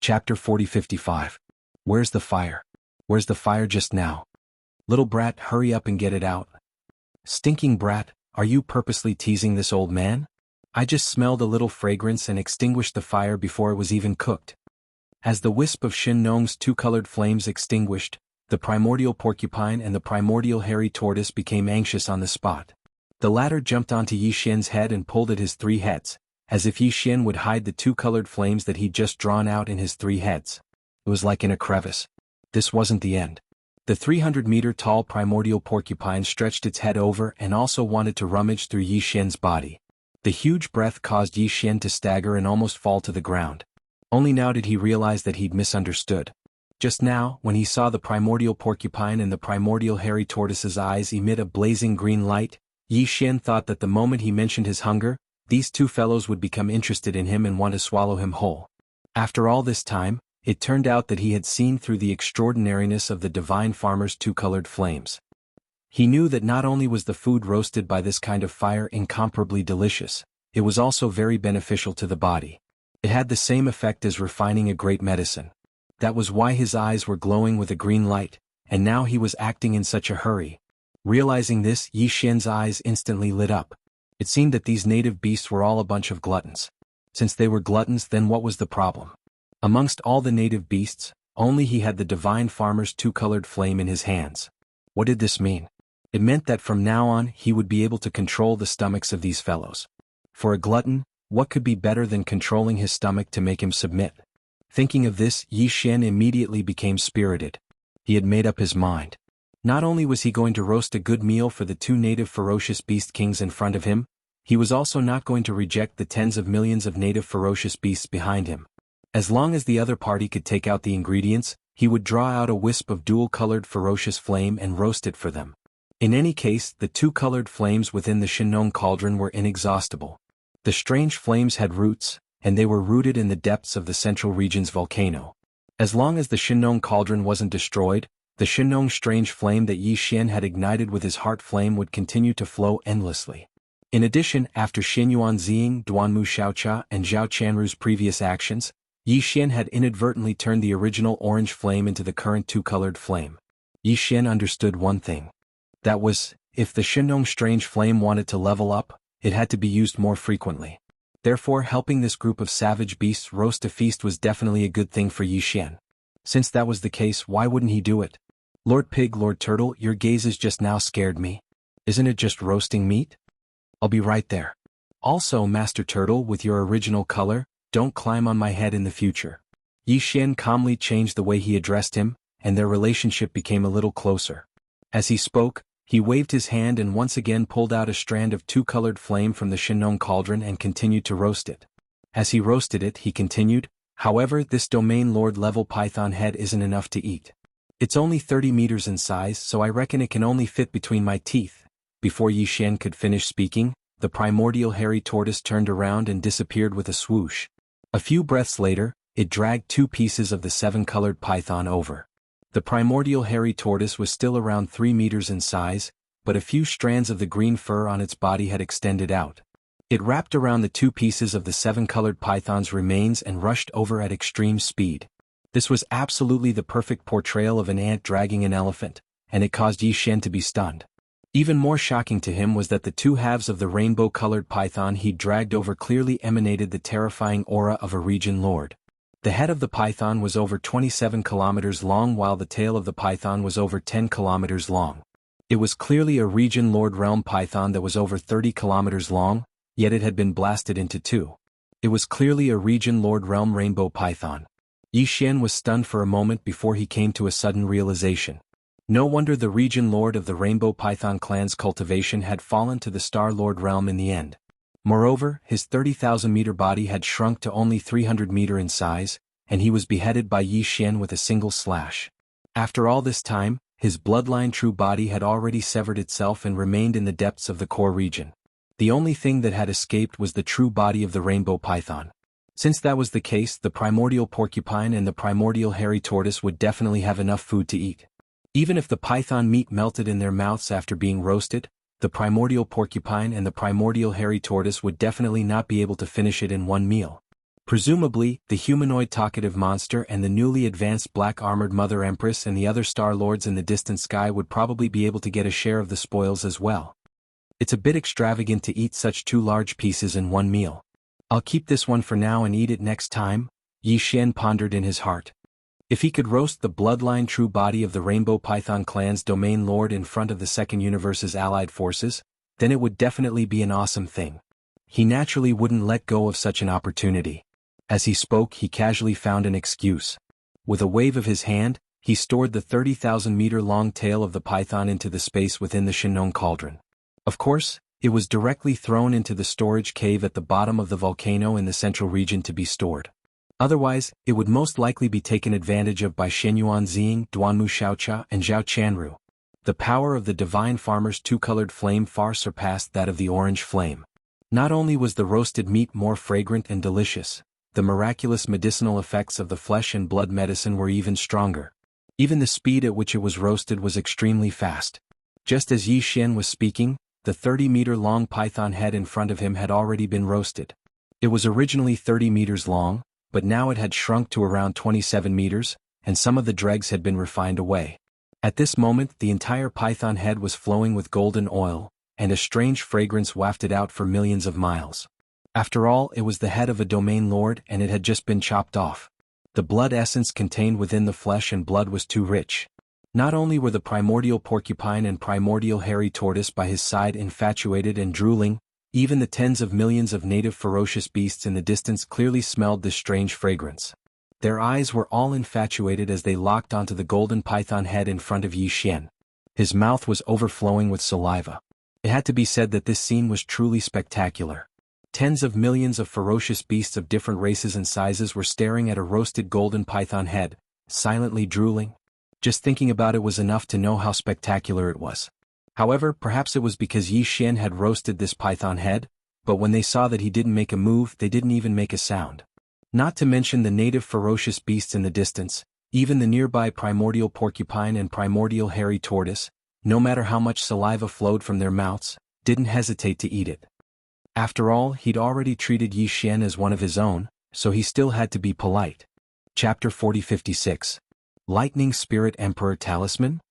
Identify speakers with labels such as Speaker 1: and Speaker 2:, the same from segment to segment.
Speaker 1: Chapter 40-55. Where's the fire? Where's the fire just now? Little brat, hurry up and get it out. Stinking brat, are you purposely teasing this old man? I just smelled a little fragrance and extinguished the fire before it was even cooked. As the wisp of Shin Nong's two-colored flames extinguished, the primordial porcupine and the primordial hairy tortoise became anxious on the spot. The latter jumped onto Yi Xian's head and pulled at his three heads, as if Yi Xian would hide the two-colored flames that he'd just drawn out in his three heads. It was like in a crevice. This wasn't the end. The 300-meter-tall primordial porcupine stretched its head over and also wanted to rummage through Yi Xian's body. The huge breath caused Yi Xian to stagger and almost fall to the ground. Only now did he realize that he'd misunderstood. Just now, when he saw the primordial porcupine and the primordial hairy tortoise's eyes emit a blazing green light, Yi Xian thought that the moment he mentioned his hunger, these two fellows would become interested in him and want to swallow him whole. After all this time, it turned out that he had seen through the extraordinariness of the divine farmer's two-colored flames. He knew that not only was the food roasted by this kind of fire incomparably delicious, it was also very beneficial to the body. It had the same effect as refining a great medicine. That was why his eyes were glowing with a green light, and now he was acting in such a hurry. Realizing this, Yi Xian's eyes instantly lit up. It seemed that these native beasts were all a bunch of gluttons. Since they were gluttons, then what was the problem? Amongst all the native beasts, only he had the divine farmer's two-colored flame in his hands. What did this mean? It meant that from now on he would be able to control the stomachs of these fellows. For a glutton, what could be better than controlling his stomach to make him submit? Thinking of this, Yi Xian immediately became spirited. He had made up his mind. Not only was he going to roast a good meal for the two native ferocious beast kings in front of him, he was also not going to reject the tens of millions of native ferocious beasts behind him. As long as the other party could take out the ingredients, he would draw out a wisp of dual-colored ferocious flame and roast it for them. In any case, the two-colored flames within the Shinnong cauldron were inexhaustible. The strange flames had roots, and they were rooted in the depths of the central region's volcano. As long as the Shinnong cauldron wasn't destroyed, the Shinnong strange flame that Yi Xian had ignited with his heart flame would continue to flow endlessly. In addition, after Xin Yuanzing, Duanmu Xiaocha, and Zhao Chanru's previous actions, Yi Xian had inadvertently turned the original orange flame into the current two-colored flame. Yi Xian understood one thing. That was, if the Shinnong strange flame wanted to level up, it had to be used more frequently. Therefore, helping this group of savage beasts roast a feast was definitely a good thing for Yi Xian. Since that was the case, why wouldn't he do it? Lord Pig, Lord Turtle, your gazes just now scared me. Isn't it just roasting meat? I'll be right there. Also, Master Turtle, with your original color, don't climb on my head in the future. Yi Xian calmly changed the way he addressed him, and their relationship became a little closer. As he spoke, he waved his hand and once again pulled out a strand of two-colored flame from the Shinnong cauldron and continued to roast it. As he roasted it, he continued, however, this domain lord-level python head isn't enough to eat. It's only 30 meters in size, so I reckon it can only fit between my teeth. Before Yi Xian could finish speaking, the primordial hairy tortoise turned around and disappeared with a swoosh. A few breaths later, it dragged two pieces of the seven-colored python over. The primordial hairy tortoise was still around 3 meters in size, but a few strands of the green fur on its body had extended out. It wrapped around the two pieces of the seven-colored python's remains and rushed over at extreme speed. This was absolutely the perfect portrayal of an ant dragging an elephant, and it caused Yi Xian to be stunned. Even more shocking to him was that the two halves of the rainbow-colored python he'd dragged over clearly emanated the terrifying aura of a region lord. The head of the python was over 27 kilometers long while the tail of the python was over 10 kilometers long. It was clearly a region lord realm python that was over 30 kilometers long, yet it had been blasted into two. It was clearly a region lord realm rainbow python. Yi Xian was stunned for a moment before he came to a sudden realization. No wonder the region lord of the rainbow python clan's cultivation had fallen to the star lord realm in the end. Moreover, his 30,000-meter body had shrunk to only 300 meter in size, and he was beheaded by Yi Xian with a single slash. After all this time, his bloodline true body had already severed itself and remained in the depths of the core region. The only thing that had escaped was the true body of the rainbow python. Since that was the case, the primordial porcupine and the primordial hairy tortoise would definitely have enough food to eat. Even if the python meat melted in their mouths after being roasted, the primordial porcupine and the primordial hairy tortoise would definitely not be able to finish it in one meal. Presumably, the humanoid talkative monster and the newly advanced black-armored Mother Empress and the other Star Lords in the distant sky would probably be able to get a share of the spoils as well. It's a bit extravagant to eat such two large pieces in one meal. I'll keep this one for now and eat it next time, Yi Xian pondered in his heart. If he could roast the bloodline true body of the Rainbow Python clan's domain lord in front of the Second Universe's allied forces, then it would definitely be an awesome thing. He naturally wouldn't let go of such an opportunity. As he spoke, he casually found an excuse. With a wave of his hand, he stored the 30,000-meter-long tail of the python into the space within the Shinong cauldron. Of course, it was directly thrown into the storage cave at the bottom of the volcano in the central region to be stored. Otherwise, it would most likely be taken advantage of by Shenyuan Ziying, Duanmu Xiaocha, and Zhao Chanru. The power of the divine farmer's two-colored flame far surpassed that of the orange flame. Not only was the roasted meat more fragrant and delicious, the miraculous medicinal effects of the flesh and blood medicine were even stronger. Even the speed at which it was roasted was extremely fast. Just as Yi Xian was speaking, the 30-meter-long python head in front of him had already been roasted. It was originally 30 meters long, but now it had shrunk to around 27 meters, and some of the dregs had been refined away. At this moment, the entire python head was flowing with golden oil, and a strange fragrance wafted out for millions of miles. After all, it was the head of a domain lord and it had just been chopped off. The blood essence contained within the flesh and blood was too rich. Not only were the primordial porcupine and primordial hairy tortoise by his side infatuated and drooling, even the tens of millions of native ferocious beasts in the distance clearly smelled this strange fragrance. Their eyes were all infatuated as they locked onto the golden python head in front of Yi Xian. His mouth was overflowing with saliva. It had to be said that this scene was truly spectacular. Tens of millions of ferocious beasts of different races and sizes were staring at a roasted golden python head, silently drooling. Just thinking about it was enough to know how spectacular it was. However, perhaps it was because Yi Xian had roasted this python head, but when they saw that he didn't make a move, they didn't even make a sound. Not to mention the native ferocious beasts in the distance, even the nearby primordial porcupine and primordial hairy tortoise, no matter how much saliva flowed from their mouths, didn't hesitate to eat it. After all, he'd already treated Yi Xian as one of his own, so he still had to be polite. Chapter 4056. Lightning Spirit Emperor Talisman?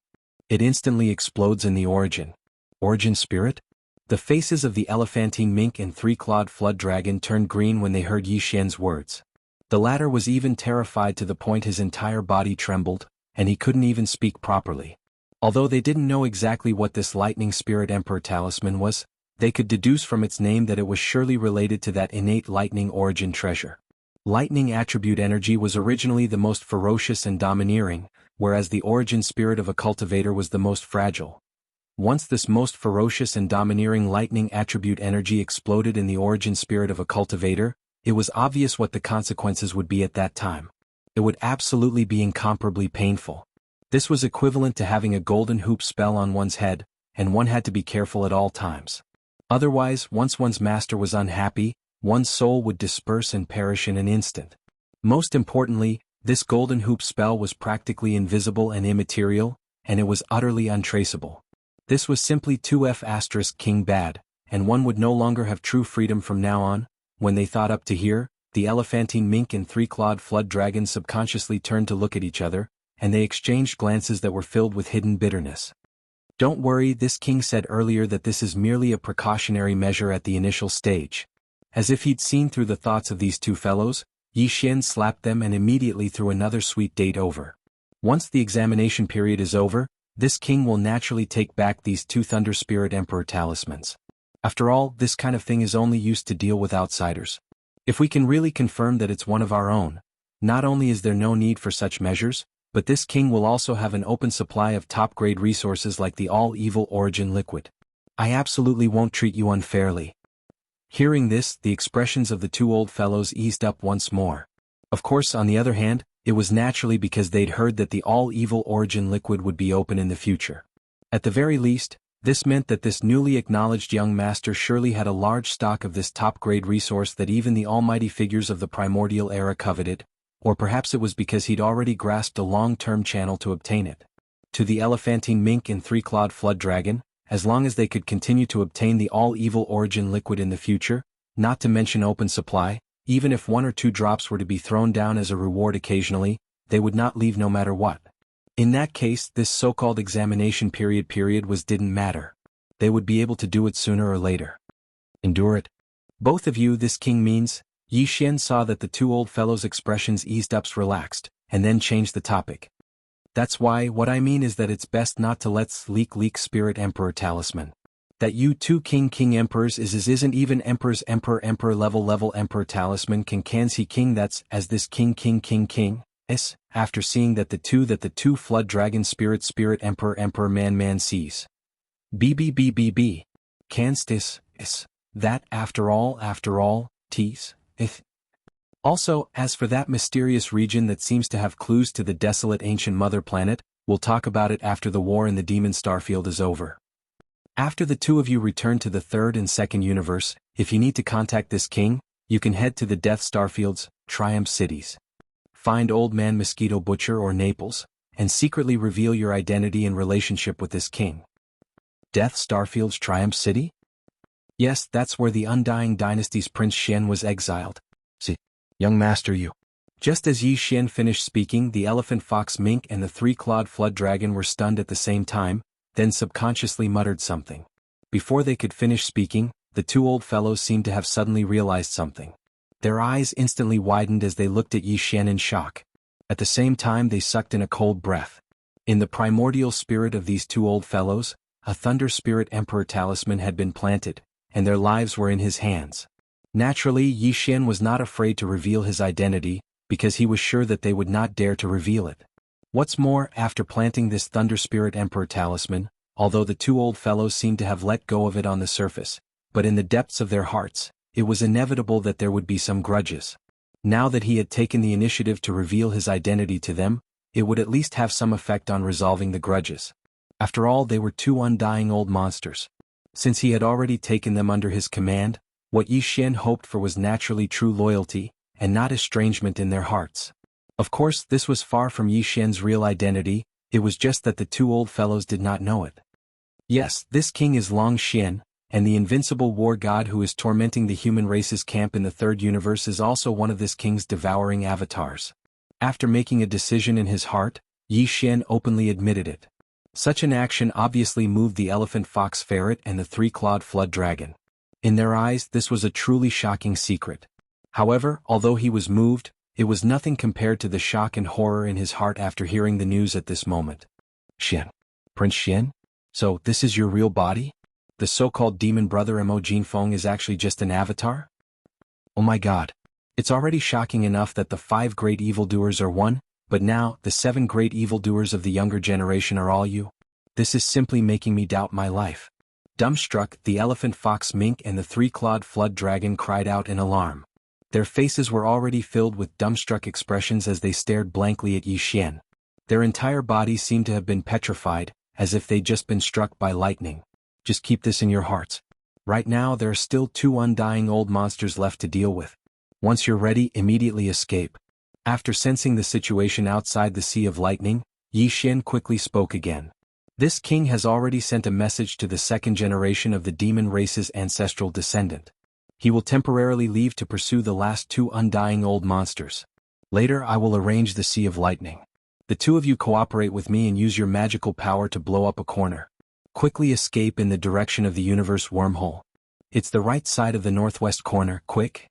Speaker 1: It instantly explodes in the origin. Origin Spirit? The faces of the elephantine mink and three-clawed flood dragon turned green when they heard Yi Xian's words. The latter was even terrified to the point his entire body trembled, and he couldn't even speak properly. Although they didn't know exactly what this Lightning Spirit Emperor Talisman was, they could deduce from its name that it was surely related to that innate lightning origin treasure. Lightning attribute energy was originally the most ferocious and domineering, whereas the origin spirit of a cultivator was the most fragile. Once this most ferocious and domineering lightning attribute energy exploded in the origin spirit of a cultivator, it was obvious what the consequences would be at that time. It would absolutely be incomparably painful. This was equivalent to having a golden hoop spell on one's head, and one had to be careful at all times. Otherwise, once one's master was unhappy, one's soul would disperse and perish in an instant. Most importantly, this golden hoop spell was practically invisible and immaterial, and it was utterly untraceable. This was simply 2F** King Bad, and one would no longer have true freedom from now on. When they thought up to here, the elephantine mink and three-clawed flood dragon subconsciously turned to look at each other, and they exchanged glances that were filled with hidden bitterness. Don't worry, this king said earlier that this is merely a precautionary measure at the initial stage. As if he'd seen through the thoughts of these two fellows, Yi Xian slapped them and immediately threw another sweet date over. Once the examination period is over, this king will naturally take back these two Thunder Spirit Emperor talismans. After all, this kind of thing is only used to deal with outsiders. If we can really confirm that it's one of our own, not only is there no need for such measures, but this king will also have an open supply of top-grade resources like the all-evil origin liquid. I absolutely won't treat you unfairly. Hearing this, the expressions of the two old fellows eased up once more. Of course, on the other hand, it was naturally because they'd heard that the all-evil origin liquid would be open in the future. At the very least, this meant that this newly acknowledged young master surely had a large stock of this top-grade resource that even the almighty figures of the primordial era coveted, or perhaps it was because he'd already grasped a long-term channel to obtain it. To the elephantine mink and three-clawed flood dragon, as long as they could continue to obtain the all-evil origin liquid in the future, not to mention open supply, even if 1 or 2 drops were to be thrown down as a reward occasionally, they would not leave no matter what. In that case, this so-called examination period didn't matter. They would be able to do it sooner or later. Endure it. Both of you, this king means. Yi Xian saw that the two old fellows' expressions eased up, relaxed, and then changed the topic. That's why, what I mean is that it's best not to let's leak spirit emperor talisman. That you two king emperors isn't even emperor's emperor level emperor talisman can see king that's as this king is, after seeing that the two flood dragon spirit emperor man sees. B. Canst is, that after all, tease, if. Also, as for that mysterious region that seems to have clues to the desolate ancient mother planet, we'll talk about it after the war in the demon starfield is over. After the two of you return to the third and second universe, if you need to contact this king, you can head to the Death Starfield's Triumph cities. Find Old Man Mosquito Butcher or Naples, and secretly reveal your identity and relationship with this king. Death Starfield's Triumph City? Yes, that's where the Undying Dynasty's Prince Xian was exiled. See, young master you. Just as Yi Xian finished speaking, the elephant fox mink and the three-clawed flood dragon were stunned at the same time, then subconsciously muttered something. Before they could finish speaking, the two old fellows seemed to have suddenly realized something. Their eyes instantly widened as they looked at Yi Xian in shock. At the same time they sucked in a cold breath. In the primordial spirit of these two old fellows, a Thunder Spirit Emperor talisman had been planted, and their lives were in his hands. Naturally, Yi Xian was not afraid to reveal his identity, because he was sure that they would not dare to reveal it. What's more, after planting this Thunder Spirit Emperor talisman, although the two old fellows seemed to have let go of it on the surface, but in the depths of their hearts, it was inevitable that there would be some grudges. Now that he had taken the initiative to reveal his identity to them, it would at least have some effect on resolving the grudges. After all, they were two undying old monsters. Since he had already taken them under his command, what Yi Xian hoped for was naturally true loyalty, and not estrangement in their hearts. Of course, this was far from Yi Xian's real identity, it was just that the two old fellows did not know it. Yes, this king is Long Xian, and the invincible war god who is tormenting the human race's camp in the third universe is also one of this king's devouring avatars. After making a decision in his heart, Yi Xian openly admitted it. Such an action obviously moved the elephant fox ferret and the three-clawed flood dragon. In their eyes, this was a truly shocking secret. However, although he was moved, it was nothing compared to the shock and horror in his heart after hearing the news at this moment. Xian. Prince Xian? So, this is your real body? The so-called demon brother Mo Jinfeng is actually just an avatar? Oh my god. It's already shocking enough that the 5 great evildoers are one, but now, the 7 great evildoers of the younger generation are all you? This is simply making me doubt my life. Dumbstruck, the elephant fox mink and the three-clawed flood dragon cried out in alarm. Their faces were already filled with dumbstruck expressions as they stared blankly at Yi Xian. Their entire bodies seemed to have been petrified, as if they'd just been struck by lightning. Just keep this in your hearts. Right now there are still 2 undying old monsters left to deal with. Once you're ready, immediately escape. After sensing the situation outside the Sea of Lightning, Yi Xian quickly spoke again. This king has already sent a message to the second generation of the demon race's ancestral descendant. He will temporarily leave to pursue the last 2 undying old monsters. Later I will arrange the Sea of Lightning. The 2 of you cooperate with me and use your magical power to blow up a corner. Quickly escape in the direction of the universe wormhole. It's the right side of the northwest corner, quick.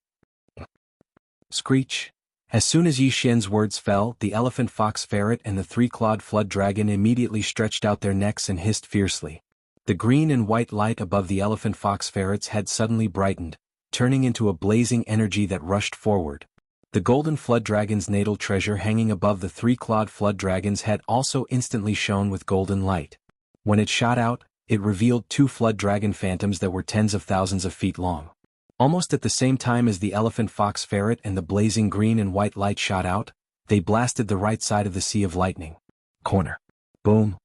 Speaker 1: Screech. As soon as Yi Xian's words fell, the elephant fox ferret and the three-clawed flood dragon immediately stretched out their necks and hissed fiercely. The green and white light above the elephant fox ferret's head suddenly brightened, turning into a blazing energy that rushed forward. The golden flood dragon's natal treasure hanging above the three-clawed flood dragon's head also instantly shone with golden light. When it shot out, it revealed 2 flood dragon phantoms that were tens of thousands of feet long. Almost at the same time as the elephant fox ferret and the blazing green and white light shot out, they blasted the right side of the Sea of Lightning. Corner. Boom.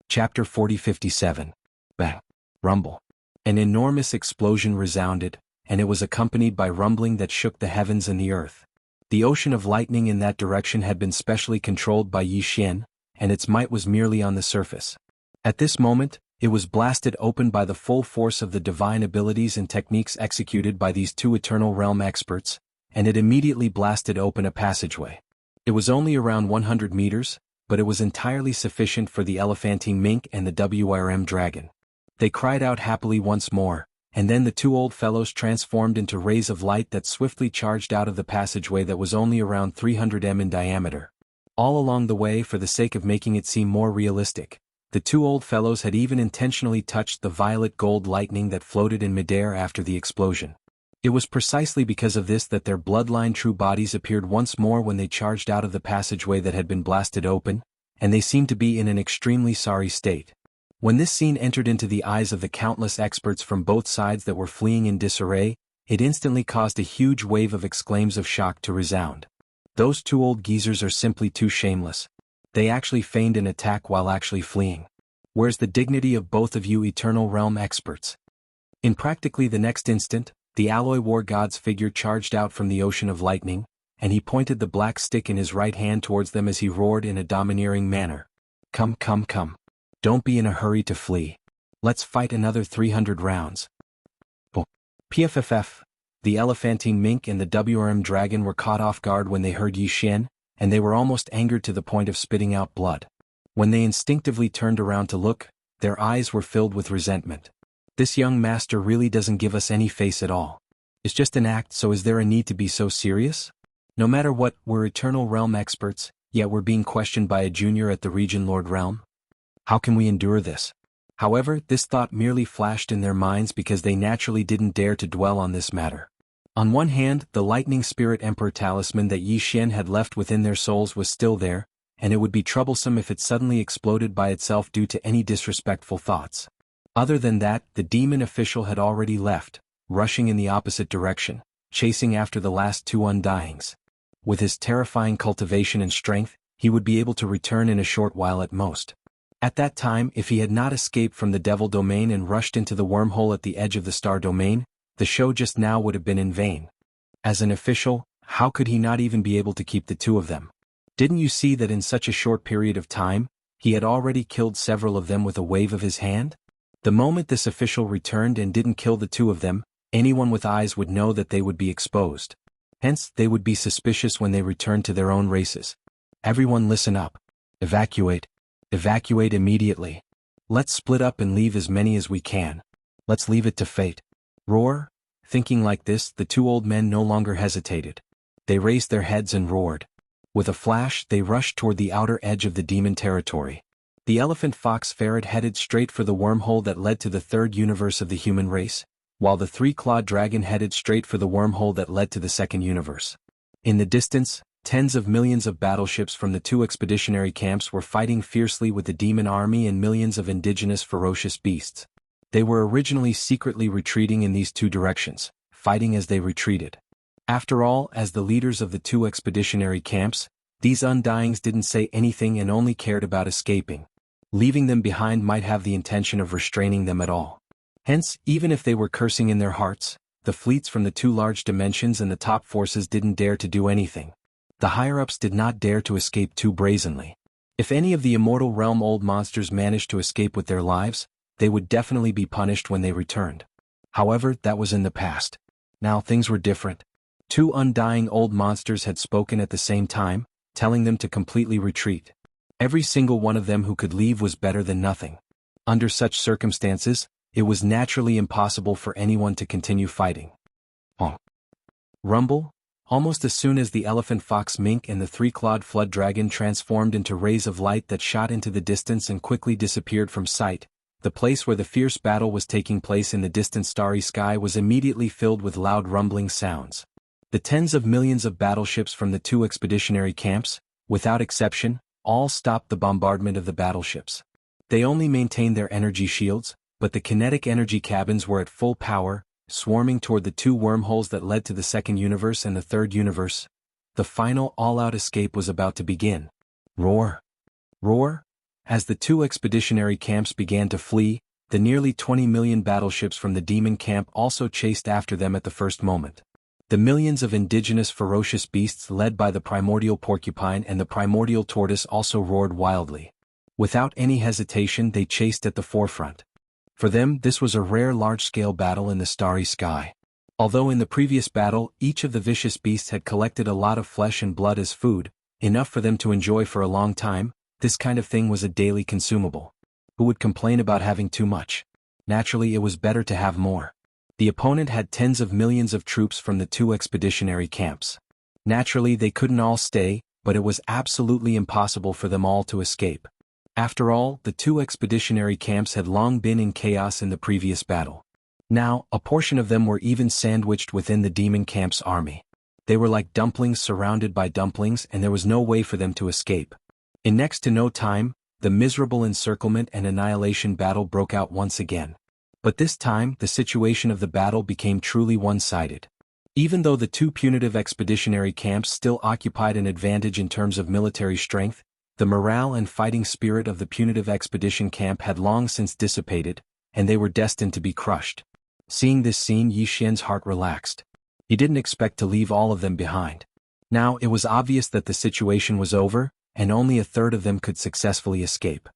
Speaker 1: Chapter 4057. Bang. Rumble. An enormous explosion resounded, and it was accompanied by rumbling that shook the heavens and the earth. The ocean of lightning in that direction had been specially controlled by Yi Xian, and its might was merely on the surface. At this moment, it was blasted open by the full force of the divine abilities and techniques executed by these 2 Eternal Realm experts, and it immediately blasted open a passageway. It was only around 100 meters, but it was entirely sufficient for the elephantine mink and the WRM dragon. They cried out happily once more, and then the two old fellows transformed into rays of light that swiftly charged out of the passageway that was only around 300 m in diameter. All along the way, for the sake of making it seem more realistic, the two old fellows had even intentionally touched the violet gold lightning that floated in midair after the explosion. It was precisely because of this that their bloodline true bodies appeared once more when they charged out of the passageway that had been blasted open, and they seemed to be in an extremely sorry state. When this scene entered into the eyes of the countless experts from both sides that were fleeing in disarray, it instantly caused a huge wave of exclaims of shock to resound. Those two old geezers are simply too shameless. They actually feigned an attack while actually fleeing. Where's the dignity of both of you Eternal Realm experts? In practically the next instant, the alloy war god's figure charged out from the ocean of lightning, and he pointed the black stick in his right hand towards them as he roared in a domineering manner. Come, come, come. Don't be in a hurry to flee. Let's fight another 300 rounds. Oh. PFFF, the elephantine mink and the WRM dragon were caught off guard when they heard Yi Xian, and they were almost angered to the point of spitting out blood. When they instinctively turned around to look, their eyes were filled with resentment. This young master really doesn't give us any face at all. It's just an act, so is there a need to be so serious? No matter what, we're Eternal Realm experts, yet we're being questioned by a junior at the Region Lord Realm? How can we endure this? However, this thought merely flashed in their minds because they naturally didn't dare to dwell on this matter. On one hand, the Lightning Spirit Emperor talisman that Yi Xian had left within their souls was still there, and it would be troublesome if it suddenly exploded by itself due to any disrespectful thoughts. Other than that, the demon official had already left, rushing in the opposite direction, chasing after the last two undyings. With his terrifying cultivation and strength, he would be able to return in a short while at most. At that time, if he had not escaped from the Devil Domain and rushed into the wormhole at the edge of the Star Domain, the show just now would have been in vain. As an official, how could he not even be able to keep the two of them? Didn't you see that in such a short period of time, he had already killed several of them with a wave of his hand? The moment this official returned and didn't kill the two of them, anyone with eyes would know that they would be exposed. Hence, they would be suspicious when they returned to their own races. Everyone listen up. Evacuate. Evacuate immediately. Let's split up and leave as many as we can. Let's leave it to fate. Roar. Thinking like this, the two old men no longer hesitated. They raised their heads and roared. With a flash, they rushed toward the outer edge of the demon territory. The elephant fox ferret headed straight for the wormhole that led to the third universe of the human race, while the three-clawed dragon headed straight for the wormhole that led to the second universe. In the distance, tens of millions of battleships from the two expeditionary camps were fighting fiercely with the demon army and millions of indigenous ferocious beasts. They were originally secretly retreating in these two directions, fighting as they retreated. After all, as the leaders of the two expeditionary camps, these undyings didn't say anything and only cared about escaping. Leaving them behind might have the intention of restraining them at all. Hence, even if they were cursing in their hearts, the fleets from the two large dimensions and the top forces didn't dare to do anything. The higher-ups did not dare to escape too brazenly. If any of the immortal realm old monsters managed to escape with their lives, they would definitely be punished when they returned. However, that was in the past. Now things were different. Two undying old monsters had spoken at the same time, telling them to completely retreat. Every single one of them who could leave was better than nothing. Under such circumstances, it was naturally impossible for anyone to continue fighting. Rumble. Almost as soon as the elephant fox mink and the three-clawed flood dragon transformed into rays of light that shot into the distance and quickly disappeared from sight, the place where the fierce battle was taking place in the distant starry sky was immediately filled with loud rumbling sounds. The tens of millions of battleships from the two expeditionary camps, without exception, all stopped the bombardment of the battleships. They only maintained their energy shields, but the kinetic energy cabins were at full power, swarming toward the two wormholes that led to the second universe and the third universe. The final all-out escape was about to begin. Roar! Roar! As the two expeditionary camps began to flee, the nearly 20 million battleships from the demon camp also chased after them at the first moment. The millions of indigenous ferocious beasts led by the primordial porcupine and the primordial tortoise also roared wildly. Without any hesitation, they chased at the forefront. For them, this was a rare large-scale battle in the starry sky. Although in the previous battle each of the vicious beasts had collected a lot of flesh and blood as food, enough for them to enjoy for a long time, this kind of thing was a daily consumable. Who would complain about having too much? Naturally, it was better to have more. The opponent had tens of millions of troops from the 2 expeditionary camps. Naturally, they couldn't all stay, but it was absolutely impossible for them all to escape. After all, the 2 expeditionary camps had long been in chaos in the previous battle. Now, a portion of them were even sandwiched within the demon camp's army. They were like dumplings surrounded by dumplings, and there was no way for them to escape. In next to no time, the miserable encirclement and annihilation battle broke out once again. But this time, the situation of the battle became truly one-sided. Even though the 2 punitive expeditionary camps still occupied an advantage in terms of military strength, the morale and fighting spirit of the punitive expedition camp had long since dissipated, and they were destined to be crushed. Seeing this scene, Yi Xian's heart relaxed. He didn't expect to leave all of them behind. Now it was obvious that the situation was over, and only a third of them could successfully escape.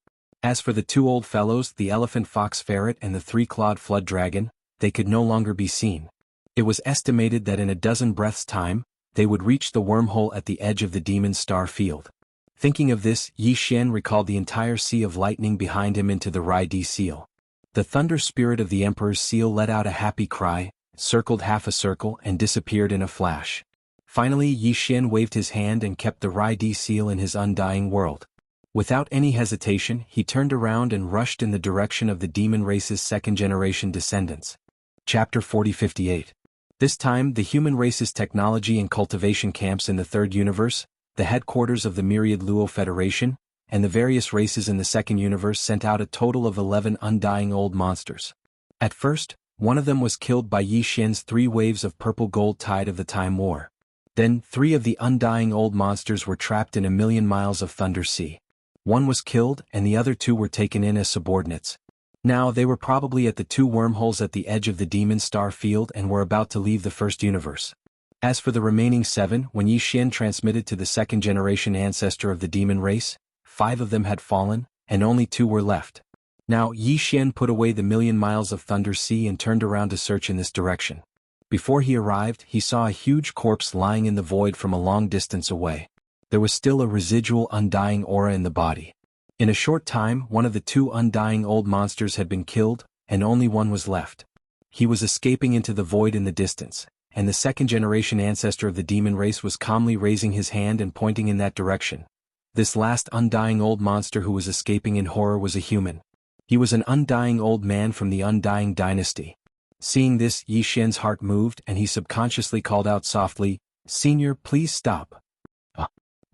Speaker 1: As for the 2 old fellows, the elephant fox ferret and the 3-clawed flood dragon, they could no longer be seen. It was estimated that in a dozen breaths' time, they would reach the wormhole at the edge of the demon star field. Thinking of this, Yi Xian recalled the entire sea of lightning behind him into the Rai-Di seal. The thunder spirit of the Emperor's seal let out a happy cry, circled half a circle and disappeared in a flash. Finally, Yi Xian waved his hand and kept the Rai-Di seal in his undying world. Without any hesitation, he turned around and rushed in the direction of the demon race's 2nd-generation descendants. Chapter 4058. This time, the human race's technology and cultivation camps in the 3rd universe, the headquarters of the Myriad Luo Federation, and the various races in the 2nd universe sent out a total of 11 undying old monsters. At first, one of them was killed by Yi Xian's 3 waves of purple gold tide of the Time War. Then, 3 of the undying old monsters were trapped in 1,000,000 miles of Thunder Sea. One was killed, and the other 2 were taken in as subordinates. Now they were probably at the 2 wormholes at the edge of the demon star field and were about to leave the 1st universe. As for the remaining 7, when Yi Xian transmitted to the 2nd-generation ancestor of the demon race, 5 of them had fallen, and only 2 were left. Now Yi Xian put away the 1,000,000 miles of Thunder Sea and turned around to search in this direction. Before he arrived, he saw a huge corpse lying in the void from a long distance away. There was still a residual undying aura in the body. In a short time, one of the 2 undying old monsters had been killed, and only one was left. He was escaping into the void in the distance, and the 2nd-generation ancestor of the demon race was calmly raising his hand and pointing in that direction. This last undying old monster who was escaping in horror was a human. He was an undying old man from the Undying Dynasty. Seeing this, Yi Xian's heart moved and he subconsciously called out softly, "Senior, please stop."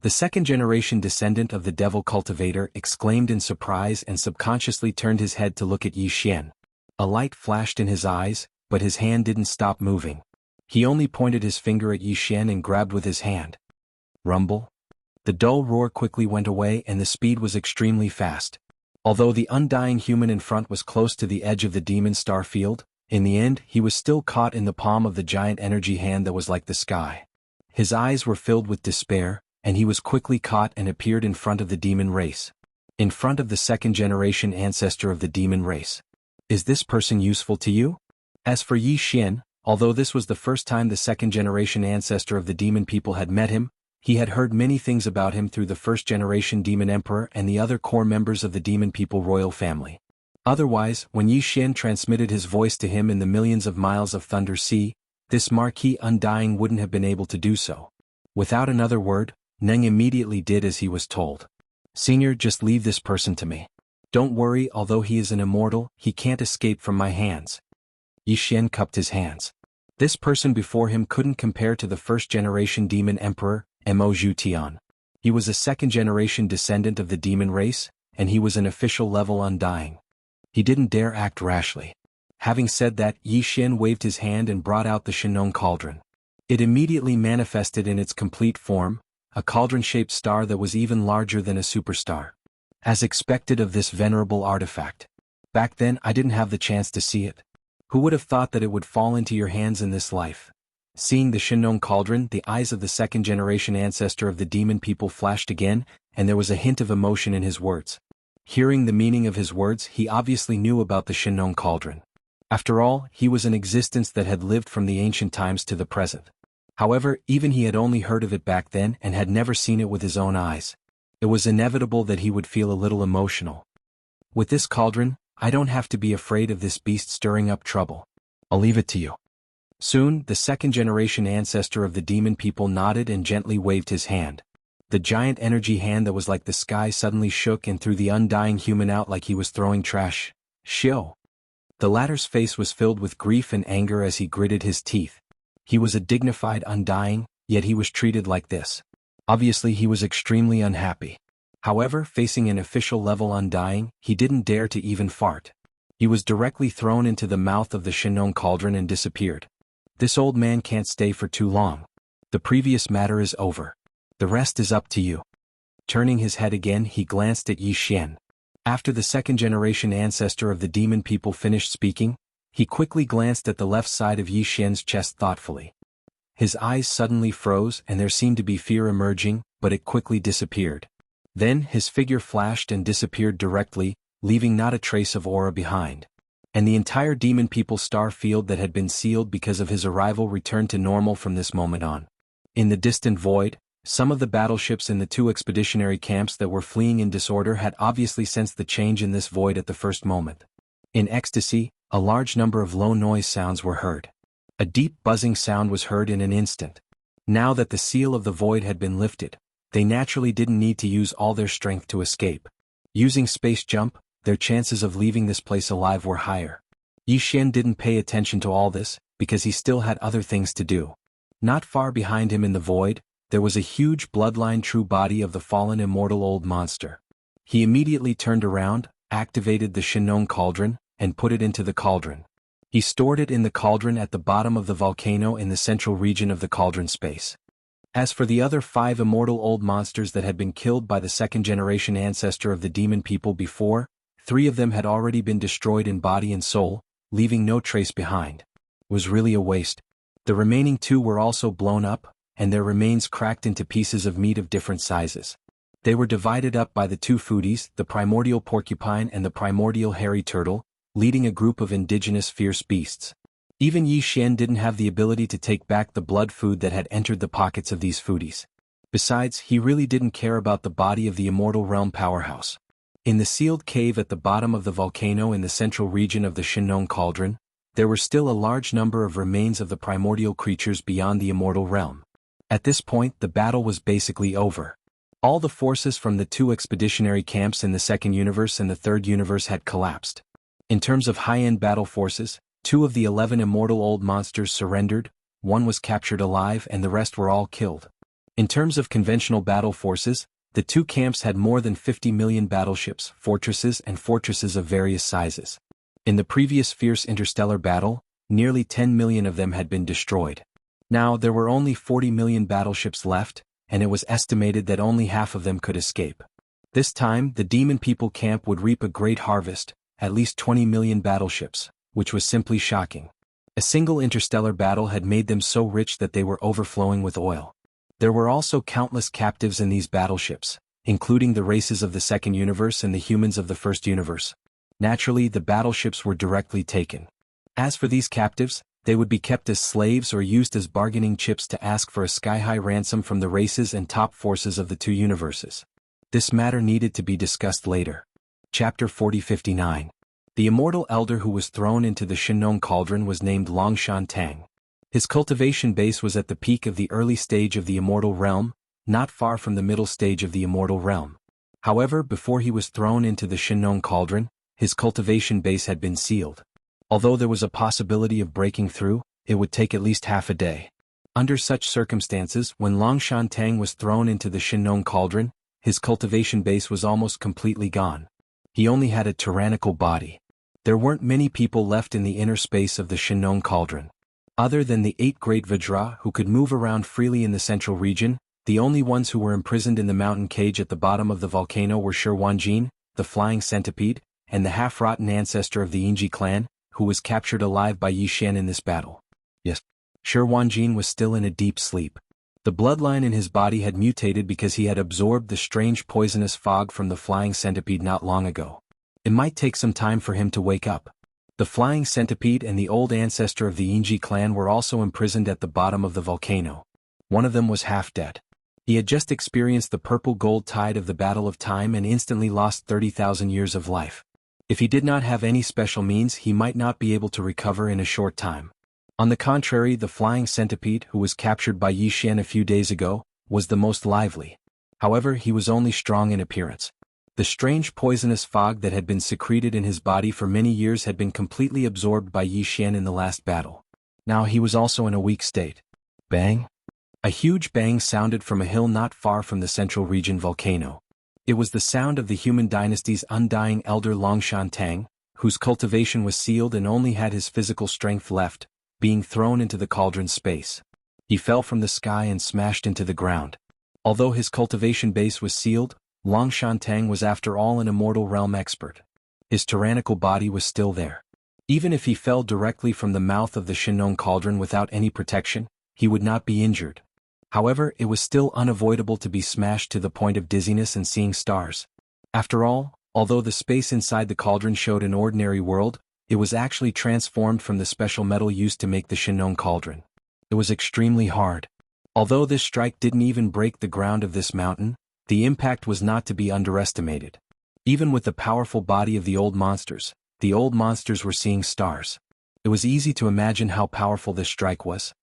Speaker 1: The 2nd-generation descendant of the Devil Cultivator exclaimed in surprise and subconsciously turned his head to look at Yi Xian. A light flashed in his eyes, but his hand didn't stop moving. He only pointed his finger at Yi Xian and grabbed with his hand. Rumble. The dull roar quickly went away and the speed was extremely fast. Although the undying human in front was close to the edge of the demon star field, in the end he was still caught in the palm of the giant energy hand that was like the sky. His eyes were filled with despair, and he was quickly caught and appeared in front of the demon race. In front of the 2nd-generation ancestor of the demon race. Is this person useful to you? As for Yi Xian, although this was the first time the 2nd-generation ancestor of the demon people had met him, he had heard many things about him through the 1st-generation demon emperor and the other core members of the demon people royal family. Otherwise, when Yi Xian transmitted his voice to him in the millions of miles of Thunder Sea, this Marquis Undying wouldn't have been able to do so. Without another word, Neng immediately did as he was told. "Senior, just leave this person to me. Don't worry, although he is an immortal, he can't escape from my hands." Yi Xian cupped his hands. This person before him couldn't compare to the 1st-generation demon emperor, Mo Zhutian. He was a 2nd-generation descendant of the demon race, and he was an official level Undying. He didn't dare act rashly. Having said that, Yi Xian waved his hand and brought out the Shenong cauldron. It immediately manifested in its complete form, a cauldron-shaped star that was even larger than a superstar. As expected of this venerable artifact. Back then I didn't have the chance to see it. Who would have thought that it would fall into your hands in this life? Seeing the Shenong cauldron, the eyes of the 2nd-generation ancestor of the demon people flashed again, and there was a hint of emotion in his words. Hearing the meaning of his words, he obviously knew about the Shenong cauldron. After all, he was an existence that had lived from the ancient times to the present. However, even he had only heard of it back then and had never seen it with his own eyes. It was inevitable that he would feel a little emotional. With this cauldron, I don't have to be afraid of this beast stirring up trouble. I'll leave it to you. Soon, the second-generation ancestor of the demon people nodded and gently waved his hand. The giant energy hand that was like the sky suddenly shook and threw the undying human out like he was throwing trash. Shio. The latter's face was filled with grief and anger as he gritted his teeth. He was a dignified undying, yet he was treated like this. Obviously he was extremely unhappy. However, facing an official level undying, he didn't dare to even fart. He was directly thrown into the mouth of the Shinnon cauldron and disappeared. This old man can't stay for too long. The previous matter is over. The rest is up to you. Turning his head again, he glanced at Yi Xian. After the second-generation ancestor of the demon people finished speaking, he quickly glanced at the left side of Yi Xian's chest thoughtfully. His eyes suddenly froze and there seemed to be fear emerging, but it quickly disappeared. Then his figure flashed and disappeared directly, leaving not a trace of aura behind. And the entire demon people star field that had been sealed because of his arrival returned to normal from this moment on. In the distant void, some of the battleships in the two expeditionary camps that were fleeing in disorder had obviously sensed the change in this void at the first moment. In ecstasy, a large number of low noise sounds were heard. A deep buzzing sound was heard in an instant. Now that the seal of the void had been lifted, they naturally didn't need to use all their strength to escape. Using space jump, their chances of leaving this place alive were higher. Yi Xian didn't pay attention to all this, because he still had other things to do. Not far behind him in the void, there was a huge bloodline true body of the fallen immortal old monster. He immediately turned around, activated the Shinnon cauldron, and put it into the cauldron. He stored it in the cauldron at the bottom of the volcano in the central region of the cauldron space. As for the other 5 immortal old monsters that had been killed by the second-generation ancestor of the demon people before, 3 of them had already been destroyed in body and soul, leaving no trace behind. It was really a waste. The remaining 2 were also blown up, and their remains cracked into pieces of meat of different sizes. They were divided up by the 2 foodies, the primordial porcupine and the primordial hairy turtle, leading a group of indigenous fierce beasts. Even Yi Xian didn't have the ability to take back the blood food that had entered the pockets of these foodies. Besides, he really didn't care about the body of the immortal realm powerhouse. In the sealed cave at the bottom of the volcano in the central region of the Shinnon cauldron, there were still a large number of remains of the primordial creatures beyond the immortal realm. At this point, the battle was basically over. All the forces from the 2 expeditionary camps in the second universe and the third universe had collapsed. In terms of high-end battle forces, 2 of the 11 immortal old monsters surrendered, 1 was captured alive and the rest were all killed. In terms of conventional battle forces, the 2 camps had more than 50 million battleships, fortresses and fortresses of various sizes. In the previous fierce interstellar battle, nearly 10 million of them had been destroyed. Now there were only 40 million battleships left, and it was estimated that only half of them could escape. This time, the demon people camp would reap a great harvest, at least 20 million battleships, which was simply shocking. A single interstellar battle had made them so rich that they were overflowing with oil. There were also countless captives in these battleships, including the races of the second universe and the humans of the first universe. Naturally, the battleships were directly taken. As for these captives, they would be kept as slaves or used as bargaining chips to ask for a sky-high ransom from the races and top forces of the 2 universes. This matter needed to be discussed later. Chapter 4059. The immortal elder who was thrown into the Shinnon cauldron was named Longshan Tang. His cultivation base was at the peak of the early stage of the immortal realm, not far from the middle stage of the immortal realm. However, before he was thrown into the Shinnon cauldron, his cultivation base had been sealed. Although there was a possibility of breaking through, it would take at least half a day. Under such circumstances, when Longshan Tang was thrown into the Shinnon cauldron, his cultivation base was almost completely gone. He only had a tyrannical body. There weren't many people left in the inner space of the Shinnon cauldron. Other than the 8 great Vajra who could move around freely in the central region, the only ones who were imprisoned in the mountain cage at the bottom of the volcano were Shi Wanjin, the flying centipede, and the half-rotten ancestor of the Yingji clan, who was captured alive by Yi Xian in this battle. Yes, Shi Wanjin was still in a deep sleep. The bloodline in his body had mutated because he had absorbed the strange poisonous fog from the flying centipede not long ago. It might take some time for him to wake up. The flying centipede and the old ancestor of the Yinji clan were also imprisoned at the bottom of the volcano. One of them was half dead. He had just experienced the purple-gold tide of the Battle of Time and instantly lost 30,000 years of life. If he did not have any special means, he might not be able to recover in a short time. On the contrary, the flying centipede, who was captured by Yi Xian a few days ago, was the most lively. However, he was only strong in appearance. The strange poisonous fog that had been secreted in his body for many years had been completely absorbed by Yi Xian in the last battle. Now he was also in a weak state. Bang! A huge bang sounded from a hill not far from the central region volcano. It was the sound of the human dynasty's undying elder Longshan Tang, whose cultivation was sealed and only had his physical strength left, being thrown into the cauldron's space. He fell from the sky and smashed into the ground. Although his cultivation base was sealed, Longshan Tang was after all an immortal realm expert. His tyrannical body was still there. Even if he fell directly from the mouth of the Shinnon cauldron without any protection, he would not be injured. However, it was still unavoidable to be smashed to the point of dizziness and seeing stars. After all, although the space inside the cauldron showed an ordinary world, it was actually transformed from the special metal used to make the Shinnon cauldron. It was extremely hard. Although this strike didn't even break the ground of this mountain, the impact was not to be underestimated. Even with the powerful body of the old monsters were seeing stars. It was easy to imagine how powerful this strike was.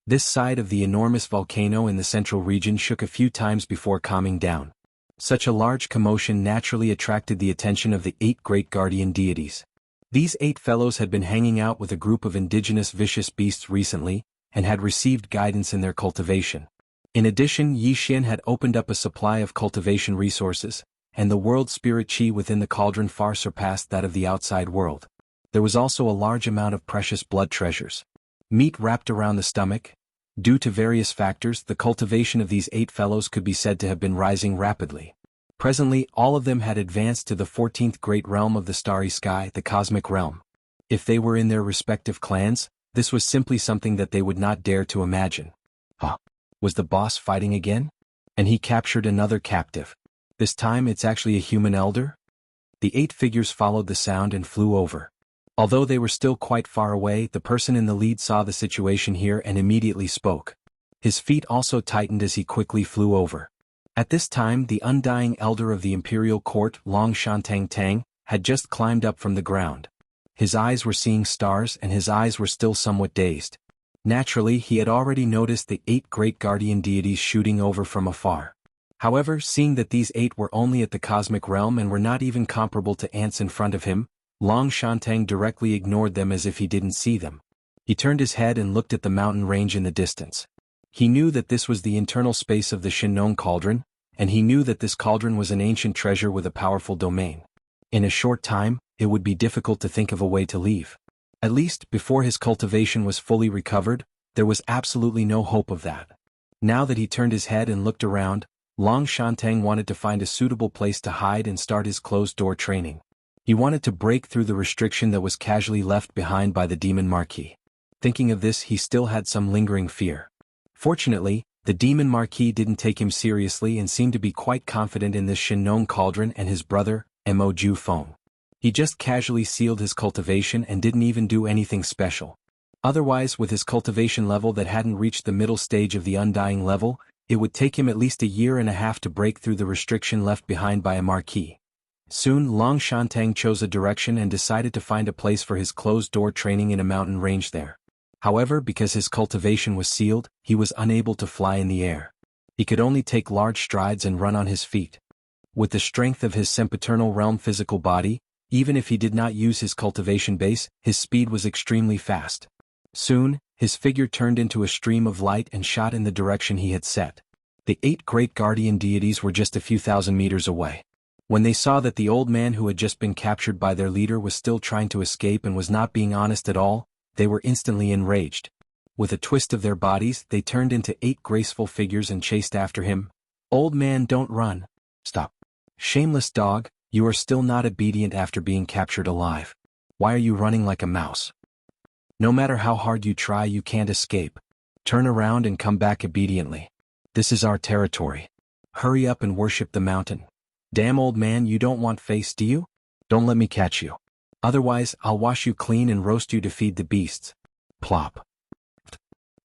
Speaker 1: This side of the enormous volcano in the central region shook a few times before calming down. Such a large commotion naturally attracted the attention of the 8 great guardian deities. These 8 fellows had been hanging out with a group of indigenous vicious beasts recently, and had received guidance in their cultivation. In addition, Yi Xian had opened up a supply of cultivation resources, and the world spirit chi within the cauldron far surpassed that of the outside world. There was also a large amount of precious blood treasures. Meat wrapped around the stomach. Due to various factors, the cultivation of these 8 fellows could be said to have been rising rapidly. Presently, all of them had advanced to the 14th great realm of the starry sky, the cosmic realm. If they were in their respective clans, this was simply something that they would not dare to imagine. Was the boss fighting again? And he captured another captive. This time it's actually a human elder? The 8 figures followed the sound and flew over. Although they were still quite far away, the person in the lead saw the situation here and immediately spoke. His feet also tightened as he quickly flew over. At this time, the undying elder of the imperial court, Longshan Tang, had just climbed up from the ground. His eyes were seeing stars and his eyes were still somewhat dazed. Naturally, he had already noticed the 8 great guardian deities shooting over from afar. However, seeing that these 8 were only at the cosmic realm and were not even comparable to ants in front of him, Longshan Tang directly ignored them as if he didn't see them. He turned his head and looked at the mountain range in the distance. He knew that this was the internal space of the Shinnon cauldron, and he knew that this cauldron was an ancient treasure with a powerful domain. In a short time, it would be difficult to think of a way to leave. At least, before his cultivation was fully recovered, there was absolutely no hope of that. Now that he turned his head and looked around, Longshan Tang wanted to find a suitable place to hide and start his closed-door training. He wanted to break through the restriction that was casually left behind by the demon Marquis. Thinking of this, he still had some lingering fear. Fortunately, the demon Marquis didn't take him seriously and seemed to be quite confident in this Shinnon cauldron and his brother, Mo Ju Feng. He just casually sealed his cultivation and didn't even do anything special. Otherwise, with his cultivation level that hadn't reached the middle stage of the undying level, it would take him at least a year and a half to break through the restriction left behind by a Marquis. Soon, Longshan Tang chose a direction and decided to find a place for his closed-door training in a mountain range there. However, because his cultivation was sealed, he was unable to fly in the air. He could only take large strides and run on his feet. With the strength of his sempiternal realm physical body, even if he did not use his cultivation base, his speed was extremely fast. Soon, his figure turned into a stream of light and shot in the direction he had set. The 8 great guardian deities were just a few thousand meters away. When they saw that the old man who had just been captured by their leader was still trying to escape and was not being honest at all, they were instantly enraged. With a twist of their bodies, they turned into 8 graceful figures and chased after him. "Old man, don't run. Stop. Shameless dog, you are still not obedient after being captured alive. Why are you running like a mouse? No matter how hard you try, you can't escape. Turn around and come back obediently. This is our territory. Hurry up and worship the mountain. Damn old man, you don't want face, do you? Don't let me catch you." Otherwise, I'll wash you clean and roast you to feed the beasts. Plop.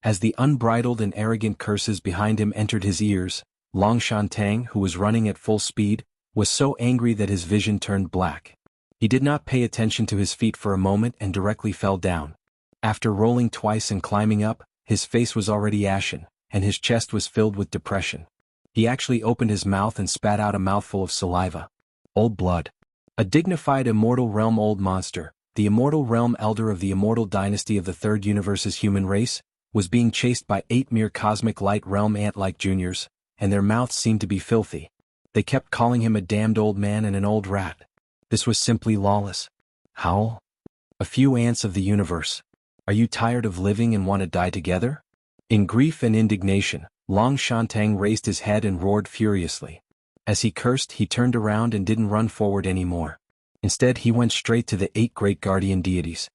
Speaker 1: As the unbridled and arrogant curses behind him entered his ears, Long Shantang, who was running at full speed, was so angry that his vision turned black. He did not pay attention to his feet for a moment and directly fell down. After rolling twice and climbing up, his face was already ashen, and his chest was filled with depression. He actually opened his mouth and spat out a mouthful of saliva. Old blood. A dignified immortal realm old monster, the immortal realm elder of the immortal dynasty of the third universe's human race, was being chased by 8 mere cosmic light realm ant-like juniors, and their mouths seemed to be filthy. They kept calling him a damned old man and an old rat. This was simply lawless. Howl? A few ants of the universe. Are you tired of living and want to die together? In grief and indignation, Long Shantang raised his head and roared furiously. As he cursed, he turned around and didn't run forward anymore. Instead, he went straight to the 8 great guardian deities.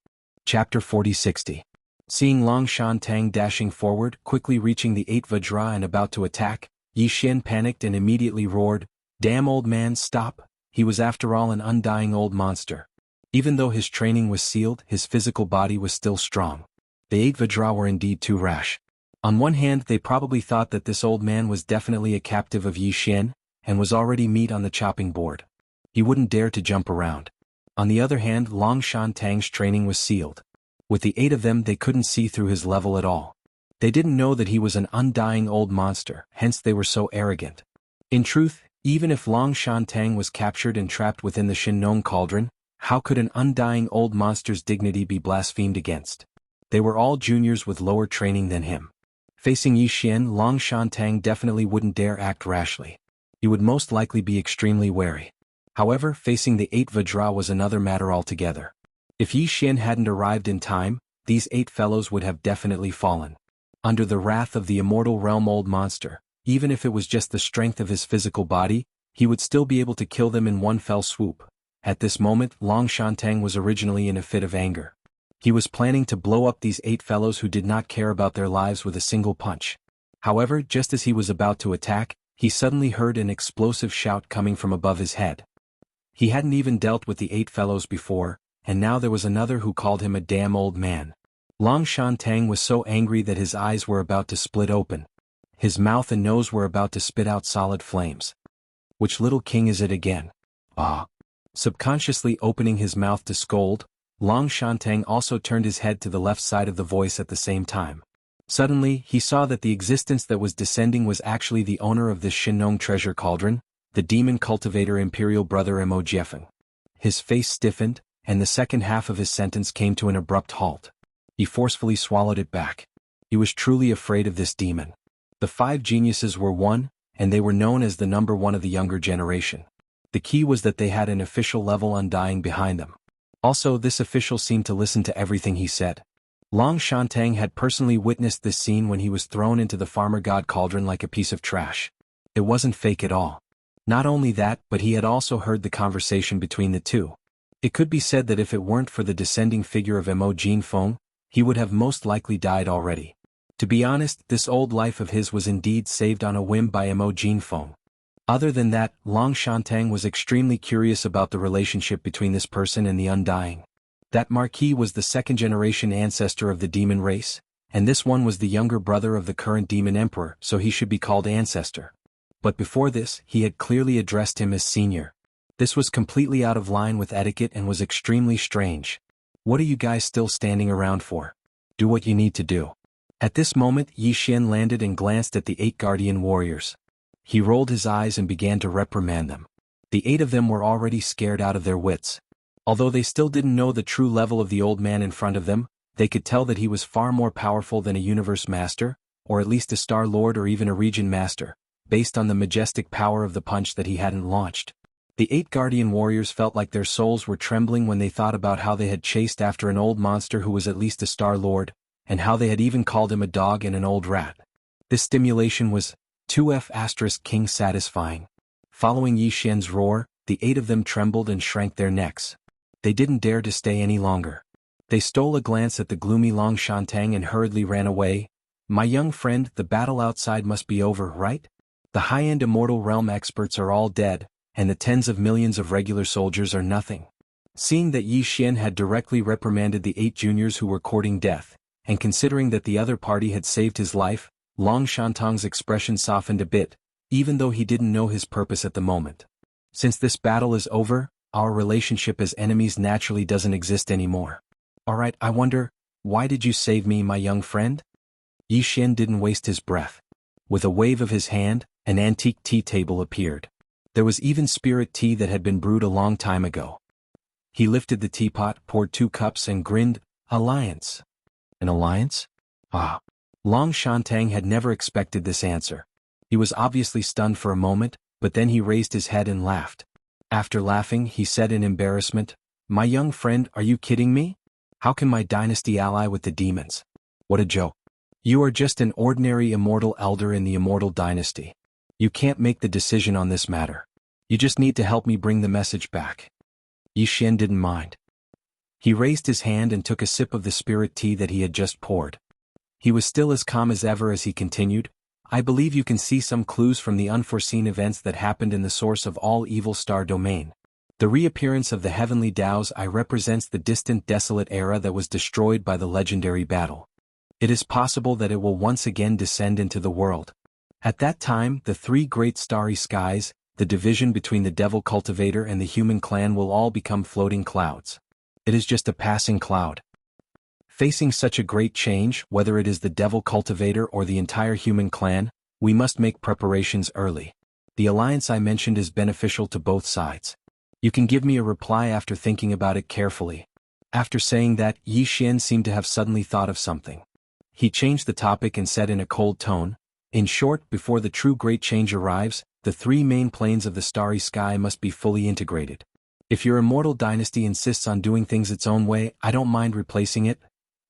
Speaker 1: Chapter 40-60. Seeing Long Shantang dashing forward, quickly reaching the 8 Vajra and about to attack, Yi Xian panicked and immediately roared, "Damn old man, stop!" He was after all an undying old monster. Even though his training was sealed, his physical body was still strong. The 8 Vajra were indeed too rash. On one hand, they probably thought that this old man was definitely a captive of Yi Xian, and was already meat on the chopping board. He wouldn't dare to jump around. On the other hand, Long Shantang's training was sealed. With the 8 of them, they couldn't see through his level at all. They didn't know that he was an undying old monster, hence they were so arrogant. In truth, even if Long Shantang was captured and trapped within the Shinnong cauldron, how could an undying old monster's dignity be blasphemed against? They were all juniors with lower training than him. Facing Yi Xian, Long Shantang definitely wouldn't dare act rashly. He would most likely be extremely wary. However, facing the 8 Vajra was another matter altogether. If Yi Xian hadn't arrived in time, these 8 fellows would have definitely fallen. Under the wrath of the immortal realm old monster, even if it was just the strength of his physical body, he would still be able to kill them in one fell swoop. At this moment, Long Shantang was originally in a fit of anger. He was planning to blow up these 8 fellows who did not care about their lives with a single punch. However, just as he was about to attack, he suddenly heard an explosive shout coming from above his head. He hadn't even dealt with the 8 fellows before, and now there was another who called him a damn old man. Long Shantang was so angry that his eyes were about to split open. His mouth and nose were about to spit out solid flames. Which little king is it again? Ah! Subconsciously opening his mouth to scold, Long Shantang also turned his head to the left side of the voice at the same time. Suddenly, he saw that the existence that was descending was actually the owner of this Shinnong treasure cauldron, the demon cultivator imperial brother Mo Jiefeng. His face stiffened, and the second half of his sentence came to an abrupt halt. He forcefully swallowed it back. He was truly afraid of this demon. The 5 geniuses were one, and they were known as the number 1 of the younger generation. The key was that they had an official level undying behind them. Also, this official seemed to listen to everything he said. Long Shantang had personally witnessed this scene when he was thrown into the farmer god cauldron like a piece of trash. It wasn't fake at all. Not only that, but he had also heard the conversation between the two. It could be said that if it weren't for the descending figure of Mo Jinfeng, he would have most likely died already. To be honest, this old life of his was indeed saved on a whim by Mo Jinfeng. Other than that, Long Shantang was extremely curious about the relationship between this person and the Undying. That Marquis was the second-generation ancestor of the demon race, and this one was the younger brother of the current demon emperor, so he should be called ancestor. But before this, he had clearly addressed him as senior. This was completely out of line with etiquette and was extremely strange. What are you guys still standing around for? Do what you need to do. At this moment, Yi Xian landed and glanced at the 8 guardian warriors. He rolled his eyes and began to reprimand them. The 8 of them were already scared out of their wits. Although they still didn't know the true level of the old man in front of them, they could tell that he was far more powerful than a universe master, or at least a star lord or even a region master, based on the majestic power of the punch that he hadn't launched. The 8 guardian warriors felt like their souls were trembling when they thought about how they had chased after an old monster who was at least a star lord, and how they had even called him a dog and an old rat. This stimulation was 2F** king satisfying. Following Yi Xian's roar, the 8 of them trembled and shrank their necks. They didn't dare to stay any longer. They stole a glance at the gloomy Long Shantang and hurriedly ran away. My young friend, the battle outside must be over, right? The high-end immortal realm experts are all dead, and the tens of millions of regular soldiers are nothing. Seeing that Yi Xian had directly reprimanded the 8 juniors who were courting death, and considering that the other party had saved his life, Long Shantang's expression softened a bit, even though he didn't know his purpose at the moment. Since this battle is over, our relationship as enemies naturally doesn't exist anymore. Alright, I wonder, why did you save me, my young friend? Yi Xian didn't waste his breath. With a wave of his hand, an antique tea table appeared. There was even spirit tea that had been brewed a long time ago. He lifted the teapot, poured 2 cups and grinned, "Alliance." An alliance? Ah. Long Shantang had never expected this answer. He was obviously stunned for a moment, but then he raised his head and laughed. After laughing, he said in embarrassment, "My young friend, are you kidding me? How can my dynasty ally with the demons? What a joke. You are just an ordinary immortal elder in the immortal dynasty. You can't make the decision on this matter. You just need to help me bring the message back." Yi Xian didn't mind. He raised his hand and took a sip of the spirit tea that he had just poured. He was still as calm as ever as he continued, "I believe you can see some clues from the unforeseen events that happened in the source of all evil star domain. The reappearance of the heavenly Tao's Eye represents the distant desolate era that was destroyed by the legendary battle. It is possible that it will once again descend into the world. At that time, the 3 great starry skies, the division between the devil cultivator and the human clan will all become floating clouds. It is just a passing cloud. Facing such a great change, whether it is the devil cultivator or the entire human clan, we must make preparations early. The alliance I mentioned is beneficial to both sides. You can give me a reply after thinking about it carefully." After saying that, Yi Xian seemed to have suddenly thought of something. He changed the topic and said in a cold tone, "In short, before the true great change arrives, the 3 main planes of the starry sky must be fully integrated. If your immortal dynasty insists on doing things its own way, I don't mind replacing it.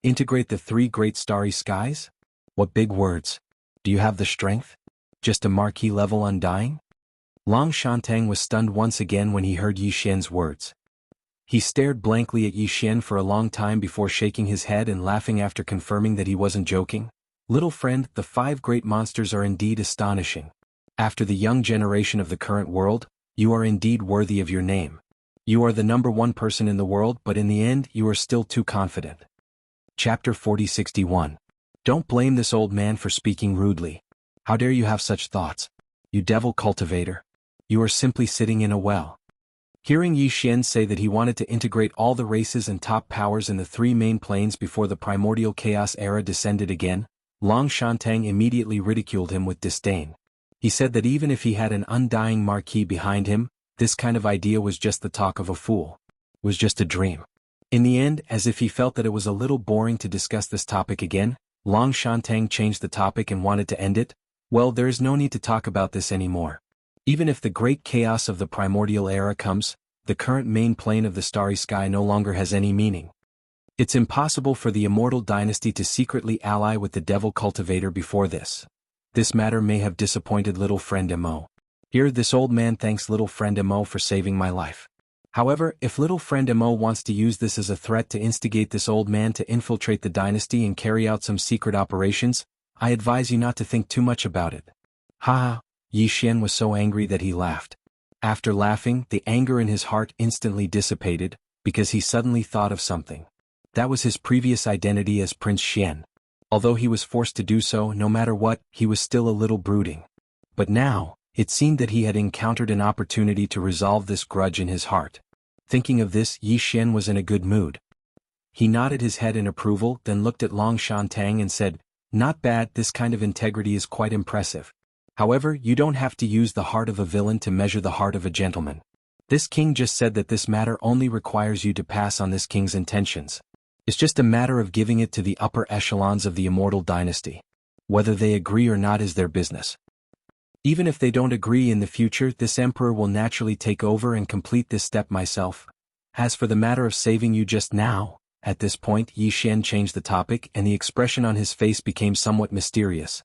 Speaker 1: Integrate the 3 great starry skies? What big words. Do you have the strength? Just a marquee-level undying?" Long Shantang was stunned once again when he heard Yi Xian's words. He stared blankly at Yi Xian for a long time before shaking his head and laughing after confirming that he wasn't joking. "Little friend, the 5 great monsters are indeed astonishing. After the young generation of the current world, you are indeed worthy of your name. You are the #1 person in the world, but in the end you are still too confident." Chapter 4061. Don't blame this old man for speaking rudely. How dare you have such thoughts? You devil cultivator. You are simply sitting in a well. Hearing Yi Xian say that he wanted to integrate all the races and top powers in the 3 main planes before the primordial chaos era descended again, Long Shantang immediately ridiculed him with disdain. He said that even if he had an undying marquee behind him, this kind of idea was just the talk of a fool. Was just a dream. In the end, as if he felt that it was a little boring to discuss this topic again, Long Shantang changed the topic and wanted to end it. "Well, there is no need to talk about this anymore. Even if the great chaos of the primordial era comes, the current main plane of the starry sky no longer has any meaning. It's impossible for the immortal dynasty to secretly ally with the devil cultivator before this. This matter may have disappointed little friend Mo. Here this old man thanks little friend Mo for saving my life. However, if little friend Mo wants to use this as a threat to instigate this old man to infiltrate the dynasty and carry out some secret operations, I advise you not to think too much about it." Ha! Yi Xian was so angry that he laughed. After laughing, the anger in his heart instantly dissipated, because he suddenly thought of something. That was his previous identity as Prince Xian. Although he was forced to do so, no matter what, he was still a little brooding. But now, it seemed that he had encountered an opportunity to resolve this grudge in his heart. Thinking of this, Yi Xian was in a good mood. He nodded his head in approval, then looked at Long Shantang and said, "Not bad, this kind of integrity is quite impressive. However, you don't have to use the heart of a villain to measure the heart of a gentleman. This king just said that this matter only requires you to pass on this king's intentions. It's just a matter of giving it to the upper echelons of the immortal dynasty. Whether they agree or not is their business. Even if they don't agree in the future, this emperor will naturally take over and complete this step myself. As for the matter of saving you just now," at this point Yi Xian changed the topic and the expression on his face became somewhat mysterious.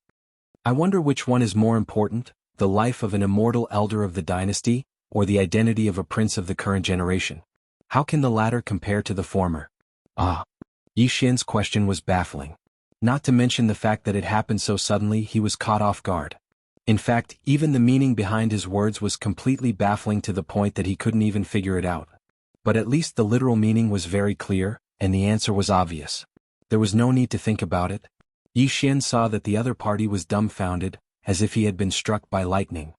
Speaker 1: "I wonder which one is more important, the life of an immortal elder of the dynasty, or the identity of a prince of the current generation. How can the latter compare to the former?" Ah! Yi Xian's question was baffling. Not to mention the fact that it happened so suddenly, he was caught off guard. In fact, even the meaning behind his words was completely baffling to the point that he couldn't even figure it out. But at least the literal meaning was very clear, and the answer was obvious. There was no need to think about it. Yi Xian saw that the other party was dumbfounded, as if he had been struck by lightning.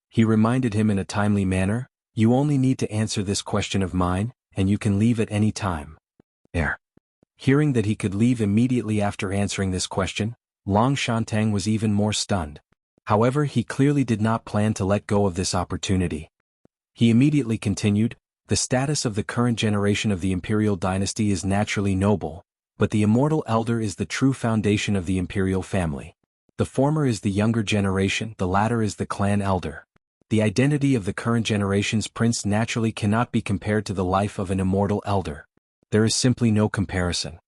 Speaker 1: He reminded him in a timely manner, "You only need to answer this question of mine, and you can leave at any time." Hearing that he could leave immediately after answering this question, Long Shantang was even more stunned. However, he clearly did not plan to let go of this opportunity. He immediately continued, "The status of the current generation of the imperial dynasty is naturally noble, but the immortal elder is the true foundation of the imperial family. The former is the younger generation, the latter is the clan elder. The identity of the current generation's prince naturally cannot be compared to the life of an immortal elder. There is simply no comparison."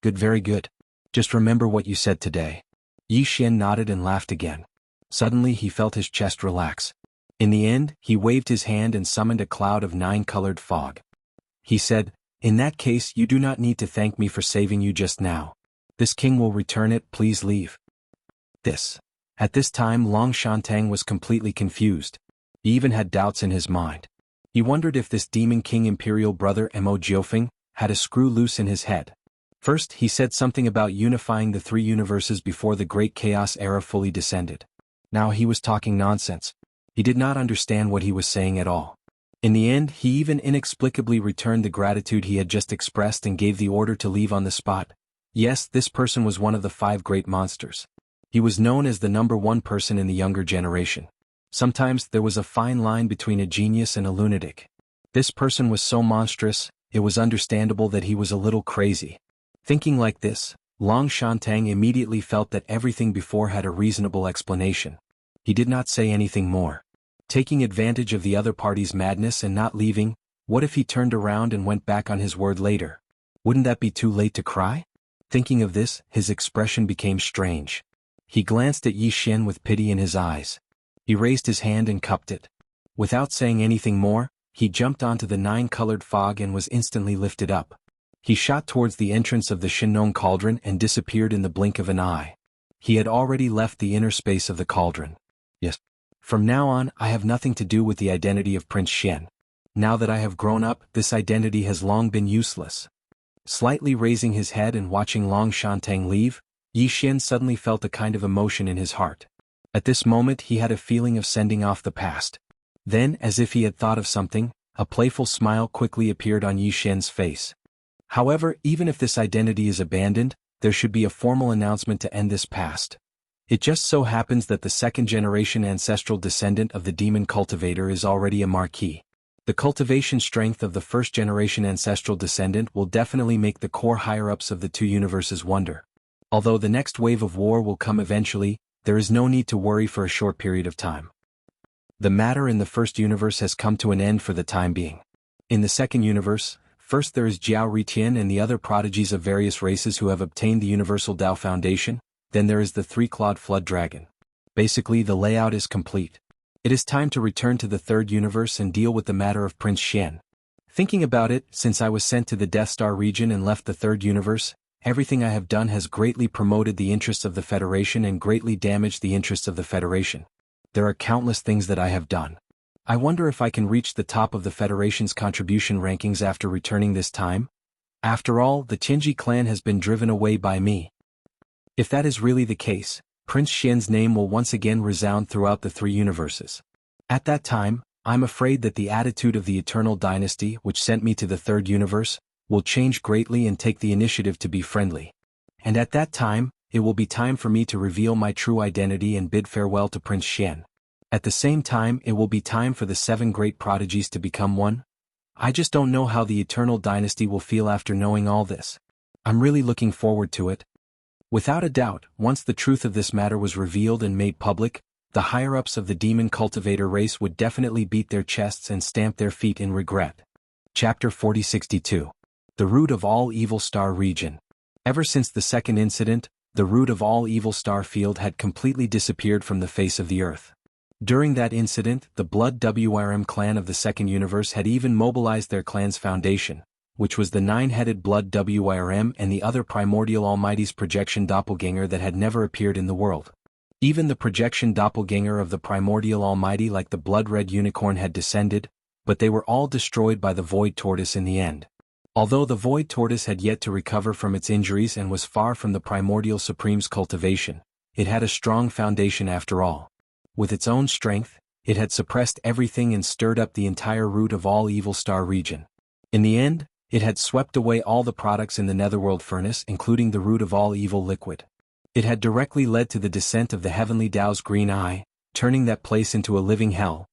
Speaker 1: "Good, very good. Just remember what you said today." Yi Xian nodded and laughed again. Suddenly he felt his chest relax. In the end, he waved his hand and summoned a cloud of 9-colored fog. He said, "In that case you do not need to thank me for saving you just now. This king will return it, please leave." At this time Long Shantang was completely confused. He even had doubts in his mind. He wondered if this Demon King imperial brother Mo Jiufeng had a screw loose in his head. First he said something about unifying the 3 universes before the Great Chaos era fully descended. Now he was talking nonsense. He did not understand what he was saying at all. In the end he even inexplicably returned the gratitude he had just expressed and gave the order to leave on the spot. Yes, this person was one of the 5 great monsters. He was known as the #1 person in the younger generation. Sometimes there was a fine line between a genius and a lunatic. This person was so monstrous, it was understandable that he was a little crazy. Thinking like this, Long Shantang immediately felt that everything before had a reasonable explanation. He did not say anything more. Taking advantage of the other party's madness and not leaving, what if he turned around and went back on his word later? Wouldn't that be too late to cry? Thinking of this, his expression became strange. He glanced at Yi Xian with pity in his eyes. He raised his hand and cupped it. Without saying anything more, he jumped onto the 9-colored fog and was instantly lifted up. He shot towards the entrance of the Shinnong cauldron and disappeared in the blink of an eye. He had already left the inner space of the cauldron. Yes. From now on, I have nothing to do with the identity of Prince Xian. Now that I have grown up, this identity has long been useless. Slightly raising his head and watching Long Shantang leave, Yi Xian suddenly felt a kind of emotion in his heart. At this moment he had a feeling of sending off the past. Then, as if he had thought of something, a playful smile quickly appeared on Yi Xian's face. However, even if this identity is abandoned, there should be a formal announcement to end this past. It just so happens that the 2nd-generation ancestral descendant of the demon cultivator is already a marquis. The cultivation strength of the 1st-generation ancestral descendant will definitely make the core higher-ups of the 2 universes wonder. Although the next wave of war will come eventually, there is no need to worry for a short period of time. The matter in the 1st universe has come to an end for the time being. In the 2nd universe, first there is Jiao Ritian and the other prodigies of various races who have obtained the Universal Dao Foundation, then there is the 3-clawed flood dragon. Basically the layout is complete. It is time to return to the 3rd universe and deal with the matter of Prince Xian. Thinking about it, since I was sent to the Death Star region and left the 3rd universe, everything I have done has greatly promoted the interests of the Federation and greatly damaged the interests of the Federation. There are countless things that I have done. I wonder if I can reach the top of the Federation's contribution rankings after returning this time? After all, the Tianji clan has been driven away by me. If that is really the case, Prince Xian's name will once again resound throughout the 3 universes. At that time, I'm afraid that the attitude of the Eternal Dynasty, which sent me to the 3rd universe, will change greatly and take the initiative to be friendly. And at that time, it will be time for me to reveal my true identity and bid farewell to Prince Xian. At the same time, it will be time for the 7 great prodigies to become one. I just don't know how the Eternal Dynasty will feel after knowing all this. I'm really looking forward to it. Without a doubt, once the truth of this matter was revealed and made public, the higher-ups of the demon cultivator race would definitely beat their chests and stamp their feet in regret. Chapter 4062. The Root of All Evil Star Region. Ever since the 2nd incident, the root of all Evil Star Field had completely disappeared from the face of the earth. During that incident, the Blood WRM clan of the 2nd universe had even mobilized their clan's foundation, which was the 9-headed Blood WRM and the other Primordial Almighty's projection doppelganger that had never appeared in the world. Even the projection doppelganger of the Primordial Almighty like the Blood Red Unicorn had descended, but they were all destroyed by the Void Tortoise in the end. Although the Void Tortoise had yet to recover from its injuries and was far from the Primordial Supreme's cultivation, it had a strong foundation after all. With its own strength, it had suppressed everything and stirred up the entire root of all Evil Star region. In the end, it had swept away all the products in the Netherworld furnace, including the root of all evil liquid. It had directly led to the descent of the Heavenly Tao's green eye, turning that place into a living hell.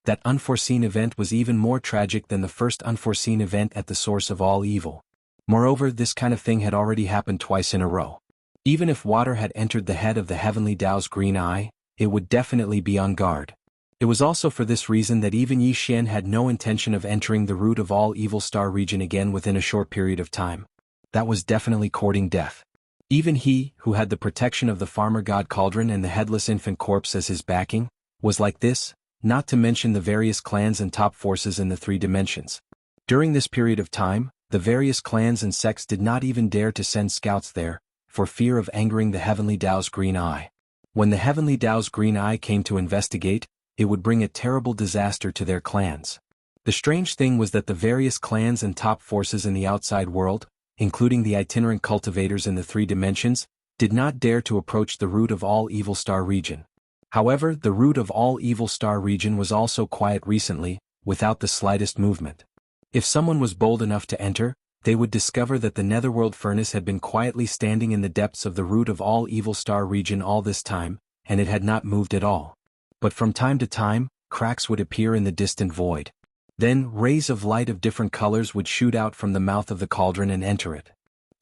Speaker 1: That unforeseen event was even more tragic than the first unforeseen event at the source of all evil. Moreover, this kind of thing had already happened twice in a row. Even if water had entered the head of the Heavenly Tao's green eye, it would definitely be on guard. It was also for this reason that even Yi Xian had no intention of entering the root of all Evil Star region again within a short period of time. That was definitely courting death. Even he, who had the protection of the Farmer God Cauldron and the Headless Infant Corpse as his backing, was like this, not to mention the various clans and top forces in the 3 dimensions. During this period of time, the various clans and sects did not even dare to send scouts there, for fear of angering the Heavenly Tao's green eye. When the Heavenly Tao's green eye came to investigate, it would bring a terrible disaster to their clans. The strange thing was that the various clans and top forces in the outside world, including the itinerant cultivators in the 3 dimensions, did not dare to approach the root of all Evil Star region. However, the root of all Evil Star region was also quiet recently, without the slightest movement. If someone was bold enough to enter, they would discover that the Netherworld furnace had been quietly standing in the depths of the root of all Evil Star region all this time, and it had not moved at all. But from time to time, cracks would appear in the distant void. Then, rays of light of different colors would shoot out from the mouth of the cauldron and enter it.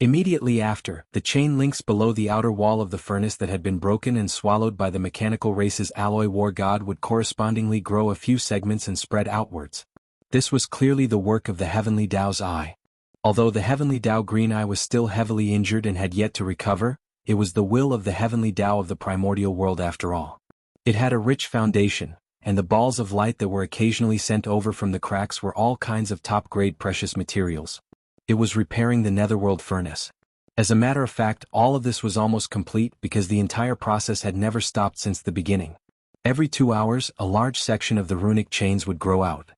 Speaker 1: Immediately after, the chain links below the outer wall of the furnace that had been broken and swallowed by the mechanical race's alloy war god would correspondingly grow a few segments and spread outwards. This was clearly the work of the Heavenly Tao's eye. Although the Heavenly Tao Green Eye was still heavily injured and had yet to recover, it was the will of the Heavenly Tao of the primordial world after all. It had a rich foundation, and the balls of light that were occasionally sent over from the cracks were all kinds of top-grade precious materials. It was repairing the Netherworld furnace. As a matter of fact, all of this was almost complete because the entire process had never stopped since the beginning. Every 2 hours, a large section of the runic chains would grow out.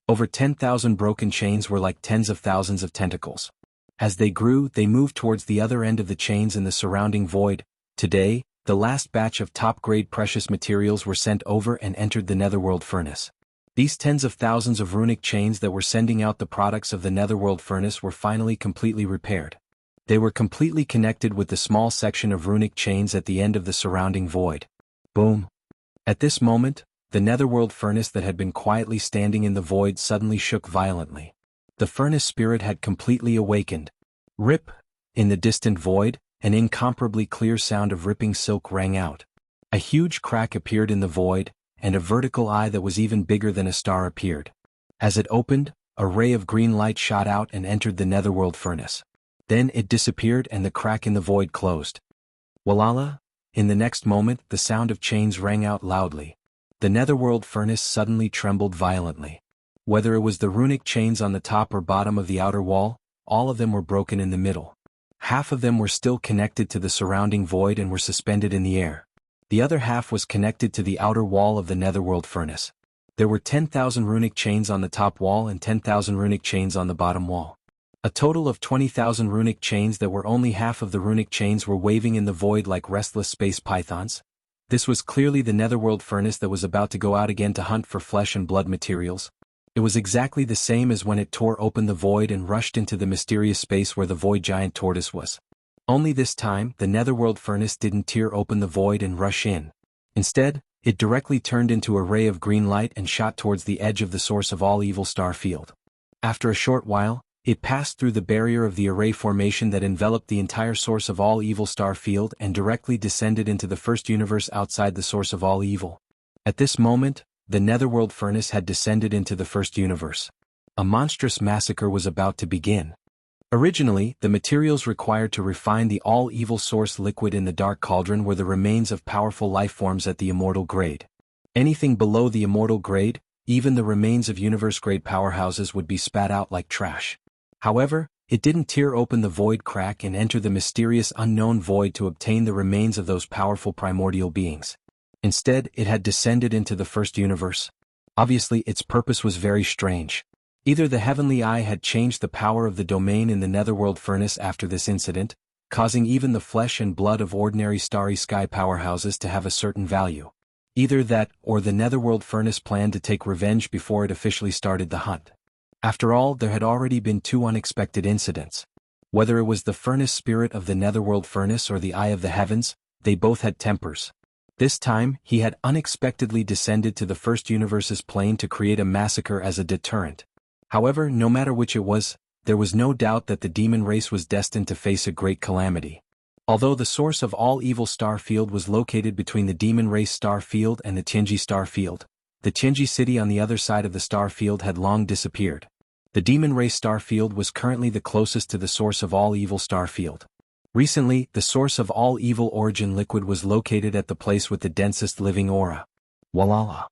Speaker 1: Over 10,000 broken chains were like tens of thousands of tentacles. As they grew, they moved towards the other end of the chains in the surrounding void. Today, the last batch of top-grade precious materials were sent over and entered the Netherworld furnace. These tens of thousands of runic chains that were sending out the products of the Netherworld furnace were finally completely repaired. They were completely connected with the small section of runic chains at the end of the surrounding void. Boom! At this moment, the Netherworld furnace that had been quietly standing in the void suddenly shook violently. The furnace spirit had completely awakened. Rip! In the distant void, an incomparably clear sound of ripping silk rang out. A huge crack appeared in the void, and a vertical eye that was even bigger than a star appeared. As it opened, a ray of green light shot out and entered the Netherworld furnace. Then it disappeared and the crack in the void closed. Walala! In the next moment, the sound of chains rang out loudly. The Netherworld furnace suddenly trembled violently. Whether it was the runic chains on the top or bottom of the outer wall, all of them were broken in the middle. Half of them were still connected to the surrounding void and were suspended in the air. The other half was connected to the outer wall of the Netherworld furnace. There were 10,000 runic chains on the top wall and 10,000 runic chains on the bottom wall. A total of 20,000 runic chains that were only half of the runic chains were waving in the void like restless space pythons. This was clearly the Netherworld furnace that was about to go out again to hunt for flesh and blood materials. It was exactly the same as when it tore open the void and rushed into the mysterious space where the void giant tortoise was. Only this time, the Netherworld furnace didn't tear open the void and rush in. Instead, it directly turned into a ray of green light and shot towards the edge of the source of all Evil Star field. After a short while, it passed through the barrier of the array formation that enveloped the entire source of all Evil Star field and directly descended into the first universe outside the source of all evil. At this moment, the Netherworld furnace had descended into the first universe. A monstrous massacre was about to begin. Originally, the materials required to refine the all-evil source liquid in the Dark Cauldron were the remains of powerful lifeforms at the immortal grade. Anything below the immortal grade, even the remains of universe-grade powerhouses would be spat out like trash. However, it didn't tear open the void crack and enter the mysterious unknown void to obtain the remains of those powerful primordial beings. Instead, it had descended into the first universe. Obviously, its purpose was very strange. Either the heavenly eye had changed the power of the domain in the netherworld furnace after this incident, causing even the flesh and blood of ordinary starry sky powerhouses to have a certain value. Either that, or the netherworld furnace planned to take revenge before it officially started the hunt. After all, there had already been two unexpected incidents. Whether it was the furnace spirit of the netherworld furnace or the eye of the heavens, they both had tempers. This time, he had unexpectedly descended to the first universe's plane to create a massacre as a deterrent. However, no matter which it was, there was no doubt that the demon race was destined to face a great calamity. Although the source of all evil star field was located between the demon race star field and the Tianji star field, the Tianji city on the other side of the star field had long disappeared. The demon race star field was currently the closest to the source of all evil star field. Recently, the source of all evil origin liquid was located at the place with the densest living aura. Walala.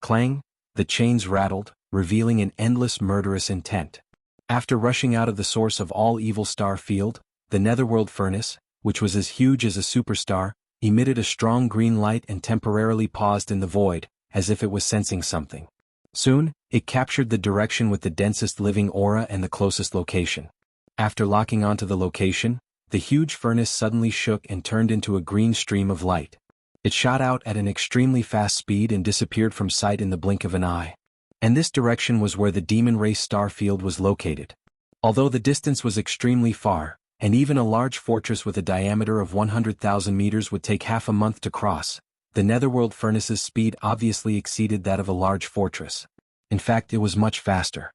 Speaker 1: Clang, the chains rattled, revealing an endless murderous intent. After rushing out of the source of all evil star field, the netherworld furnace, which was as huge as a superstar, emitted a strong green light and temporarily paused in the void, as if it was sensing something. Soon, it captured the direction with the densest living aura and the closest location. After locking onto the location, the huge furnace suddenly shook and turned into a green stream of light. It shot out at an extremely fast speed and disappeared from sight in the blink of an eye. And this direction was where the demon race star field was located. Although the distance was extremely far, and even a large fortress with a diameter of 100,000 meters would take half a month to cross, the netherworld furnace's speed obviously exceeded that of a large fortress. In fact, it was much faster.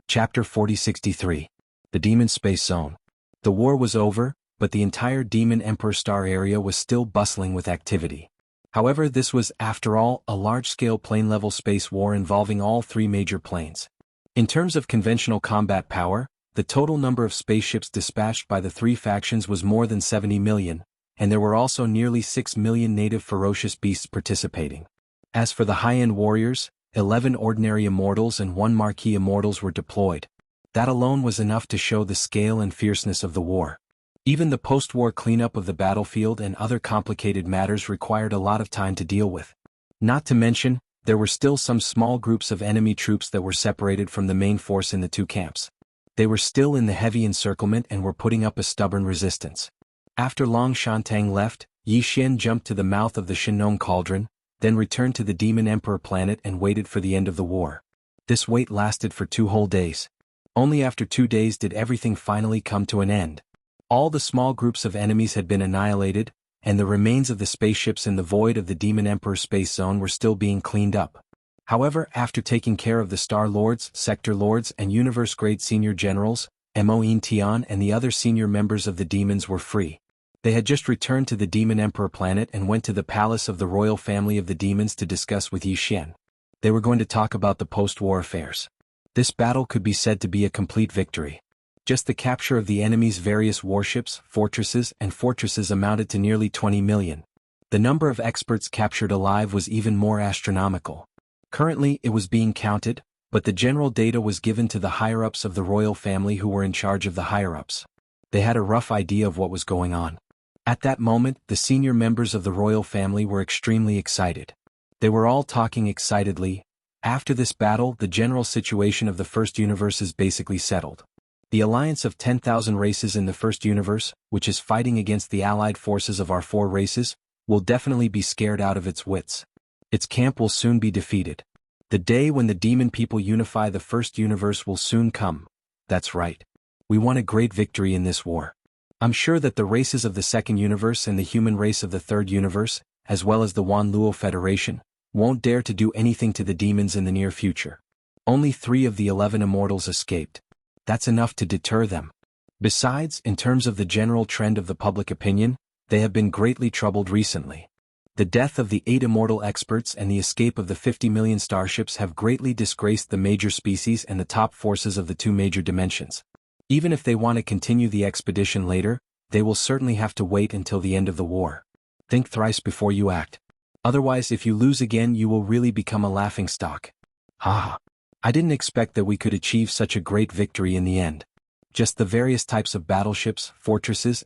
Speaker 1: Chapter 4063. The Demon Space Zone. The war was over, but the entire Demon Emperor Star area was still bustling with activity. However, this was, after all, a large-scale plane-level space war involving all three major planes. In terms of conventional combat power, the total number of spaceships dispatched by the three factions was more than 70 million, and there were also nearly 6 million native ferocious beasts participating. As for the high-end warriors, 11 ordinary immortals and 1 marquee immortals were deployed. That alone was enough to show the scale and fierceness of the war. Even the post-war cleanup of the battlefield and other complicated matters required a lot of time to deal with. Not to mention, there were still some small groups of enemy troops that were separated from the main force in the two camps. They were still in the heavy encirclement and were putting up a stubborn resistance. After Long Shantang left, Yi Xian jumped to the mouth of the Shinong Cauldron, then returned to the Demon Emperor planet and waited for the end of the war. This wait lasted for 2 whole days. Only after 2 days did everything finally come to an end. All the small groups of enemies had been annihilated, and the remains of the spaceships in the void of the Demon Emperor space zone were still being cleaned up. However, after taking care of the Star Lords, Sector Lords and Universe-grade senior generals, Moin Tian and the other senior members of the demons were free. They had just returned to the Demon Emperor planet and went to the palace of the royal family of the demons to discuss with Yi Xian. They were going to talk about the post-war affairs. This battle could be said to be a complete victory. Just the capture of the enemy's various warships, fortresses amounted to nearly 20 million. The number of experts captured alive was even more astronomical. Currently, it was being counted, but the general data was given to the higher-ups of the royal family who were in charge of the higher-ups. They had a rough idea of what was going on. At that moment, the senior members of the royal family were extremely excited. They were all talking excitedly. After this battle, the general situation of the first universe is basically settled. The alliance of 10,000 races in the first universe, which is fighting against the allied forces of our 4 races, will definitely be scared out of its wits. Its camp will soon be defeated. The day when the demon people unify the first universe will soon come. That's right. We won a great victory in this war. I'm sure that the races of the second universe and the human race of the third universe, as well as the Wan Luo Federation, won't dare to do anything to the demons in the near future. Only 3 of the 11 immortals escaped. That's enough to deter them. Besides, in terms of the general trend of the public opinion, they have been greatly troubled recently. The death of the 8 immortal experts and the escape of the 50 million starships have greatly disgraced the major species and the top forces of the 2 major dimensions. Even if they want to continue the expedition later, they will certainly have to wait until the end of the war. Think thrice before you act. Otherwise, if you lose again, you will really become a laughingstock. Ha! I didn't expect that we could achieve such a great victory in the end. Just the various types of battleships, fortresses,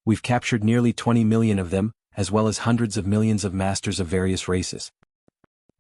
Speaker 1: we've captured nearly 20 million of them, as well as hundreds of millions of masters of various races.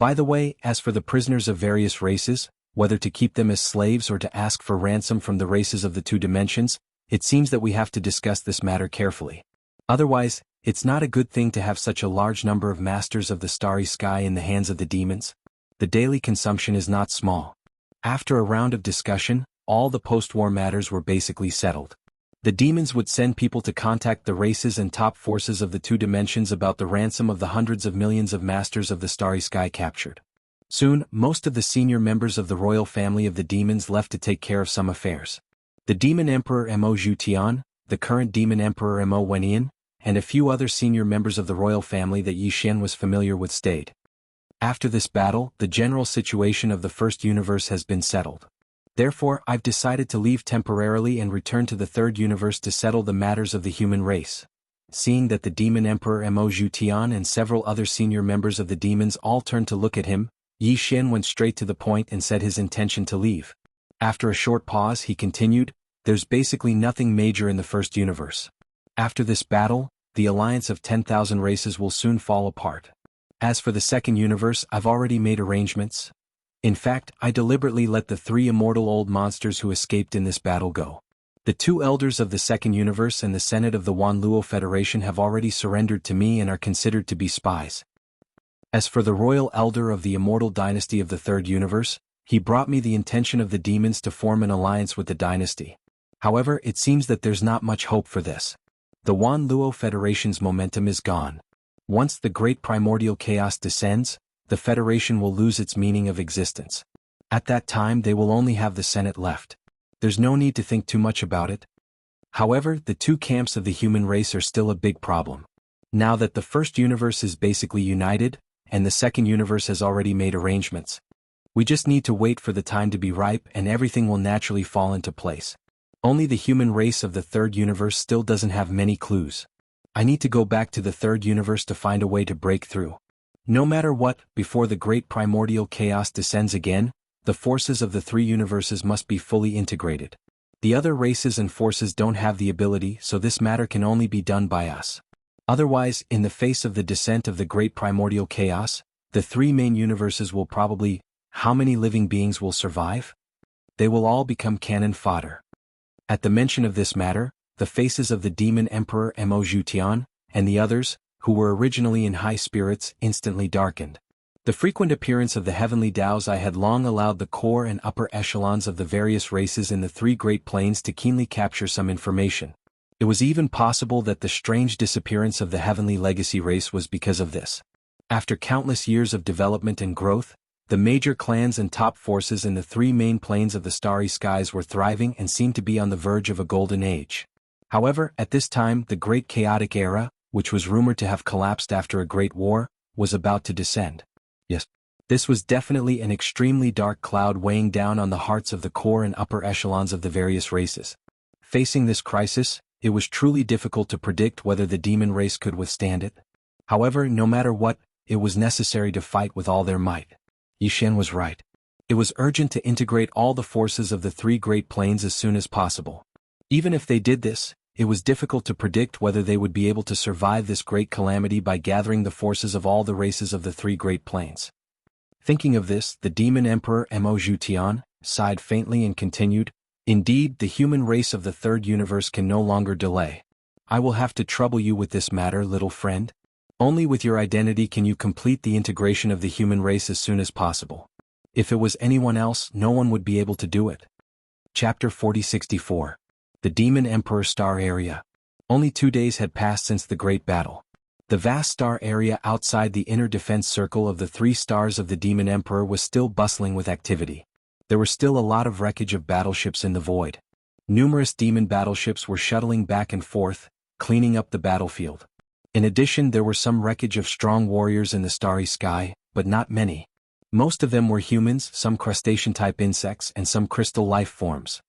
Speaker 1: By the way, as for the prisoners of various races, whether to keep them as slaves or to ask for ransom from the races of the two dimensions, it seems that we have to discuss this matter carefully. Otherwise, it's not a good thing to have such a large number of masters of the starry sky in the hands of the demons. The daily consumption is not small. After a round of discussion, all the post-war matters were basically settled. The demons would send people to contact the races and top forces of the two dimensions about the ransom of the hundreds of millions of masters of the starry sky captured. Soon, most of the senior members of the royal family of the demons left to take care of some affairs. The demon emperor Mo Zhutian, the current demon emperor Mo Wenyan, and a few other senior members of the royal family that Yi Xian was familiar with stayed. After this battle, the general situation of the first universe has been settled. Therefore, I've decided to leave temporarily and return to the third universe to settle the matters of the human race. Seeing that the demon emperor Mo Zhutian and several other senior members of the demons all turned to look at him, Yi Xian went straight to the point and said his intention to leave. After a short pause, he continued, "There's basically nothing major in the first universe. After this battle, the alliance of 10,000 races will soon fall apart. As for the second universe, I've already made arrangements. In fact, I deliberately let the 3 immortal old monsters who escaped in this battle go. The 2 elders of the second universe and the Senate of the Wanluo Federation have already surrendered to me and are considered to be spies. As for the royal elder of the immortal dynasty of the third universe, he brought me the intention of the demons to form an alliance with the dynasty. However, it seems that there's not much hope for this. The Wanluo Federation's momentum is gone. Once the great primordial chaos descends, the Federation will lose its meaning of existence. At that time they will only have the Senate left. There's no need to think too much about it. However, the 2 camps of the human race are still a big problem. Now that the first universe is basically united, and the second universe has already made arrangements, we just need to wait for the time to be ripe and everything will naturally fall into place. Only the human race of the third universe still doesn't have many clues. I need to go back to the third universe to find a way to break through. No matter what, before the great primordial chaos descends again, the forces of the 3 universes must be fully integrated. The other races and forces don't have the ability, so this matter can only be done by us. Otherwise, in the face of the descent of the great primordial chaos, the 3 main universes will probably, how many living beings will survive? They will all become cannon fodder. At the mention of this matter, the faces of the demon emperor Mo Zhutian, and the others, who were originally in high spirits, instantly darkened. The frequent appearance of the heavenly Taos I had long allowed the core and upper echelons of the various races in the 3 great planes to keenly capture some information. It was even possible that the strange disappearance of the heavenly legacy race was because of this. After countless years of development and growth, the major clans and top forces in the 3 main planes of the starry skies were thriving and seemed to be on the verge of a golden age. However, at this time, the great chaotic era, which was rumored to have collapsed after a great war, was about to descend. Yes, this was definitely an extremely dark cloud weighing down on the hearts of the core and upper echelons of the various races. Facing this crisis, it was truly difficult to predict whether the demon race could withstand it. However, no matter what, it was necessary to fight with all their might. Yi Xian was right. It was urgent to integrate all the forces of the 3 great planes as soon as possible. Even if they did this, it was difficult to predict whether they would be able to survive this great calamity by gathering the forces of all the races of the 3 great planes. Thinking of this, the demon emperor Mo Zhutian sighed faintly and continued, "Indeed, the human race of the third universe can no longer delay. I will have to trouble you with this matter, little friend. Only with your identity can you complete the integration of the human race as soon as possible. If it was anyone else, no one would be able to do it." Chapter 4064. The Demon Emperor Star Area. Only 2 days had passed since the great battle. The vast star area outside the inner defense circle of the 3 stars of the Demon Emperor was still bustling with activity. There were still a lot of wreckage of battleships in the void. Numerous demon battleships were shuttling back and forth, cleaning up the battlefield. In addition, there were some wreckage of strong warriors in the starry sky, but not many. Most of them were humans, some crustacean-type insects, and some crystal life forms.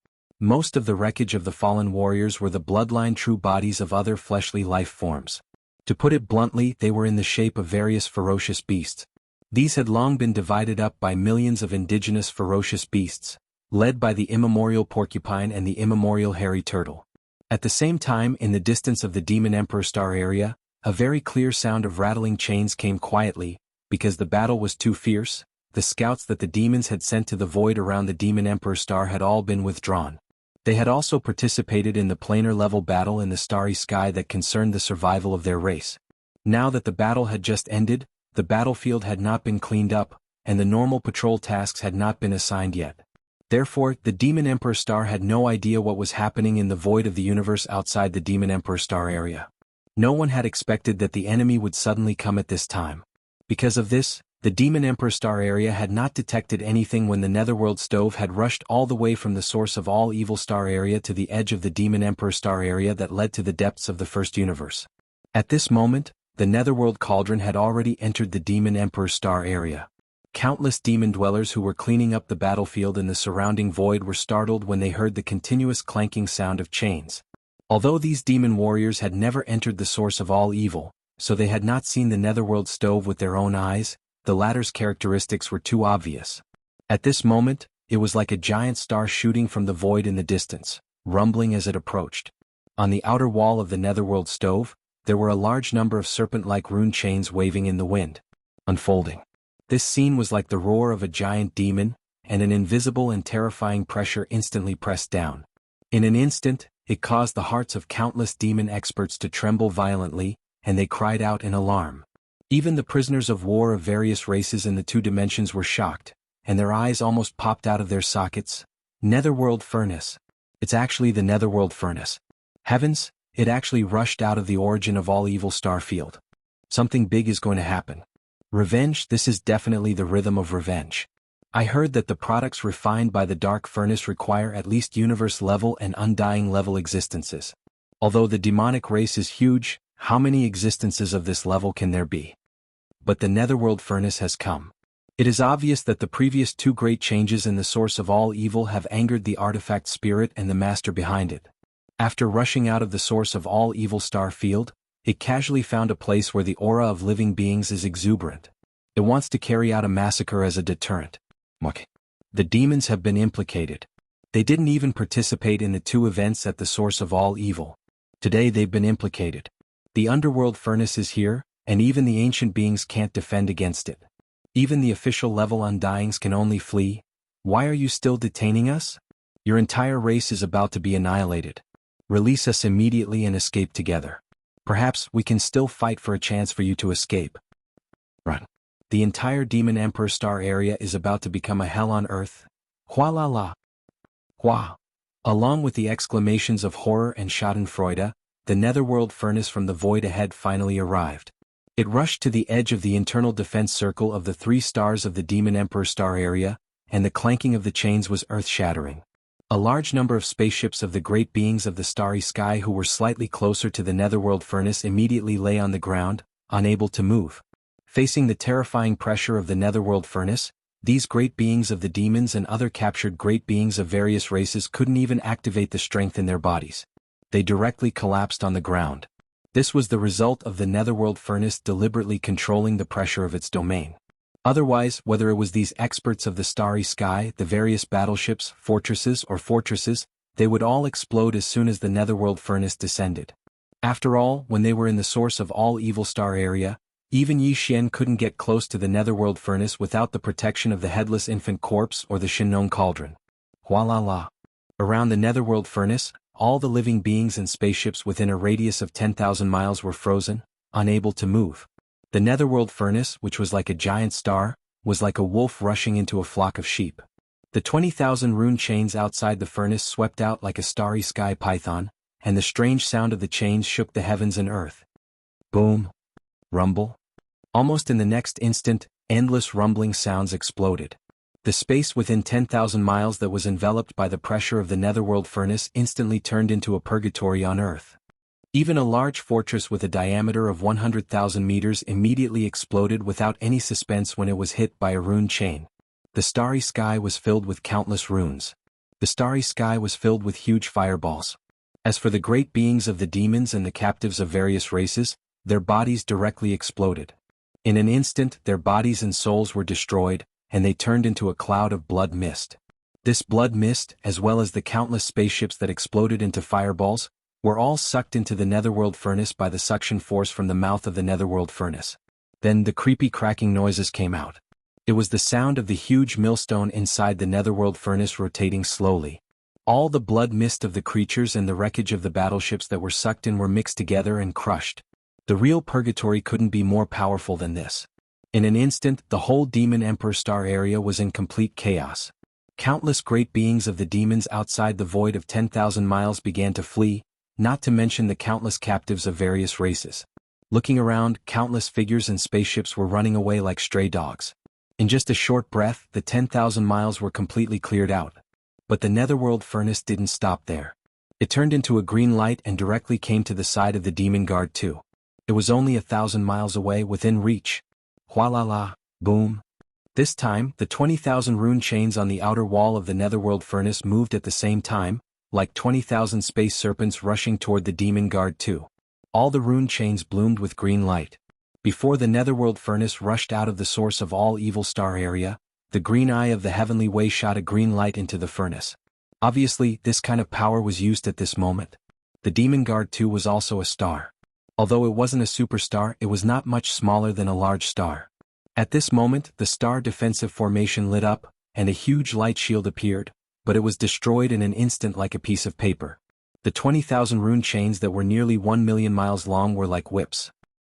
Speaker 1: Most of the wreckage of the fallen warriors were the bloodline true bodies of other fleshly life forms. To put it bluntly, they were in the shape of various ferocious beasts. These had long been divided up by millions of indigenous ferocious beasts, led by the immemorial porcupine and the immemorial hairy turtle. At the same time, in the distance of the Demon Emperor Star Area, a very clear sound of rattling chains came quietly, because the battle was too fierce, the scouts that the demons had sent to the void around the Demon Emperor star had all been withdrawn. They had also participated in the planar-level battle in the starry sky that concerned the survival of their race. Now that the battle had just ended, the battlefield had not been cleaned up, and the normal patrol tasks had not been assigned yet. Therefore, the Demon Emperor star had no idea what was happening in the void of the universe outside the Demon Emperor star area. No one had expected that the enemy would suddenly come at this time. Because of this, the Demon Emperor star area had not detected anything when the Netherworld stove had rushed all the way from the source of all evil star area to the edge of the Demon Emperor star area that led to the depths of the first universe. At this moment, the Netherworld cauldron had already entered the Demon Emperor star area. Countless demon dwellers who were cleaning up the battlefield in the surrounding void were startled when they heard the continuous clanking sound of chains. Although these demon warriors had never entered the source of all evil, so they had not seen the Netherworld stove with their own eyes, the latter's characteristics were too obvious. At this moment, it was like a giant star shooting from the void in the distance, rumbling as it approached. On the outer wall of the Netherworld stove, there were a large number of serpent-like rune chains waving in the wind, unfolding. This scene was like the roar of a giant demon, and an invisible and terrifying pressure instantly pressed down. In an instant, it caused the hearts of countless demon experts to tremble violently, and they cried out in alarm. Even the prisoners of war of various races in the two dimensions were shocked, and their eyes almost popped out of their sockets. Netherworld furnace. It's actually the Netherworld furnace. Heavens, it actually rushed out of the origin of all evil starfield. Something big is going to happen. Revenge, this is definitely the rhythm of revenge. I heard that the products refined by the dark furnace require at least universe-level and undying-level existences. Although the demonic race is huge, how many existences of this level can there be? But the Netherworld furnace has come. It is obvious that the previous two great changes in the source of all evil have angered the artifact spirit and the master behind it. After rushing out of the source of all evil star field, it casually found a place where the aura of living beings is exuberant. It wants to carry out a massacre as a deterrent. The demons have been implicated. They didn't even participate in the two events at the source of all evil. Today they've been implicated. The underworld furnace is here, and even the ancient beings can't defend against it. Even the official level undyings can only flee. Why are you still detaining us? Your entire race is about to be annihilated. Release us immediately and escape together. Perhaps we can still fight for a chance for you to escape. Run. The entire Demon Emperor star area is about to become a hell on earth. Hua la la. Hua. Along with the exclamations of horror and schadenfreude, the Netherworld furnace from the void ahead finally arrived. It rushed to the edge of the internal defense circle of the 3 stars of the Demon Emperor star area, and the clanking of the chains was earth-shattering. A large number of spaceships of the great beings of the starry sky who were slightly closer to the Netherworld furnace immediately lay on the ground, unable to move. Facing the terrifying pressure of the Netherworld furnace, these great beings of the demons and other captured great beings of various races couldn't even activate the strength in their bodies. They directly collapsed on the ground. This was the result of the Netherworld furnace deliberately controlling the pressure of its domain. Otherwise, whether it was these experts of the starry sky, the various battleships, fortresses, they would all explode as soon as the Netherworld furnace descended. After all, when they were in the source of all evil star area, even Yi Xian couldn't get close to the Netherworld furnace without the protection of the headless infant corpse or the Shinnon cauldron. Hua la la. Around the Netherworld furnace, all the living beings and spaceships within a radius of 10,000 miles were frozen, unable to move. The Netherworld furnace, which was like a giant star, was like a wolf rushing into a flock of sheep. The 20,000 rune chains outside the furnace swept out like a starry sky python, and the strange sound of the chains shook the heavens and earth. Boom. Rumble. Almost in the next instant, endless rumbling sounds exploded. The space within 10,000 miles that was enveloped by the pressure of the Netherworld furnace instantly turned into a purgatory on Earth. Even a large fortress with a diameter of 100,000 meters immediately exploded without any suspense when it was hit by a rune chain. The starry sky was filled with countless runes. The starry sky was filled with huge fireballs. As for the great beings of the demons and the captives of various races, their bodies directly exploded. In an instant, their bodies and souls were destroyed, and they turned into a cloud of blood mist. This blood mist, as well as the countless spaceships that exploded into fireballs, were all sucked into the Netherworld furnace by the suction force from the mouth of the Netherworld furnace. Then the creepy cracking noises came out. It was the sound of the huge millstone inside the netherworld furnace rotating slowly. All the blood mist of the creatures and the wreckage of the battleships that were sucked in were mixed together and crushed. The real purgatory couldn't be more powerful than this. In an instant, the whole Demon Emperor Star area was in complete chaos. Countless great beings of the demons outside the void of 10,000 miles began to flee, not to mention the countless captives of various races. Looking around, countless figures and spaceships were running away like stray dogs. In just a short breath, the 10,000 miles were completely cleared out. But the netherworld furnace didn't stop there. It turned into a green light and directly came to the side of the Demon Guard too. It was only 1,000 miles away, within reach. Hualala, boom. This time, the 20,000 rune chains on the outer wall of the netherworld furnace moved at the same time, like 20,000 space serpents rushing toward the Demon Guard too. All the rune chains bloomed with green light. Before the netherworld furnace rushed out of the source of all evil star area, the green eye of the heavenly way shot a green light into the furnace. Obviously, this kind of power was used at this moment. The Demon Guard 2 was also a star. Although it wasn't a superstar, it was not much smaller than a large star. At this moment, the star defensive formation lit up, and a huge light shield appeared, but it was destroyed in an instant like a piece of paper. The 20,000 rune chains that were nearly 1 million miles long were like whips.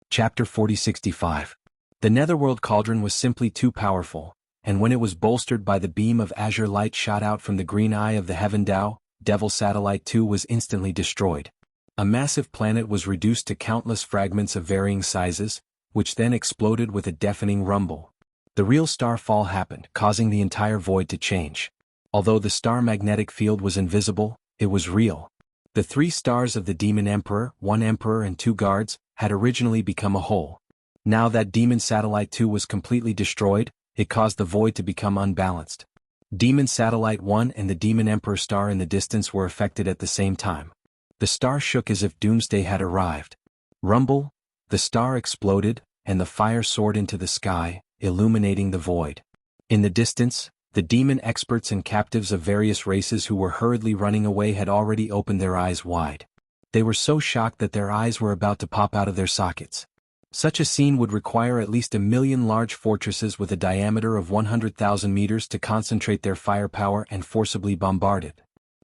Speaker 1: Chapter 4065. The netherworld cauldron was simply too powerful, and when it was bolstered by the beam of azure light shot out from the green eye of the Heaven Tao, Devil Satellite 2 was instantly destroyed. A massive planet was reduced to countless fragments of varying sizes, which then exploded with a deafening rumble. The real star fall happened, causing the entire void to change. Although the star magnetic field was invisible, it was real. The 3 stars of the Demon Emperor, 1 Emperor and 2 guards, had originally become a whole. Now that Demon Satellite 2 was completely destroyed, it caused the void to become unbalanced. Demon Satellite 1 and the Demon Emperor star in the distance were affected at the same time. The star shook as if doomsday had arrived. Rumble, the star exploded, and the fire soared into the sky, illuminating the void. In the distance, the demon experts and captives of various races who were hurriedly running away had already opened their eyes wide. They were so shocked that their eyes were about to pop out of their sockets. Such a scene would require at least 1,000,000 large fortresses with a diameter of 100,000 meters to concentrate their firepower and forcibly bombard it.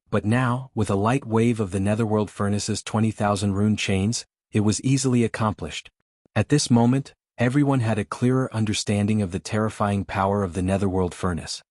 Speaker 1: But now, with a light wave of the netherworld furnace's 20,000 rune chains, it was easily accomplished. At this moment, everyone had a clearer understanding of the terrifying power of the netherworld furnace.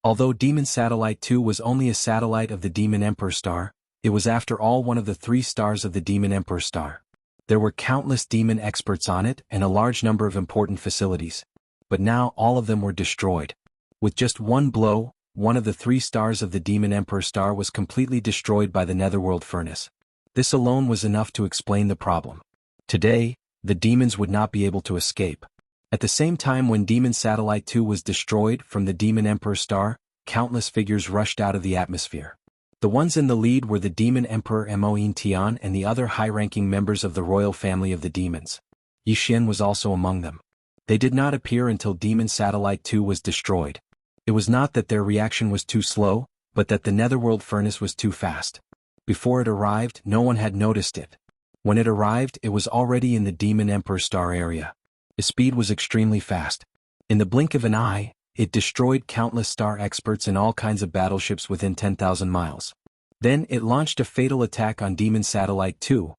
Speaker 1: Although Demon Satellite 2 was only a satellite of the Demon Emperor star, it was after all one of the 3 stars of the Demon Emperor star. There were countless demon experts on it and a large number of important facilities. But now all of them were destroyed. With just one blow, one of the 3 stars of the Demon Emperor star was completely destroyed by the netherworld furnace. This alone was enough to explain the problem. Today, the demons would not be able to escape. At the same time when Demon Satellite 2 was destroyed from the Demon Emperor star, countless figures rushed out of the atmosphere. The ones in the lead were the Demon Emperor Moin Tian and the other high-ranking members of the royal family of the demons. Yixin was also among them. They did not appear until Demon Satellite 2 was destroyed. It was not that their reaction was too slow, but that the netherworld furnace was too fast. Before it arrived, no one had noticed it. When it arrived, it was already in the Demon Emperor star area. Its speed was extremely fast. In the blink of an eye, it destroyed countless star experts and all kinds of battleships within 10,000 miles. Then it launched a fatal attack on Demon Satellite 2.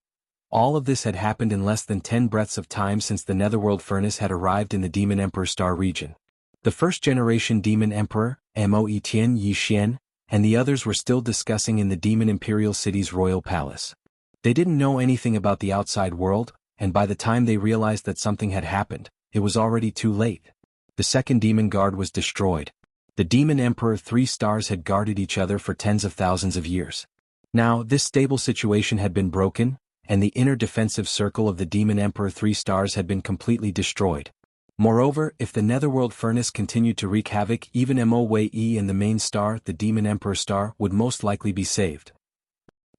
Speaker 1: All of this had happened in less than 10 breaths of time since the netherworld furnace had arrived in the Demon Emperor star region. The first-generation Demon Emperor, Moe Tian Yixin, and the others were still discussing in the Demon Imperial City's royal palace. They didn't know anything about the outside world, and by the time they realized that something had happened, it was already too late. The second demon guard was destroyed. The Demon Emperor 3 stars had guarded each other for tens of thousands of years. Now, this stable situation had been broken, and the inner defensive circle of the Demon Emperor 3 stars had been completely destroyed. Moreover, if the netherworld furnace continued to wreak havoc, even Moe and the main star, the Demon Emperor star, would most likely be saved.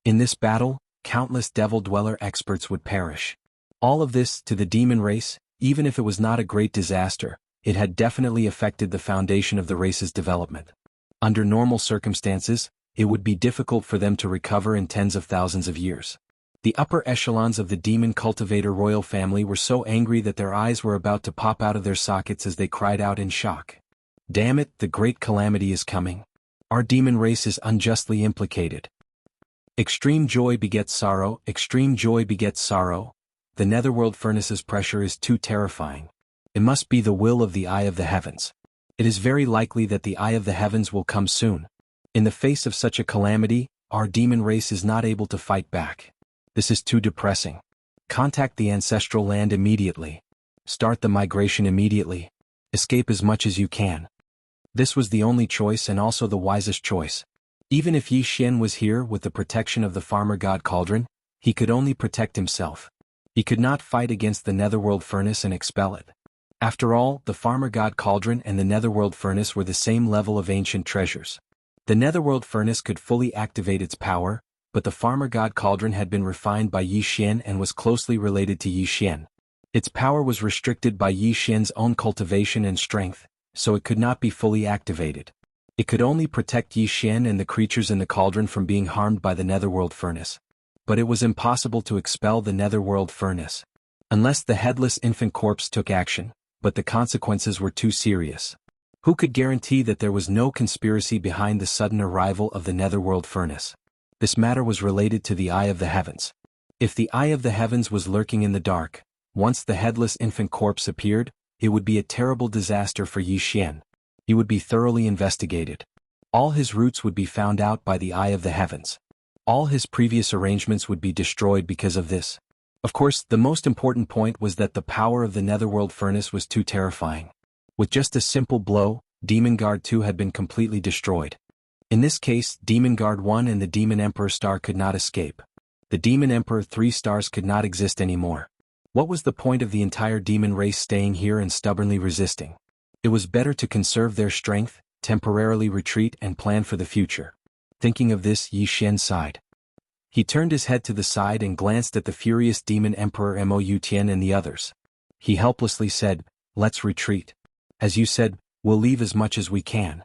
Speaker 1: In this battle, countless Devil Dweller experts would perish. All of this, to the demon race, even if it was not a great disaster, it had definitely affected the foundation of the race's development. Under normal circumstances, it would be difficult for them to recover in tens of thousands of years. The upper echelons of the demon cultivator royal family were so angry that their eyes were about to pop out of their sockets as they cried out in shock. Damn it, the great calamity is coming. Our demon race is unjustly implicated. Extreme joy begets sorrow, extreme joy begets sorrow. The netherworld furnace's pressure is too terrifying. It must be the will of the eye of the heavens. It is very likely that the eye of the heavens will come soon. In the face of such a calamity, our demon race is not able to fight back. This is too depressing. Contact the ancestral land immediately. Start the migration immediately. Escape as much as you can. This was the only choice and also the wisest choice. Even if Yi Xian was here with the protection of the farmer god Cauldron, he could only protect himself. He could not fight against the netherworld furnace and expel it. After all, the farmer god Cauldron and the netherworld furnace were the same level of ancient treasures. The netherworld furnace could fully activate its power, but the farmer god Cauldron had been refined by Yi Xian and was closely related to Yi Xian. Its power was restricted by Yi Xian's own cultivation and strength, so it could not be fully activated. It could only protect Yi Xian and the creatures in the cauldron from being harmed by the netherworld furnace. But it was impossible to expel the netherworld furnace. Unless the headless infant corpse took action, but the consequences were too serious. Who could guarantee that there was no conspiracy behind the sudden arrival of the netherworld furnace? This matter was related to the eye of the heavens. If the eye of the heavens was lurking in the dark, once the headless infant corpse appeared, it would be a terrible disaster for Yi Xian. He would be thoroughly investigated. All his roots would be found out by the eye of the heavens. All his previous arrangements would be destroyed because of this. Of course, the most important point was that the power of the netherworld furnace was too terrifying. With just a simple blow, Demon Guard 2 had been completely destroyed. In this case, Demon Guard 1 and the Demon Emperor star could not escape. The Demon Emperor 3 stars could not exist anymore. What was the point of the entire demon race staying here and stubbornly resisting? It was better to conserve their strength, temporarily retreat and plan for the future. Thinking of this, Yi Xian sighed. He turned his head to the side and glanced at the furious Demon Emperor Mou Tian and the others. He helplessly said, "Let's retreat. As you said, we'll leave as much as we can."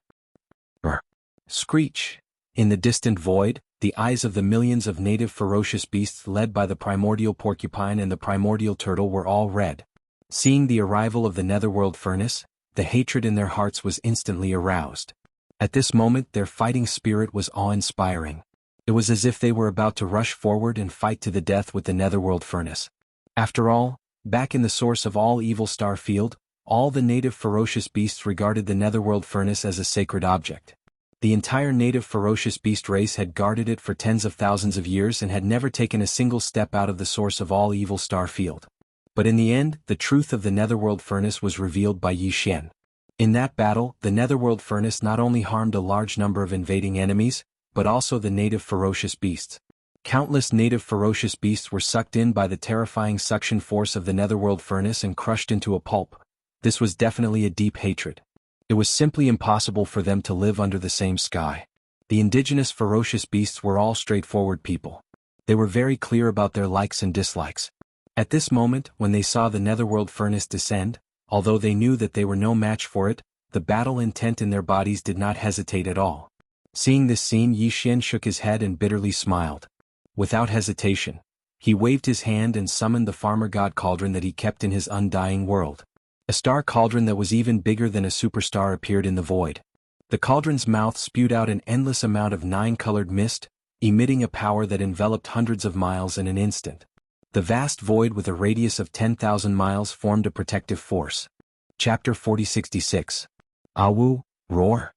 Speaker 1: Screech! In the distant void, the eyes of the millions of native ferocious beasts led by the primordial porcupine and the primordial turtle were all red. Seeing the arrival of the netherworld furnace, the hatred in their hearts was instantly aroused. At this moment their fighting spirit was awe-inspiring. It was as if they were about to rush forward and fight to the death with the netherworld furnace. After all, back in the source of all evil star field, all the native ferocious beasts regarded the netherworld furnace as a sacred object. The entire native ferocious beast race had guarded it for tens of thousands of years and had never taken a single step out of the source of all evil star field. But in the end, the truth of the netherworld furnace was revealed by Yi Xian. In that battle, the netherworld furnace not only harmed a large number of invading enemies, but also the native ferocious beasts. Countless native ferocious beasts were sucked in by the terrifying suction force of the netherworld furnace and crushed into a pulp. This was definitely a deep hatred. It was simply impossible for them to live under the same sky. The indigenous ferocious beasts were all straightforward people. They were very clear about their likes and dislikes. At this moment, when they saw the netherworld furnace descend, although they knew that they were no match for it, the battle intent in their bodies did not hesitate at all. Seeing this scene, Yi Xian shook his head and bitterly smiled. Without hesitation, he waved his hand and summoned the farmer god cauldron that he kept in his undying world. A star cauldron that was even bigger than a superstar appeared in the void. The cauldron's mouth spewed out an endless amount of nine-colored mist, emitting a power that enveloped hundreds of miles in an instant. The vast void with a radius of 10,000 miles formed a protective force. Chapter 4066. Awu, roar.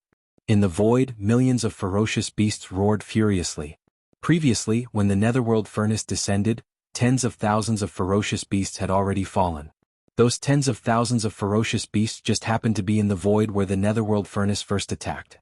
Speaker 1: In the void, millions of ferocious beasts roared furiously. Previously, when the netherworld furnace descended, tens of thousands of ferocious beasts had already fallen. Those tens of thousands of ferocious beasts just happened to be in the void where the netherworld furnace first attacked.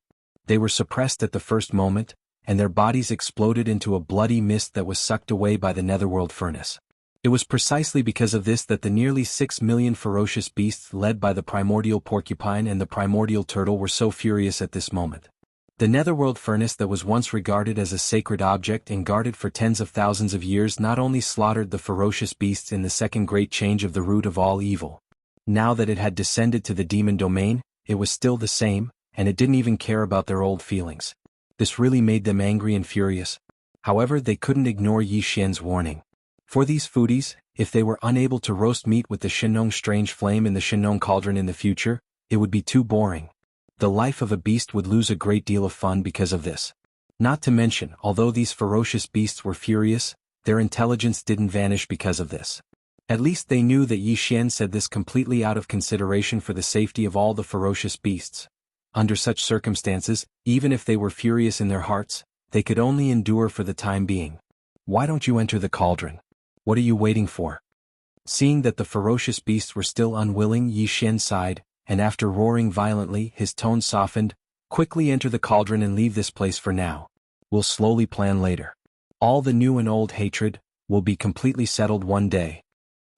Speaker 1: They were suppressed at the first moment, and their bodies exploded into a bloody mist that was sucked away by the netherworld furnace. It was precisely because of this that the nearly 6 million ferocious beasts led by the primordial porcupine and the primordial turtle were so furious at this moment. The netherworld furnace that was once regarded as a sacred object and guarded for tens of thousands of years not only slaughtered the ferocious beasts in the second great change of the root of all evil. Now that it had descended to the demon domain, it was still the same, and it didn't even care about their old feelings. This really made them angry and furious. However, they couldn't ignore Yi Xian's warning. For these foodies, if they were unable to roast meat with the Shenong strange flame in the Shenong cauldron in the future, it would be too boring. The life of a beast would lose a great deal of fun because of this. Not to mention, although these ferocious beasts were furious, their intelligence didn't vanish because of this. At least they knew that Yi Xian said this completely out of consideration for the safety of all the ferocious beasts. Under such circumstances, even if they were furious in their hearts, they could only endure for the time being. Why don't you enter the cauldron? What are you waiting for? Seeing that the ferocious beasts were still unwilling, Yi Xian sighed, and after roaring violently, his tone softened. Quickly enter the cauldron and leave this place for now. We'll slowly plan later. All the new and old hatred will be completely settled one day.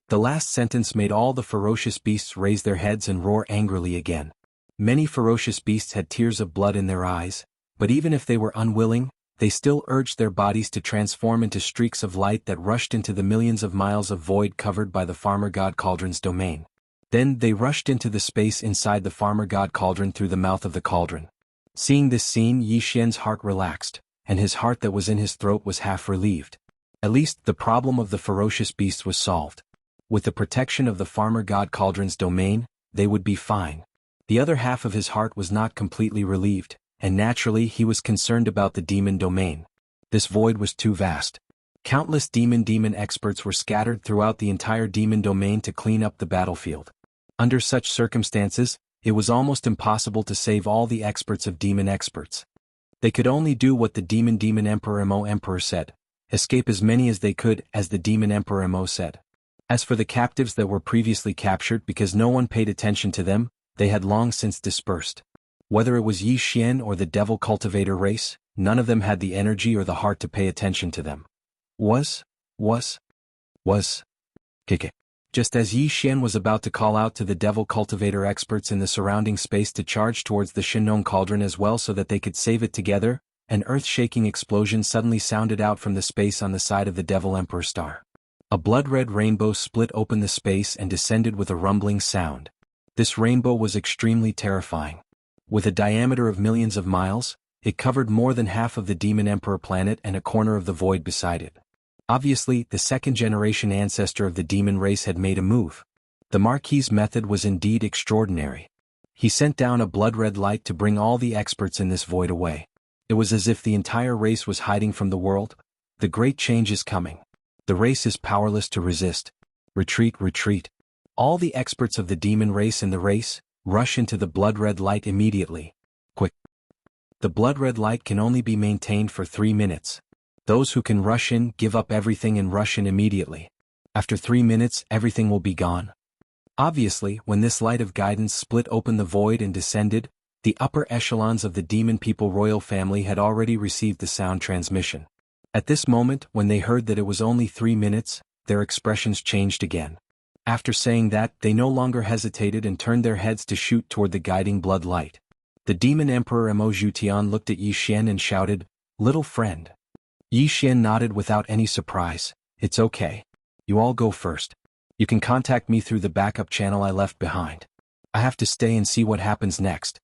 Speaker 1: The last sentence made all the ferocious beasts raise their heads and roar angrily again. Many ferocious beasts had tears of blood in their eyes, but even if they were unwilling, they still urged their bodies to transform into streaks of light that rushed into the millions of miles of void covered by the Farmer God Cauldron's domain. Then they rushed into the space inside the Farmer God Cauldron through the mouth of the cauldron. Seeing this scene, Yi Xian's heart relaxed, and his heart that was in his throat was half relieved. At least the problem of the ferocious beasts was solved. With the protection of the Farmer God Cauldron's domain, they would be fine. The other half of his heart was not completely relieved, and naturally he was concerned about the demon domain. This void was too vast. Countless demon experts were scattered throughout the entire demon domain to clean up the battlefield. Under such circumstances, it was almost impossible to save all the experts of demon experts. They could only do what the demon Emperor Mo Emperor said, escape as many as they could, as the demon Emperor Mo said. As for the captives that were previously captured, because no one paid attention to them, they had long since dispersed. Whether it was Yi Xian or the devil cultivator race, none of them had the energy or the heart to pay attention to them. Kike. Just as Yi Xian was about to call out to the devil cultivator experts in the surrounding space to charge towards the Shenong cauldron as well so that they could save it together, an earth-shaking explosion suddenly sounded out from the space on the side of the devil emperor star. A blood-red rainbow split open the space and descended with a rumbling sound. This rainbow was extremely terrifying. With a diameter of millions of miles, it covered more than half of the demon emperor planet and a corner of the void beside it. Obviously, the second-generation ancestor of the demon race had made a move. The Marquis's method was indeed extraordinary. He sent down a blood-red light to bring all the experts in this void away. It was as if the entire race was hiding from the world. The great change is coming. The race is powerless to resist. Retreat, retreat. All the experts of the demon race in the race rush into the blood-red light immediately. Quick. The blood-red light can only be maintained for 3 minutes. Those who can rush in, give up everything and rush in immediately. After 3 minutes, everything will be gone. Obviously, when this light of guidance split open the void and descended, the upper echelons of the demon people royal family had already received the sound transmission. At this moment, when they heard that it was only 3 minutes, their expressions changed again. After saying that, they no longer hesitated and turned their heads to shoot toward the guiding blood light. The demon emperor Mo Zhutian looked at Yi Xian and shouted, "Little friend." Yi Xian nodded without any surprise. "It's okay. You all go first. You can contact me through the backup channel I left behind. I have to stay and see what happens next."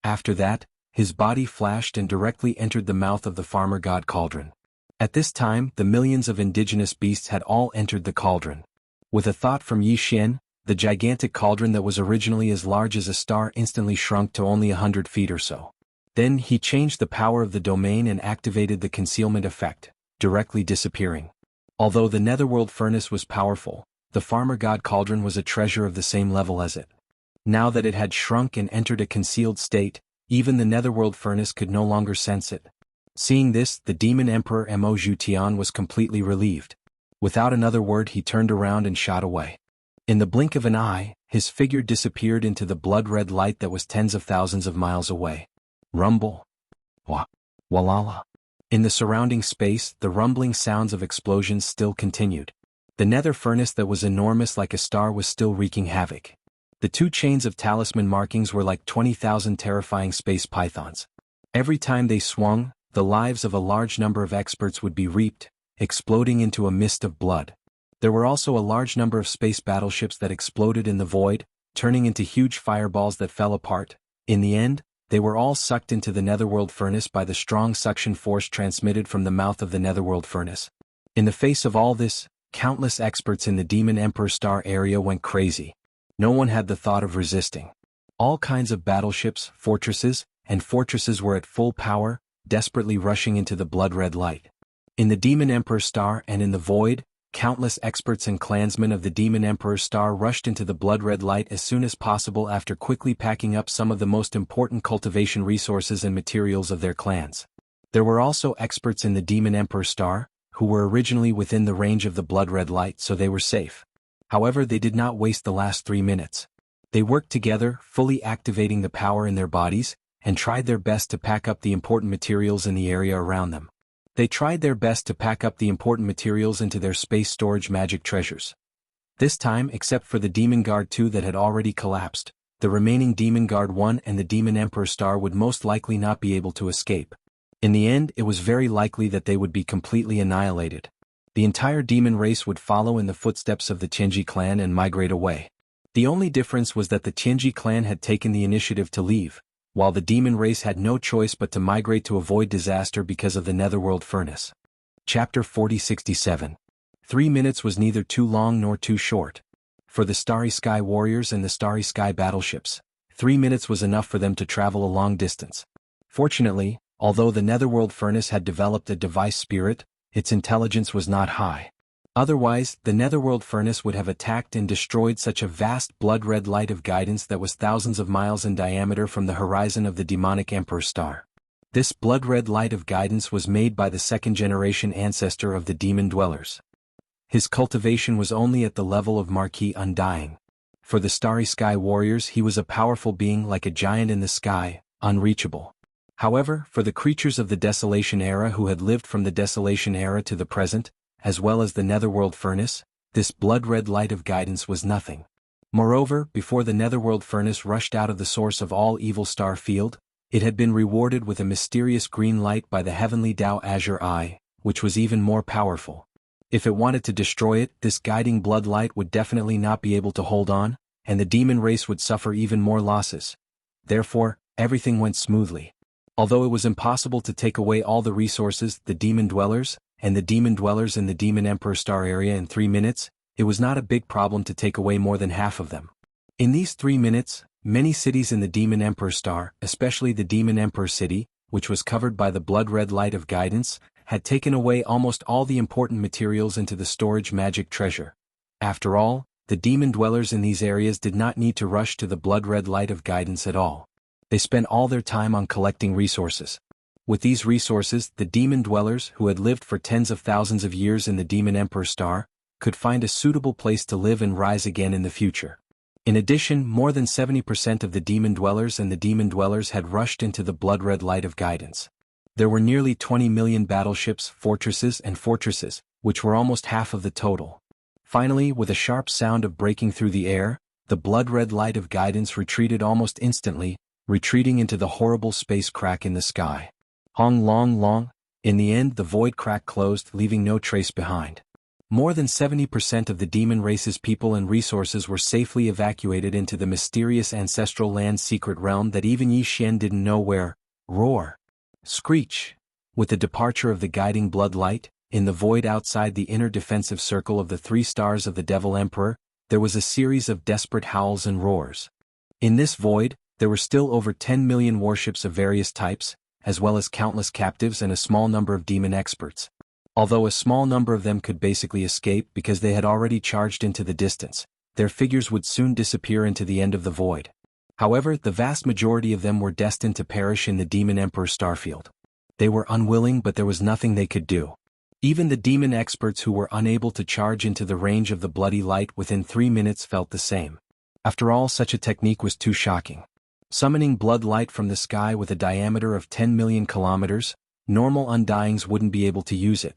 Speaker 1: After that, his body flashed and directly entered the mouth of the Farmer God Cauldron. At this time, the millions of indigenous beasts had all entered the cauldron. With a thought from Yi Xian, the gigantic cauldron that was originally as large as a star instantly shrunk to only 100 feet or so. Then he changed the power of the domain and activated the concealment effect, directly disappearing. Although the netherworld furnace was powerful, the Farmer God Cauldron was a treasure of the same level as it. Now that it had shrunk and entered a concealed state, even the netherworld furnace could no longer sense it. Seeing this, the demon emperor Mo Zhutian was completely relieved. Without another word, he turned around and shot away. In the blink of an eye, his figure disappeared into the blood-red light that was tens of thousands of miles away. Rumble. Walala. In the surrounding space, the rumbling sounds of explosions still continued. The nether furnace that was enormous like a star was still wreaking havoc. The 2 chains of talisman markings were like 20,000 terrifying space pythons. Every time they swung, the lives of a large number of experts would be reaped, exploding into a mist of blood. There were also a large number of space battleships that exploded in the void, turning into huge fireballs that fell apart. In the end, they were all sucked into the netherworld furnace by the strong suction force transmitted from the mouth of the netherworld furnace. In the face of all this, countless experts in the Demon Emperor Star area went crazy. No one had the thought of resisting. All kinds of battleships, fortresses were at full power, desperately rushing into the blood-red light. In the Demon Emperor Star and in the void, countless experts and clansmen of the Demon Emperor Star rushed into the blood-red light as soon as possible after quickly packing up some of the most important cultivation resources and materials of their clans. There were also experts in the Demon Emperor Star, who were originally within the range of the blood-red light, so they were safe. However, they did not waste the last 3 minutes. They worked together, fully activating the power in their bodies, and tried their best to pack up the important materials in the area around them. They tried their best to pack up the important materials into their space storage magic treasures. This time, except for the Demon Guard 2 that had already collapsed, the remaining Demon Guard 1 and the Demon Emperor Star would most likely not be able to escape. In the end, it was very likely that they would be completely annihilated. The entire demon race would follow in the footsteps of the Tianji clan and migrate away. The only difference was that the Tianji clan had taken the initiative to leave, while the demon race had no choice but to migrate to avoid disaster because of the netherworld furnace. Chapter 4067. 3 minutes was neither too long nor too short. For the Starry Sky Warriors and the Starry Sky battleships, 3 minutes was enough for them to travel a long distance. Fortunately, although the netherworld furnace had developed a device spirit, its intelligence was not high. Otherwise, the netherworld furnace would have attacked and destroyed such a vast blood-red light of guidance that was thousands of miles in diameter from the horizon of the demonic Emperor Star. This blood-red light of guidance was made by the second-generation ancestor of the demon dwellers. His cultivation was only at the level of Marquis Undying. For the Starry Sky Warriors, he was a powerful being like a giant in the sky, unreachable. However, for the creatures of the Desolation Era who had lived from the Desolation Era to the present, as well as the netherworld furnace, this blood-red light of guidance was nothing. Moreover, before the netherworld furnace rushed out of the source of all evil star field, it had been rewarded with a mysterious green light by the heavenly Tao Azure Eye, which was even more powerful. If it wanted to destroy it, this guiding blood light would definitely not be able to hold on, and the demon race would suffer even more losses. Therefore, everything went smoothly. Although it was impossible to take away all the resources, the demon dwellers, and the demon dwellers in the Demon Emperor Star area in 3 minutes, it was not a big problem to take away more than half of them. In these 3 minutes, many cities in the Demon Emperor Star, especially the Demon Emperor City, which was covered by the blood-red light of guidance, had taken away almost all the important materials into the storage magic treasure. After all, the demon dwellers in these areas did not need to rush to the blood-red light of guidance at all. They spent all their time on collecting resources. With these resources, the demon dwellers, who had lived for tens of thousands of years in the Demon Emperor Star, could find a suitable place to live and rise again in the future. In addition, more than 70% of the demon dwellers and the demon dwellers had rushed into the blood-red light of guidance. There were nearly 20 million battleships, fortresses, which were almost half of the total. Finally, with a sharp sound of breaking through the air, the blood-red light of guidance retreated almost instantly, retreating into the horrible space crack in the sky. Hong long long, in the end the void crack closed, leaving no trace behind. More than 70% of the demon race's people and resources were safely evacuated into the mysterious ancestral land secret realm that even Yi Xian didn't know where. Roar. Screech. With the departure of the guiding blood light, in the void outside the inner defensive circle of the 3 stars of the Devil Emperor, there was a series of desperate howls and roars. In this void, there were still over 10 million warships of various types, as well as countless captives and a small number of demon experts. Although a small number of them could basically escape because they had already charged into the distance, their figures would soon disappear into the end of the void. However, the vast majority of them were destined to perish in the Demon Emperor Starfield. They were unwilling, but there was nothing they could do. Even the demon experts who were unable to charge into the range of the bloody light within 3 minutes felt the same. After all, such a technique was too shocking. Summoning blood light from the sky with a diameter of 10 million kilometers, normal Undyings wouldn't be able to use it.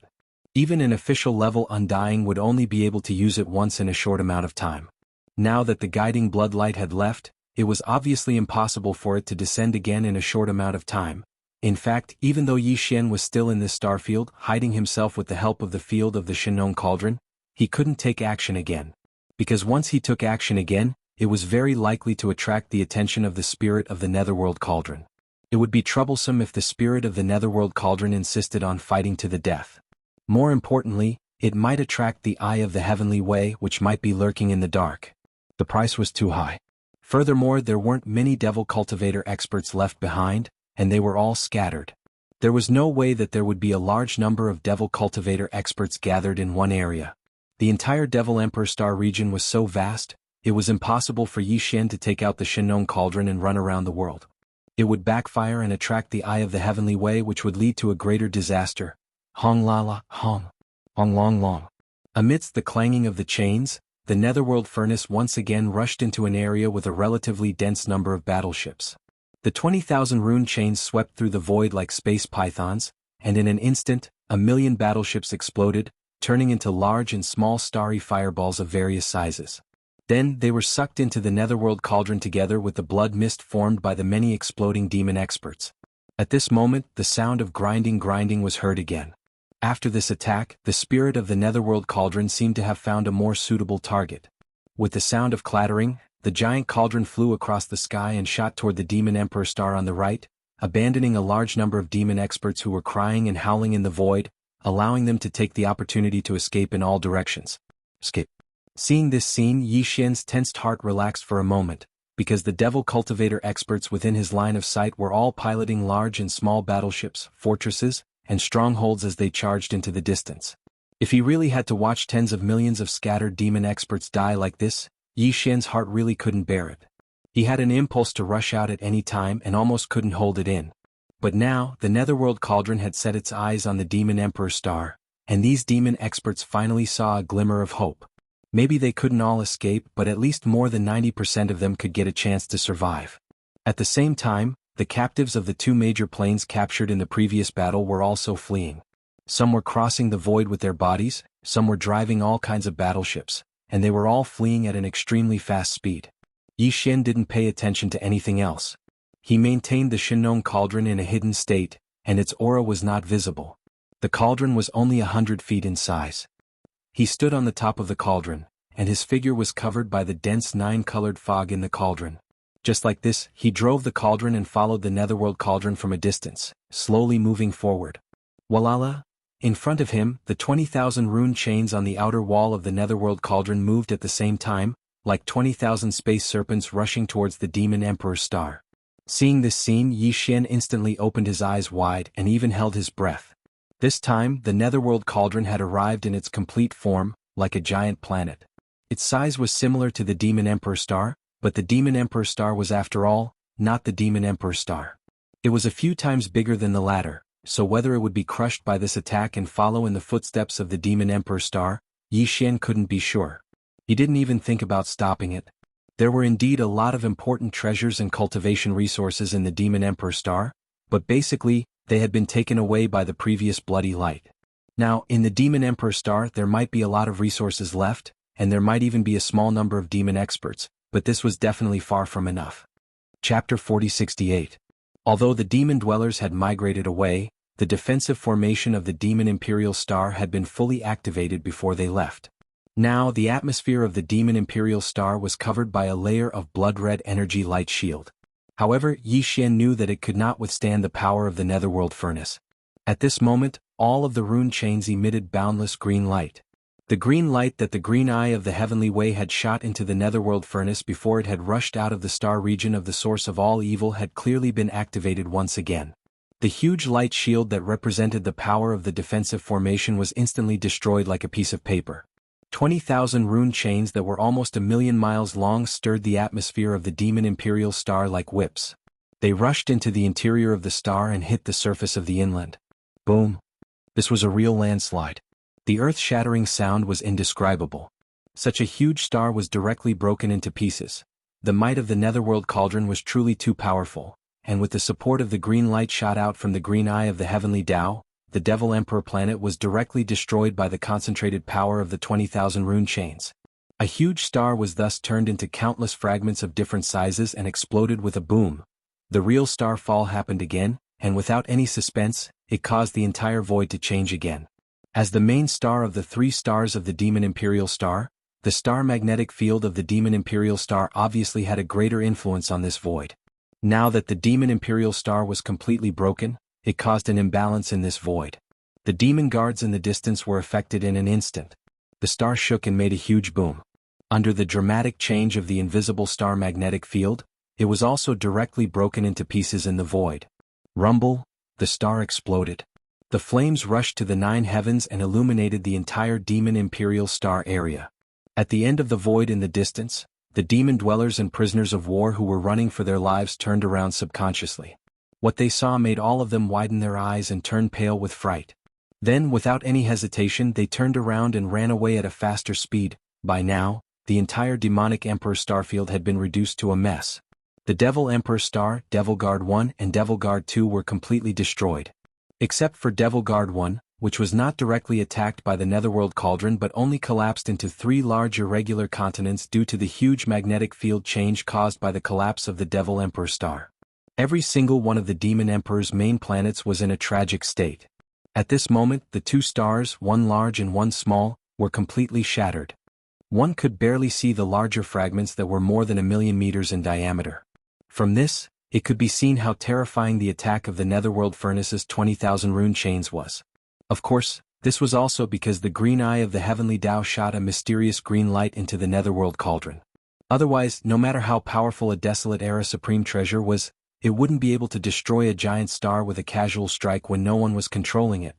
Speaker 1: Even an official level Undying would only be able to use it once in a short amount of time. Now that the guiding blood light had left, it was obviously impossible for it to descend again in a short amount of time. In fact, even though Yi Xian was still in this starfield, hiding himself with the help of the field of the Shinong Cauldron, he couldn't take action again. Because once he took action again, it was very likely to attract the attention of the spirit of the Netherworld Cauldron. It would be troublesome if the spirit of the Netherworld Cauldron insisted on fighting to the death. More importantly, it might attract the eye of the Heavenly Way, which might be lurking in the dark. The price was too high. Furthermore, there weren't many Devil Cultivator experts left behind, and they were all scattered. There was no way that there would be a large number of Devil Cultivator experts gathered in one area. The entire Devil Emperor Star region was so vast, it was impossible for Yi Xian to take out the Shinong Cauldron and run around the world. It would backfire and attract the eye of the Heavenly Way, which would lead to a greater disaster. Hong la la, hong. Hong long long. Amidst the clanging of the chains, the Netherworld Furnace once again rushed into an area with a relatively dense number of battleships. The 20,000 rune chains swept through the void like space pythons, and in an instant, 1,000,000 battleships exploded, turning into large and small starry fireballs of various sizes. Then they were sucked into the Netherworld Cauldron together with the blood mist formed by the many exploding demon experts. At this moment, the sound of grinding was heard again. After this attack, the spirit of the Netherworld Cauldron seemed to have found a more suitable target. With the sound of clattering, the giant cauldron flew across the sky and shot toward the Demon Emperor Star on the right, abandoning a large number of demon experts who were crying and howling in the void, allowing them to take the opportunity to escape in all directions. Escape. Seeing this scene, Yi Xian's tensed heart relaxed for a moment, because the Devil Cultivator experts within his line of sight were all piloting large and small battleships, fortresses, and strongholds as they charged into the distance. If he really had to watch tens of millions of scattered demon experts die like this, Yi Xian's heart really couldn't bear it. He had an impulse to rush out at any time and almost couldn't hold it in. But now, the Netherworld Cauldron had set its eyes on the Demon Emperor Star, and these demon experts finally saw a glimmer of hope. Maybe they couldn't all escape, but at least more than 90% of them could get a chance to survive. At the same time, the captives of the two major planes captured in the previous battle were also fleeing. Some were crossing the void with their bodies, some were driving all kinds of battleships, and they were all fleeing at an extremely fast speed. Yi Xian didn't pay attention to anything else. He maintained the Shinong Cauldron in a hidden state, and its aura was not visible. The cauldron was only 100 feet in size. He stood on the top of the cauldron, and his figure was covered by the dense 9-colored fog in the cauldron. Just like this, he drove the cauldron and followed the Netherworld Cauldron from a distance, slowly moving forward. Walala! In front of him, the 20,000 rune chains on the outer wall of the Netherworld Cauldron moved at the same time, like 20,000 space serpents rushing towards the Demon Emperor Star. Seeing this scene, Yi Xian instantly opened his eyes wide and even held his breath. This time, the Netherworld Cauldron had arrived in its complete form, like a giant planet. Its size was similar to the Demon Emperor Star, but the Demon Emperor Star was, after all, not the Demon Emperor Star. It was a few times bigger than the latter, so whether it would be crushed by this attack and follow in the footsteps of the Demon Emperor Star, Yi Xian couldn't be sure. He didn't even think about stopping it. There were indeed a lot of important treasures and cultivation resources in the Demon Emperor Star, but basically, they had been taken away by the previous bloody light. Now, in the Demon Emperor Star there might be a lot of resources left, and there might even be a small number of demon experts, but this was definitely far from enough. Chapter 4068. Although the demon dwellers had migrated away, the defensive formation of the Demon Imperial Star had been fully activated before they left. Now, the atmosphere of the Demon Imperial Star was covered by a layer of blood-red energy light shield. However, Yi Xian knew that it could not withstand the power of the Netherworld Furnace. At this moment, all of the rune chains emitted boundless green light. The green light that the green eye of the Heavenly Way had shot into the Netherworld Furnace before it had rushed out of the star region of the source of all evil had clearly been activated once again. The huge light shield that represented the power of the defensive formation was instantly destroyed like a piece of paper. 20,000 rune chains that were almost 1,000,000 miles long stirred the atmosphere of the Demon Imperial Star like whips. They rushed into the interior of the star and hit the surface of the inland. Boom! This was a real landslide. The earth-shattering sound was indescribable. Such a huge star was directly broken into pieces. The might of the Netherworld Cauldron was truly too powerful, and with the support of the green light shot out from the green eye of the Heavenly Tao, the Devil Emperor planet was directly destroyed by the concentrated power of the 20,000 rune chains. A huge star was thus turned into countless fragments of different sizes and exploded with a boom. The real star fall happened again, and without any suspense, it caused the entire void to change again. As the main star of the 3 stars of the Demon Imperial Star, the star magnetic field of the Demon Imperial Star obviously had a greater influence on this void. Now that the demon Imperial Star was completely broken, it caused an imbalance in this void. The demon guards in the distance were affected in an instant. The star shook and made a huge boom. Under the dramatic change of the invisible star magnetic field, it was also directly broken into pieces in the void. Rumble, the star exploded. The flames rushed to the 9 heavens and illuminated the entire demon Imperial Star area. At the end of the void in the distance, the demon dwellers and prisoners of war who were running for their lives turned around subconsciously. What they saw made all of them widen their eyes and turn pale with fright. Then, without any hesitation, they turned around and ran away at a faster speed. By now, the entire demonic Emperor Starfield had been reduced to a mess. The Devil Emperor Star, Devil Guard 1 and Devil Guard 2 were completely destroyed. Except for Devil Guard 1, which was not directly attacked by the Netherworld Cauldron but only collapsed into 3 large irregular continents due to the huge magnetic field change caused by the collapse of the Devil Emperor Star. Every single one of the Demon Emperor's main planets was in a tragic state. At this moment, the 2 stars, one large and one small, were completely shattered. One could barely see the larger fragments that were more than 1,000,000 meters in diameter. From this, it could be seen how terrifying the attack of the Netherworld Furnace's 20,000 rune chains was. Of course, this was also because the green eye of the heavenly Tao shot a mysterious green light into the Netherworld Cauldron. Otherwise, no matter how powerful a Desolate Era Supreme Treasure was, it wouldn't be able to destroy a giant star with a casual strike when no one was controlling it.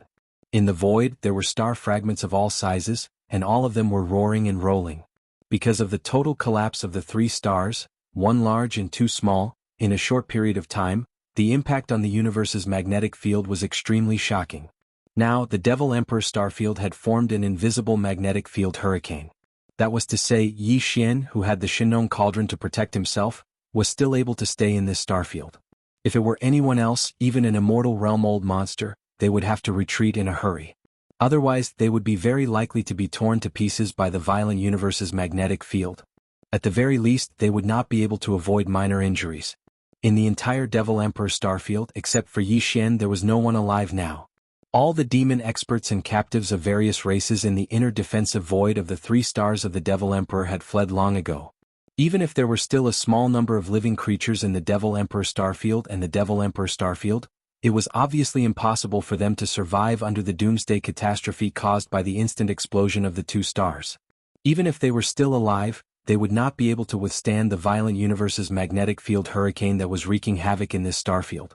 Speaker 1: In the void, there were star fragments of all sizes, and all of them were roaring and rolling. Because of the total collapse of the 3 stars, 1 large and 2 small, in a short period of time, the impact on the universe's magnetic field was extremely shocking. Now, the Devil Emperor Starfield had formed an invisible magnetic field hurricane. That was to say, Yi Xian, who had the Shinong Cauldron to protect himself, was still able to stay in this starfield. If it were anyone else, even an immortal realm old monster, they would have to retreat in a hurry. Otherwise, they would be very likely to be torn to pieces by the violent universe's magnetic field. At the very least, they would not be able to avoid minor injuries. In the entire Devil Emperor Starfield, except for Yi Xian, there was no one alive now. All the demon experts and captives of various races in the inner defensive void of the 3 stars of the Devil Emperor had fled long ago. Even if there were still a small number of living creatures in the Devil Emperor Starfield and the Devil Emperor Starfield, it was obviously impossible for them to survive under the doomsday catastrophe caused by the instant explosion of the 2 stars. Even if they were still alive, they would not be able to withstand the violent universe's magnetic field hurricane that was wreaking havoc in this starfield.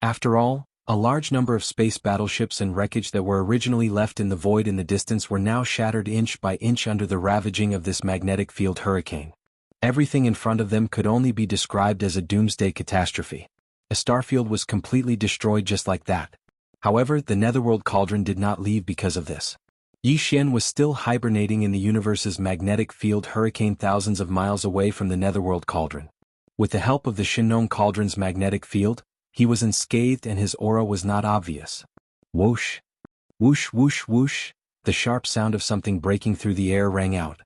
Speaker 1: After all, a large number of space battleships and wreckage that were originally left in the void in the distance were now shattered inch by inch under the ravaging of this magnetic field hurricane. Everything in front of them could only be described as a doomsday catastrophe. A starfield was completely destroyed just like that. However, the Netherworld Cauldron did not leave because of this. Yi Xian was still hibernating in the universe's magnetic field hurricane thousands of miles away from the Netherworld Cauldron. With the help of the Shinong Cauldron's magnetic field, he was unscathed and his aura was not obvious. Whoosh! Whoosh whoosh whoosh! The sharp sound of something breaking through the air rang out.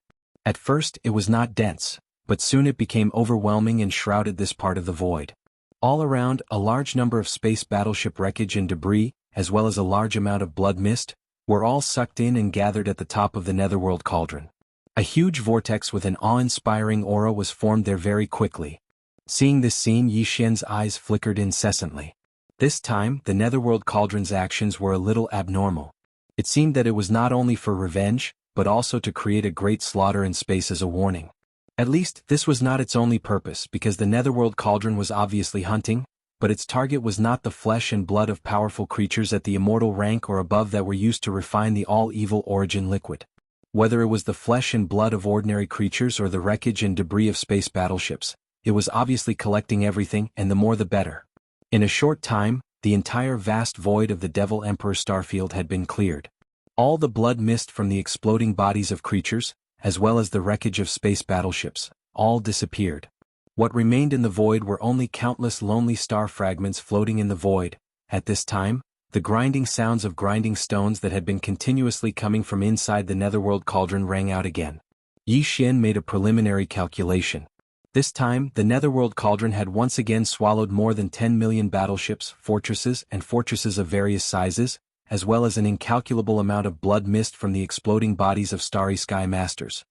Speaker 1: At first, it was not dense, but soon it became overwhelming and shrouded this part of the void. All around, a large number of space battleship wreckage and debris, as well as a large amount of blood mist, were all sucked in and gathered at the top of the Netherworld Cauldron. A huge vortex with an awe-inspiring aura was formed there very quickly. Seeing this scene, Yi Xian's eyes flickered incessantly. This time, the Netherworld Cauldron's actions were a little abnormal. It seemed that it was not only for revenge, but also to create a great slaughter in space as a warning. At least, this was not its only purpose, because the Netherworld Cauldron was obviously hunting, but its target was not the flesh and blood of powerful creatures at the immortal rank or above that were used to refine the all-evil origin liquid. Whether it was the flesh and blood of ordinary creatures or the wreckage and debris of space battleships, it was obviously collecting everything, and the more the better. In a short time, the entire vast void of the Devil Emperor Starfield had been cleared. All the blood mist from the exploding bodies of creatures, as well as the wreckage of space battleships, all disappeared. What remained in the void were only countless lonely star fragments floating in the void. At this time, the grinding sounds of grinding stones that had been continuously coming from inside the Netherworld Cauldron rang out again. Yi Xian made a preliminary calculation. This time, the Netherworld Cauldron had once again swallowed more than 10 million battleships, fortresses of various sizes, as well as an incalculable amount of blood mist from the exploding bodies of starry sky masters.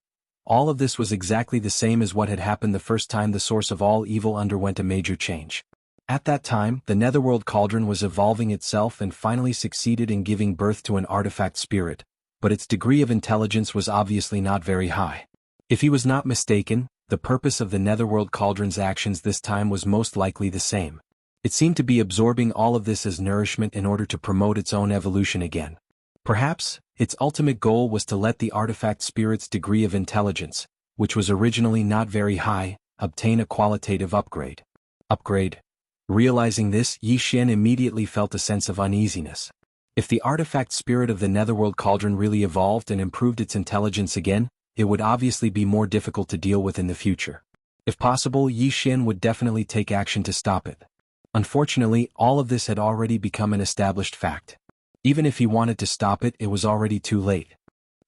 Speaker 1: All of this was exactly the same as what had happened the first time the source of all evil underwent a major change. At that time, the Netherworld Cauldron was evolving itself and finally succeeded in giving birth to an artifact spirit, but its degree of intelligence was obviously not very high. If he was not mistaken, the purpose of the Netherworld Cauldron's actions this time was most likely the same. It seemed to be absorbing all of this as nourishment in order to promote its own evolution again. Perhaps, its ultimate goal was to let the artifact spirit's degree of intelligence, which was originally not very high, obtain a qualitative upgrade. Realizing this, Yi Xian immediately felt a sense of uneasiness. If the artifact spirit of the Netherworld Cauldron really evolved and improved its intelligence again, it would obviously be more difficult to deal with in the future. If possible, Yi Xian would definitely take action to stop it. Unfortunately, all of this had already become an established fact. Even if he wanted to stop it, it was already too late.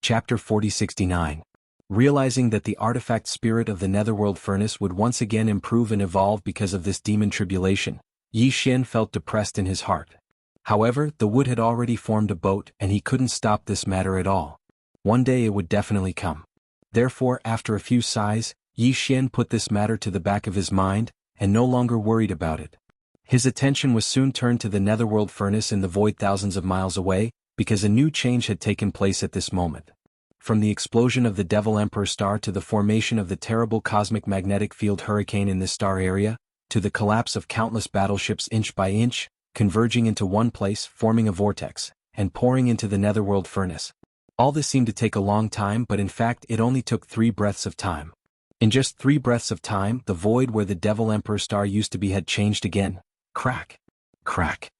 Speaker 1: Chapter 4069. Realizing that the artifact spirit of the Netherworld Furnace would once again improve and evolve because of this demon tribulation, Yi Xian felt depressed in his heart. However, the wood had already formed a boat and he couldn't stop this matter at all. One day it would definitely come. Therefore, after a few sighs, Yi Xian put this matter to the back of his mind, and no longer worried about it. His attention was soon turned to the Netherworld Furnace in the void thousands of miles away, because a new change had taken place at this moment. From the explosion of the Devil Emperor star to the formation of the terrible cosmic magnetic field hurricane in this star area, to the collapse of countless battleships inch by inch, converging into one place, forming a vortex, and pouring into the Netherworld Furnace. All this seemed to take a long time, but in fact it only took 3 breaths of time. In just 3 breaths of time, the void where the Devil Emperor star used to be had changed again. Crack. Crack.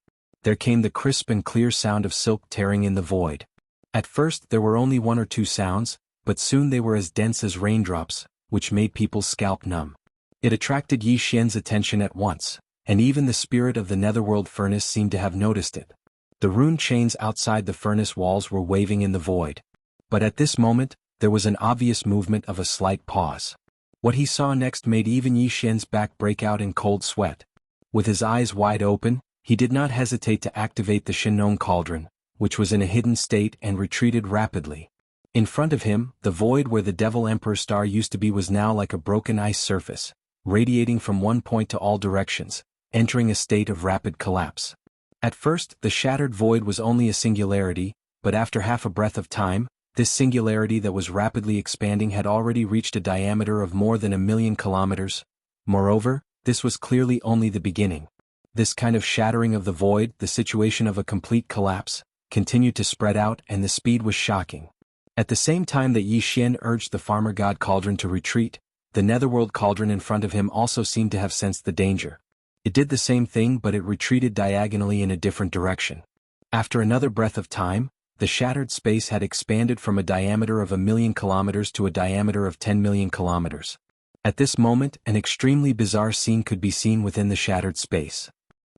Speaker 1: There came the crisp and clear sound of silk tearing in the void. At first there were only 1 or 2 sounds, but soon they were as dense as raindrops, which made people's scalp numb. It attracted Yi Xian's attention at once, and even the spirit of the Netherworld Furnace seemed to have noticed it. The rune chains outside the furnace walls were waving in the void. But at this moment, there was an obvious movement of a slight pause. What he saw next made even Yi Xian's back break out in cold sweat. With his eyes wide open, he did not hesitate to activate the Shinong Cauldron, which was in a hidden state and retreated rapidly. In front of him, the void where the Devil Emperor star used to be was now like a broken ice surface, radiating from one point to all directions, entering a state of rapid collapse. At first, the shattered void was only a singularity, but after half a breath of time, this singularity that was rapidly expanding had already reached a diameter of more than 1,000,000 kilometers. Moreover, this was clearly only the beginning. This kind of shattering of the void, the situation of a complete collapse, continued to spread out, and the speed was shocking. At the same time that Yi Xian urged the Farmer God Cauldron to retreat, the Netherworld Cauldron in front of him also seemed to have sensed the danger. It did the same thing, but it retreated diagonally in a different direction. After another breath of time, the shattered space had expanded from a diameter of 1,000,000 kilometers to a diameter of 10,000,000 kilometers. At this moment, an extremely bizarre scene could be seen within the shattered space.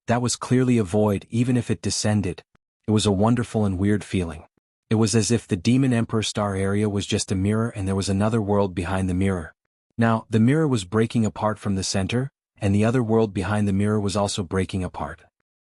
Speaker 1: That was clearly a void, even if it descended. It was a wonderful and weird feeling. It was as if the Demon Emperor star area was just a mirror and there was another world behind the mirror. Now, the mirror was breaking apart from the center, and the other world behind the mirror was also breaking apart.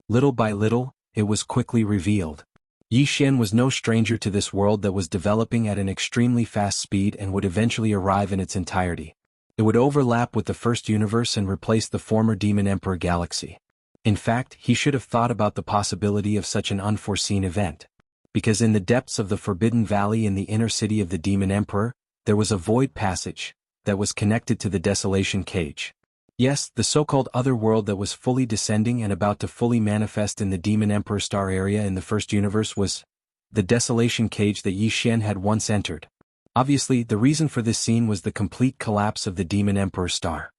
Speaker 1: Little by little, it was quickly revealed. Yi Xian was no stranger to this world that was developing at an extremely fast speed and would eventually arrive in its entirety. It would overlap with the first universe and replace the former Demon Emperor galaxy. In fact, he should have thought about the possibility of such an unforeseen event. Because in the depths of the Forbidden Valley in the inner city of the Demon Emperor, there was a void passage that was connected to the Desolation Cage. Yes, the so-called other world that was fully descending and about to fully manifest in the Demon Emperor star area in the first universe was the Desolation Cage that Yi Xian had once entered. Obviously, the reason for this scene was the complete collapse of the Demon Emperor star.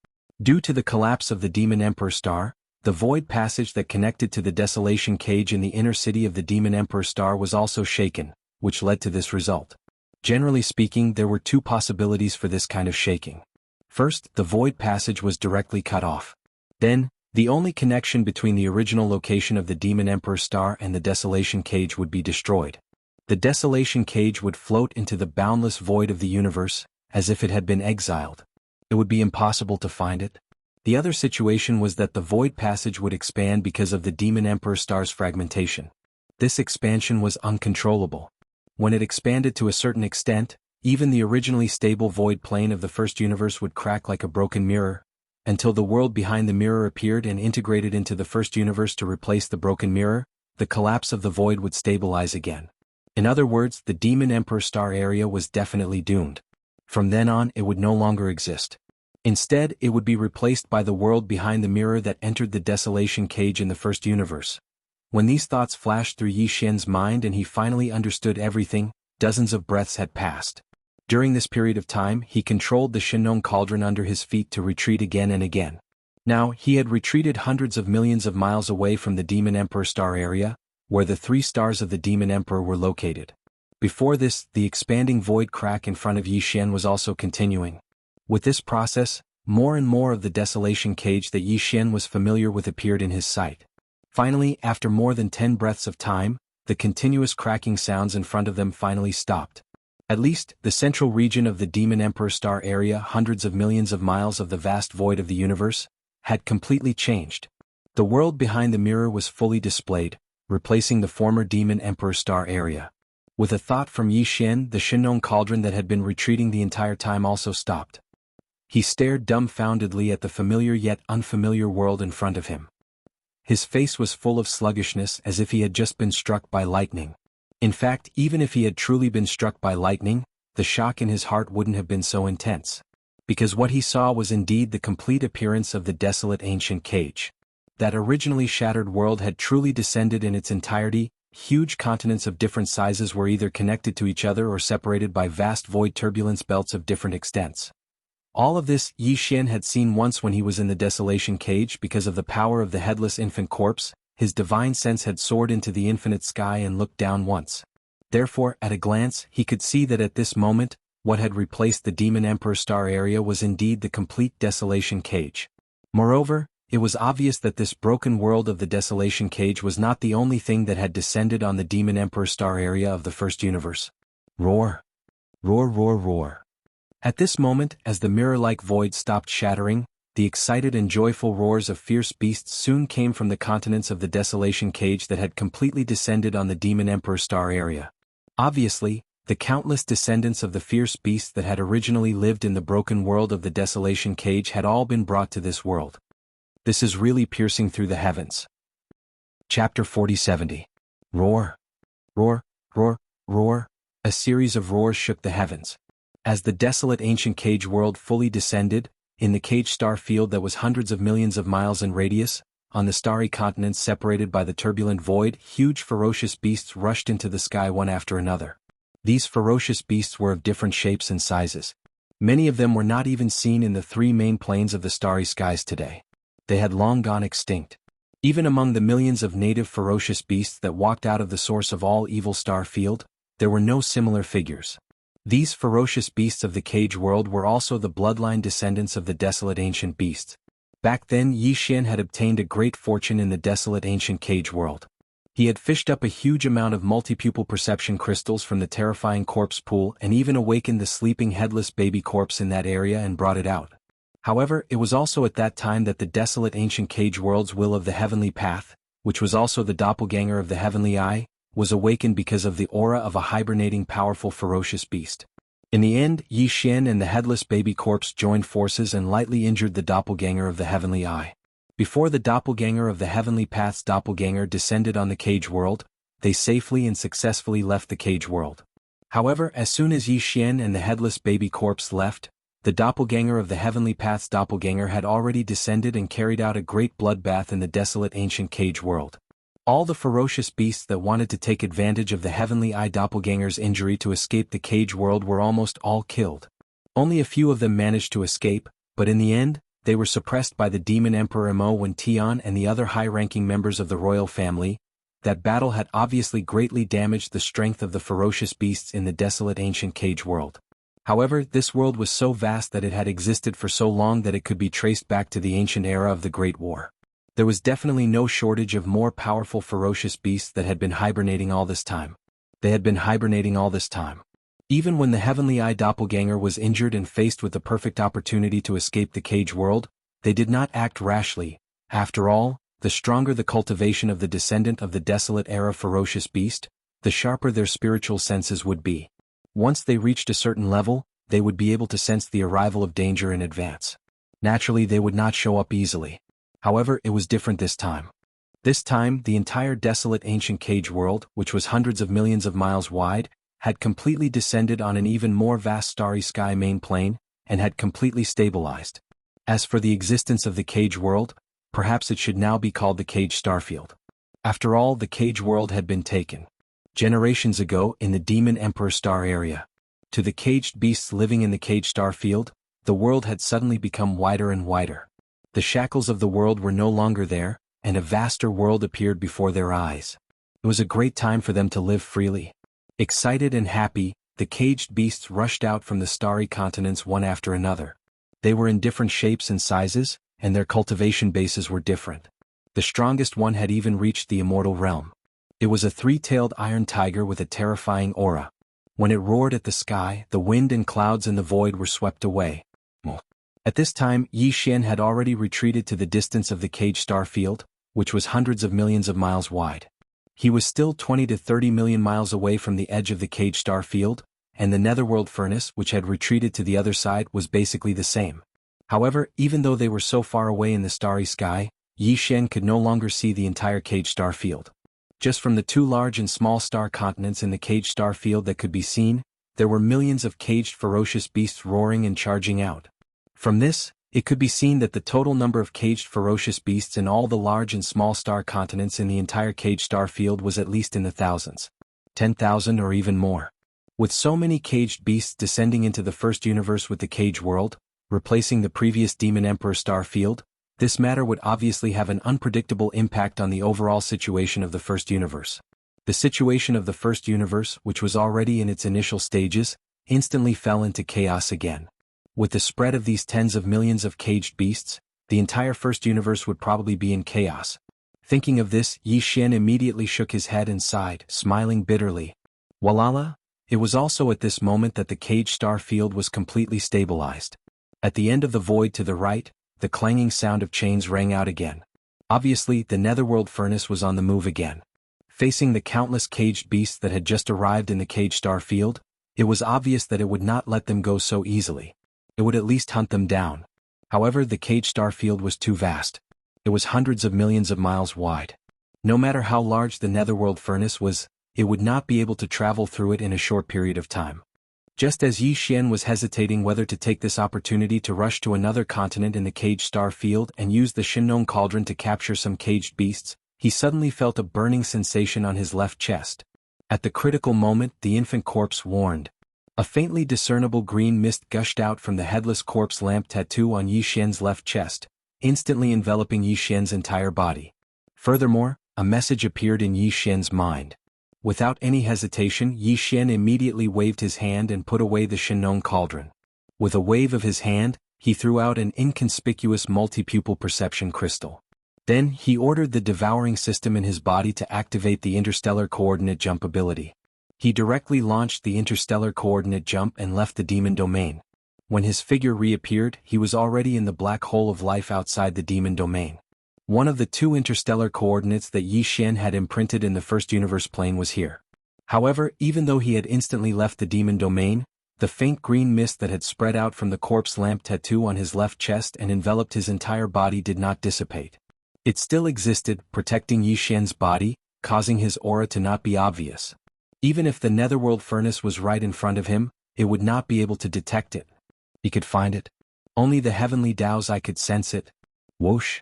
Speaker 1: Due to the collapse of the Demon Emperor star, the void passage that connected to the Desolation Cage in the inner city of the Demon Emperor star was also shaken, which led to this result. Generally speaking, there were 2 possibilities for this kind of shaking. First, the void passage was directly cut off. Then, the only connection between the original location of the Demon Emperor star and the Desolation Cage would be destroyed. The Desolation Cage would float into the boundless void of the universe, as if it had been exiled. It would be impossible to find it. The other situation was that the void passage would expand because of the Demon Emperor star's fragmentation. This expansion was uncontrollable. When it expanded to a certain extent, even the originally stable void plane of the first universe would crack like a broken mirror. until the world behind the mirror appeared and integrated into the first universe to replace the broken mirror, the collapse of the void would stabilize again. In other words, the Demon Emperor star area was definitely doomed. From then on, it would no longer exist. Instead, it would be replaced by the world behind the mirror that entered the desolation cage in the first universe. When these thoughts flashed through Yi Xian's mind and he finally understood everything, dozens of breaths had passed. During this period of time, he controlled the Shinong cauldron under his feet to retreat again and again. Now, he had retreated hundreds of millions of miles away from the Demon Emperor star area, where the 3 stars of the Demon Emperor were located. Before this, the expanding void crack in front of Yi Xian was also continuing. With this process, more and more of the desolation cage that Yi Xian was familiar with appeared in his sight. Finally, after more than 10 breaths of time, the continuous cracking sounds in front of them finally stopped. At least, the central region of the Demon Emperor star area, hundreds of millions of miles of the vast void of the universe, had completely changed. The world behind the mirror was fully displayed, replacing the former Demon Emperor star area. With a thought from Yi Xian, the Shinong cauldron that had been retreating the entire time also stopped. He stared dumbfoundedly at the familiar yet unfamiliar world in front of him. His face was full of sluggishness as if he had just been struck by lightning. In fact, even if he had truly been struck by lightning, the shock in his heart wouldn't have been so intense. Because what he saw was indeed the complete appearance of the desolate ancient cage. That originally shattered world had truly descended in its entirety. Huge continents of different sizes were either connected to each other or separated by vast void turbulence belts of different extents. All of this Yi Xian had seen once when he was in the desolation cage. Because of the power of the headless infant corpse, his divine sense had soared into the infinite sky and looked down once. Therefore, at a glance, he could see that at this moment, what had replaced the Demon Emperor star area was indeed the complete desolation cage. Moreover, it was obvious that this broken world of the desolation cage was not the only thing that had descended on the Demon Emperor star area of the first universe. Roar! Roar, roar, roar. At this moment, as the mirror-like void stopped shattering, the excited and joyful roars of fierce beasts soon came from the continents of the desolation cage that had completely descended on the Demon Emperor star area. Obviously, the countless descendants of the fierce beasts that had originally lived in the broken world of the desolation cage had all been brought to this world. This is really piercing through the heavens. Chapter 40-70. Roar! Roar, roar, roar. A series of roars shook the heavens. As the desolate ancient cage world fully descended, in the cage star field that was hundreds of millions of miles in radius, on the starry continents separated by the turbulent void, huge ferocious beasts rushed into the sky one after another. These ferocious beasts were of different shapes and sizes. Many of them were not even seen in the 3 main planes of the starry skies today. They had long gone extinct. Even among the millions of native ferocious beasts that walked out of the source of all evil star field, there were no similar figures. These ferocious beasts of the cage world were also the bloodline descendants of the desolate ancient beasts. Back then, Yi Xian had obtained a great fortune in the desolate ancient cage world. He had fished up a huge amount of multipupil perception crystals from the terrifying corpse pool and even awakened the sleeping headless baby corpse in that area and brought it out. However, it was also at that time that the desolate ancient cage world's will of the heavenly path, which was also the doppelganger of the heavenly eye, was awakened because of the aura of a hibernating powerful ferocious beast. In the end, Yi Xian and the headless baby corpse joined forces and lightly injured the doppelganger of the heavenly eye. Before the doppelganger of the heavenly path's doppelganger descended on the cage world, they safely and successfully left the cage world. However, as soon as Yi Xian and the headless baby corpse left, the doppelganger of the heavenly path's doppelganger had already descended and carried out a great bloodbath in the desolate ancient cage world. All the ferocious beasts that wanted to take advantage of the heavenly eye doppelganger's injury to escape the cage world were almost all killed. Only a few of them managed to escape, but in the end, they were suppressed by the Demon Emperor Mo Wen Tian and the other high-ranking members of the royal family. That battle had obviously greatly damaged the strength of the ferocious beasts in the desolate ancient cage world. However, this world was so vast that it had existed for so long that it could be traced back to the ancient era of the Great War. There was definitely no shortage of more powerful ferocious beasts that had been hibernating all this time. They had been hibernating all this time. Even when the heavenly eye doppelganger was injured and faced with the perfect opportunity to escape the cage world, they did not act rashly. After all, the stronger the cultivation of the descendant of the desolate era ferocious beast, the sharper their spiritual senses would be. Once they reached a certain level, they would be able to sense the arrival of danger in advance. Naturally, they would not show up easily. However, it was different this time. This time, the entire desolate ancient cage world, which was hundreds of millions of miles wide, had completely descended on an even more vast starry sky main plane, and had completely stabilized. As for the existence of the cage world, perhaps it should now be called the cage starfield. After all, the cage world had been taken generations ago in the Demon Emperor star area. To the caged beasts living in the cage starfield, the world had suddenly become wider and wider. The shackles of the world were no longer there, and a vaster world appeared before their eyes. It was a great time for them to live freely. Excited and happy, the caged beasts rushed out from the starry continents one after another. They were in different shapes and sizes, and their cultivation bases were different. The strongest one had even reached the immortal realm. It was a three-tailed iron tiger with a terrifying aura. When it roared at the sky, the wind and clouds in the void were swept away. At this time, Yi Xian had already retreated to the distance of the cage star field, which was hundreds of millions of miles wide. He was still 20 to 30 million miles away from the edge of the cage star field, and the netherworld furnace, which had retreated to the other side, was basically the same. However, even though they were so far away in the starry sky, Yi Xian could no longer see the entire cage star field. Just from the two large and small star continents in the cage star field that could be seen, there were millions of caged ferocious beasts roaring and charging out. From this, it could be seen that the total number of caged ferocious beasts in all the large and small star continents in the entire cage star field was at least in the thousands. 10,000 or even more. With so many caged beasts descending into the first universe with the cage world, replacing the previous Demon Emperor star field, this matter would obviously have an unpredictable impact on the overall situation of the first universe. The situation of the first universe, which was already in its initial stages, instantly fell into chaos again. With the spread of these tens of millions of caged beasts, the entire first universe would probably be in chaos. Thinking of this, Yi Xian immediately shook his head and sighed, smiling bitterly. Walala! It was also at this moment that the cage star field was completely stabilized. At the end of the void to the right, the clanging sound of chains rang out again. Obviously, the netherworld furnace was on the move again. Facing the countless caged beasts that had just arrived in the cage star field, it was obvious that it would not let them go so easily. It would at least hunt them down. However, the cage star field was too vast. It was hundreds of millions of miles wide. No matter how large the netherworld furnace was, it would not be able to travel through it in a short period of time. Just as Yi Xian was hesitating whether to take this opportunity to rush to another continent in the cage star field and use the Shinnon cauldron to capture some caged beasts, he suddenly felt a burning sensation on his left chest. At the critical moment, the infant corpse warned. A faintly discernible green mist gushed out from the headless corpse lamp tattoo on Yi Xian's left chest, instantly enveloping Yi Xian's entire body. Furthermore, a message appeared in Yi Xian's mind. Without any hesitation, Yi Xian immediately waved his hand and put away the Shinnon cauldron. With a wave of his hand, he threw out an inconspicuous multi-pupil perception crystal. Then, he ordered the devouring system in his body to activate the interstellar coordinate jump ability. He directly launched the interstellar coordinate jump and left the demon domain. When his figure reappeared, he was already in the black hole of life outside the demon domain. One of the two interstellar coordinates that Yi Xian had imprinted in the first universe plane was here. However, even though he had instantly left the demon domain, the faint green mist that had spread out from the corpse lamp tattoo on his left chest and enveloped his entire body did not dissipate. It still existed, protecting Yi Xian's body, causing his aura to not be obvious. Even if the netherworld furnace was right in front of him, it would not be able to detect it. He could find it. Only the heavenly Tao's eye could sense it. Whoosh!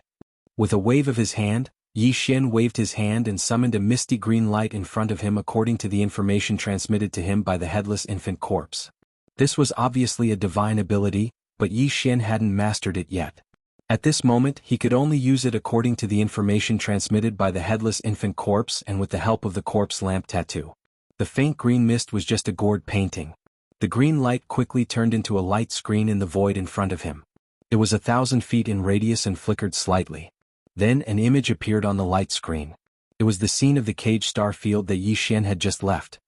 Speaker 1: With a wave of his hand, Yi Xian waved his hand and summoned a misty green light in front of him according to the information transmitted to him by the headless infant corpse. This was obviously a divine ability, but Yi Xian hadn't mastered it yet. At this moment, he could only use it according to the information transmitted by the headless infant corpse and with the help of the corpse lamp tattoo. The faint green mist was just a gourd painting. The green light quickly turned into a light screen in the void in front of him. It was 1,000 feet in radius and flickered slightly. Then an image appeared on the light screen. It was the scene of the cage star field that Yi Xian had just left.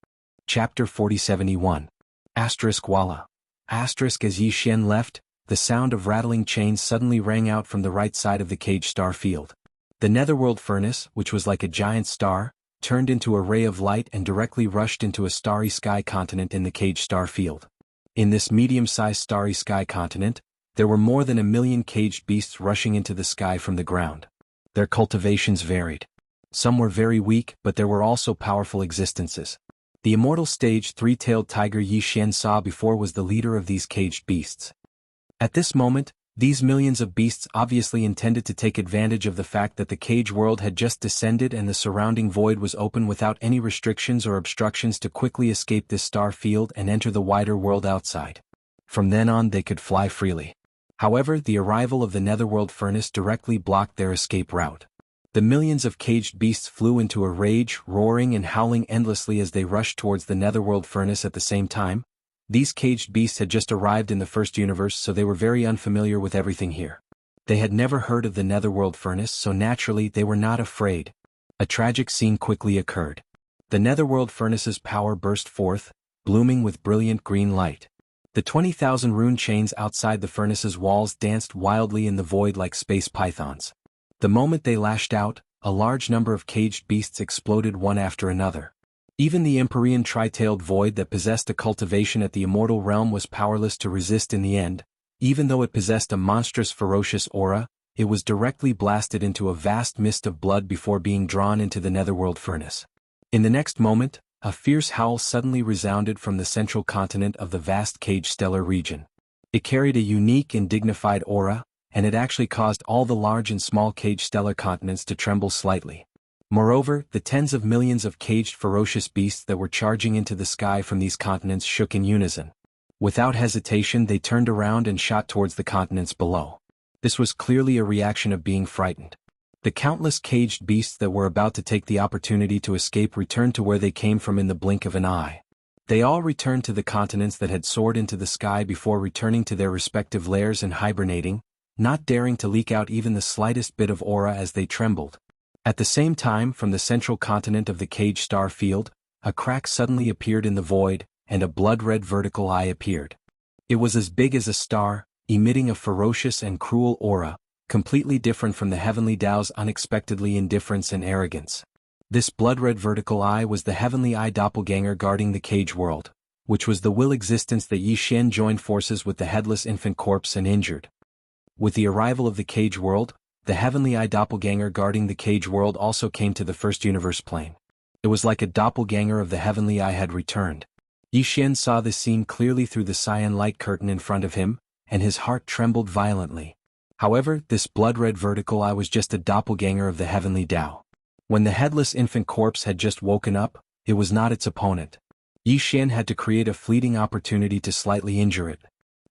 Speaker 1: Chapter 4071. Asterisk Walla. Asterisk as Yi Xian left, the sound of rattling chains suddenly rang out from the right side of the cage star field. The netherworld furnace, which was like a giant star, turned into a ray of light and directly rushed into a starry sky continent in the cage star field. In this medium-sized starry sky continent, There were more than 1,000,000 caged beasts rushing into the sky from the ground. Their cultivations varied. Some were very weak, but there were also powerful existences. The immortal stage three-tailed tiger Yi Xian saw before was the leader of these caged beasts. At this moment, these millions of beasts obviously intended to take advantage of the fact that the cage world had just descended and the surrounding void was open without any restrictions or obstructions to quickly escape this star field and enter the wider world outside. From then on they could fly freely. However, the arrival of the netherworld furnace directly blocked their escape route. The millions of caged beasts flew into a rage, roaring and howling endlessly as they rushed towards the netherworld furnace at the same time. These caged beasts had just arrived in the first universe, so they were very unfamiliar with everything here. They had never heard of the netherworld furnace, so naturally they were not afraid. A tragic scene quickly occurred. The netherworld furnace's power burst forth, blooming with brilliant green light. The 20,000 rune chains outside the furnace's walls danced wildly in the void like space pythons. The moment they lashed out, a large number of caged beasts exploded one after another. Even the Empyrean tri-tailed void that possessed a cultivation at the immortal realm was powerless to resist in the end. Even though it possessed a monstrous ferocious aura, it was directly blasted into a vast mist of blood before being drawn into the netherworld furnace. In the next moment, a fierce howl suddenly resounded from the central continent of the vast cage stellar region. It carried a unique and dignified aura, and it actually caused all the large and small cage stellar continents to tremble slightly. Moreover, the tens of millions of caged ferocious beasts that were charging into the sky from these continents shook in unison. Without hesitation they turned around and shot towards the continents below. This was clearly a reaction of being frightened. The countless caged beasts that were about to take the opportunity to escape returned to where they came from in the blink of an eye. They all returned to the continents that had soared into the sky before returning to their respective lairs and hibernating, not daring to leak out even the slightest bit of aura as they trembled. At the same time, from the central continent of the cage star field, a crack suddenly appeared in the void, and a blood-red vertical eye appeared. It was as big as a star, emitting a ferocious and cruel aura, completely different from the heavenly Tao's unexpectedly indifference and arrogance. This blood-red vertical eye was the heavenly eye doppelganger guarding the cage world, which was the will existence that Yi Xian joined forces with the headless infant corpse and injured. With the arrival of the cage world, the heavenly eye doppelganger guarding the cage world also came to the first universe plane. It was like a doppelganger of the heavenly eye had returned. Yi Xian saw this scene clearly through the cyan light curtain in front of him, and his heart trembled violently. However, this blood-red vertical eye was just a doppelganger of the heavenly Tao. When the headless infant corpse had just woken up, it was not its opponent. Yi Xian had to create a fleeting opportunity to slightly injure it.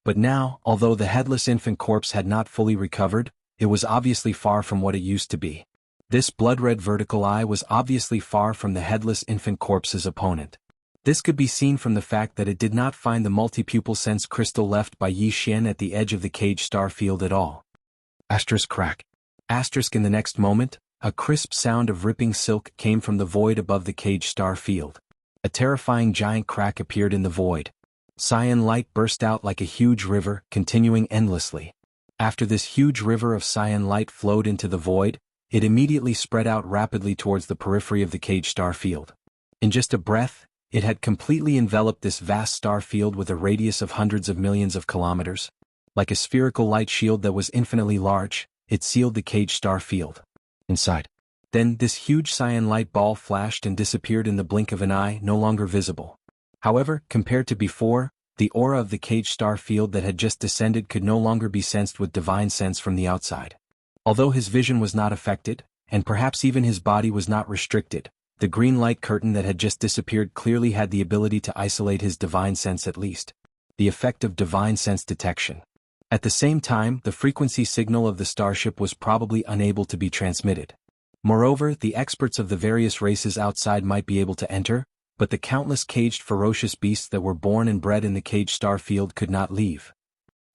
Speaker 1: But now, although the headless infant corpse had not fully recovered, it was obviously far from what it used to be. This blood-red vertical eye was obviously far from the headless infant corpse's opponent. This could be seen from the fact that it did not find the multi-pupil sense crystal left by Yi Xian at the edge of the cage star field at all. Asterisk crack. Asterisk in the next moment, a crisp sound of ripping silk came from the void above the cage star field. A terrifying giant crack appeared in the void. Cyan light burst out like a huge river, continuing endlessly. After this huge river of cyan light flowed into the void, it immediately spread out rapidly towards the periphery of the cage star field. In just a breath, it had completely enveloped this vast star field with a radius of hundreds of millions of kilometers. Like a spherical light shield that was infinitely large, it sealed the cage star field. Inside. Then this huge cyan light ball flashed and disappeared in the blink of an eye, no longer visible. However, compared to before, the aura of the cage star field that had just descended could no longer be sensed with divine sense from the outside. Although his vision was not affected, and perhaps even his body was not restricted, the green light curtain that had just disappeared clearly had the ability to isolate his divine sense at least. The effect of divine sense detection. At the same time, the frequency signal of the starship was probably unable to be transmitted. Moreover, the experts of the various races outside might be able to enter, but the countless caged ferocious beasts that were born and bred in the cage star field could not leave.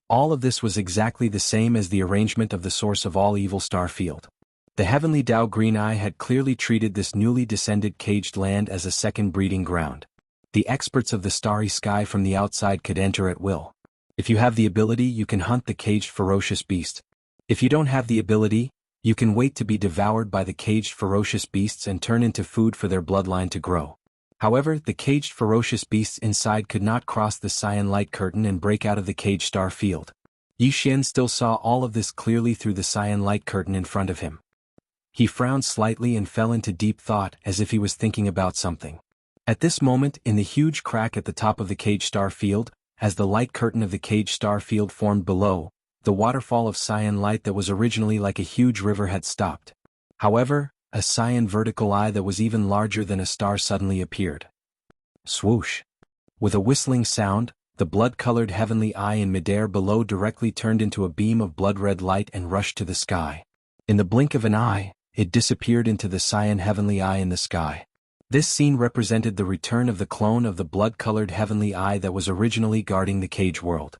Speaker 1: All of this was exactly the same as the arrangement of the source of all evil star field. The heavenly Tao Green Eye had clearly treated this newly descended caged land as a second breeding ground. The experts of the starry sky from the outside could enter at will. If you have the ability, you can hunt the caged ferocious beast. If you don't have the ability, you can wait to be devoured by the caged ferocious beasts and turn into food for their bloodline to grow. However, the caged ferocious beasts inside could not cross the cyan light curtain and break out of the cage star field. Yi Xian still saw all of this clearly through the cyan light curtain in front of him. He frowned slightly and fell into deep thought as if he was thinking about something. At this moment, in the huge crack at the top of the cage star field, as the light curtain of the cage star field formed below, the waterfall of cyan light that was originally like a huge river had stopped. However, a cyan vertical eye that was even larger than a star suddenly appeared. Swoosh! With a whistling sound, the blood-colored heavenly eye in midair below directly turned into a beam of blood-red light and rushed to the sky. In the blink of an eye, it disappeared into the cyan heavenly eye in the sky. This scene represented the return of the clone of the blood-colored heavenly eye that was originally guarding the cage world.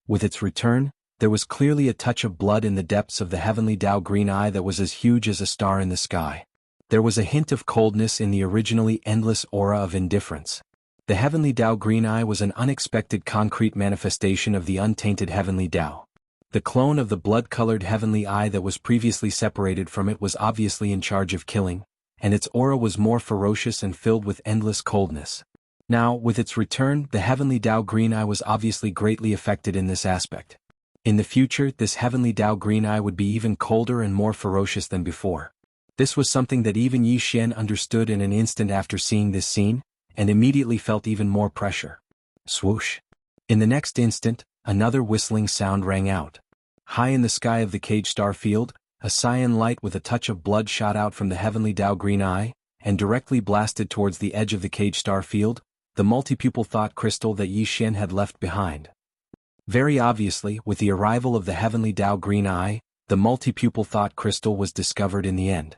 Speaker 1: With its return, there was clearly a touch of blood in the depths of the heavenly Tao green eye that was as huge as a star in the sky. There was a hint of coldness in the originally endless aura of indifference. The heavenly Tao green eye was an unexpected concrete manifestation of the untainted heavenly Tao. The clone of the blood-colored heavenly eye that was previously separated from it was obviously in charge of killing, and its aura was more ferocious and filled with endless coldness. Now, with its return, the heavenly Tao green eye was obviously greatly affected in this aspect. In the future, this heavenly Tao green eye would be even colder and more ferocious than before. This was something that even Yi Xian understood in an instant after seeing this scene, and immediately felt even more pressure. Swoosh! In the next instant, another whistling sound rang out. High in the sky of the cage star field, a cyan light with a touch of blood shot out from the heavenly Tao green eye, and directly blasted towards the edge of the cage star field, the multi-pupil thought crystal that Yi Xian had left behind. Very obviously, with the arrival of the heavenly Tao green eye, the multi-pupil thought crystal was discovered in the end.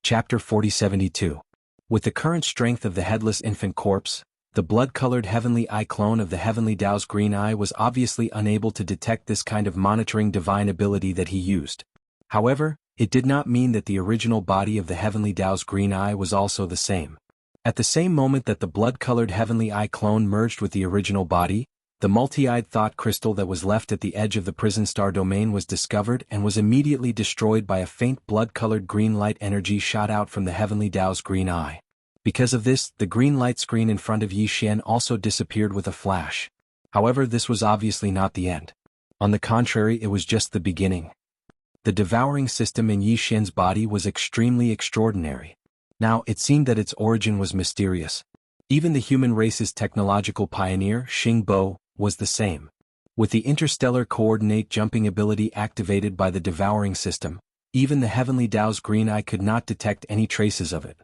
Speaker 1: Chapter 4072. With the current strength of the headless infant corpse, the blood-colored heavenly eye clone of the heavenly Tao's green eye was obviously unable to detect this kind of monitoring divine ability that he used. However, it did not mean that the original body of the heavenly Tao's green eye was also the same. At the same moment that the blood-colored heavenly eye clone merged with the original body, the multi-eyed thought crystal that was left at the edge of the prison star domain was discovered and was immediately destroyed by a faint blood-colored green light energy shot out from the heavenly Tao's green eye. Because of this, the green light screen in front of Yi Xian also disappeared with a flash. However, this was obviously not the end. On the contrary, it was just the beginning. The devouring system in Yi Xian's body was extremely extraordinary. Now, it seemed that its origin was mysterious. Even the human race's technological pioneer, Xing Bo, was the same. With the interstellar coordinate jumping ability activated by the devouring system, even the heavenly Tao's green eye could not detect any traces of it.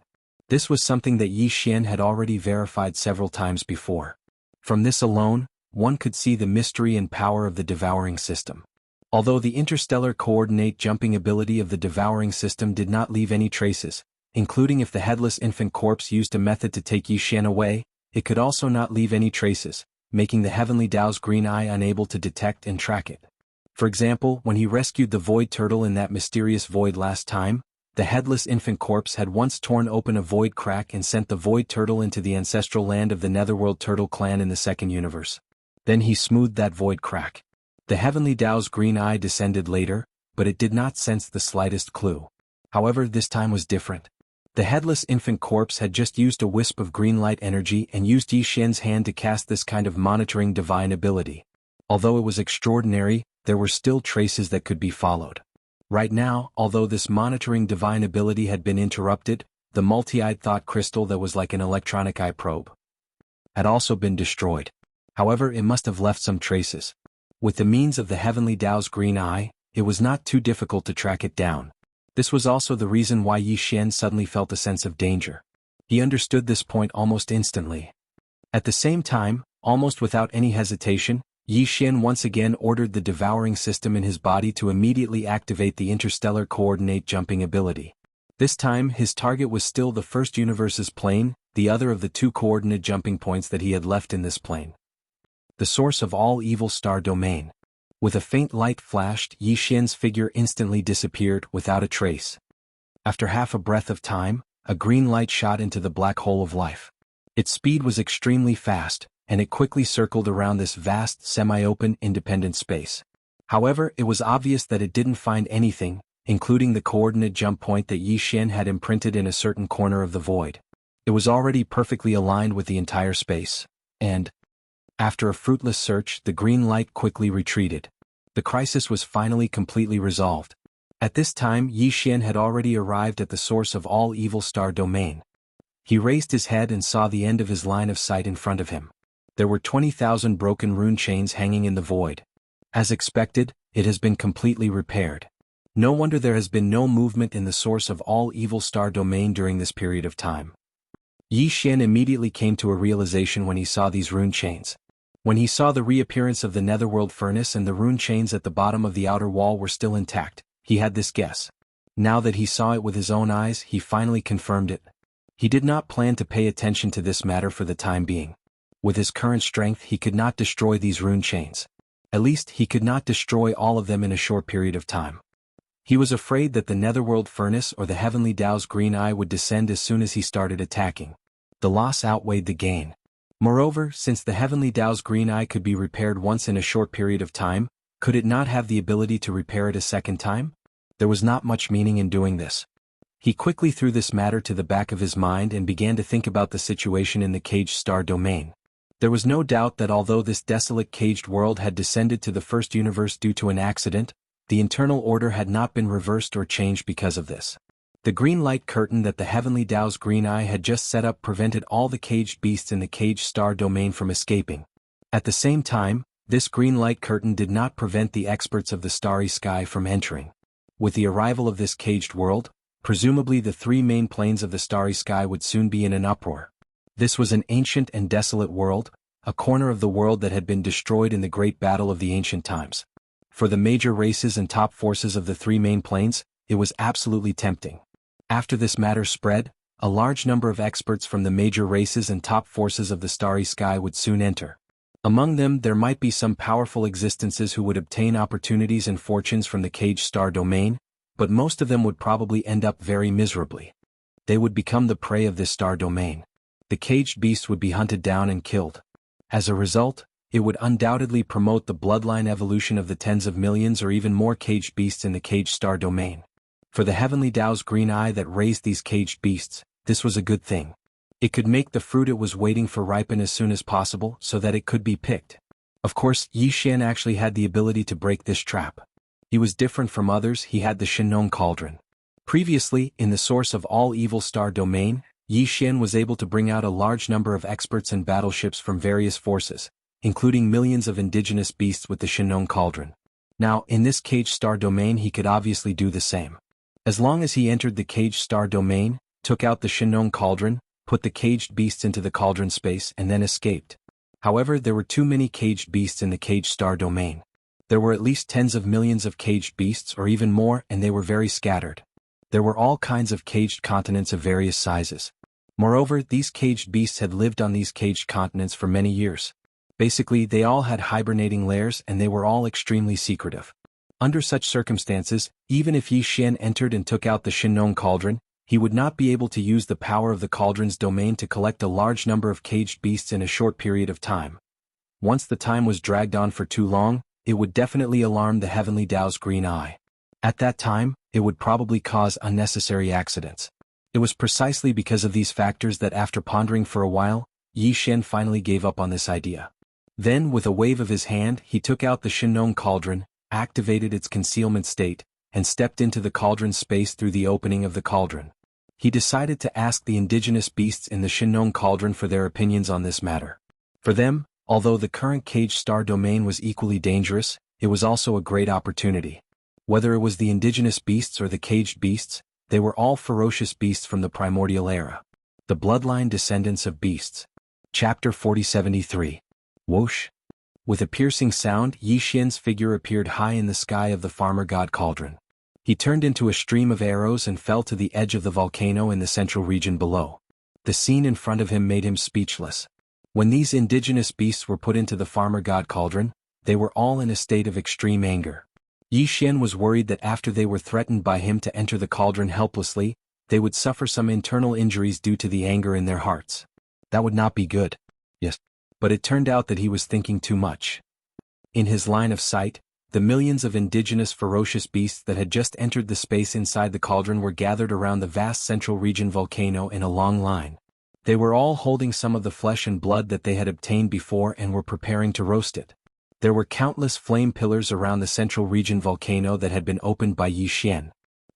Speaker 1: This was something that Yi Xian had already verified several times before. From this alone, one could see the mystery and power of the devouring system. Although the interstellar coordinate jumping ability of the devouring system did not leave any traces, including if the headless infant corpse used a method to take Yi Xian away, it could also not leave any traces, making the heavenly Tao's green eye unable to detect and track it. For example, when he rescued the void turtle in that mysterious void last time, the headless infant corpse had once torn open a void crack and sent the void turtle into the ancestral land of the Netherworld Turtle clan in the second universe. Then he smoothed that void crack. The heavenly Tao's green eye descended later, but it did not sense the slightest clue. However, this time was different. The headless infant corpse had just used a wisp of green light energy and used Yi Xian's hand to cast this kind of monitoring divine ability. Although it was extraordinary, there were still traces that could be followed. Right now, although this monitoring divine ability had been interrupted, the multi-eyed thought crystal that was like an electronic eye probe had also been destroyed. However, it must have left some traces. With the means of the heavenly Tao's green eye, it was not too difficult to track it down. This was also the reason why Yi Xian suddenly felt a sense of danger. He understood this point almost instantly. At the same time, almost without any hesitation, Yi Xian once again ordered the devouring system in his body to immediately activate the interstellar coordinate jumping ability. This time, his target was still the first universe's plane, the other of the two coordinate jumping points that he had left in this plane. The source of all evil star domain. With a faint light flashed, Yi Xian's figure instantly disappeared without a trace. After half a breath of time, a green light shot into the black hole of life. Its speed was extremely fast, and it quickly circled around this vast, semi-open, independent space. However, it was obvious that it didn't find anything, including the coordinate jump point that Yi Xian had imprinted in a certain corner of the void. It was already perfectly aligned with the entire space, and after a fruitless search, the green light quickly retreated. The crisis was finally completely resolved. At this time Yi Xian had already arrived at the source of all evil star domain. He raised his head and saw the end of his line of sight in front of him. There were 20,000 broken rune chains hanging in the void. As expected, it has been completely repaired. No wonder there has been no movement in the source of all evil star domain during this period of time. Yi Xian immediately came to a realization when he saw these rune chains. When he saw the reappearance of the netherworld furnace and the rune chains at the bottom of the outer wall were still intact, he had this guess. Now that he saw it with his own eyes, he finally confirmed it. He did not plan to pay attention to this matter for the time being. With his current strength he could not destroy these rune chains. At least he could not destroy all of them in a short period of time. He was afraid that the netherworld furnace or the heavenly Tao's green eye would descend as soon as he started attacking. The loss outweighed the gain. Moreover, since the heavenly Tao's green eye could be repaired once in a short period of time, could it not have the ability to repair it a second time? There was not much meaning in doing this. He quickly threw this matter to the back of his mind and began to think about the situation in the caged star domain. There was no doubt that although this desolate caged world had descended to the first universe due to an accident, the internal order had not been reversed or changed because of this. The green light curtain that the heavenly Tao's green eye had just set up prevented all the caged beasts in the caged star domain from escaping. At the same time, this green light curtain did not prevent the experts of the starry sky from entering. With the arrival of this caged world, presumably the three main planes of the starry sky would soon be in an uproar. This was an ancient and desolate world, a corner of the world that had been destroyed in the great battle of the ancient times. For the major races and top forces of the three main planes, it was absolutely tempting. After this matter spread, a large number of experts from the major races and top forces of the starry sky would soon enter. Among them there might be some powerful existences who would obtain opportunities and fortunes from the caged star domain, but most of them would probably end up very miserably. They would become the prey of this star domain. The caged beast would be hunted down and killed. As a result, it would undoubtedly promote the bloodline evolution of the tens of millions or even more caged beasts in the caged star domain. For the heavenly Tao's green eye that raised these caged beasts, this was a good thing. It could make the fruit it was waiting for ripen as soon as possible so that it could be picked. Of course, Yi Xian actually had the ability to break this trap. He was different from others. He had the Shenong cauldron. Previously, in the source of all evil star domain, Yi Xian was able to bring out a large number of experts and battleships from various forces, including millions of indigenous beasts with the Shenong cauldron. Now, in this caged star domain he could obviously do the same. As long as he entered the caged star domain, took out the Shenong cauldron, put the caged beasts into the cauldron space and then escaped. However, there were too many caged beasts in the caged star domain. There were at least tens of millions of caged beasts or even more, and they were very scattered. There were all kinds of caged continents of various sizes. Moreover, these caged beasts had lived on these caged continents for many years. Basically, they all had hibernating lairs and they were all extremely secretive. Under such circumstances, even if Yi Xian entered and took out the Shenong cauldron, he would not be able to use the power of the cauldron's domain to collect a large number of caged beasts in a short period of time. Once the time was dragged on for too long, it would definitely alarm the heavenly Tao's green eye. At that time, it would probably cause unnecessary accidents. It was precisely because of these factors that after pondering for a while, Yi Xian finally gave up on this idea. Then, with a wave of his hand, he took out the Shenong cauldron, activated its concealment state, and stepped into the cauldron space through the opening of the cauldron. He decided to ask the indigenous beasts in the Shenong cauldron for their opinions on this matter. For them, although the current caged star domain was equally dangerous, it was also a great opportunity. Whether it was the indigenous beasts or the caged beasts, they were all ferocious beasts from the primordial era. The bloodline descendants of beasts. Chapter 4073. Whoosh! With a piercing sound, Yi Xian's figure appeared high in the sky of the farmer god cauldron. He turned into a stream of arrows and fell to the edge of the volcano in the central region below. The scene in front of him made him speechless. When these indigenous beasts were put into the farmer god cauldron, they were all in a state of extreme anger. Yi Xian was worried that after they were threatened by him to enter the cauldron helplessly, they would suffer some internal injuries due to the anger in their hearts. That would not be good. Yes. But it turned out that he was thinking too much. In his line of sight, the millions of indigenous ferocious beasts that had just entered the space inside the cauldron were gathered around the vast central region volcano in a long line. They were all holding some of the flesh and blood that they had obtained before and were preparing to roast it. There were countless flame pillars around the central region volcano that had been opened by Yi Xian.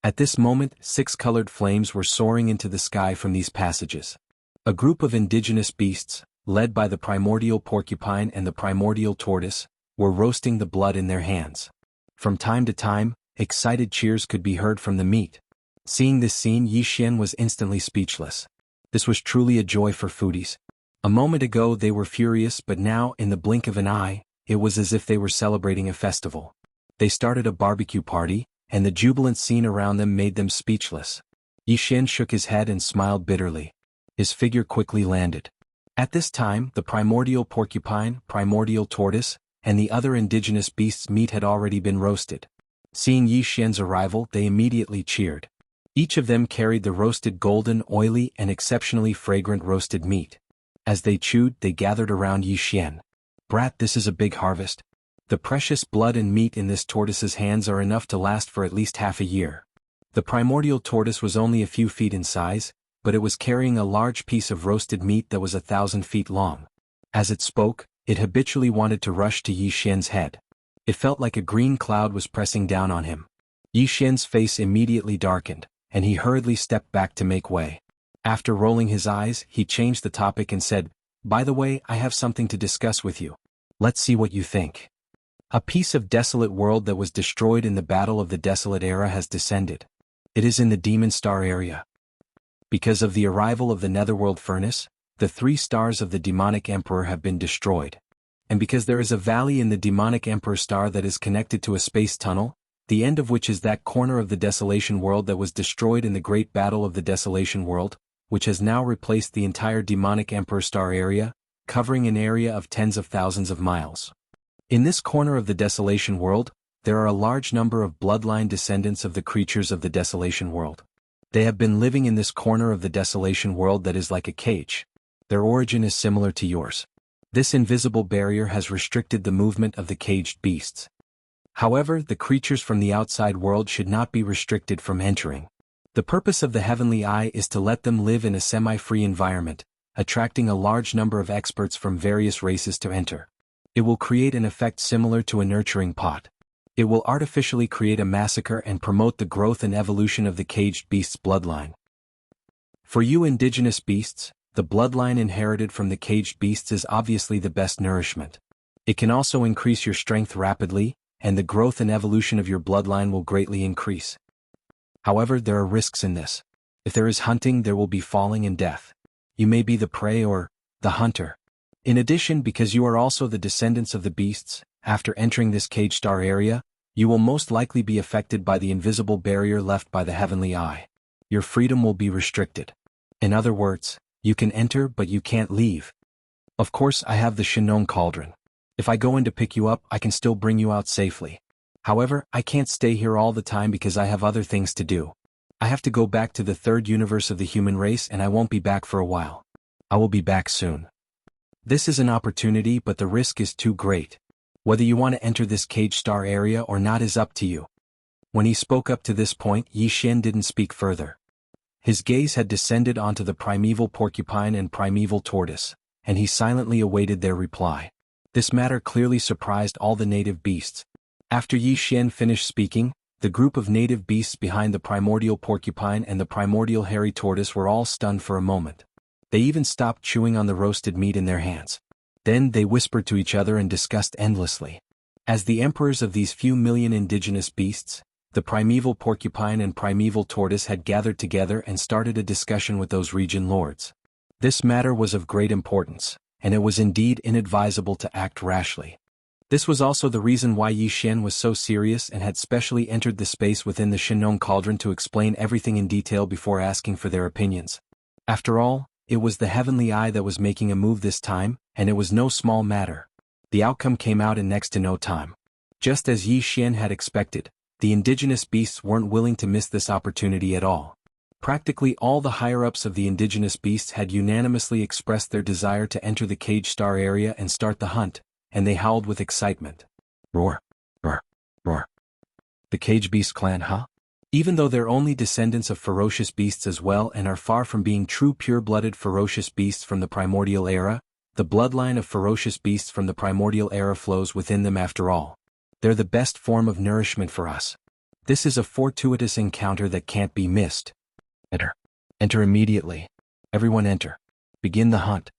Speaker 1: At this moment, 6 colored flames were soaring into the sky from these passages. A group of indigenous beasts, led by the primordial porcupine and the primordial tortoise, were roasting the blood in their hands. From time to time, excited cheers could be heard from the meat. Seeing this scene, Yi Xian was instantly speechless. This was truly a joy for foodies. A moment ago they were furious, but now, in the blink of an eye, it was as if they were celebrating a festival. They started a barbecue party, and the jubilant scene around them made them speechless. Yi Xian shook his head and smiled bitterly. His figure quickly landed. At this time, the primordial porcupine, primordial tortoise, and the other indigenous beasts' meat had already been roasted. Seeing Yi Xian's arrival, they immediately cheered. Each of them carried the roasted golden, oily, and exceptionally fragrant roasted meat. As they chewed, they gathered around Yi Xian. "Brat, this is a big harvest. The precious blood and meat in this tortoise's hands are enough to last for at least half a year." The primordial tortoise was only a few feet in size, but it was carrying a large piece of roasted meat that was 1,000 feet long. As it spoke, it habitually wanted to rush to Yi Xian's head. It felt like a green cloud was pressing down on him. Yi Xian's face immediately darkened, and he hurriedly stepped back to make way. After rolling his eyes, he changed the topic and said, "By the way, I have something to discuss with you. Let's see what you think. A piece of desolate world that was destroyed in the Battle of the Desolate Era has descended. It is in the Demon Star area. Because of the arrival of the Netherworld Furnace, the 3 stars of the Demonic Emperor have been destroyed. And because there is a valley in the Demonic Emperor star that is connected to a space tunnel, the end of which is that corner of the Desolation World that was destroyed in the Great Battle of the Desolation World, which has now replaced the entire Demonic Emperor star area, covering an area of tens of thousands of miles. In this corner of the Desolation World, there are a large number of bloodline descendants of the creatures of the Desolation World. They have been living in this corner of the Desolation World that is like a cage. Their origin is similar to yours. This invisible barrier has restricted the movement of the caged beasts. However, the creatures from the outside world should not be restricted from entering. The purpose of the Heavenly Eye is to let them live in a semi-free environment, attracting a large number of experts from various races to enter. It will create an effect similar to a nurturing pot. It will artificially create a massacre and promote the growth and evolution of the caged beast's bloodline. For you indigenous beasts, the bloodline inherited from the caged beasts is obviously the best nourishment. It can also increase your strength rapidly, and the growth and evolution of your bloodline will greatly increase. However, there are risks in this. If there is hunting, there will be falling and death. You may be the prey or the hunter. In addition, because you are also the descendants of the beasts, after entering this cage star area, you will most likely be affected by the invisible barrier left by the Heavenly Eye. Your freedom will be restricted. In other words, you can enter but you can't leave. Of course, I have the Shinon Cauldron. If I go in to pick you up, I can still bring you out safely. However, I can't stay here all the time because I have other things to do. I have to go back to the 3rd universe of the human race and I won't be back for a while. I will be back soon. This is an opportunity, but the risk is too great. Whether you want to enter this cage star area or not is up to you." When he spoke up to this point, Yi Xian didn't speak further. His gaze had descended onto the primeval porcupine and primeval tortoise, and he silently awaited their reply. This matter clearly surprised all the native beasts. After Yi Xian finished speaking, the group of native beasts behind the primordial porcupine and the primordial hairy tortoise were all stunned for a moment. They even stopped chewing on the roasted meat in their hands. Then they whispered to each other and discussed endlessly. As the emperors of these few million indigenous beasts, the primeval porcupine and primeval tortoise had gathered together and started a discussion with those region lords. This matter was of great importance, and it was indeed inadvisable to act rashly. This was also the reason why Yi Xian was so serious and had specially entered the space within the Shinon Cauldron to explain everything in detail before asking for their opinions. After all, it was the Heavenly Eye that was making a move this time, and it was no small matter. The outcome came out in next to no time. Just as Yi Xian had expected, the indigenous beasts weren't willing to miss this opportunity at all. Practically all the higher-ups of the indigenous beasts had unanimously expressed their desire to enter the cage star area and start the hunt, and they howled with excitement. Roar, roar, roar. The cage beast clan, huh? Even though they're only descendants of ferocious beasts as well and are far from being true pure-blooded ferocious beasts from the primordial era, The bloodline of ferocious beasts from the primordial era flows within them after all. They're the best form of nourishment for us. This is a fortuitous encounter that can't be missed. Enter. Enter immediately. Everyone enter. Begin the hunt.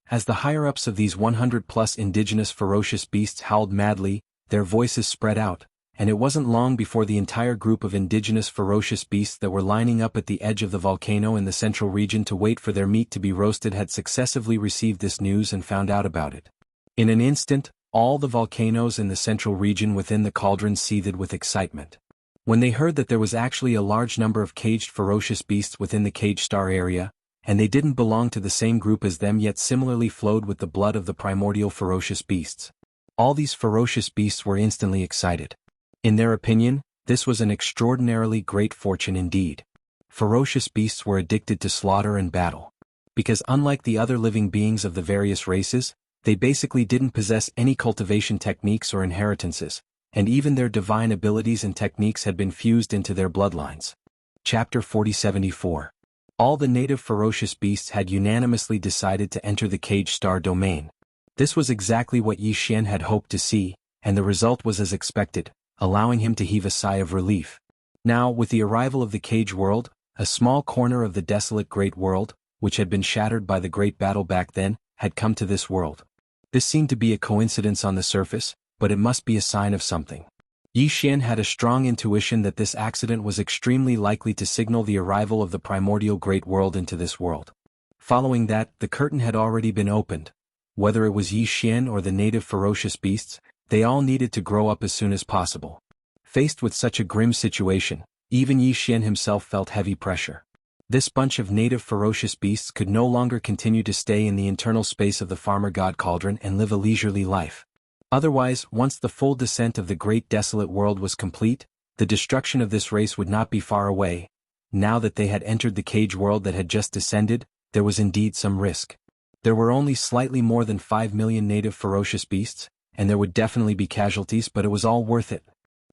Speaker 1: As the higher-ups of these 100-plus indigenous ferocious beasts howled madly, their voices spread out, and it wasn't long before the entire group of indigenous ferocious beasts that were lining up at the edge of the volcano in the central region to wait for their meat to be roasted had successively received this news and found out about it. In an instant, all the volcanoes in the central region within the cauldron seethed with excitement. When they heard that there was actually a large number of caged ferocious beasts within the cage star area, and they didn't belong to the same group as them yet similarly flowed with the blood of the primordial ferocious beasts. All these ferocious beasts were instantly excited. In their opinion, this was an extraordinarily great fortune indeed. Ferocious beasts were addicted to slaughter and battle. Because unlike the other living beings of the various races, they basically didn't possess any cultivation techniques or inheritances, and even their divine abilities and techniques had been fused into their bloodlines. Chapter 4074. All the native ferocious beasts had unanimously decided to enter the cage star domain. This was exactly what Yi Xian had hoped to see, and the result was as expected, allowing him to heave a sigh of relief. Now, with the arrival of the cage world, a small corner of the desolate great world, which had been shattered by the great battle back then, had come to this world. This seemed to be a coincidence on the surface, but it must be a sign of something. Yi Xian had a strong intuition that this accident was extremely likely to signal the arrival of the primordial great world into this world. Following that, the curtain had already been opened. Whether it was Yi Xian or the native ferocious beasts, they all needed to grow up as soon as possible. Faced with such a grim situation, even Yi Xian himself felt heavy pressure. This bunch of native ferocious beasts could no longer continue to stay in the internal space of the farmer god cauldron and live a leisurely life. Otherwise, once the full descent of the great desolate world was complete, the destruction of this race would not be far away. Now that they had entered the cage world that had just descended, there was indeed some risk. There were only slightly more than 5 million native ferocious beasts, and there would definitely be casualties, but it was all worth it.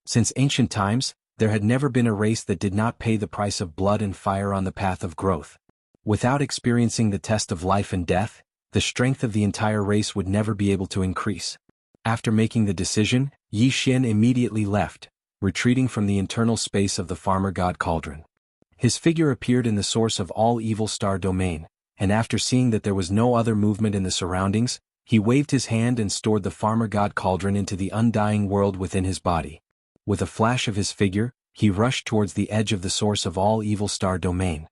Speaker 1: Since ancient times, there had never been a race that did not pay the price of blood and fire on the path of growth. Without experiencing the test of life and death, the strength of the entire race would never be able to increase. After making the decision, Yi Xian immediately left, retreating from the internal space of the farmer god cauldron. His figure appeared in the source of all evil star domain, and after seeing that there was no other movement in the surroundings, he waved his hand and stored the farmer god cauldron into the undying world within his body. With a flash of his figure, he rushed towards the edge of the source of all evil star domain.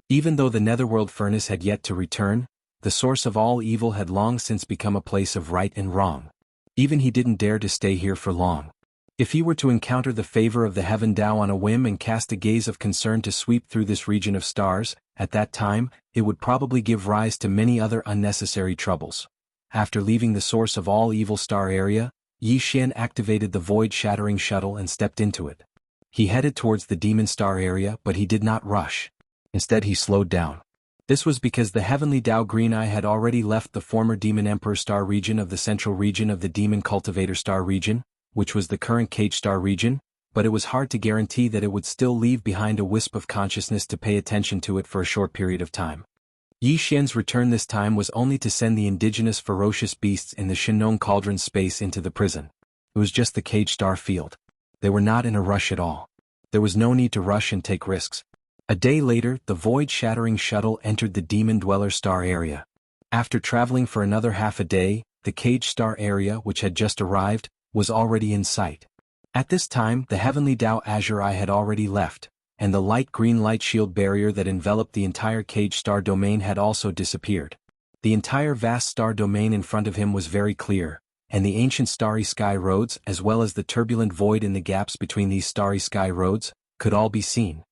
Speaker 1: Even though the netherworld furnace had yet to return, the source of all evil had long since become a place of right and wrong. Even he didn't dare to stay here for long. If he were to encounter the favor of the Heaven Tao on a whim and cast a gaze of concern to sweep through this region of stars, at that time, it would probably give rise to many other unnecessary troubles. After leaving the source of all evil star area, Yi Xian activated the void-shattering shuttle and stepped into it. He headed towards the demon star area, but he did not rush. Instead he slowed down. This was because the heavenly Tao Green Eye had already left the former Demon Emperor star region of the central region of the Demon Cultivator star region, which was the current Cage star region, but it was hard to guarantee that it would still leave behind a wisp of consciousness to pay attention to it for a short period of time. Yi Xian's return this time was only to send the indigenous ferocious beasts in the Shinong Cauldron space into the prison. It was just the Cage star field. They were not in a rush at all. There was no need to rush and take risks. A day later, the void-shattering shuttle entered the Demon Dweller star area. After traveling for another half a day, the Cage star area, which had just arrived, was already in sight. At this time, the heavenly Tao Azure Eye had already left, and the light green light shield barrier that enveloped the entire Cage star domain had also disappeared. The entire vast star domain in front of him was very clear, and the ancient starry sky roads, as well as the turbulent void in the gaps between these starry sky roads, could all be seen.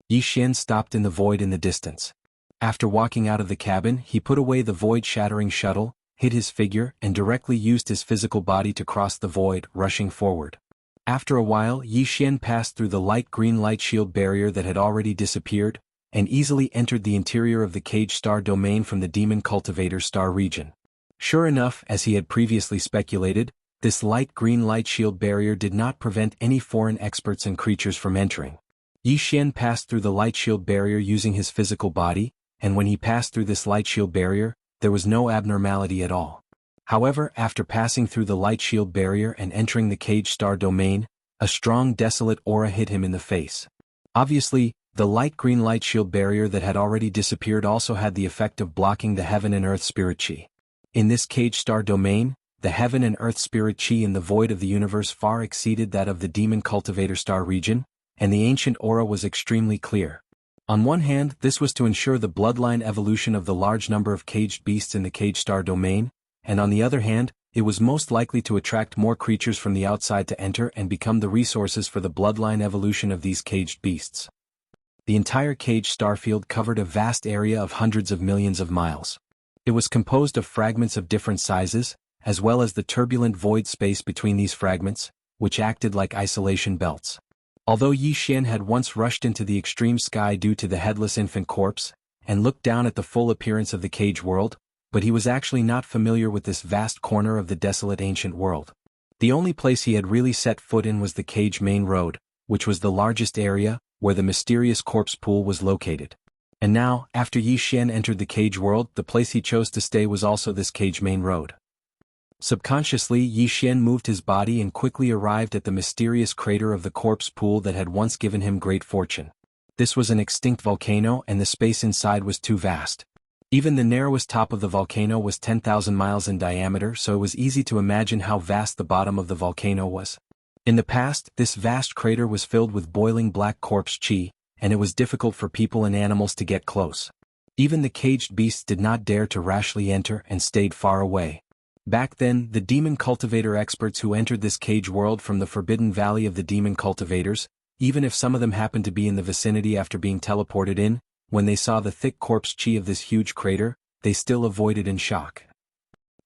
Speaker 1: Yi Xian stopped in the void in the distance. After walking out of the cabin, he put away the void-shattering shuttle, hid his figure, and directly used his physical body to cross the void, rushing forward. After a while, Yi Xian passed through the light green light shield barrier that had already disappeared, and easily entered the interior of the Cage star domain from the Demon Cultivator star region. Sure enough, as he had previously speculated, this light green light shield barrier did not prevent any foreign experts and creatures from entering. Yi Xian passed through the light shield barrier using his physical body, and when he passed through this light shield barrier, there was no abnormality at all. However, after passing through the light shield barrier and entering the cage star domain, a strong desolate aura hit him in the face. Obviously, the light green light shield barrier that had already disappeared also had the effect of blocking the heaven and earth spirit chi. In this cage star domain, the heaven and earth spirit chi in the void of the universe far exceeded that of the demon cultivator star region, and the ancient aura was extremely clear. On one hand, this was to ensure the bloodline evolution of the large number of caged beasts in the cage star domain, and on the other hand, it was most likely to attract more creatures from the outside to enter and become the resources for the bloodline evolution of these caged beasts. The entire cage starfield covered a vast area of hundreds of millions of miles. It was composed of fragments of different sizes, as well as the turbulent void space between these fragments, which acted like isolation belts. Although Yi Xian had once rushed into the extreme sky due to the headless infant corpse, and looked down at the full appearance of the cage world, but he was actually not familiar with this vast corner of the desolate ancient world. The only place he had really set foot in was the cage main road, which was the largest area, where the mysterious corpse pool was located. And now, after Yi Xian entered the cage world, the place he chose to stay was also this cage main road. Subconsciously, Yi Xian moved his body and quickly arrived at the mysterious crater of the corpse pool that had once given him great fortune. This was an extinct volcano and the space inside was too vast. Even the narrowest top of the volcano was 10,000 miles in diameter, so it was easy to imagine how vast the bottom of the volcano was. In the past, this vast crater was filled with boiling black corpse chi, and it was difficult for people and animals to get close. Even the caged beasts did not dare to rashly enter and stayed far away. Back then, the demon cultivator experts who entered this cage world from the Forbidden Valley of the demon cultivators, even if some of them happened to be in the vicinity after being teleported in, when they saw the thick corpse chi of this huge crater, they still avoided in shock.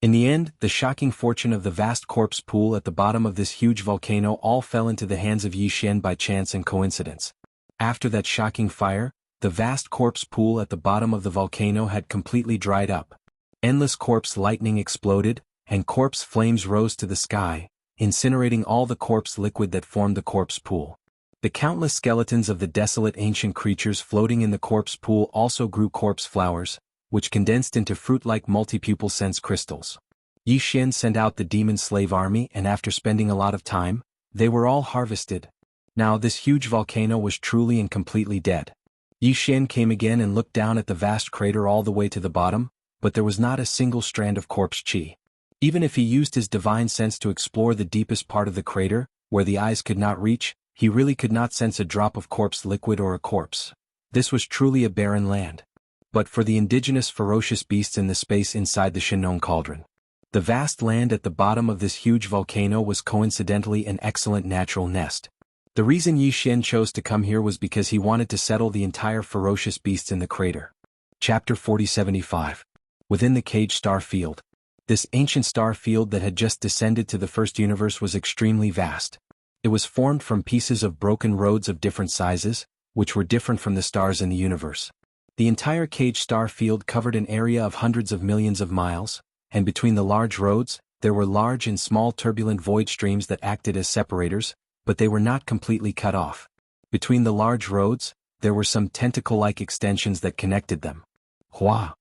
Speaker 1: In the end, the shocking fortune of the vast corpse pool at the bottom of this huge volcano all fell into the hands of Yi Xian by chance and coincidence. After that shocking fire, the vast corpse pool at the bottom of the volcano had completely dried up. Endless corpse lightning exploded, and corpse flames rose to the sky, incinerating all the corpse liquid that formed the corpse pool. The countless skeletons of the desolate ancient creatures floating in the corpse pool also grew corpse flowers, which condensed into fruit-like multipupal sense crystals. Yi Xian sent out the demon slave army and after spending a lot of time, they were all harvested. Now this huge volcano was truly and completely dead. Yi Xian came again and looked down at the vast crater all the way to the bottom, but there was not a single strand of corpse chi. Even if he used his divine sense to explore the deepest part of the crater, where the eyes could not reach, he really could not sense a drop of corpse liquid or a corpse. This was truly a barren land. But for the indigenous ferocious beasts in the space inside the Shinnong cauldron. The vast land at the bottom of this huge volcano was coincidentally an excellent natural nest. The reason Yi Xian chose to come here was because he wanted to settle the entire ferocious beasts in the crater. Chapter 4075. Within the cage star field. This ancient star field that had just descended to the first universe was extremely vast. It was formed from pieces of broken roads of different sizes, which were different from the stars in the universe. The entire cage star field covered an area of hundreds of millions of miles, and between the large roads, there were large and small turbulent void streams that acted as separators, but they were not completely cut off. Between the large roads, there were some tentacle-like extensions that connected them. Hua!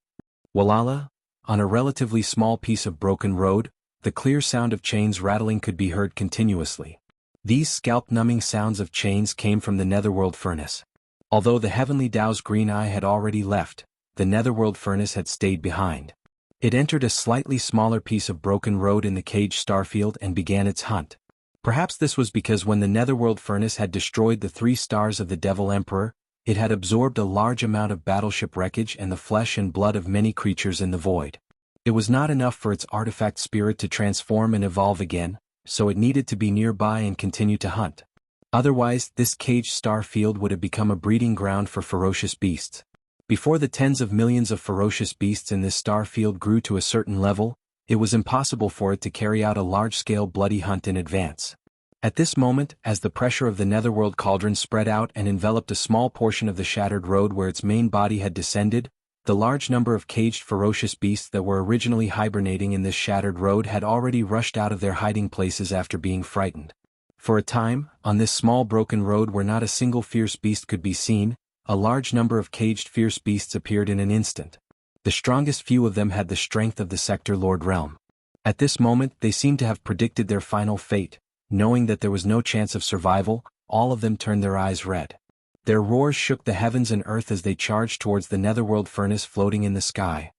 Speaker 1: Walala! On a relatively small piece of broken road, the clear sound of chains rattling could be heard continuously. These scalp-numbing sounds of chains came from the netherworld furnace. Although the heavenly Tao's green eye had already left, the netherworld furnace had stayed behind. It entered a slightly smaller piece of broken road in the cage starfield and began its hunt. Perhaps this was because when the netherworld furnace had destroyed the 3 stars of the Devil Emperor, it had absorbed a large amount of battleship wreckage and the flesh and blood of many creatures in the void. It was not enough for its artifact spirit to transform and evolve again, so it needed to be nearby and continue to hunt. Otherwise, this caged star field would have become a breeding ground for ferocious beasts. Before the tens of millions of ferocious beasts in this star field grew to a certain level, it was impossible for it to carry out a large-scale bloody hunt in advance. At this moment, as the pressure of the netherworld cauldron spread out and enveloped a small portion of the shattered road where its main body had descended, the large number of caged ferocious beasts that were originally hibernating in this shattered road had already rushed out of their hiding places after being frightened. For a time, on this small broken road where not a single fierce beast could be seen, a large number of caged fierce beasts appeared in an instant. The strongest few of them had the strength of the Sector Lord realm. At this moment they seemed to have predicted their final fate. Knowing that there was no chance of survival, all of them turned their eyes red. Their roars shook the heavens and earth as they charged towards the netherworld furnace floating in the sky.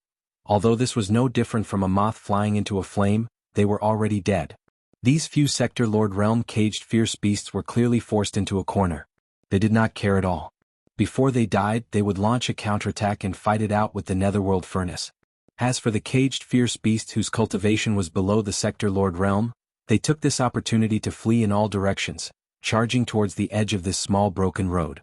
Speaker 1: Although this was no different from a moth flying into a flame, they were already dead. These few Sector Lord realm caged fierce beasts were clearly forced into a corner. They did not care at all. Before they died, they would launch a counterattack and fight it out with the netherworld furnace. As for the caged fierce beasts whose cultivation was below the Sector Lord realm, they took this opportunity to flee in all directions, charging towards the edge of this small broken road.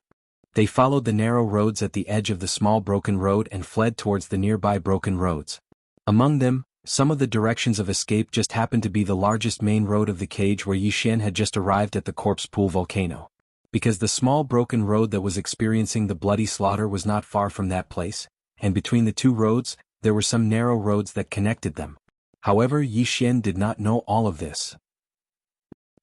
Speaker 1: They followed the narrow roads at the edge of the small broken road and fled towards the nearby broken roads. Among them, some of the directions of escape just happened to be the largest main road of the cage where Yi Xian had just arrived at the Corpse Pool volcano. Because the small broken road that was experiencing the bloody slaughter was not far from that place, and between the two roads, there were some narrow roads that connected them. However, Yi Xian did not know all of this.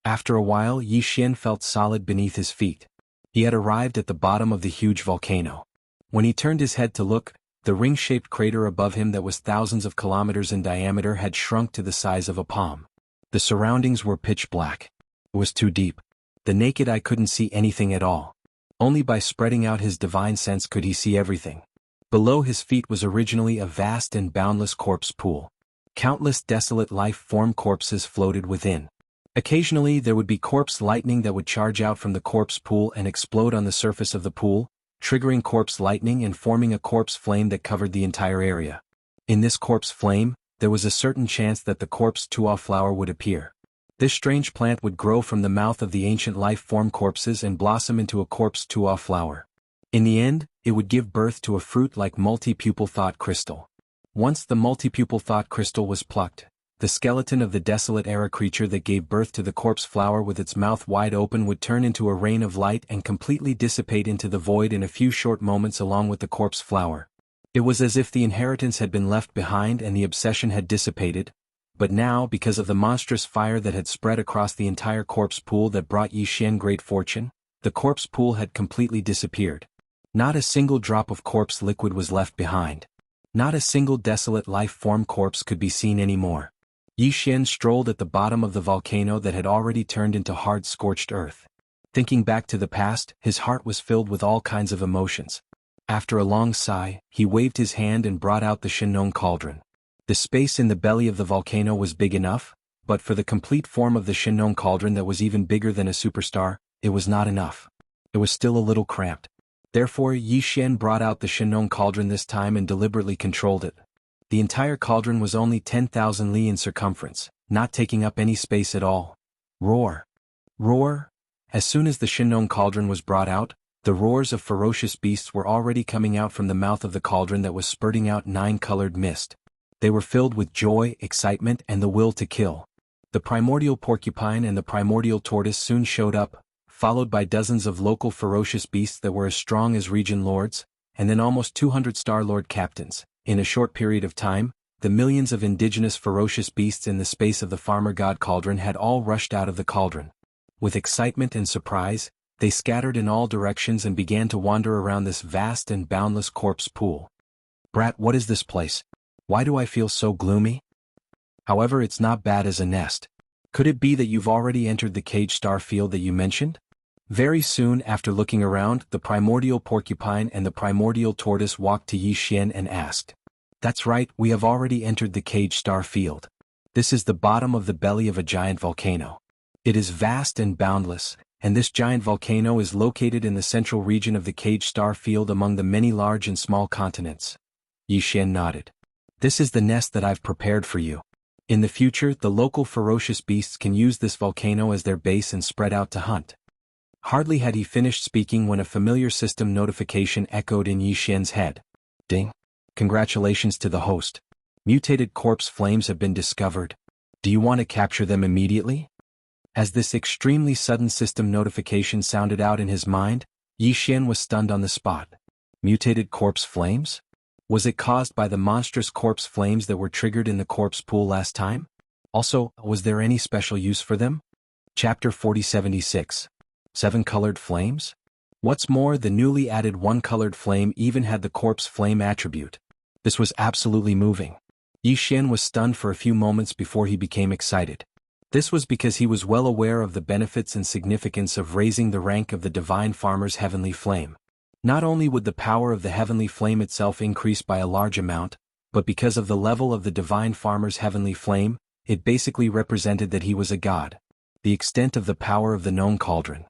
Speaker 1: After a while, Yi Xian felt solid beneath his feet. He had arrived at the bottom of the huge volcano. When he turned his head to look, the ring-shaped crater above him that was thousands of kilometers in diameter had shrunk to the size of a palm. The surroundings were pitch black. It was too deep. The naked eye couldn't see anything at all. Only by spreading out his divine sense could he see everything. Below his feet was originally a vast and boundless corpse pool. Countless desolate life-form corpses floated within. Occasionally there would be corpse lightning that would charge out from the corpse pool and explode on the surface of the pool, triggering corpse lightning and forming a corpse flame that covered the entire area. In this corpse flame, there was a certain chance that the corpse tuo flower would appear. This strange plant would grow from the mouth of the ancient life-form corpses and blossom into a corpse tuo flower. In the end, it would give birth to a fruit-like multi-pupil thought crystal. Once the multi-pupil thought crystal was plucked, the skeleton of the desolate era creature that gave birth to the corpse flower with its mouth wide open would turn into a rain of light and completely dissipate into the void in a few short moments along with the corpse flower. It was as if the inheritance had been left behind and the obsession had dissipated, but now, because of the monstrous fire that had spread across the entire corpse pool that brought Yi Xian great fortune, the corpse pool had completely disappeared. Not a single drop of corpse liquid was left behind. Not a single desolate life-form corpse could be seen anymore. Yi Xian strolled at the bottom of the volcano that had already turned into hard scorched earth. Thinking back to the past, his heart was filled with all kinds of emotions. After a long sigh, he waved his hand and brought out the Shenong cauldron. The space in the belly of the volcano was big enough, but for the complete form of the Shenong cauldron that was even bigger than a superstar, it was not enough. It was still a little cramped. Therefore, Yi Xian brought out the Shenong cauldron this time and deliberately controlled it. The entire cauldron was only 10,000 li in circumference, not taking up any space at all. Roar! Roar! As soon as the Shenong cauldron was brought out, the roars of ferocious beasts were already coming out from the mouth of the cauldron that was spurting out 9-colored mist. They were filled with joy, excitement, and the will to kill. The primordial porcupine and the primordial tortoise soon showed up, followed by dozens of local ferocious beasts that were as strong as region lords, and then almost 200 Star Lord captains. In a short period of time, the millions of indigenous ferocious beasts in the space of the farmer god cauldron had all rushed out of the cauldron. With excitement and surprise, they scattered in all directions and began to wander around this vast and boundless corpse pool. Brat, what is this place? Why do I feel so gloomy? However, it's not bad as a nest. Could it be that you've already entered the cage star field that you mentioned? Very soon after looking around, the primordial porcupine and the primordial tortoise walked to Yi Xian and asked. That's right, we have already entered the cage star field. This is the bottom of the belly of a giant volcano. It is vast and boundless, and this giant volcano is located in the central region of the cage star field among the many large and small continents. Yi Xian nodded. This is the nest that I've prepared for you. In the future, the local ferocious beasts can use this volcano as their base and spread out to hunt. Hardly had he finished speaking when a familiar system notification echoed in Yi Xian's head. Ding! Congratulations to the host. Mutated corpse flames have been discovered. Do you want to capture them immediately? As this extremely sudden system notification sounded out in his mind, Yi Xian was stunned on the spot. Mutated corpse flames? Was it caused by the monstrous corpse flames that were triggered in the corpse pool last time? Also, was there any special use for them? Chapter 4076. 7-colored flames? What's more, the newly added 1-colored flame even had the corpse flame attribute. This was absolutely moving. Yi Xian was stunned for a few moments before he became excited. This was because he was well aware of the benefits and significance of raising the rank of the divine farmer's heavenly flame. Not only would the power of the heavenly flame itself increase by a large amount, but because of the level of the divine farmer's heavenly flame, it basically represented that he was a god. The extent of the power of the Nong Cauldron.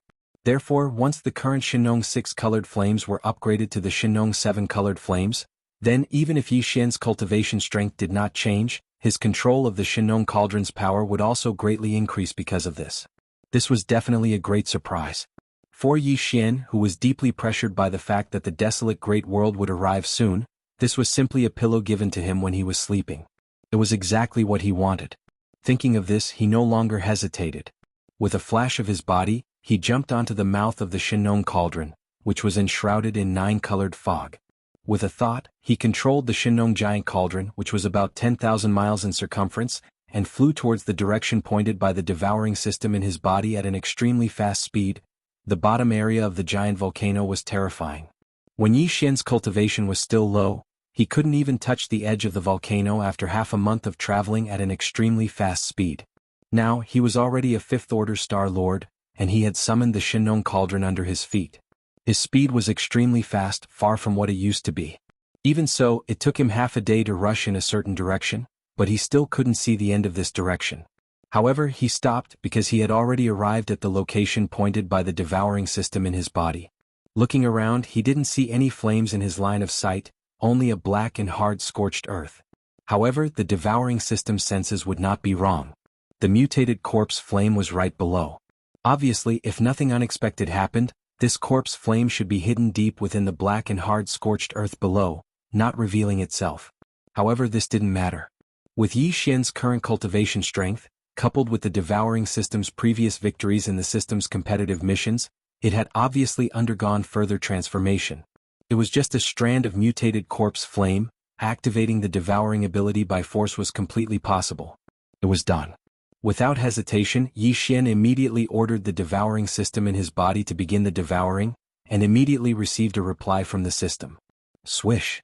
Speaker 1: Therefore, once the current Shinong 6 colored flames were upgraded to the Shinong 7 colored flames, then even if Yi Xian's cultivation strength did not change, his control of the Shinong Cauldron's power would also greatly increase because of this. This was definitely a great surprise. For Yi Xian, who was deeply pressured by the fact that the desolate great world would arrive soon, this was simply a pillow given to him when he was sleeping. It was exactly what he wanted. Thinking of this, he no longer hesitated. With a flash of his body, he jumped onto the mouth of the Shinong Cauldron, which was enshrouded in 9-colored fog. With a thought, he controlled the Shinong Giant Cauldron, which was about 10,000 miles in circumference, and flew towards the direction pointed by the devouring system in his body at an extremely fast speed. The bottom area of the giant volcano was terrifying. When Yi Xian's cultivation was still low, he couldn't even touch the edge of the volcano after half a month of traveling at an extremely fast speed. Now, he was already a 5th-order Star Lord, and he had summoned the Shinong Cauldron under his feet. His speed was extremely fast, far from what it used to be. Even so, it took him half a day to rush in a certain direction, but he still couldn't see the end of this direction. However, he stopped because he had already arrived at the location pointed by the devouring system in his body. Looking around, he didn't see any flames in his line of sight, only a black and hard scorched earth. However, the devouring system's senses would not be wrong. The mutated corpse flame was right below. Obviously, if nothing unexpected happened, this corpse flame should be hidden deep within the black and hard scorched earth below, not revealing itself. However, this didn't matter. With Yi Xian's current cultivation strength, coupled with the devouring system's previous victories in the system's competitive missions, it had obviously undergone further transformation. It was just a strand of mutated corpse flame. Activating the devouring ability by force was completely possible. It was done. Without hesitation, Yi Xian immediately ordered the devouring system in his body to begin the devouring, and immediately received a reply from the system. Swish!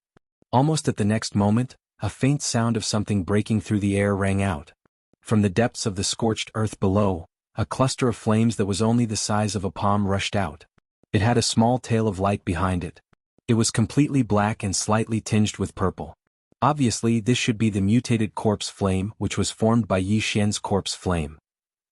Speaker 1: Almost at the next moment, a faint sound of something breaking through the air rang out. From the depths of the scorched earth below, a cluster of flames that was only the size of a palm rushed out. It had a small tail of light behind it. It was completely black and slightly tinged with purple. Obviously, this should be the mutated corpse flame, which was formed by Yi Xian's corpse flame.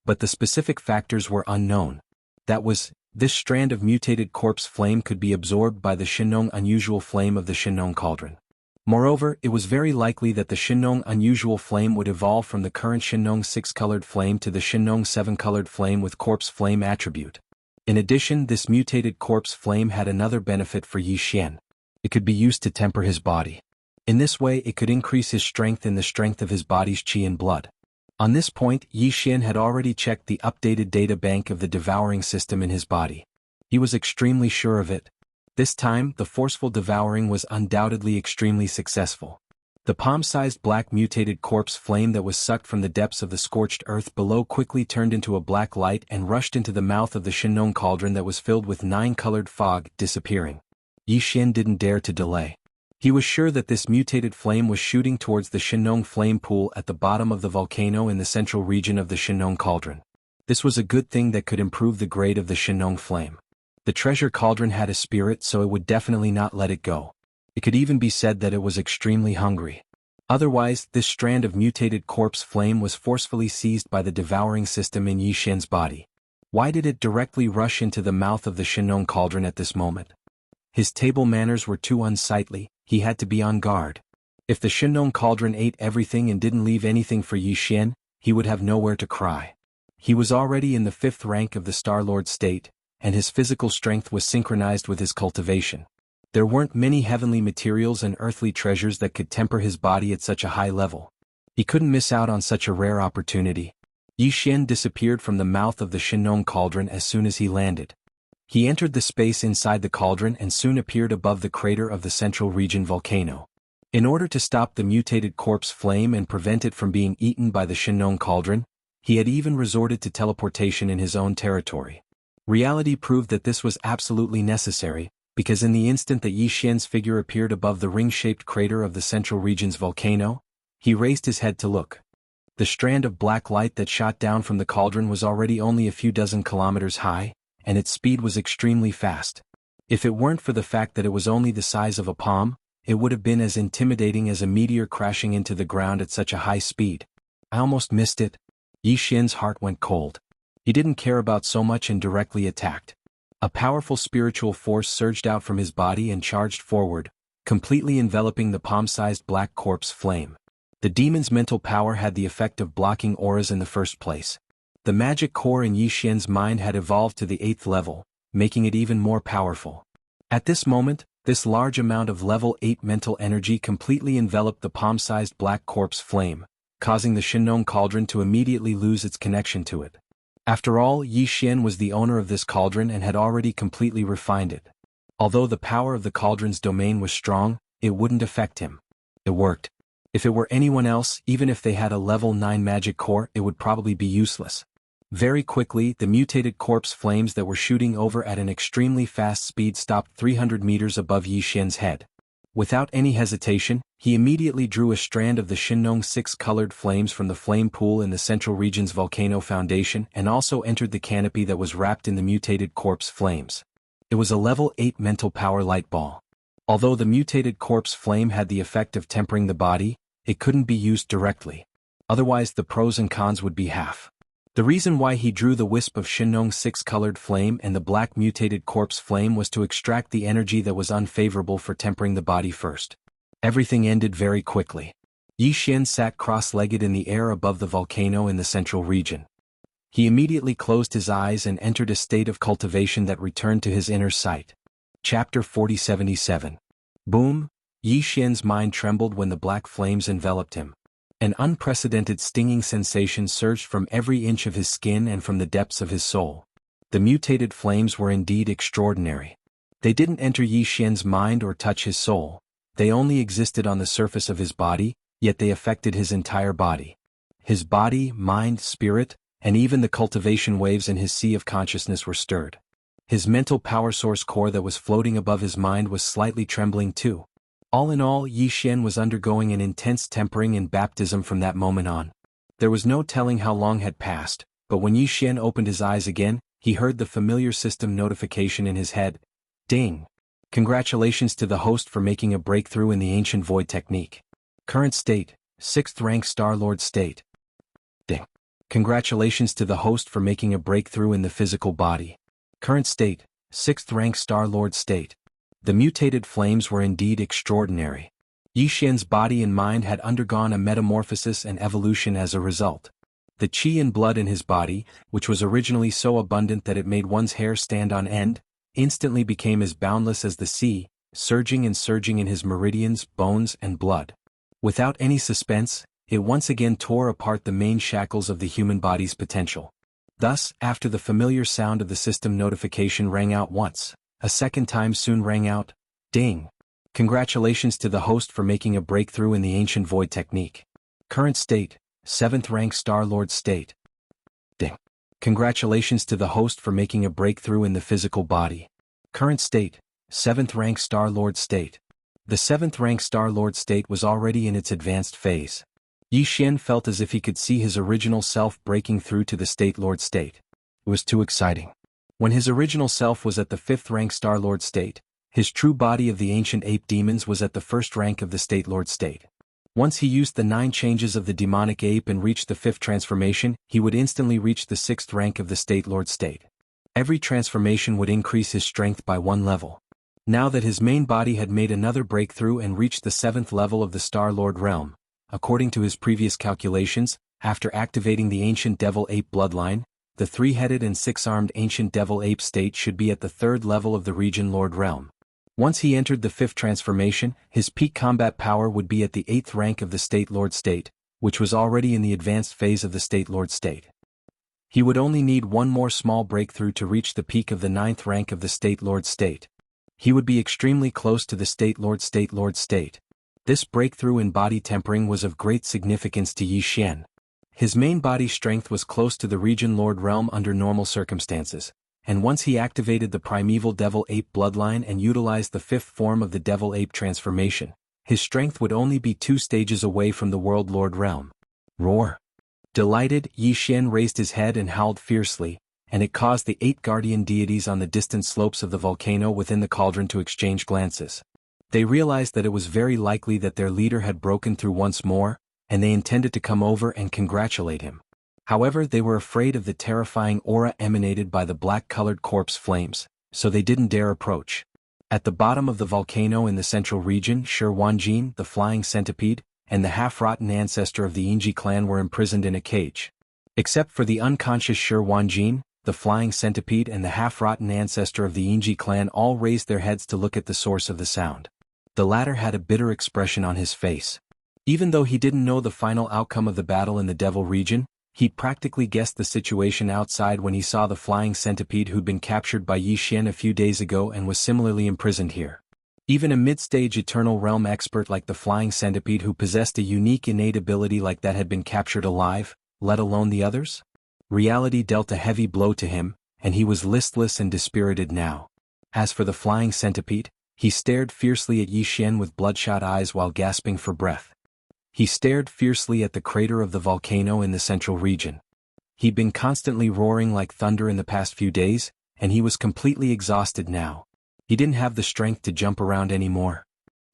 Speaker 1: But the specific factors were unknown. That was, this strand of mutated corpse flame could be absorbed by the Shinong unusual flame of the Shinong Cauldron. Moreover, it was very likely that the Shinong unusual flame would evolve from the current Shinong 6-colored flame to the Shinong 7-colored flame with corpse flame attribute. In addition, this mutated corpse flame had another benefit for Yi Xian. It could be used to temper his body. In this way, it could increase his strength and the strength of his body's qi and blood. On this point, Yi Xian had already checked the updated data bank of the devouring system in his body. He was extremely sure of it. This time, the forceful devouring was undoubtedly extremely successful. The palm-sized black mutated corpse flame that was sucked from the depths of the scorched earth below quickly turned into a black light and rushed into the mouth of the Shinong Cauldron that was filled with 9-colored fog, disappearing. Yi Xian didn't dare to delay. He was sure that this mutated flame was shooting towards the Shinong flame pool at the bottom of the volcano in the central region of the Shinong Cauldron. This was a good thing that could improve the grade of the Shinong flame. The treasure cauldron had a spirit, so it would definitely not let it go. It could even be said that it was extremely hungry. Otherwise, this strand of mutated corpse flame was forcefully seized by the devouring system in Yi Xian's body. Why did it directly rush into the mouth of the Shinong Cauldron at this moment? His table manners were too unsightly. He had to be on guard. If the Shinong Cauldron ate everything and didn't leave anything for Yi Xian, he would have nowhere to cry. He was already in the 5th rank of the Star Lord state, and his physical strength was synchronized with his cultivation. There weren't many heavenly materials and earthly treasures that could temper his body at such a high level. He couldn't miss out on such a rare opportunity. Yi Xian disappeared from the mouth of the Shinong Cauldron as soon as he landed. He entered the space inside the cauldron and soon appeared above the crater of the central region volcano. In order to stop the mutated corpse flame and prevent it from being eaten by the Shinong Cauldron, he had even resorted to teleportation in his own territory. Reality proved that this was absolutely necessary, because in the instant that Yi Xian's figure appeared above the ring-shaped crater of the central region's volcano, he raised his head to look. The strand of black light that shot down from the cauldron was already only a few dozen kilometers high, and its speed was extremely fast. If it weren't for the fact that it was only the size of a palm, it would have been as intimidating as a meteor crashing into the ground at such a high speed. I almost missed it. Yi Xian's heart went cold. He didn't care about so much and directly attacked. A powerful spiritual force surged out from his body and charged forward, completely enveloping the palm-sized black corpse flame. The demon's mental power had the effect of blocking auras in the first place. The magic core in Yi Xian's mind had evolved to the 8th level, making it even more powerful. At this moment, this large amount of level 8 mental energy completely enveloped the palm-sized black corpse flame, causing the Shinong cauldron to immediately lose its connection to it. After all, Yi Xian was the owner of this cauldron and had already completely refined it. Although the power of the cauldron's domain was strong, it wouldn't affect him. It worked. If it were anyone else, even if they had a level 9 magic core, it would probably be useless. Very quickly, the mutated corpse flames that were shooting over at an extremely fast speed stopped 300 meters above Yi Xian's head. Without any hesitation, he immediately drew a strand of the Shinong 6-colored flames from the flame pool in the central region's volcano foundation and also entered the canopy that was wrapped in the mutated corpse flames. It was a level 8 mental power light ball. Although the mutated corpse flame had the effect of tempering the body, it couldn't be used directly. Otherwise the pros and cons would be half. The reason why he drew the wisp of Shinong 6-colored flame and the black mutated corpse flame was to extract the energy that was unfavorable for tempering the body first. Everything ended very quickly. Yi Xian sat cross-legged in the air above the volcano in the central region. He immediately closed his eyes and entered a state of cultivation that returned to his inner sight. Chapter 4077. Boom! Yi Xian's mind trembled when the black flames enveloped him. An unprecedented stinging sensation surged from every inch of his skin and from the depths of his soul. The mutated flames were indeed extraordinary. They didn't enter Yi Xian's mind or touch his soul. They only existed on the surface of his body, yet they affected his entire body. His body, mind, spirit, and even the cultivation waves in his sea of consciousness were stirred. His mental power source core that was floating above his mind was slightly trembling too. All in all, Yi Xian was undergoing an intense tempering and baptism from that moment on. There was no telling how long had passed, but when Yi Xian opened his eyes again, he heard the familiar system notification in his head. Ding! Congratulations to the host for making a breakthrough in the ancient void technique. Current state, 6th rank Star-Lord state. Ding! Congratulations to the host for making a breakthrough in the physical body. Current state, 6th rank Star-Lord state. The mutated flames were indeed extraordinary. Yi Xian's body and mind had undergone a metamorphosis and evolution as a result. The qi and blood in his body, which was originally so abundant that it made one's hair stand on end, instantly became as boundless as the sea, surging and surging in his meridians, bones, and blood. Without any suspense, it once again tore apart the main shackles of the human body's potential. Thus, after the familiar sound of the system notification rang out once, a second time soon rang out, ding! Congratulations to the host for making a breakthrough in the ancient void technique. Current state, 7th rank Star-Lord state. Ding! Congratulations to the host for making a breakthrough in the physical body. Current state, 7th rank Star-Lord state. The 7th rank Star-Lord state was already in its advanced phase. Yi Xian felt as if he could see his original self breaking through to the State-Lord state. It was too exciting. When his original self was at the 5th rank Star-Lord state, his true body of the ancient ape demons was at the 1st rank of the State-Lord state. Once he used the 9 changes of the demonic ape and reached the 5th transformation, he would instantly reach the 6th rank of the State-Lord state. Every transformation would increase his strength by 1 level. Now that his main body had made another breakthrough and reached the 7th level of the Star-Lord realm, according to his previous calculations, after activating the ancient devil ape bloodline, the 3-headed and 6-armed ancient devil ape state should be at the 3rd level of the region Lord realm. Once he entered the 5th transformation, his peak combat power would be at the 8th rank of the State-Lord state, which was already in the advanced phase of the State-Lord state. He would only need one more small breakthrough to reach the peak of the 9th rank of the State-Lord state. He would be extremely close to the State-Lord state. This breakthrough in body tempering was of great significance to Yi Xian. His main body strength was close to the region Lord realm under normal circumstances. and once he activated the primeval devil ape bloodline and utilized the fifth form of the devil ape transformation, his strength would only be 2 stages away from the World Lord realm. Roar! Delighted, Yi Xian raised his head and howled fiercely, and it caused the 8 guardian deities on the distant slopes of the volcano within the cauldron to exchange glances. They realized that it was very likely that their leader had broken through once more, and they intended to come over and congratulate him. However, they were afraid of the terrifying aura emanated by the black-colored corpse flames, so they didn't dare approach. At the bottom of the volcano in the central region, Shi Wanjin, the flying centipede, and the half-rotten ancestor of the Yingji clan were imprisoned in a cage. Except for the unconscious Shi Wanjin, the flying centipede and the half-rotten ancestor of the Yingji clan all raised their heads to look at the source of the sound. The latter had a bitter expression on his face. Even though he didn't know the final outcome of the battle in the Devil region, he practically guessed the situation outside when he saw the flying centipede who'd been captured by Yi Xian a few days ago and was similarly imprisoned here. Even a mid-stage Eternal Realm expert like the flying centipede who possessed a unique innate ability like that had been captured alive, let alone the others? Reality dealt a heavy blow to him, and he was listless and dispirited now. As for the flying centipede, he stared fiercely at Yi Xian with bloodshot eyes while gasping for breath. He stared fiercely at the crater of the volcano in the central region. He'd been constantly roaring like thunder in the past few days, and he was completely exhausted now. He didn't have the strength to jump around anymore.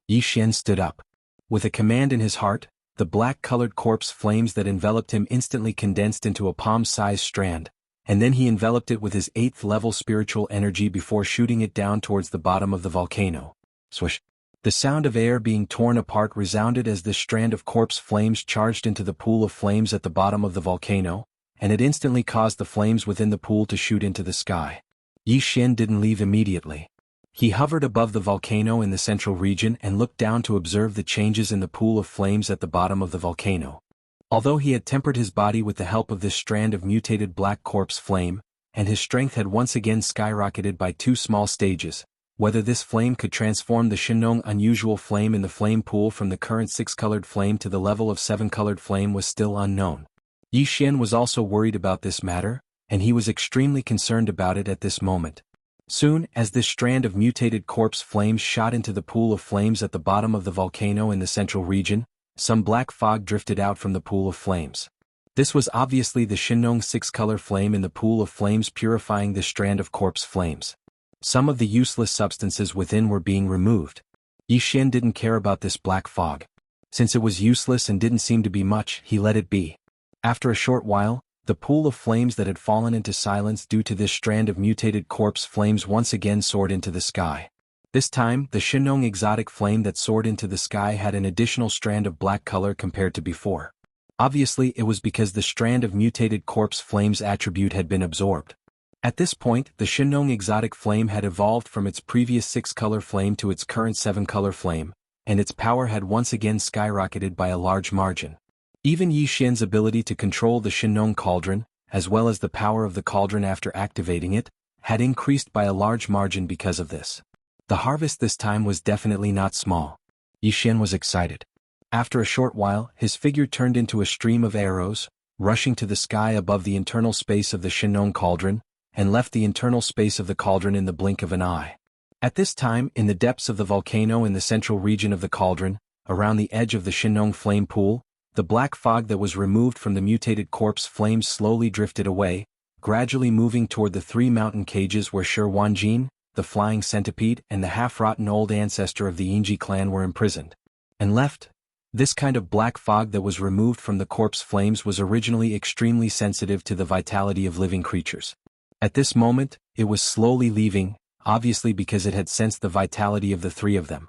Speaker 1: Yi Xian stood up. With a command in his heart, the black-colored corpse flames that enveloped him instantly condensed into a palm-sized strand, and then he enveloped it with his 8th-level spiritual energy before shooting it down towards the bottom of the volcano. Swish! The sound of air being torn apart resounded as this strand of corpse flames charged into the pool of flames at the bottom of the volcano, and it instantly caused the flames within the pool to shoot into the sky. Yi Xian didn't leave immediately. He hovered above the volcano in the central region and looked down to observe the changes in the pool of flames at the bottom of the volcano. Although he had tempered his body with the help of this strand of mutated black corpse flame, and his strength had once again skyrocketed by 2 small stages, whether this flame could transform the Shinong unusual flame in the flame pool from the current 6-colored flame to the level of 7-colored flame was still unknown. Yi Xian was also worried about this matter, and he was extremely concerned about it at this moment. Soon, as this strand of mutated corpse flames shot into the pool of flames at the bottom of the volcano in the central region, some black fog drifted out from the pool of flames. This was obviously the Shinong 6-color flame in the pool of flames purifying this strand of corpse flames. Some of the useless substances within were being removed. Yi Xian didn't care about this black fog. Since it was useless and didn't seem to be much, he let it be. After a short while, the pool of flames that had fallen into silence due to this strand of mutated corpse flames once again soared into the sky. This time, the Shinong exotic flame that soared into the sky had an additional strand of black color compared to before. Obviously, it was because the strand of mutated corpse flame's attribute had been absorbed. At this point, the Shinong exotic flame had evolved from its previous 6-color flame to its current 7-color flame, and its power had once again skyrocketed by a large margin. Even Yi Xian's ability to control the Shinong cauldron, as well as the power of the cauldron after activating it, had increased by a large margin because of this. The harvest this time was definitely not small. Yi Xian was excited. After a short while, his figure turned into a stream of arrows, rushing to the sky above the internal space of the Shinong cauldron, and left the internal space of the cauldron in the blink of an eye. At this time, in the depths of the volcano in the central region of the cauldron, around the edge of the Shinong flame pool, the black fog that was removed from the mutated corpse flames slowly drifted away, gradually moving toward the 3 mountain cages where Shi Wanjin, the flying centipede, and the half-rotten old ancestor of the Yingji clan were imprisoned. And left. This kind of black fog that was removed from the corpse flames was originally extremely sensitive to the vitality of living creatures. At this moment, it was slowly leaving, obviously because it had sensed the vitality of the 3 of them.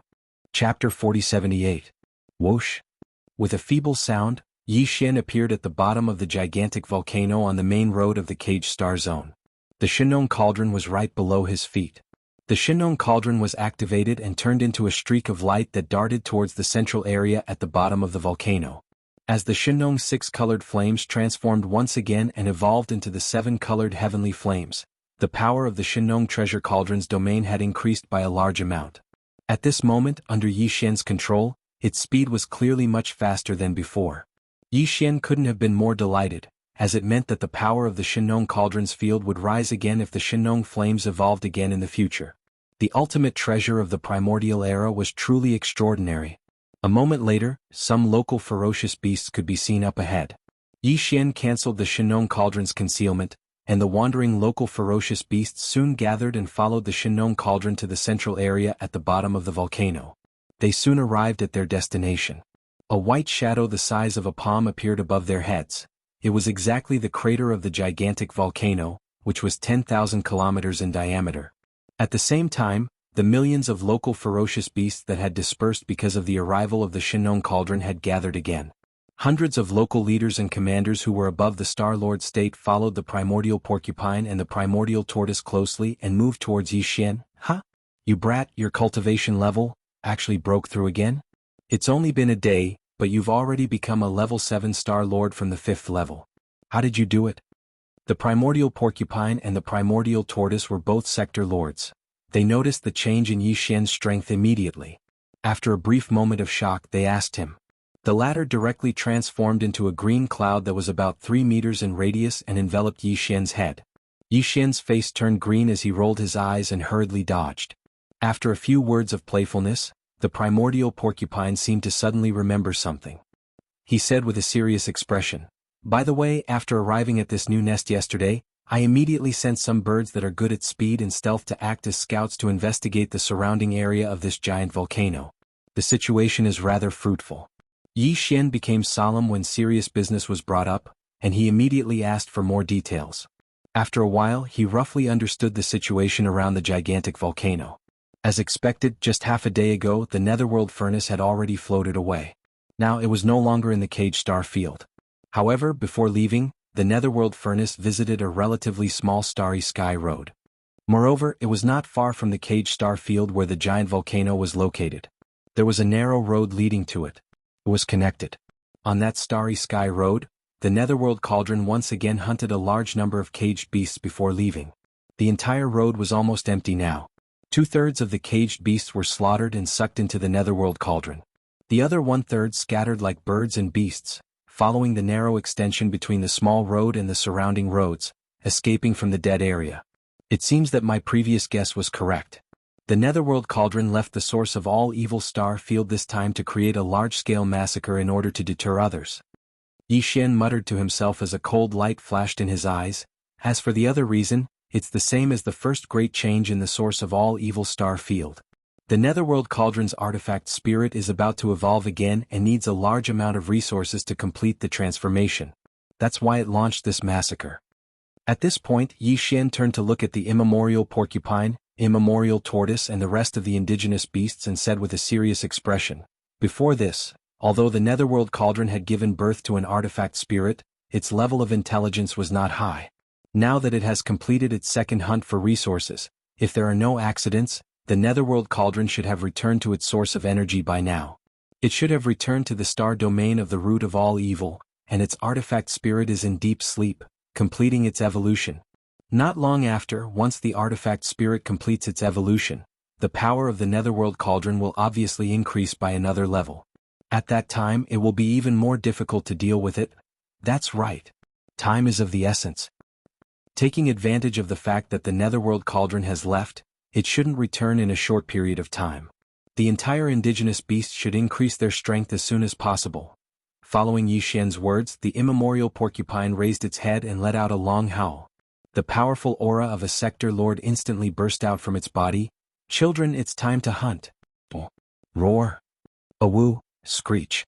Speaker 1: Chapter 4078. Whoosh! With a feeble sound, Yi Xian appeared at the bottom of the gigantic volcano on the main road of the Cage Star Zone. The Shinong cauldron was right below his feet. The Shinong cauldron was activated and turned into a streak of light that darted towards the central area at the bottom of the volcano. As the Shinong 6-colored flames transformed once again and evolved into the 7-colored heavenly flames, the power of the Shinong treasure cauldron's domain had increased by a large amount. At this moment, under Yi Xian's control, its speed was clearly much faster than before. Yi Xian couldn't have been more delighted, as it meant that the power of the Shinong Cauldron's field would rise again if the Shinong flames evolved again in the future. The ultimate treasure of the primordial era was truly extraordinary. A moment later, some local ferocious beasts could be seen up ahead. Yi Xian cancelled the Shinong Cauldron's concealment, and the wandering local ferocious beasts soon gathered and followed the Shinong Cauldron to the central area at the bottom of the volcano. They soon arrived at their destination. A white shadow the size of a palm appeared above their heads. It was exactly the crater of the gigantic volcano, which was 10,000 kilometers in diameter. At the same time, the millions of local ferocious beasts that had dispersed because of the arrival of the Shinong Cauldron had gathered again. Hundreds of local leaders and commanders who were above the Star-Lord state followed the primordial porcupine and the primordial tortoise closely and moved towards Yi Xian. Huh? You brat, your cultivation level actually broke through again? It's only been a day, but you've already become a level 7 Star-Lord from the 5th level. How did you do it? The primordial porcupine and the primordial tortoise were both sector lords. They noticed the change in Yi Xian's strength immediately. After a brief moment of shock, they asked him. The latter directly transformed into a green cloud that was about 3 meters in radius and enveloped Yi Xian's head. Yi Xian's face turned green as he rolled his eyes and hurriedly dodged. After a few words of playfulness, the primordial porcupine seemed to suddenly remember something. He said with a serious expression, "By the way, after arriving at this new nest yesterday, I immediately sent some birds that are good at speed and stealth to act as scouts to investigate the surrounding area of this giant volcano. The situation is rather fruitful." Yi Xian became solemn when serious business was brought up, and he immediately asked for more details. After a while, he roughly understood the situation around the gigantic volcano. As expected, just half a day ago, the netherworld furnace had already floated away. Now it was no longer in the cage star field. However, before leaving, the netherworld furnace visited a relatively small starry sky road. Moreover, it was not far from the cage star field where the giant volcano was located. There was a narrow road leading to it. It was connected. On that starry sky road, the netherworld cauldron once again hunted a large number of caged beasts before leaving. The entire road was almost empty now. 2/3 of the caged beasts were slaughtered and sucked into the netherworld cauldron. The other 1/3 scattered like birds and beasts, following the narrow extension between the small road and the surrounding roads, escaping from the dead area. It seems that my previous guess was correct. The netherworld cauldron left the source of all evil star field this time to create a large-scale massacre in order to deter others. Yi Xian muttered to himself as a cold light flashed in his eyes. As for the other reason, it's the same as the first great change in the source of all evil star field. The netherworld cauldron's artifact spirit is about to evolve again and needs a large amount of resources to complete the transformation. That's why it launched this massacre. At this point, Yi Xian turned to look at the immemorial porcupine, immemorial tortoise and the rest of the indigenous beasts and said with a serious expression, "Before this, although the netherworld cauldron had given birth to an artifact spirit, its level of intelligence was not high. Now that it has completed its second hunt for resources, if there are no accidents, the netherworld cauldron should have returned to its source of energy by now. It should have returned to the star domain of the root of all evil, and its artifact spirit is in deep sleep, completing its evolution. Not long after, once the artifact spirit completes its evolution, the power of the netherworld cauldron will obviously increase by another level. At that time it will be even more difficult to deal with it. That's right. Time is of the essence. Taking advantage of the fact that the netherworld cauldron has left, it shouldn't return in a short period of time. The entire indigenous beast should increase their strength as soon as possible." Following Yi Xian's words, the immemorial porcupine raised its head and let out a long howl. The powerful aura of a sector lord instantly burst out from its body. "Children, it's time to hunt." Roar. Awoo, screech.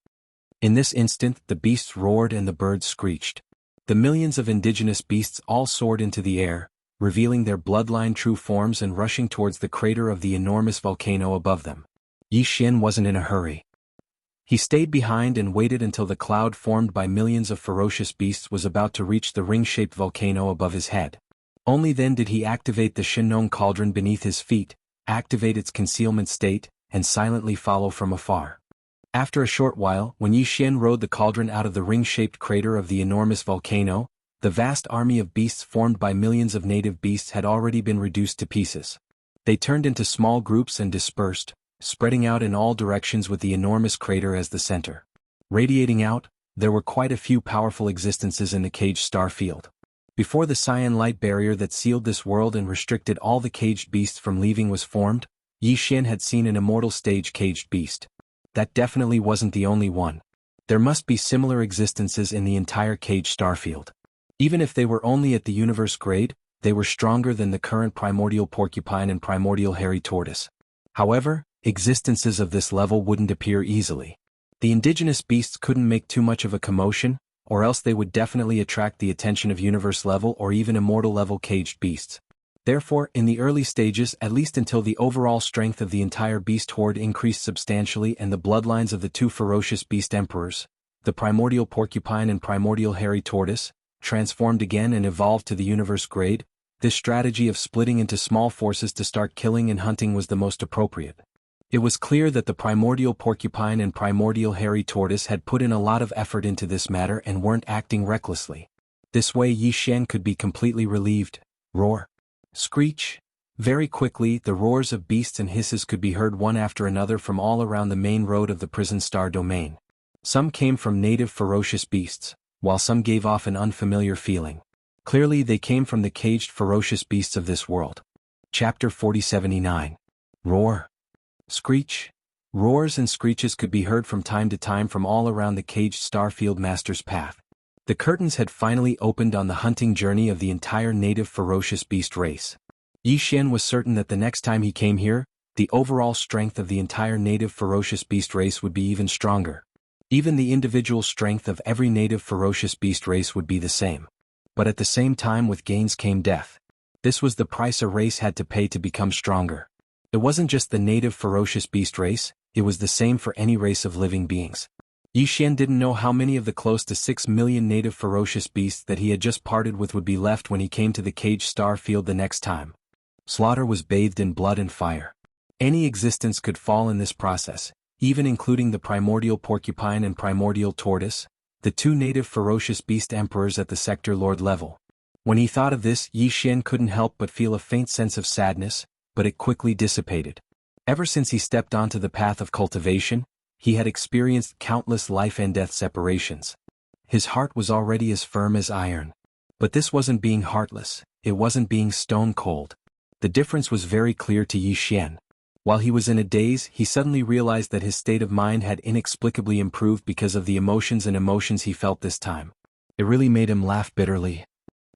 Speaker 1: In this instant, the beasts roared and the birds screeched. The millions of indigenous beasts all soared into the air, revealing their bloodline true forms and rushing towards the crater of the enormous volcano above them. Yi Xian wasn't in a hurry. He stayed behind and waited until the cloud formed by millions of ferocious beasts was about to reach the ring-shaped volcano above his head. Only then did he activate the Shinong cauldron beneath his feet, activate its concealment state, and silently follow from afar. After a short while, when Yi Xian rode the cauldron out of the ring-shaped crater of the enormous volcano, the vast army of beasts formed by millions of native beasts had already been reduced to pieces. They turned into small groups and dispersed, spreading out in all directions with the enormous crater as the center. Radiating out, there were quite a few powerful existences in the caged star field. Before the cyan light barrier that sealed this world and restricted all the caged beasts from leaving was formed, Yi Xian had seen an immortal stage caged beast. That definitely wasn't the only one. There must be similar existences in the entire caged starfield. Even if they were only at the universe grade, they were stronger than the current primordial porcupine and primordial hairy tortoise. However, existences of this level wouldn't appear easily. The indigenous beasts couldn't make too much of a commotion, or else they would definitely attract the attention of universe level or even immortal level caged beasts. Therefore, in the early stages, at least until the overall strength of the entire beast horde increased substantially and the bloodlines of the two ferocious beast emperors, the primordial porcupine and primordial hairy tortoise, transformed again and evolved to the universe grade, this strategy of splitting into small forces to start killing and hunting was the most appropriate. It was clear that the primordial porcupine and primordial hairy tortoise had put in a lot of effort into this matter and weren't acting recklessly. This way Yi Xian could be completely relieved. Roar. Screech. Very quickly, the roars of beasts and hisses could be heard one after another from all around the main road of the prison star domain. Some came from native ferocious beasts, while some gave off an unfamiliar feeling. Clearly they came from the caged ferocious beasts of this world. Chapter 4079. Roar. Screech. Roars and screeches could be heard from time to time from all around the caged starfield master's path. The curtains had finally opened on the hunting journey of the entire native ferocious beast race. Yi Xian was certain that the next time he came here, the overall strength of the entire native ferocious beast race would be even stronger. Even the individual strength of every native ferocious beast race would be the same. But at the same time with gains came death. This was the price a race had to pay to become stronger. It wasn't just the native ferocious beast race, it was the same for any race of living beings. Yi Xian didn't know how many of the close to 6 million native ferocious beasts that he had just parted with would be left when he came to the caged star field the next time. Slaughter was bathed in blood and fire. Any existence could fall in this process, even including the primordial porcupine and primordial tortoise, the two native ferocious beast emperors at the sector lord level. When he thought of this, Yi Xian couldn't help but feel a faint sense of sadness, but it quickly dissipated. Ever since he stepped onto the path of cultivation, he had experienced countless life and death separations. His heart was already as firm as iron. But this wasn't being heartless, it wasn't being stone cold. The difference was very clear to Yi Xian. While he was in a daze, he suddenly realized that his state of mind had inexplicably improved because of the emotions he felt this time. It really made him laugh bitterly.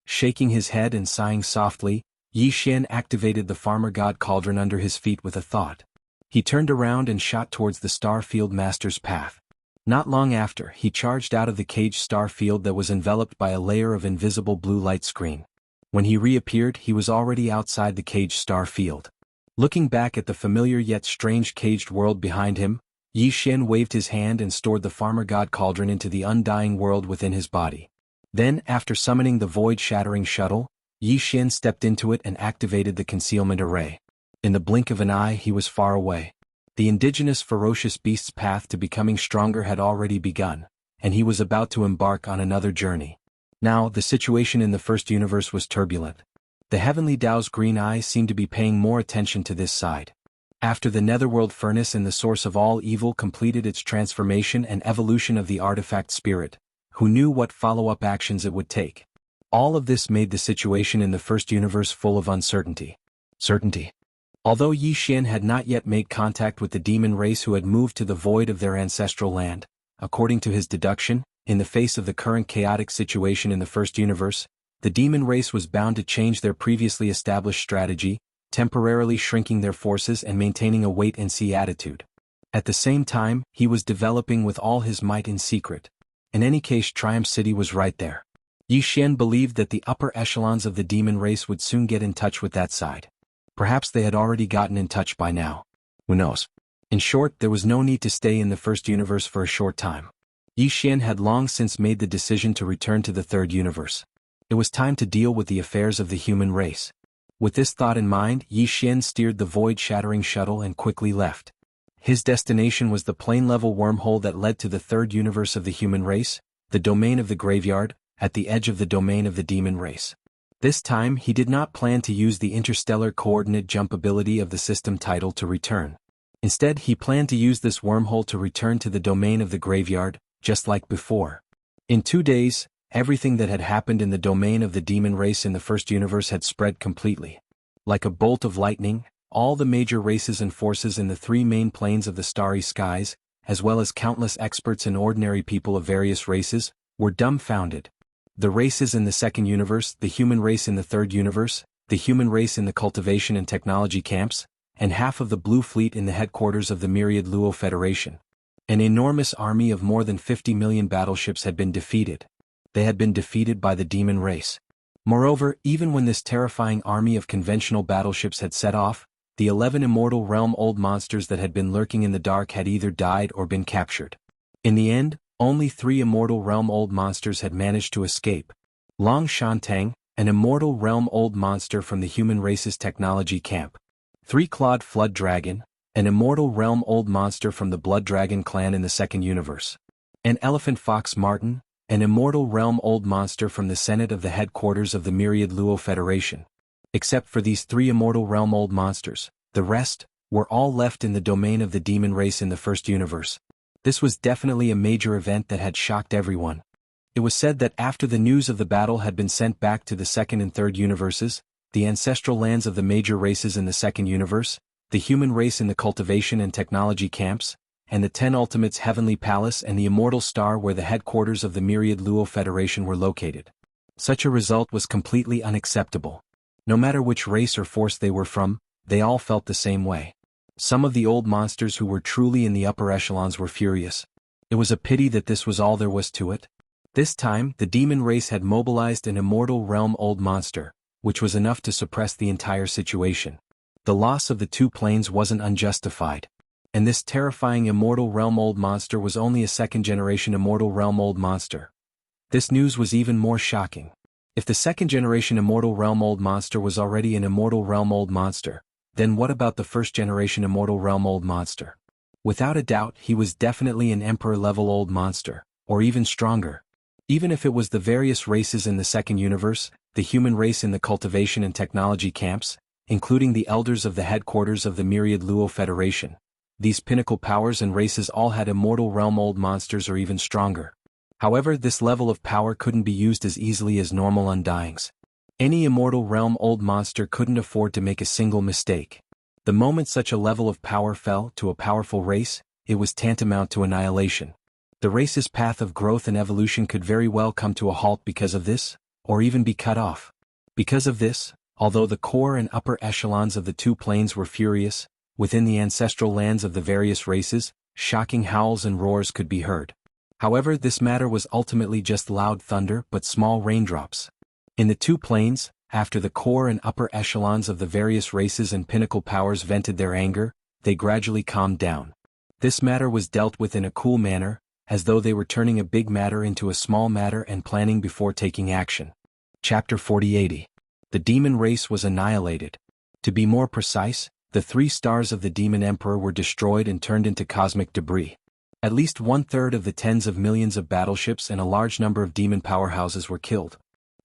Speaker 1: Shaking his head and sighing softly, Yi Xian activated the farmer god cauldron under his feet with a thought. He turned around and shot towards the starfield master's path. Not long after, he charged out of the caged starfield that was enveloped by a layer of invisible blue light screen. When he reappeared, he was already outside the caged starfield. Looking back at the familiar yet strange caged world behind him, Yi Xian waved his hand and stored the farmer god cauldron into the undying world within his body. Then, after summoning the void-shattering shuttle, Yi Xian stepped into it and activated the concealment array. In the blink of an eye, he was far away. The indigenous ferocious beast's path to becoming stronger had already begun, and he was about to embark on another journey. Now, the situation in the first universe was turbulent. The heavenly Tao's green eyes seemed to be paying more attention to this side. After the netherworld furnace and the source of all evil completed its transformation and evolution of the artifact spirit, who knew what follow-up actions it would take? All of this made the situation in the first universe full of uncertainty. Although Yi Xian had not yet made contact with the demon race who had moved to the void of their ancestral land, according to his deduction, in the face of the current chaotic situation in the first universe, the demon race was bound to change their previously established strategy, temporarily shrinking their forces and maintaining a wait-and-see attitude. At the same time, he was developing with all his might in secret. In any case, Triumph City was right there. Yi Xian believed that the upper echelons of the demon race would soon get in touch with that side. Perhaps they had already gotten in touch by now. Who knows? In short, there was no need to stay in the first universe for a short time. Yi Xian had long since made the decision to return to the third universe. It was time to deal with the affairs of the human race. With this thought in mind, Yi Xian steered the void-shattering shuttle and quickly left. His destination was the plane-level wormhole that led to the third universe of the human race, the domain of the graveyard, at the edge of the domain of the demon race. This time, he did not plan to use the interstellar coordinate jump ability of the system title to return. Instead, he planned to use this wormhole to return to the domain of the graveyard, just like before. In 2 days, everything that had happened in the domain of the demon race in the first universe had spread completely. Like a bolt of lightning, all the major races and forces in the three main planes of the starry skies, as well as countless experts and ordinary people of various races, were dumbfounded. The races in the second universe, the human race in the third universe, the human race in the cultivation and technology camps, and half of the Blue Fleet in the headquarters of the myriad Luo Federation. An enormous army of more than 50 million battleships had been defeated. They had been defeated by the demon race. Moreover, even when this terrifying army of conventional battleships had set off, the 11 immortal realm-old monsters that had been lurking in the dark had either died or been captured. In the end, only 3 immortal realm-old monsters had managed to escape. Long Shantang, an immortal realm-old monster from the human race's technology camp. 3-clawed Flood Dragon, an immortal realm-old monster from the Blood Dragon clan in the second universe. An Elephant Fox Martin, an immortal realm-old monster from the Senate of the headquarters of the myriad Luo Federation. Except for these 3 immortal realm-old monsters, the rest were all left in the domain of the demon race in the first universe. This was definitely a major event that had shocked everyone. It was said that after the news of the battle had been sent back to the second and third universes, the ancestral lands of the major races in the second universe, the human race in the cultivation and technology camps, and the 10 Ultimates Heavenly Palace and the Immortal Star where the headquarters of the myriad Luo Federation were located. Such a result was completely unacceptable. No matter which race or force they were from, they all felt the same way. Some of the old monsters who were truly in the upper echelons were furious. It was a pity that this was all there was to it. This time, the demon race had mobilized an immortal realm-old monster, which was enough to suppress the entire situation. The loss of the 2 planes wasn't unjustified. And this terrifying immortal realm-old monster was only a second-generation immortal realm-old monster. This news was even more shocking. If the second-generation immortal realm-old monster was already an immortal realm-old monster, then what about the first-generation immortal realm-old monster? Without a doubt, he was definitely an emperor-level old monster, or even stronger. Even if it was the various races in the second universe, the human race in the cultivation and technology camps, including the elders of the headquarters of the myriad Luo Federation, these pinnacle powers and races all had immortal realm-old monsters or even stronger. However, this level of power couldn't be used as easily as normal undyings. Any immortal realm-old monster couldn't afford to make a single mistake. The moment such a level of power fell to a powerful race, it was tantamount to annihilation. The race's path of growth and evolution could very well come to a halt because of this, or even be cut off. Because of this, although the core and upper echelons of the 2 planes were furious, within the ancestral lands of the various races, shocking howls and roars could be heard. However, this matter was ultimately just loud thunder but small raindrops. In the 2 planes, after the core and upper echelons of the various races and pinnacle powers vented their anger, they gradually calmed down. This matter was dealt with in a cool manner, as though they were turning a big matter into a small matter and planning before taking action. Chapter 4080. The demon race was annihilated. To be more precise, the 3 stars of the demon emperor were destroyed and turned into cosmic debris. At least 1/3 of the tens of millions of battleships and a large number of demon powerhouses were killed.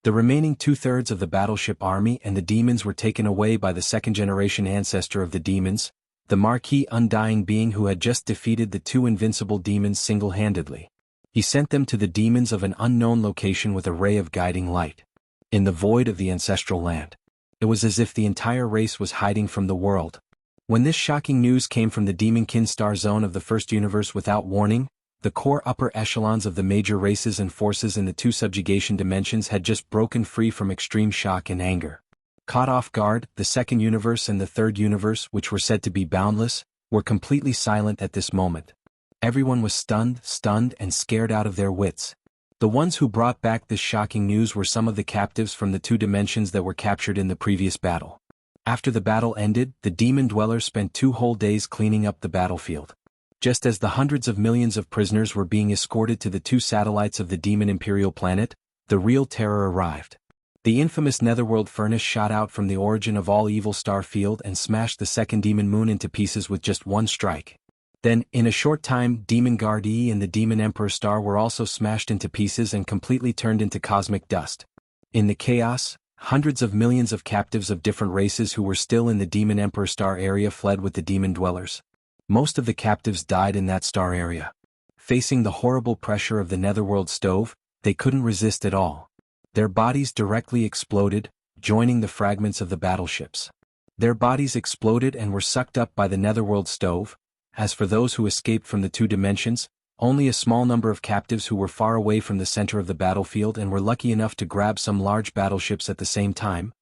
Speaker 1: The remaining 2/3 of the battleship army and the demons were taken away by the second-generation ancestor of the demons, the Marquis Undying Being who had just defeated the 2 invincible demons single-handedly. He sent them to the demons of an unknown location with a ray of guiding light. In the void of the ancestral land. It was as if the entire race was hiding from the world. When this shocking news came from the Demonkin star zone of the first universe without warning, the core upper echelons of the major races and forces in the 2 subjugation dimensions had just broken free from extreme shock and anger. Caught off guard, the second universe and the third universe, which were said to be boundless, were completely silent at this moment. Everyone was stunned and scared out of their wits. The ones who brought back this shocking news were some of the captives from the 2 dimensions that were captured in the previous battle. After the battle ended, the demon dwellers spent 2 whole days cleaning up the battlefield. Just as the hundreds of millions of prisoners were being escorted to the 2 satellites of the demon imperial planet, the real terror arrived. The infamous netherworld furnace shot out from the origin of all evil star field and smashed the second demon moon into pieces with just 1 strike. Then, in a short time, Demon Guard E and the Demon Emperor Star were also smashed into pieces and completely turned into cosmic dust. In the chaos, hundreds of millions of captives of different races who were still in the Demon Emperor Star area fled with the demon dwellers. Most of the captives died in that star area. Facing the horrible pressure of the netherworld stove, they couldn't resist at all. Their bodies directly exploded, joining the fragments of the battleships. Their bodies exploded and were sucked up by the netherworld stove. As for those who escaped from the two dimensions, only a small number of captives who were far away from the center of the battlefield and were lucky enough to grab some large battleships at the same time.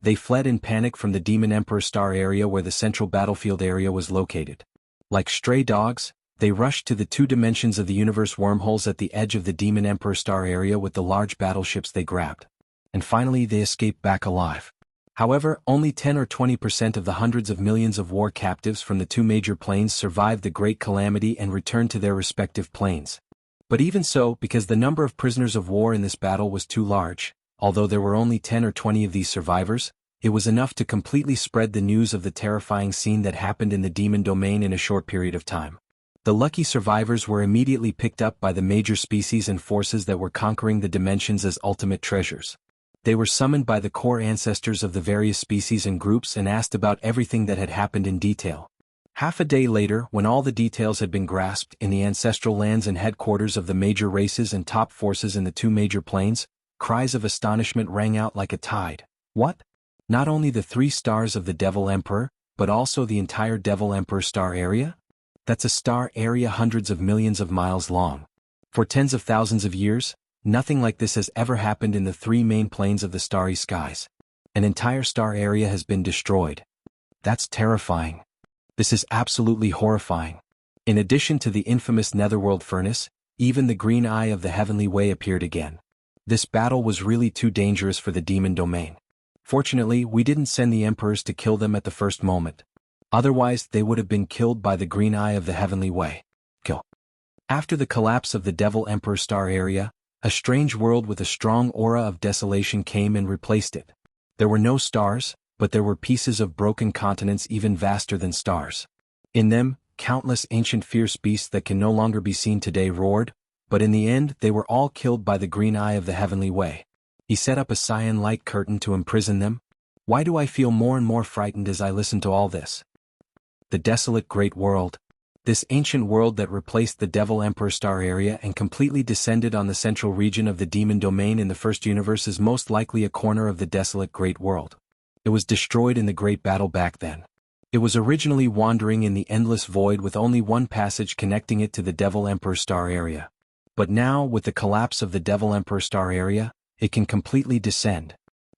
Speaker 1: They fled in panic from the Demon Emperor Star area where the central battlefield area was located. Like stray dogs, they rushed to the two dimensions of the universe wormholes at the edge of the Demon Emperor Star area with the large battleships they grabbed. And finally they escaped back alive. However, only 10 or 20% of the hundreds of millions of war captives from the two major planes survived the Great Calamity and returned to their respective planes. But even so, because the number of prisoners of war in this battle was too large, although there were only 10 or 20 of these survivors, it was enough to completely spread the news of the terrifying scene that happened in the demon domain in a short period of time. The lucky survivors were immediately picked up by the major species and forces that were conquering the dimensions as ultimate treasures. They were summoned by the core ancestors of the various species and groups and asked about everything that had happened in detail. Half a day later, when all the details had been grasped in the ancestral lands and headquarters of the major races and top forces in the two major planes, cries of astonishment rang out like a tide. What? Not only the 3 stars of the Devil Emperor, but also the entire Devil Emperor star area? That's a star area hundreds of millions of miles long. For tens of thousands of years, nothing like this has ever happened in the 3 main planes of the starry skies. An entire star area has been destroyed. That's terrifying. This is absolutely horrifying. In addition to the infamous Netherworld furnace, even the green eye of the heavenly way appeared again. This battle was really too dangerous for the demon domain. Fortunately, we didn't send the emperors to kill them at the first moment. Otherwise, they would have been killed by the green eye of the heavenly way. Kill. After the collapse of the Devil Emperor star area, a strange world with a strong aura of desolation came and replaced it. There were no stars, but there were pieces of broken continents even vaster than stars. In them, countless ancient fierce beasts that can no longer be seen today roared, but in the end they were all killed by the green eye of the heavenly way. He set up a cyan light curtain to imprison them. Why do I feel more and more frightened as I listen to all this? The desolate great world. This ancient world that replaced the Devil Emperor star area and completely descended on the central region of the demon domain in the first universe is most likely a corner of the desolate great world. It was destroyed in the great battle back then. It was originally wandering in the endless void with only one passage connecting it to the Devil Emperor star area. But now, with the collapse of the Devil Emperor star area, it can completely descend.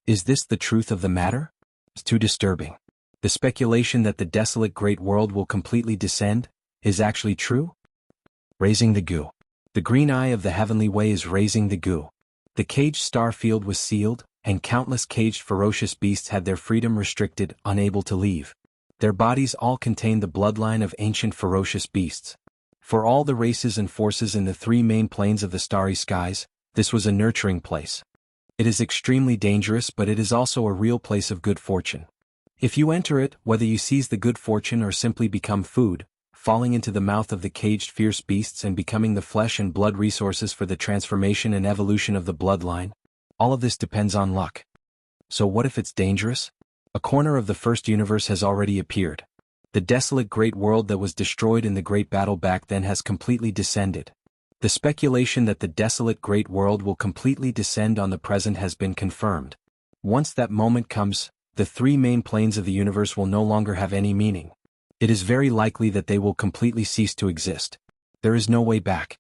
Speaker 1: Is this the truth of the matter? It's too disturbing. The speculation that the desolate great world will completely descend is actually true? Raising the goo. The green eye of the heavenly way is raising the goo. The caged star field was sealed, and countless caged ferocious beasts had their freedom restricted, unable to leave. Their bodies all contained the bloodline of ancient ferocious beasts. For all the races and forces in the 3 main planes of the starry skies, this was a nurturing place. It is extremely dangerous, but it is also a real place of good fortune. If you enter it, whether you seize the good fortune or simply become food, falling into the mouth of the caged fierce beasts and becoming the flesh and blood resources for the transformation and evolution of the bloodline, all of this depends on luck. So what if it's dangerous? A corner of the first universe has already appeared. The desolate great world that was destroyed in the great battle back then has completely descended. The speculation that the desolate great world will completely descend on the present has been confirmed. Once that moment comes, the 3 main planes of the universe will no longer have any meaning. It is very likely that they will completely cease to exist. There is no way back.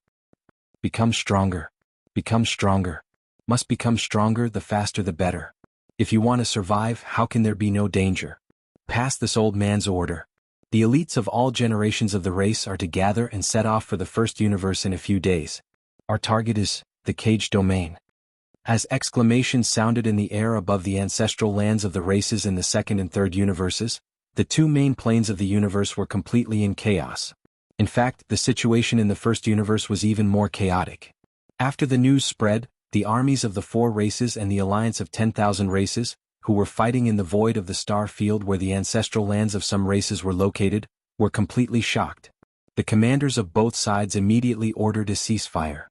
Speaker 1: Become stronger. Become stronger. Must become stronger, the faster the better. If you want to survive, how can there be no danger? Pass this old man's order. The elites of all generations of the race are to gather and set off for the first universe in a few days. Our target is the caged domain. As exclamations sounded in the air above the ancestral lands of the races in the second and third universes, the 2 main planes of the universe were completely in chaos. In fact, the situation in the first universe was even more chaotic. After the news spread, the armies of the 4 races and the alliance of 10,000 races, who were fighting in the void of the star field where the ancestral lands of some races were located, were completely shocked. The commanders of both sides immediately ordered a ceasefire.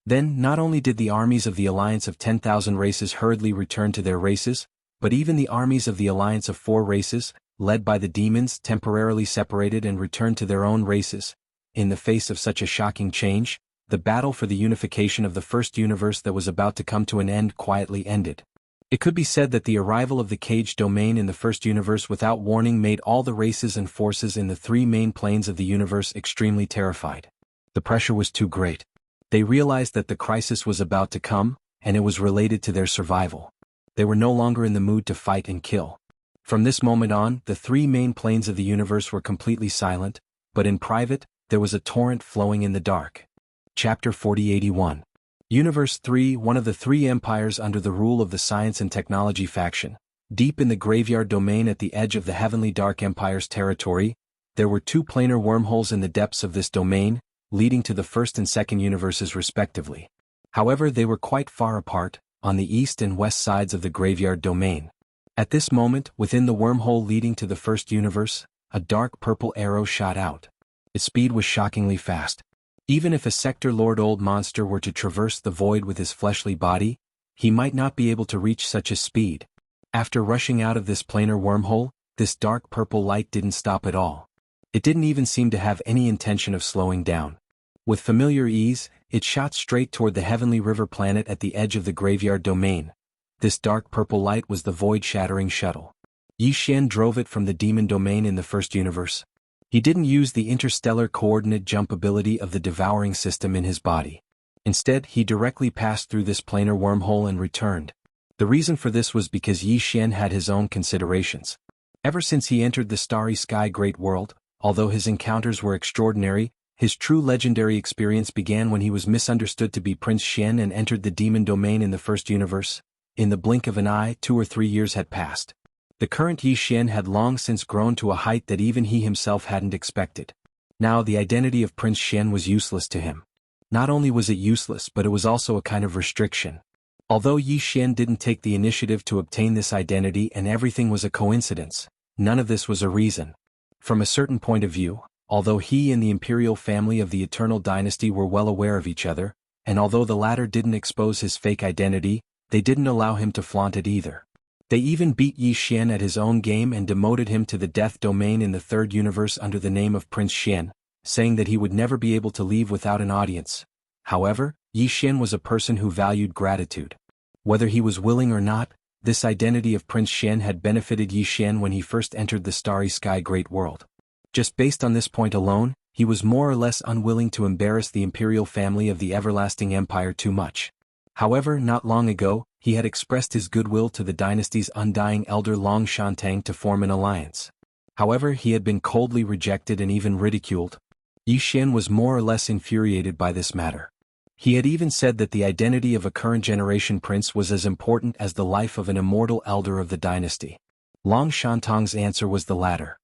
Speaker 1: Then, not only did the armies of the alliance of 10,000 races hurriedly return to their races, but even the armies of the alliance of 4 races, led by the demons, temporarily separated and returned to their own races. In the face of such a shocking change, the battle for the unification of the first universe that was about to come to an end quietly ended. It could be said that the arrival of the caged domain in the first universe without warning made all the races and forces in the three main planes of the universe extremely terrified. The pressure was too great. They realized that the crisis was about to come, and it was related to their survival. They were no longer in the mood to fight and kill. From this moment on, the three main planes of the universe were completely silent, but in private, there was a torrent flowing in the dark. Chapter 4081. Universe 3. One of the three empires under the rule of the Science and Technology faction. Deep in the graveyard domain at the edge of the Heavenly Dark Empire's territory, there were two planar wormholes in the depths of this domain, leading to the first and second universes respectively. However, they were quite far apart, on the east and west sides of the graveyard domain. At this moment, within the wormhole leading to the first universe, a dark purple arrow shot out. Its speed was shockingly fast. Even if a Sector Lord old monster were to traverse the void with his fleshly body, he might not be able to reach such a speed. After rushing out of this planar wormhole, this dark purple light didn't stop at all. It didn't even seem to have any intention of slowing down. With familiar ease, it shot straight toward the Heavenly River planet at the edge of the graveyard domain. This dark purple light was the void-shattering shuttle. Yi Xian drove it from the demon domain in the first universe. He didn't use the interstellar coordinate jump ability of the devouring system in his body. Instead, he directly passed through this planar wormhole and returned. The reason for this was because Yi Xian had his own considerations. Ever since he entered the starry sky great world, although his encounters were extraordinary, his true legendary experience began when he was misunderstood to be Prince Xian and entered the demon domain in the first universe. In the blink of an eye, 2 or 3 years had passed. The current Yi Xian had long since grown to a height that even he himself hadn't expected. Now the identity of Prince Xian was useless to him. Not only was it useless, but it was also a kind of restriction. Although Yi Xian didn't take the initiative to obtain this identity and everything was a coincidence, none of this was a reason. From a certain point of view, although he and the imperial family of the Eternal Dynasty were well aware of each other, and although the latter didn't expose his fake identity, they didn't allow him to flaunt it either. They even beat Yi Xian at his own game and demoted him to the death domain in the third universe under the name of Prince Xian, saying that he would never be able to leave without an audience. However, Yi Xian was a person who valued gratitude. Whether he was willing or not, this identity of Prince Xian had benefited Yi Xian when he first entered the starry sky great world. Just based on this point alone, he was more or less unwilling to embarrass the imperial family of the everlasting empire too much. However, not long ago, he had expressed his goodwill to the dynasty's undying elder Long Shantang to form an alliance. However, he had been coldly rejected and even ridiculed. Yi Xian was more or less infuriated by this matter. He had even said that the identity of a current generation prince was as important as the life of an immortal elder of the dynasty. Long Shantang's answer was the latter.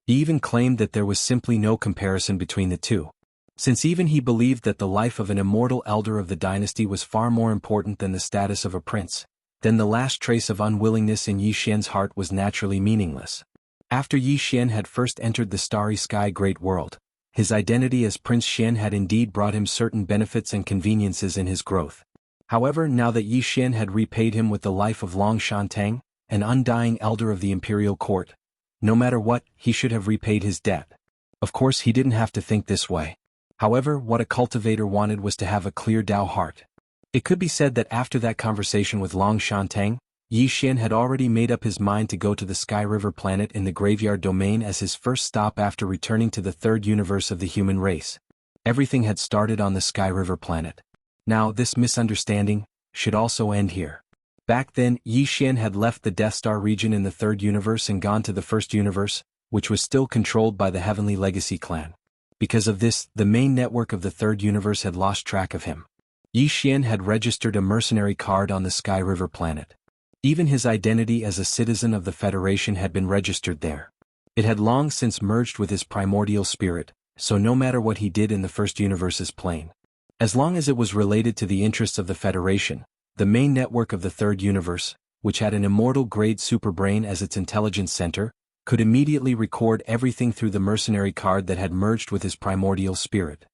Speaker 1: He even claimed that there was simply no comparison between the two. Since even he believed that the life of an immortal elder of the dynasty was far more important than the status of a prince, then the last trace of unwillingness in Yi Xian's heart was naturally meaningless. After Yi Xian had first entered the starry sky great world, his identity as Prince Xian had indeed brought him certain benefits and conveniences in his growth. However, now that Yi Xian had repaid him with the life of Long Shantang, an undying elder of the imperial court, no matter what, he should have repaid his debt. Of course, he didn't have to think this way. However, what a cultivator wanted was to have a clear Tao heart. It could be said that after that conversation with Long Shantang, Yi Xian had already made up his mind to go to the Sky River planet in the graveyard domain as his first stop after returning to the third universe of the human race. Everything had started on the Sky River planet. Now, this misunderstanding should also end here. Back then, Yi Xian had left the Death Star region in the third universe and gone to the first universe, which was still controlled by the Heavenly Legacy clan. Because of this, the main network of the third universe had lost track of him. Yi Xian had registered a mercenary card on the Sky River planet. Even his identity as a citizen of the Federation had been registered there. It had long since merged with his primordial spirit, so no matter what he did in the first universe's plane, as long as it was related to the interests of the Federation, the main network of the third universe, which had an immortal grade superbrain as its intelligence center, could immediately record everything through the mercenary card that had merged with his primordial spirit.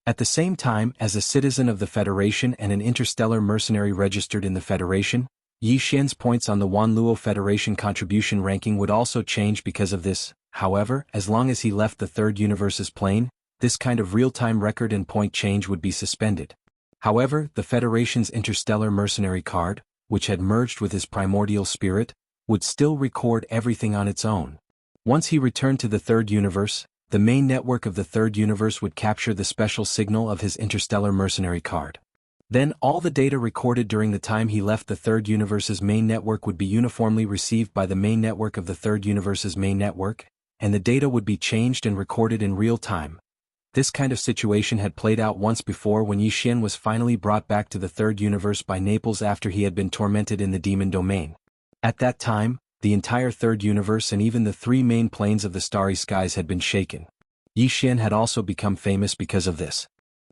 Speaker 1: At the same time, as a citizen of the Federation and an interstellar mercenary registered in the Federation, Yi Xian's points on the Wanluo Federation contribution ranking would also change because of this. However, as long as he left the third universe's plane, this kind of real-time record and point change would be suspended. However, the Federation's interstellar mercenary card, which had merged with his primordial spirit, would still record everything on its own. Once he returned to the third universe, the main network of the third universe would capture the special signal of his interstellar mercenary card. Then all the data recorded during the time he left the third universe's main network would be uniformly received by the main network of the third universe's main network, and the data would be changed and recorded in real time. This kind of situation had played out once before when Yi Xian was finally brought back to the third universe by Naples after he had been tormented in the demon domain. At that time, the entire third universe and even the three main planes of the starry skies had been shaken. Yi Xian had also become famous because of this.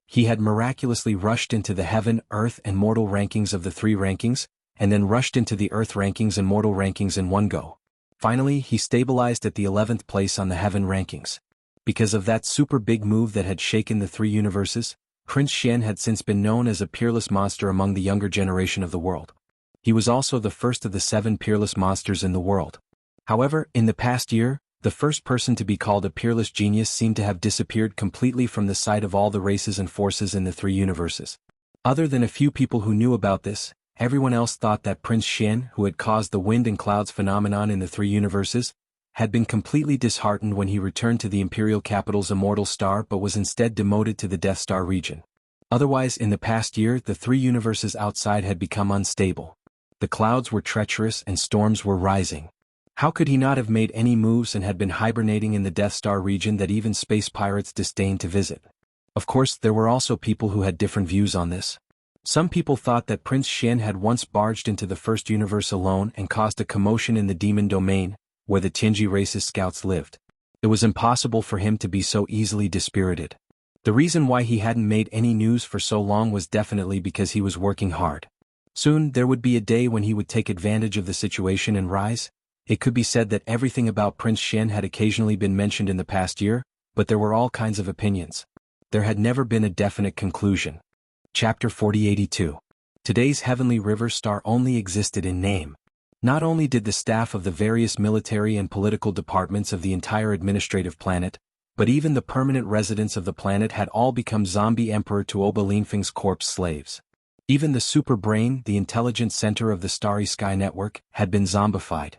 Speaker 1: He had miraculously rushed into the heaven, earth and mortal rankings of the three rankings, and then rushed into the earth rankings and mortal rankings in one go. Finally, he stabilized at the 11th place on the heaven rankings. Because of that super big move that had shaken the three universes, Prince Xian had since been known as a peerless monster among the younger generation of the world. He was also the first of the 7 peerless monsters in the world. However, in the past year, the first person to be called a peerless genius seemed to have disappeared completely from the sight of all the races and forces in the three universes. Other than a few people who knew about this, everyone else thought that Prince Xian, who had caused the wind and clouds phenomenon in the three universes, had been completely disheartened when he returned to the imperial capital's immortal star but was instead demoted to the Death Star region. Otherwise, in the past year, the three universes outside had become unstable. The clouds were treacherous and storms were rising. How could he not have made any moves and had been hibernating in the Death Star region that even space pirates disdained to visit? Of course, there were also people who had different views on this. Some people thought that Prince Xian had once barged into the first universe alone and caused a commotion in the demon domain, where the Tianji race's scouts lived. It was impossible for him to be so easily dispirited. The reason why he hadn't made any news for so long was definitely because he was working hard. Soon there would be a day when he would take advantage of the situation and rise. It could be said that everything about Prince Xian had occasionally been mentioned in the past year, but there were all kinds of opinions. There had never been a definite conclusion. Chapter 4082. Today's heavenly river star only existed in name. Not only did the staff of the various military and political departments of the entire administrative planet, but even the permanent residents of the planet had all become zombie Emperor Tuoba Linfeng's corpse slaves. Even the super brain, the intelligent center of the Starry Sky Network, had been zombified.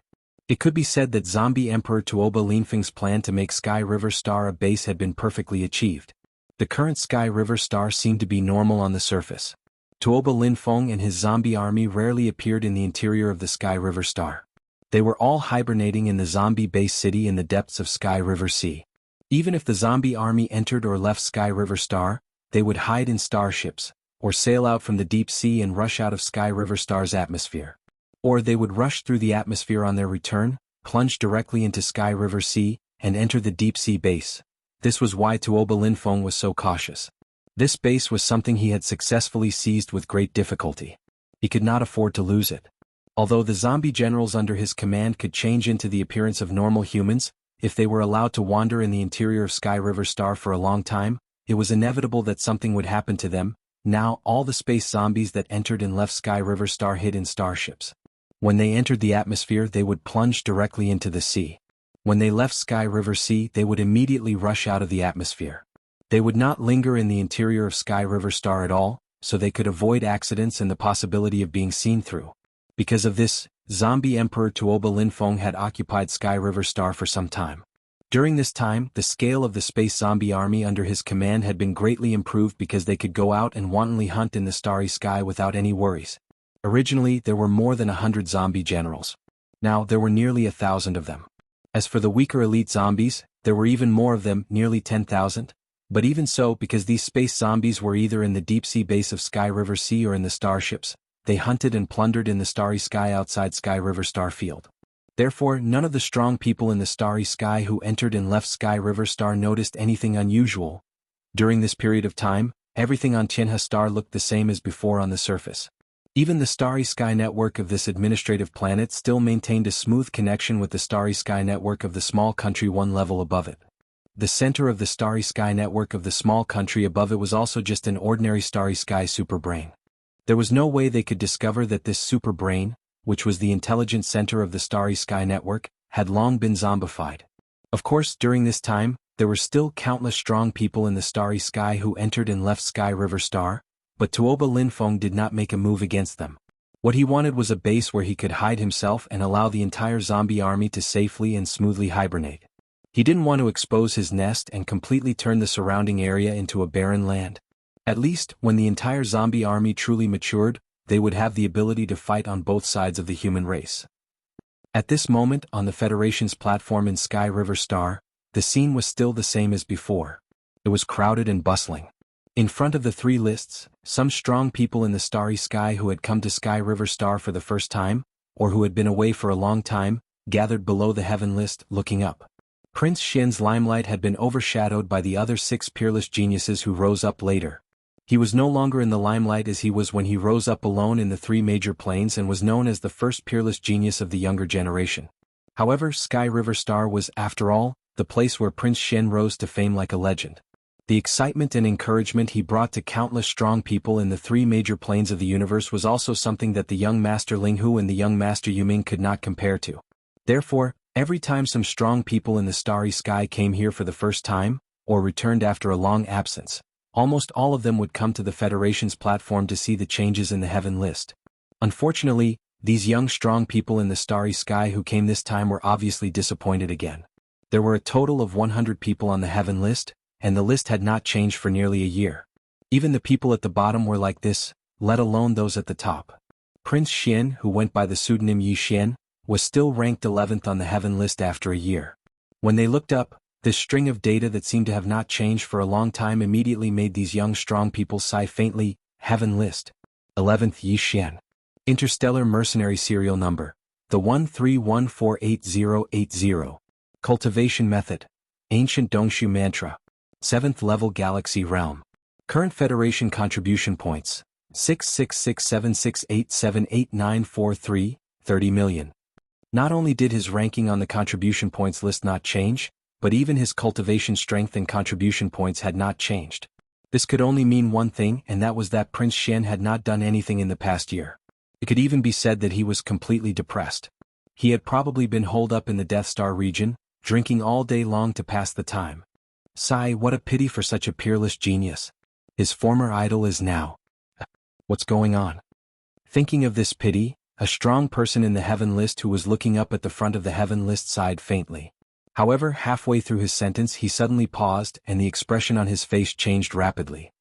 Speaker 1: It could be said that zombie Emperor Tuoba Linfeng's plan to make Sky River Star a base had been perfectly achieved. The current Sky River Star seemed to be normal on the surface. Tuoba Linfeng and his zombie army rarely appeared in the interior of the Sky River Star. They were all hibernating in the zombie base city in the depths of Sky River Sea. Even if the zombie army entered or left Sky River Star, they would hide in starships, or sail out from the deep sea and rush out of Sky River Star's atmosphere. Or they would rush through the atmosphere on their return, plunge directly into Sky River Sea, and enter the deep sea base. This was why Tuoba Linfeng was so cautious. This base was something he had successfully seized with great difficulty. He could not afford to lose it. Although the zombie generals under his command could change into the appearance of normal humans, if they were allowed to wander in the interior of Sky River Star for a long time, it was inevitable that something would happen to them. Now, all the space zombies that entered and left Sky River Star hid in starships. When they entered the atmosphere, they would plunge directly into the sea. When they left Sky River Sea, they would immediately rush out of the atmosphere. They would not linger in the interior of Sky River Star at all, so they could avoid accidents and the possibility of being seen through. Because of this, zombie Emperor Tuoba Linfeng had occupied Sky River Star for some time. During this time, the scale of the space zombie army under his command had been greatly improved because they could go out and wantonly hunt in the starry sky without any worries. Originally, there were more than 100 zombie generals. Now, there were nearly 1,000 of them. As for the weaker elite zombies, there were even more of them, nearly 10,000. But even so, because these space zombies were either in the deep-sea base of Sky River Sea or in the starships, they hunted and plundered in the starry sky outside Sky River Star Field. Therefore, none of the strong people in the starry sky who entered and left Sky River Star noticed anything unusual. During this period of time, everything on Tianhe Star looked the same as before on the surface. Even the Starry Sky Network of this administrative planet still maintained a smooth connection with the Starry Sky Network of the small country one level above it. The center of the Starry Sky Network of the small country above it was also just an ordinary Starry Sky superbrain. There was no way they could discover that this superbrain, which was the intelligent center of the Starry Sky Network, had long been zombified. Of course, during this time, there were still countless strong people in the starry sky who entered and left Sky River Star, but Tuoba Linfeng did not make a move against them. What he wanted was a base where he could hide himself and allow the entire zombie army to safely and smoothly hibernate. He didn't want to expose his nest and completely turn the surrounding area into a barren land. At least, when the entire zombie army truly matured, they would have the ability to fight on both sides of the human race. At this moment, on the Federation's platform in Sky River Star, the scene was still the same as before. It was crowded and bustling. In front of the three lists, some strong people in the starry sky who had come to Sky River Star for the first time, or who had been away for a long time, gathered below the heaven list, looking up. Prince Xian's limelight had been overshadowed by the other 6 peerless geniuses who rose up later. He was no longer in the limelight as he was when he rose up alone in the 3 major planes and was known as the first peerless genius of the younger generation. However, Sky River Star was, after all, the place where Prince Xian rose to fame like a legend. The excitement and encouragement he brought to countless strong people in the 3 major planes of the universe was also something that the young Master Ling Hu and the young Master Yuming could not compare to. Therefore, every time some strong people in the starry sky came here for the first time, or returned after a long absence, almost all of them would come to the Federation's platform to see the changes in the heaven list. Unfortunately, these young strong people in the starry sky who came this time were obviously disappointed again. There were a total of 100 people on the heaven list, and the list had not changed for nearly a year. Even the people at the bottom were like this, let alone those at the top. Prince Xian, who went by the pseudonym Yi Xian, was still ranked 11th on the heaven list after a year. When they looked up, this string of data that seemed to have not changed for a long time immediately made these young strong people sigh faintly. Heaven list. 11th Yi Xian. Interstellar Mercenary Serial Number. The 131488080. Cultivation Method. Ancient Dongshu Mantra. 7th Level Galaxy Realm. Current Federation Contribution Points. 66676878943, 30 million. Not only did his ranking on the contribution points list not change, but even his cultivation strength and contribution points had not changed. This could only mean one thing, and that was that Prince Xian had not done anything in the past year. It could even be said that he was completely depressed. He had probably been holed up in the Death Star region, drinking all day long to pass the time. Sigh, what a pity for such a peerless genius. His former idol is now. What's going on? Thinking of this pity, a strong person in the heaven list who was looking up at the front of the heaven list sighed faintly. However, halfway through his sentence he suddenly paused and the expression on his face changed rapidly.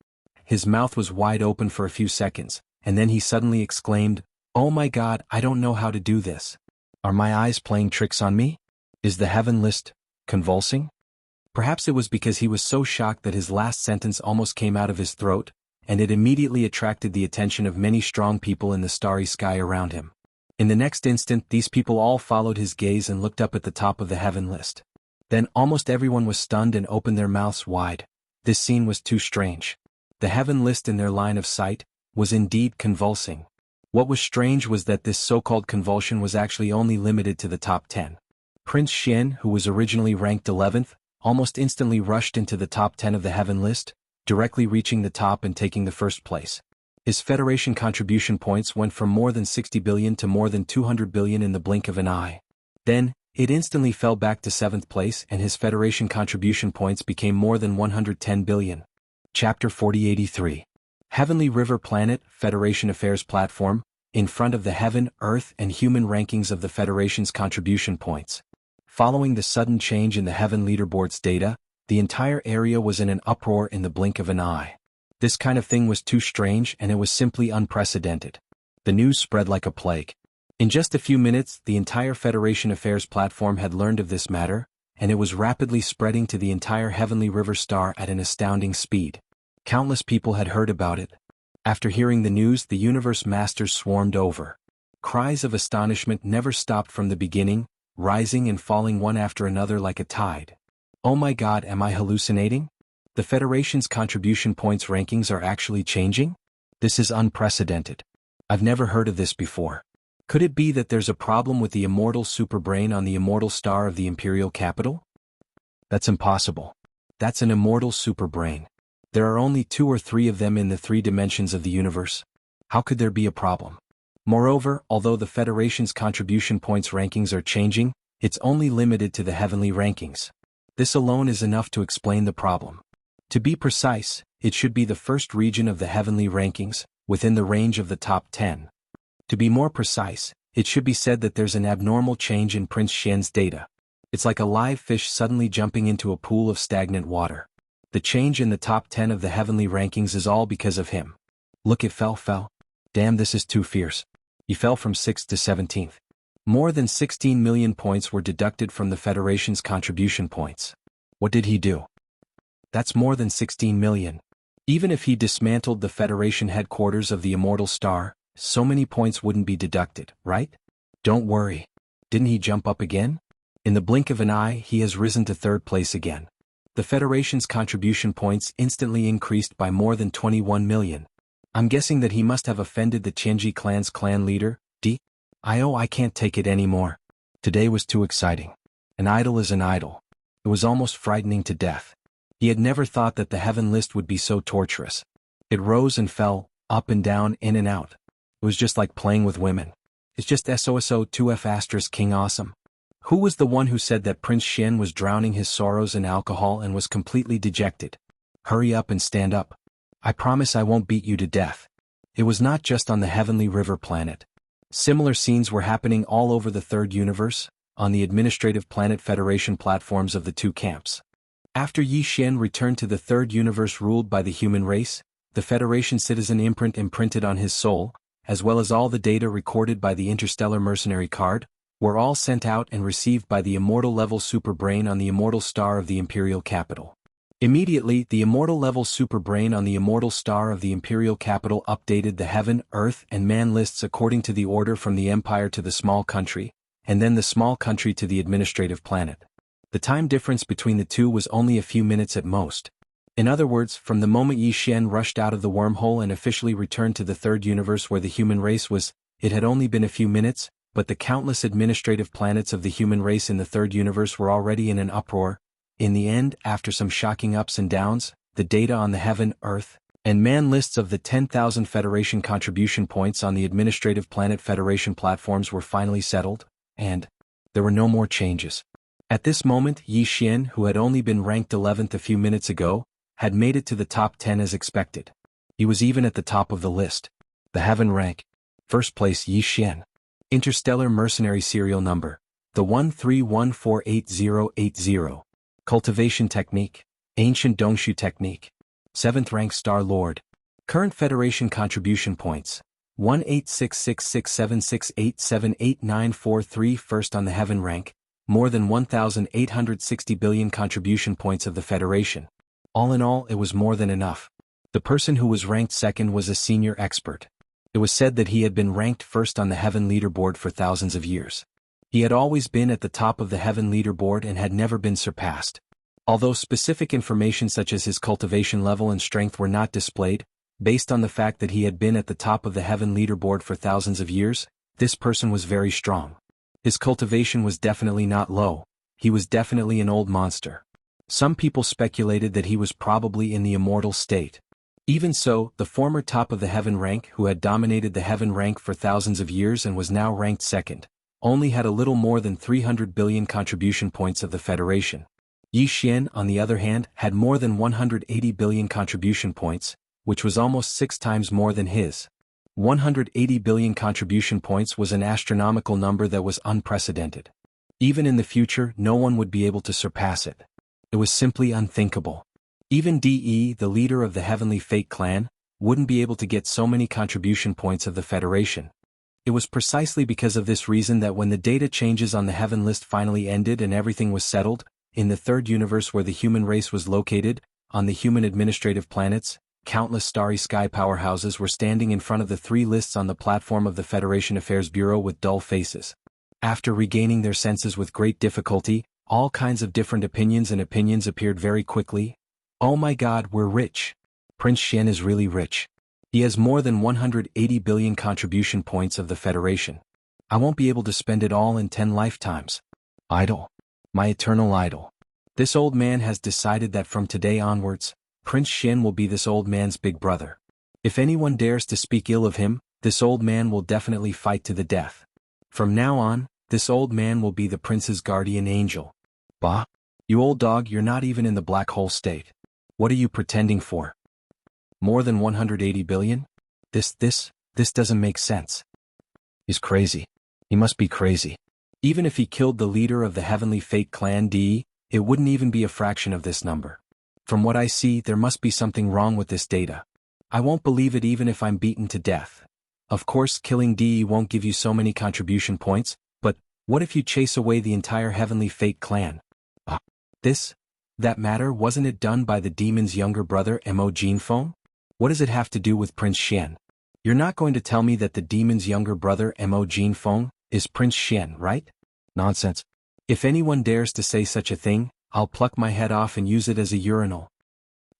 Speaker 1: His mouth was wide open for a few seconds, and then he suddenly exclaimed, "Oh my God, I don't know how to do this. Are my eyes playing tricks on me? Is the heaven list convulsing?" Perhaps it was because he was so shocked that his last sentence almost came out of his throat, and it immediately attracted the attention of many strong people in the starry sky around him. In the next instant, these people all followed his gaze and looked up at the top of the heaven list. Then almost everyone was stunned and opened their mouths wide. This scene was too strange. The heaven list in their line of sight was indeed convulsing. What was strange was that this so-called convulsion was actually only limited to the top 10. Prince Xian, who was originally ranked 11th, almost instantly rushed into the top 10 of the heaven list, directly reaching the top and taking the first place. His Federation contribution points went from more than 60 billion to more than 200 billion in the blink of an eye. Then, it instantly fell back to 7th place and his Federation contribution points became more than 110 billion. Chapter 4083. Heavenly River Planet, Federation Affairs Platform, in front of the Heaven, Earth and Human rankings of the Federation's contribution points. Following the sudden change in the Heaven Leaderboard's data, the entire area was in an uproar in the blink of an eye. This kind of thing was too strange and it was simply unprecedented. The news spread like a plague. In just a few minutes, the entire Federation Affairs platform had learned of this matter, and it was rapidly spreading to the entire Heavenly River Star at an astounding speed. Countless people had heard about it. After hearing the news, the Universe Masters swarmed over. Cries of astonishment never stopped from the beginning, rising and falling one after another like a tide. Oh my God, am I hallucinating? The Federation's contribution points rankings are actually changing? This is unprecedented. I've never heard of this before. Could it be that there's a problem with the immortal superbrain on the immortal star of the Imperial capital? That's impossible. That's an immortal superbrain. There are only 2 or 3 of them in the 3 dimensions of the universe. How could there be a problem? Moreover, although the Federation's contribution points rankings are changing, it's only limited to the heavenly rankings. This alone is enough to explain the problem. To be precise, it should be the first region of the heavenly rankings, within the range of the top 10. To be more precise, it should be said that there's an abnormal change in Prince Xian's data. It's like a live fish suddenly jumping into a pool of stagnant water. The change in the top 10 of the heavenly rankings is all because of him. Look, it fell. Damn, this is too fierce. He fell from 6th to 17th. More than 16 million points were deducted from the Federation's contribution points. What did he do? That's more than 16 million. Even if he dismantled the Federation headquarters of the Immortal Star, so many points wouldn't be deducted, right? Don't worry. Didn't he jump up again? In the blink of an eye, he has risen to 3rd place again. The Federation's contribution points instantly increased by more than 21 million. I'm guessing that he must have offended the Qianji clan's clan leader, I can't take it anymore. Today was too exciting. An idol is an idol. It was almost frightening to death. He had never thought that the heaven list would be so torturous. It rose and fell, up and down, in and out. It was just like playing with women. It's just SOSO2F** King Awesome. Who was the one who said that Prince Xian was drowning his sorrows in alcohol and was completely dejected? Hurry up and stand up. I promise I won't beat you to death. It was not just on the Heavenly River planet. Similar scenes were happening all over the 3rd universe, on the administrative planet Federation platforms of the two camps. After Yi Xian returned to the 3rd universe ruled by the human race, the Federation citizen imprint imprinted on his soul, as well as all the data recorded by the interstellar mercenary card, were all sent out and received by the immortal-level superbrain on the Immortal Star of the Imperial Capital. Immediately, the immortal-level superbrain on the Immortal Star of the Imperial Capital updated the heaven, earth, and man lists according to the order from the Empire to the small country, and then the small country to the administrative planet. The time difference between the two was only a few minutes at most. In other words, from the moment Yi Xian rushed out of the wormhole and officially returned to the 3rd universe where the human race was, it had only been a few minutes, but the countless administrative planets of the human race in the 3rd universe were already in an uproar. In the end, after some shocking ups and downs, the data on the heaven, earth, and man lists of the 10,000 Federation contribution points on the administrative planet Federation platforms were finally settled, and there were no more changes. At this moment, Yi Xian, who had only been ranked 11th a few minutes ago, had made it to the top 10 as expected. He was even at the top of the list. The heaven rank. 1st place Yi Xian. Interstellar Mercenary Serial Number. The 131488080. Cultivation Technique. Ancient Dongshu Technique. 7th rank Star Lord. Current Federation contribution points. 1866676878943 First on the heaven rank. More than 1,860 billion contribution points of the Federation. All in all, it was more than enough. The person who was ranked 2nd was a senior expert. It was said that he had been ranked 1st on the heaven leaderboard for thousands of years. He had always been at the top of the heaven leaderboard and had never been surpassed. Although specific information such as his cultivation level and strength were not displayed, based on the fact that he had been at the top of the heaven leaderboard for thousands of years, this person was very strong. His cultivation was definitely not low. He was definitely an old monster. Some people speculated that he was probably in the immortal state. Even so, the former top of the heaven rank who had dominated the heaven rank for thousands of years and was now ranked 2nd, only had a little more than 300 billion contribution points of the Federation. Yi Xian, on the other hand, had more than 180 billion contribution points, which was almost 6 times more than his. 180 billion contribution points was an astronomical number that was unprecedented. Even in the future, no one would be able to surpass it. It was simply unthinkable. Even DE, the leader of the Heavenly Fate clan, wouldn't be able to get so many contribution points of the Federation. It was precisely because of this reason that when the data changes on the heaven list finally ended and everything was settled, in the 3rd universe where the human race was located, on the human administrative planets, countless starry sky powerhouses were standing in front of the 3 lists on the platform of the Federation Affairs Bureau with dull faces. After regaining their senses with great difficulty, all kinds of different opinions appeared very quickly. Oh my God, we're rich. Prince Xian is really rich. He has more than 180 billion contribution points of the Federation. I won't be able to spend it all in 10 lifetimes. Idol. My eternal idol. This old man has decided that from today onwards, Prince Xian will be this old man's big brother. If anyone dares to speak ill of him, this old man will definitely fight to the death. From now on, this old man will be the prince's guardian angel. Bah! You old dog, you're not even in the black hole state. What are you pretending for? More than 180 billion? This doesn't make sense. He's crazy. He must be crazy. Even if he killed the leader of the Heavenly Fate Clan DE, it wouldn't even be a fraction of this number. From what I see, there must be something wrong with this data. I won't believe it even if I'm beaten to death. Of course, killing DE won't give you so many contribution points, but what if you chase away the entire Heavenly Fate Clan? That matter, wasn't it done by the demon's younger brother Mo Jinfeng? What does it have to do with Prince Xian? You're not going to tell me that the demon's younger brother Mo Jinfeng is Prince Xian, right? Nonsense. If anyone dares to say such a thing, I'll pluck my head off and use it as a urinal.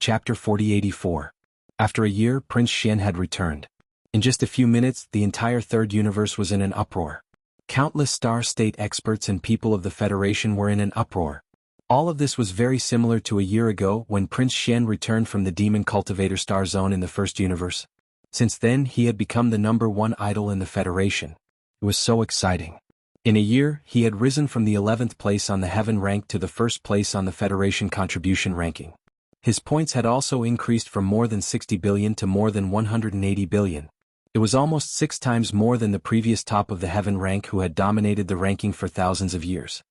Speaker 1: Chapter 4084. After a year, Prince Xian had returned. In just a few minutes, the entire third universe was in an uproar. Countless Star State experts and people of the Federation were in an uproar. All of this was very similar to a year ago when Prince Xian returned from the Demon Cultivator Star Zone in the first universe. Since then, he had become the #1 idol in the Federation. It was so exciting. In a year, he had risen from the 11th place on the Heaven rank to the first place on the Federation contribution ranking. His points had also increased from more than 60 billion to more than 180 billion. It was almost 6 times more than the previous top of the Heaven rank who had dominated the ranking for thousands of years.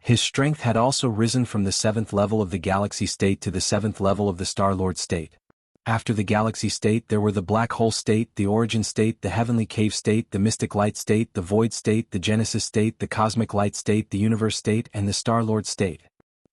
Speaker 1: His strength had also risen from the 7th level of the Galaxy State to the 7th level of the Star-Lord State. After the Galaxy State there were the Black Hole State, the Origin State, the Heavenly Cave State, the Mystic Light State, the Void State, the Genesis State, the Cosmic Light State, the Universe State, and the Star-Lord State.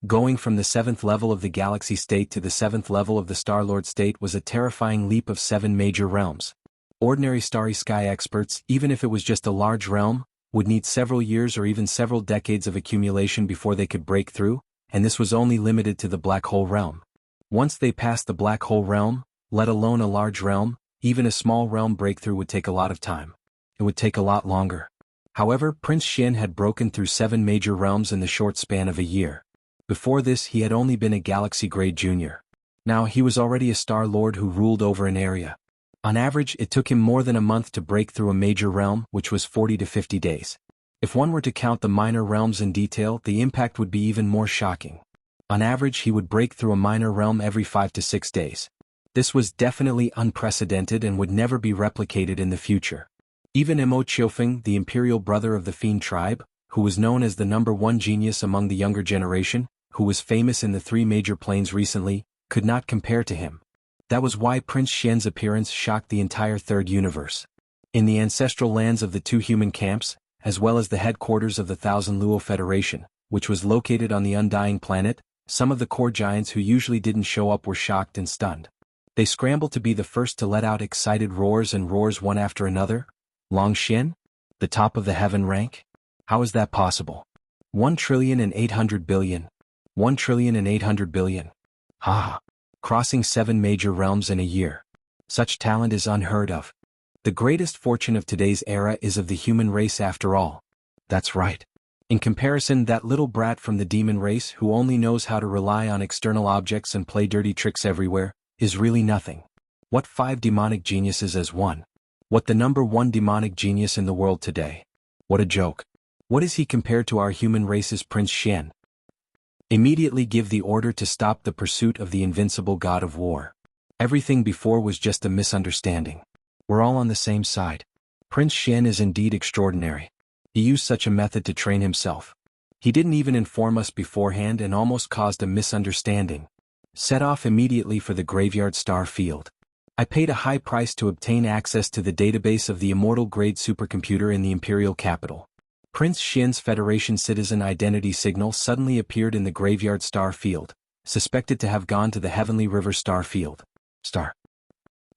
Speaker 1: Going from the 7th level of the Galaxy State to the 7th level of the Star-Lord State was a terrifying leap of 7 major realms. Ordinary starry sky experts, even if it was just a large realm, would need several years or even several decades of accumulation before they could break through, and this was only limited to the black hole realm. Once they passed the black hole realm, let alone a large realm, even a small realm breakthrough would take a lot of time. It would take a lot longer. However, Prince Xian had broken through 7 major realms in the short span of a year. Before this he had only been a Galaxy Grade Junior. Now he was already a Star Lord who ruled over an area. On average, it took him more than a month to break through a major realm, which was 40 to 50 days. If one were to count the minor realms in detail, the impact would be even more shocking. On average, he would break through a minor realm every 5 to 6 days. This was definitely unprecedented and would never be replicated in the future. Even Mo Qiufeng, the imperial brother of the Fiend tribe, who was known as the #1 genius among the younger generation, who was famous in the 3 major planes recently, could not compare to him. That was why Prince Xian's appearance shocked the entire third universe. In the ancestral lands of the 2 human camps, as well as the headquarters of the Thousand Luo Federation, which was located on the Undying Planet, some of the core giants who usually didn't show up were shocked and stunned. They scrambled to be the first to let out excited roars and roars one after another. Long Xian? The top of the Heaven rank? How is that possible? 1,800 billion. 1,800 billion. Ha! Crossing 7 major realms in a year. Such talent is unheard of. The greatest fortune of today's era is of the human race after all. That's right. In comparison, that little brat from the demon race who only knows how to rely on external objects and play dirty tricks everywhere, is really nothing. What 5 demonic geniuses as one? What the #1 demonic genius in the world today? What a joke. What is he compared to our human race's Prince Xian? Immediately give the order to stop the pursuit of the invincible god of war. Everything before was just a misunderstanding. We're all on the same side. Prince Xian is indeed extraordinary. He used such a method to train himself. He didn't even inform us beforehand and almost caused a misunderstanding. Set off immediately for the Graveyard Star Field. I paid a high price to obtain access to the database of the immortal grade supercomputer in the Imperial capital. Prince Xian's Federation citizen identity signal suddenly appeared in the Graveyard Star Field, suspected to have gone to the Heavenly River Star Field.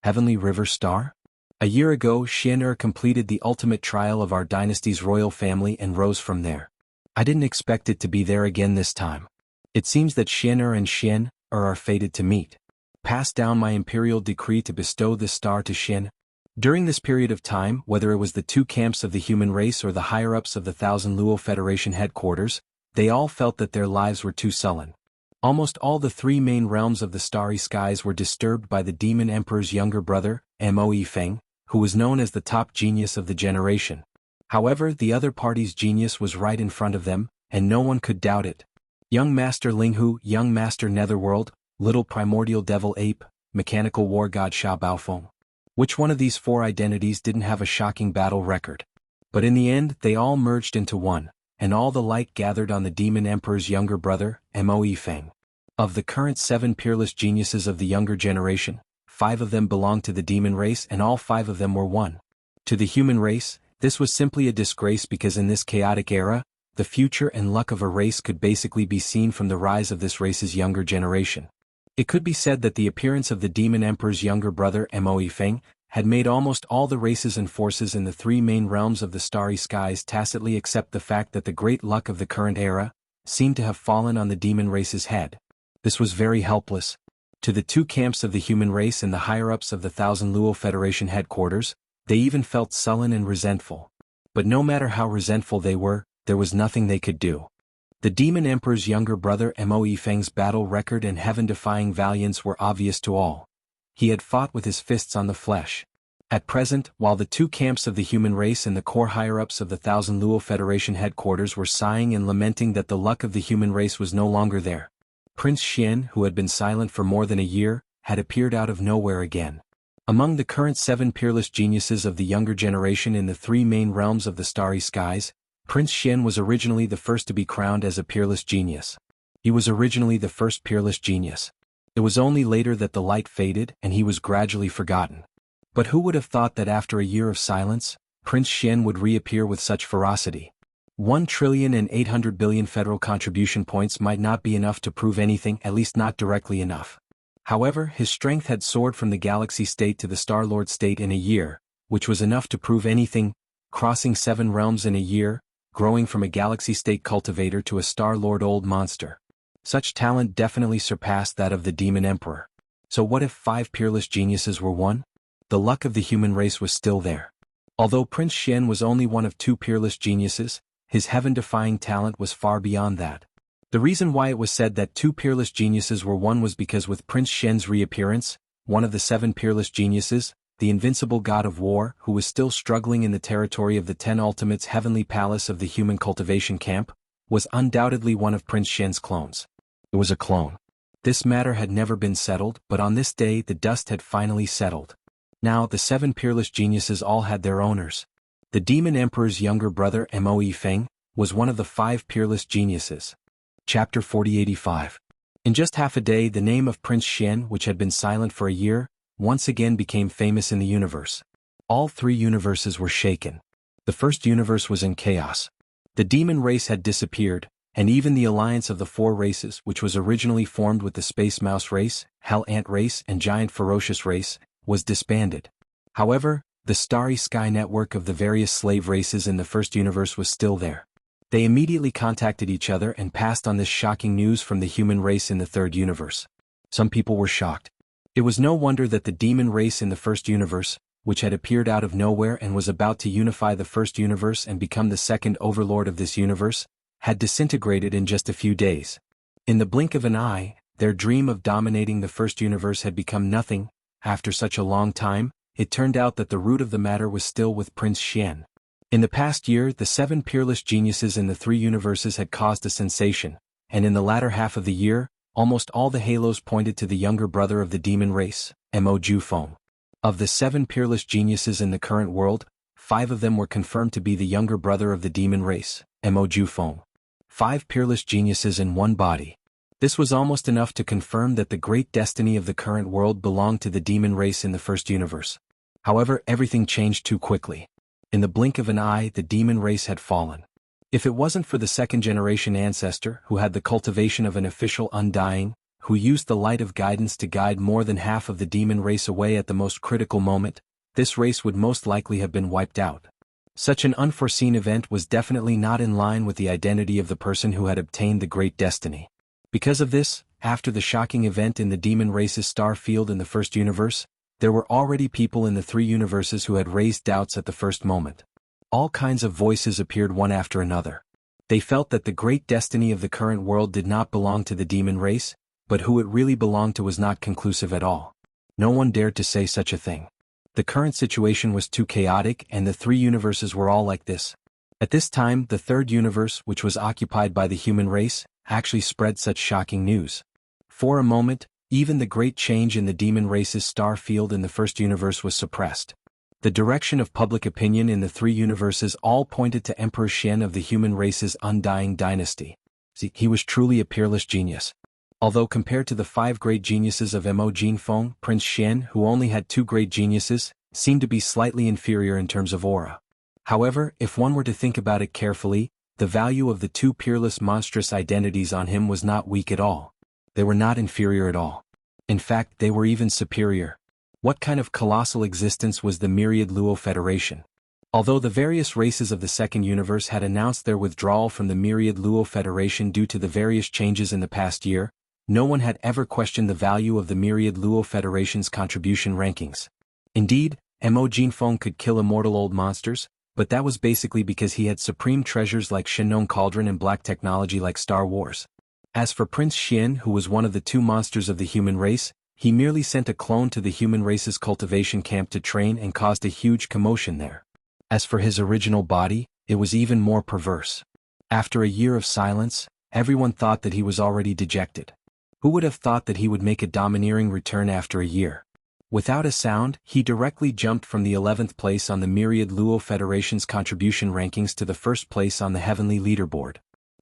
Speaker 1: Heavenly River Star? A year ago, Xian completed the ultimate trial of our dynasty's royal family and rose from there. I didn't expect it to be there again this time. It seems that Xian and Xian are fated to meet. Pass down my imperial decree to bestow this star to Xian. During this period of time, whether it was the 2 camps of the human race or the higher-ups of the Thousand Luo Federation headquarters, they all felt that their lives were too sullen. Almost all the 3 main realms of the starry skies were disturbed by the Demon Emperor's younger brother, Mo Yifeng, who was known as the top genius of the generation. However, the other party's genius was right in front of them, and no one could doubt it. Young Master Linghu, Young Master Netherworld, Little Primordial Devil Ape, Mechanical War God Sha Baofeng. Which one of these four identities didn't have a shocking battle record? But in the end, they all merged into one, and all the light gathered on the Demon Emperor's younger brother, Mo Feng. Of the current 7 peerless geniuses of the younger generation, 5 of them belonged to the demon race and all 5 of them were one. To the human race, this was simply a disgrace because in this chaotic era, the future and luck of a race could basically be seen from the rise of this race's younger generation. It could be said that the appearance of the Demon Emperor's younger brother Mo Feng had made almost all the races and forces in the 3 main realms of the starry skies tacitly accept the fact that the great luck of the current era seemed to have fallen on the demon race's head. This was very helpless. To the 2 camps of the human race and the higher-ups of the Thousand Luo Federation headquarters, they even felt sullen and resentful. But no matter how resentful they were, there was nothing they could do. The Demon Emperor's younger brother Mo Feng's battle record and heaven-defying valiance were obvious to all. He had fought with his fists on the flesh. At present, while the 2 camps of the human race and the core higher-ups of the Thousand Luo Federation headquarters were sighing and lamenting that the luck of the human race was no longer there, Prince Xian, who had been silent for more than a year, had appeared out of nowhere again. Among the current 7 peerless geniuses of the younger generation in the 3 main realms of the starry skies, Prince Xian was originally the first to be crowned as a peerless genius. He was originally the first peerless genius. It was only later that the light faded and he was gradually forgotten. But who would have thought that after a year of silence, Prince Xian would reappear with such ferocity? 1,800,000,000,000 federal contribution points might not be enough to prove anything, at least not directly enough. However, his strength had soared from the Galaxy State to the Star-Lord State in a year, which was enough to prove anything, crossing 7 realms in a year, growing from a Galaxy State cultivator to a Star-Lord old monster. Such talent definitely surpassed that of the Demon Emperor. So what if 5 peerless geniuses were one? The luck of the human race was still there. Although Prince Xian was only one of 2 peerless geniuses, his heaven-defying talent was far beyond that. The reason why it was said that 2 peerless geniuses were one was because with Prince Xian's reappearance, one of the 7 peerless geniuses, the invincible god of war, who was still struggling in the territory of the 10 Ultimates heavenly palace of the human cultivation camp, was undoubtedly one of Prince Xian's clones. It was a clone. This matter had never been settled, but on this day the dust had finally settled. Now the 7 peerless geniuses all had their owners. The Demon Emperor's younger brother Mo Feng was one of the 5 peerless geniuses. Chapter 4085. In just half a day the name of Prince Xian, which had been silent for a year, once again became famous in the universe. All 3 universes were shaken. The first universe was in chaos. The demon race had disappeared, and even the alliance of the 4 races, which was originally formed with the Space Mouse race, Hell Ant race and Giant Ferocious race, was disbanded. However, the starry sky network of the various slave races in the first universe was still there. They immediately contacted each other and passed on this shocking news from the human race in the third universe. Some people were shocked. It was no wonder that the demon race in the first universe, which had appeared out of nowhere and was about to unify the first universe and become the second overlord of this universe, had disintegrated in just a few days. In the blink of an eye, their dream of dominating the first universe had become nothing. After such a long time, it turned out that the root of the matter was still with Prince Xian. In the past year, the 7 peerless geniuses in the 3 universes had caused a sensation, and in the latter half of the year, almost all the halos pointed to the younger brother of the demon race, Mo Jufeng. Of the 7 peerless geniuses in the current world, 5 of them were confirmed to be the younger brother of the demon race, Mo Jufeng. 5 peerless geniuses in one body. This was almost enough to confirm that the great destiny of the current world belonged to the demon race in the first universe. However, everything changed too quickly. In the blink of an eye, the demon race had fallen. If it wasn't for the second-generation ancestor who had the cultivation of an official undying, who used the light of guidance to guide more than half of the demon race away at the most critical moment, this race would most likely have been wiped out. Such an unforeseen event was definitely not in line with the identity of the person who had obtained the great destiny. Because of this, after the shocking event in the demon race's star field in the first universe, there were already people in the 3 universes who had raised doubts at the first moment. All kinds of voices appeared one after another. They felt that the great destiny of the current world did not belong to the demon race, but who it really belonged to was not conclusive at all. No one dared to say such a thing. The current situation was too chaotic and the 3 universes were all like this. At this time, the third universe, which was occupied by the human race, actually spread such shocking news. For a moment, even the great change in the demon race's star field in the first universe was suppressed. The direction of public opinion in the three universes all pointed to Emperor Xian of the human race's undying dynasty. He was truly a peerless genius. Although compared to the five great geniuses of Mo Jinfeng, Prince Xian, who only had two great geniuses, seemed to be slightly inferior in terms of aura. However, if one were to think about it carefully, the value of the two peerless monstrous identities on him was not weak at all. They were not inferior at all. In fact, they were even superior. What kind of colossal existence was the Myriad Luo Federation? Although the various races of the second universe had announced their withdrawal from the Myriad Luo Federation due to the various changes in the past year, no one had ever questioned the value of the Myriad Luo Federation's contribution rankings. Indeed, Mo Jinfeng could kill immortal old monsters, but that was basically because he had supreme treasures like Shenong Cauldron and black technology like Star Wars. As for Prince Xian, who was one of the two monsters of the human race, he merely sent a clone to the human race's cultivation camp to train and caused a huge commotion there. As for his original body, it was even more perverse. After a year of silence, everyone thought that he was already dejected. Who would have thought that he would make a domineering return after a year? Without a sound, he directly jumped from the 11th place on the Myriad Luo Federation's contribution rankings to the first place on the heavenly leaderboard.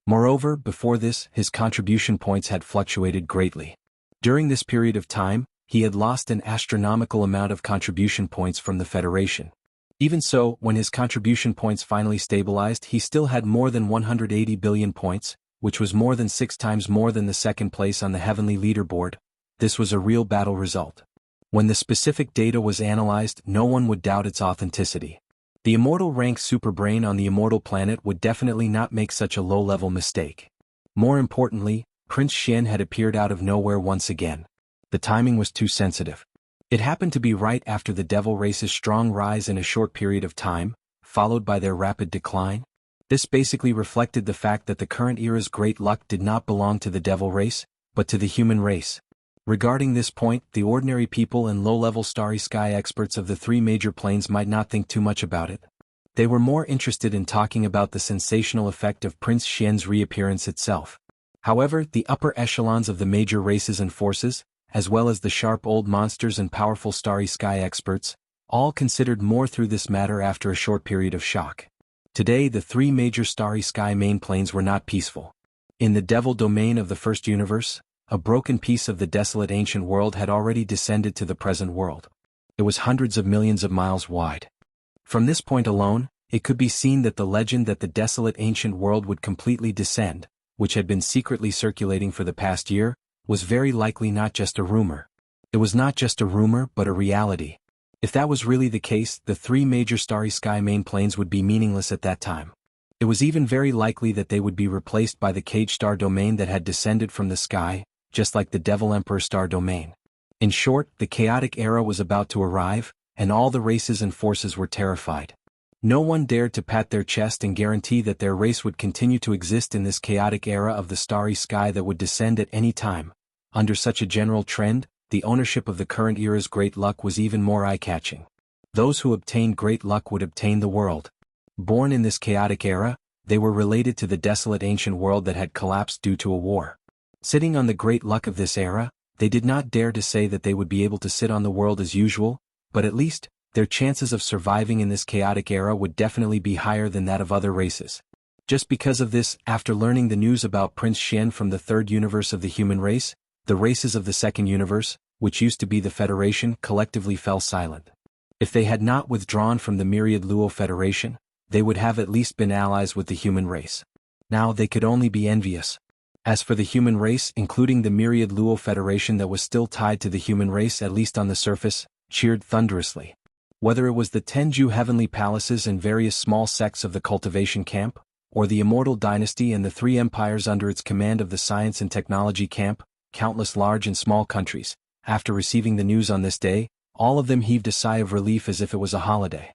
Speaker 1: Moreover, before this, his contribution points had fluctuated greatly. During this period of time, he had lost an astronomical amount of contribution points from the Federation. Even so, when his contribution points finally stabilized, he still had more than 180 billion points, which was more than 6 times more than the second place on the heavenly leaderboard. This was a real battle result. When the specific data was analyzed, no one would doubt its authenticity. The immortal rank superbrain on the immortal planet would definitely not make such a low-level mistake. More importantly, Prince Xian had appeared out of nowhere once again. The timing was too sensitive. It happened to be right after the devil race's strong rise in a short period of time, followed by their rapid decline. This basically reflected the fact that the current era's great luck did not belong to the devil race, but to the human race. Regarding this point, the ordinary people and low-level starry sky experts of the three major planes might not think too much about it. They were more interested in talking about the sensational effect of Prince Xian's reappearance itself. However, the upper echelons of the major races and forces, as well as the sharp old monsters and powerful starry sky experts, all considered more through this matter after a short period of shock. Today, the three major starry sky main planes were not peaceful. In the devil domain of the first universe, a broken piece of the desolate ancient world had already descended to the present world. It was hundreds of millions of miles wide. From this point alone, it could be seen that the legend that the desolate ancient world would completely descend, which had been secretly circulating for the past year, was very likely not just a rumor. It was not just a rumor but a reality. If that was really the case, the three major starry sky main planes would be meaningless at that time. It was even very likely that they would be replaced by the cage star domain that had descended from the sky, just like the Devil Emperor star domain. In short, the chaotic era was about to arrive, and all the races and forces were terrified. No one dared to pat their chest and guarantee that their race would continue to exist in this chaotic era of the starry sky that would descend at any time. Under such a general trend, the ownership of the current era's great luck was even more eye-catching. Those who obtained great luck would obtain the world. Born in this chaotic era, they were related to the desolate ancient world that had collapsed due to a war. Sitting on the great luck of this era, they did not dare to say that they would be able to sit on the world as usual, but at least, their chances of surviving in this chaotic era would definitely be higher than that of other races. Just because of this, after learning the news about Prince Xian from the third universe of the human race, the races of the second universe, which used to be the Federation, collectively fell silent. If they had not withdrawn from the Myriad Luo Federation, they would have at least been allies with the human race. Now they could only be envious. As for the human race, including the Myriad Luo Federation that was still tied to the human race at least on the surface, cheered thunderously. Whether it was the Tenju heavenly palaces and various small sects of the cultivation camp, or the immortal dynasty and the three empires under its command of the science and technology camp, countless large and small countries, after receiving the news on this day, all of them heaved a sigh of relief as if it was a holiday.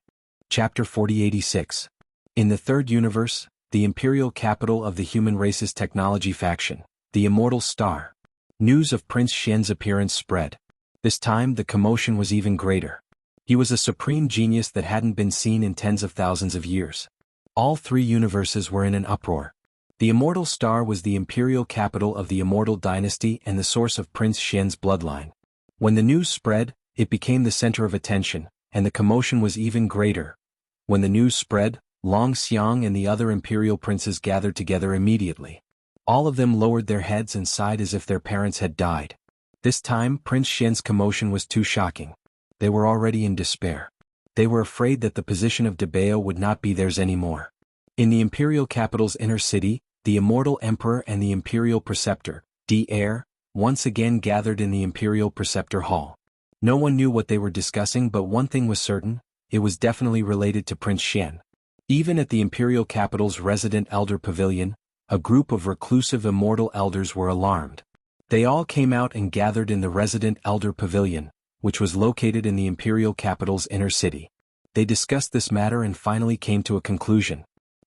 Speaker 1: Chapter 4086. In the third universe, the imperial capital of the human race's technology faction, the Immortal Star. News of Prince Xian's appearance spread. This time the commotion was even greater. He was a supreme genius that hadn't been seen in tens of thousands of years. All three universes were in an uproar. The Immortal Star was the imperial capital of the Immortal Dynasty and the source of Prince Xian's bloodline. When the news spread, it became the center of attention, and the commotion was even greater. When the news spread, Long Xiang and the other imperial princes gathered together immediately. All of them lowered their heads and sighed as if their parents had died. This time, Prince Xian's commotion was too shocking. They were already in despair. They were afraid that the position of Debao would not be theirs anymore. In the imperial capital's inner city, the Immortal Emperor and the Imperial Preceptor, D-Heir, once again gathered in the Imperial Preceptor Hall. No one knew what they were discussing, but one thing was certain: it was definitely related to Prince Xian. Even at the imperial capital's resident elder pavilion, a group of reclusive immortal elders were alarmed. They all came out and gathered in the resident elder pavilion, which was located in the imperial capital's inner city. They discussed this matter and finally came to a conclusion.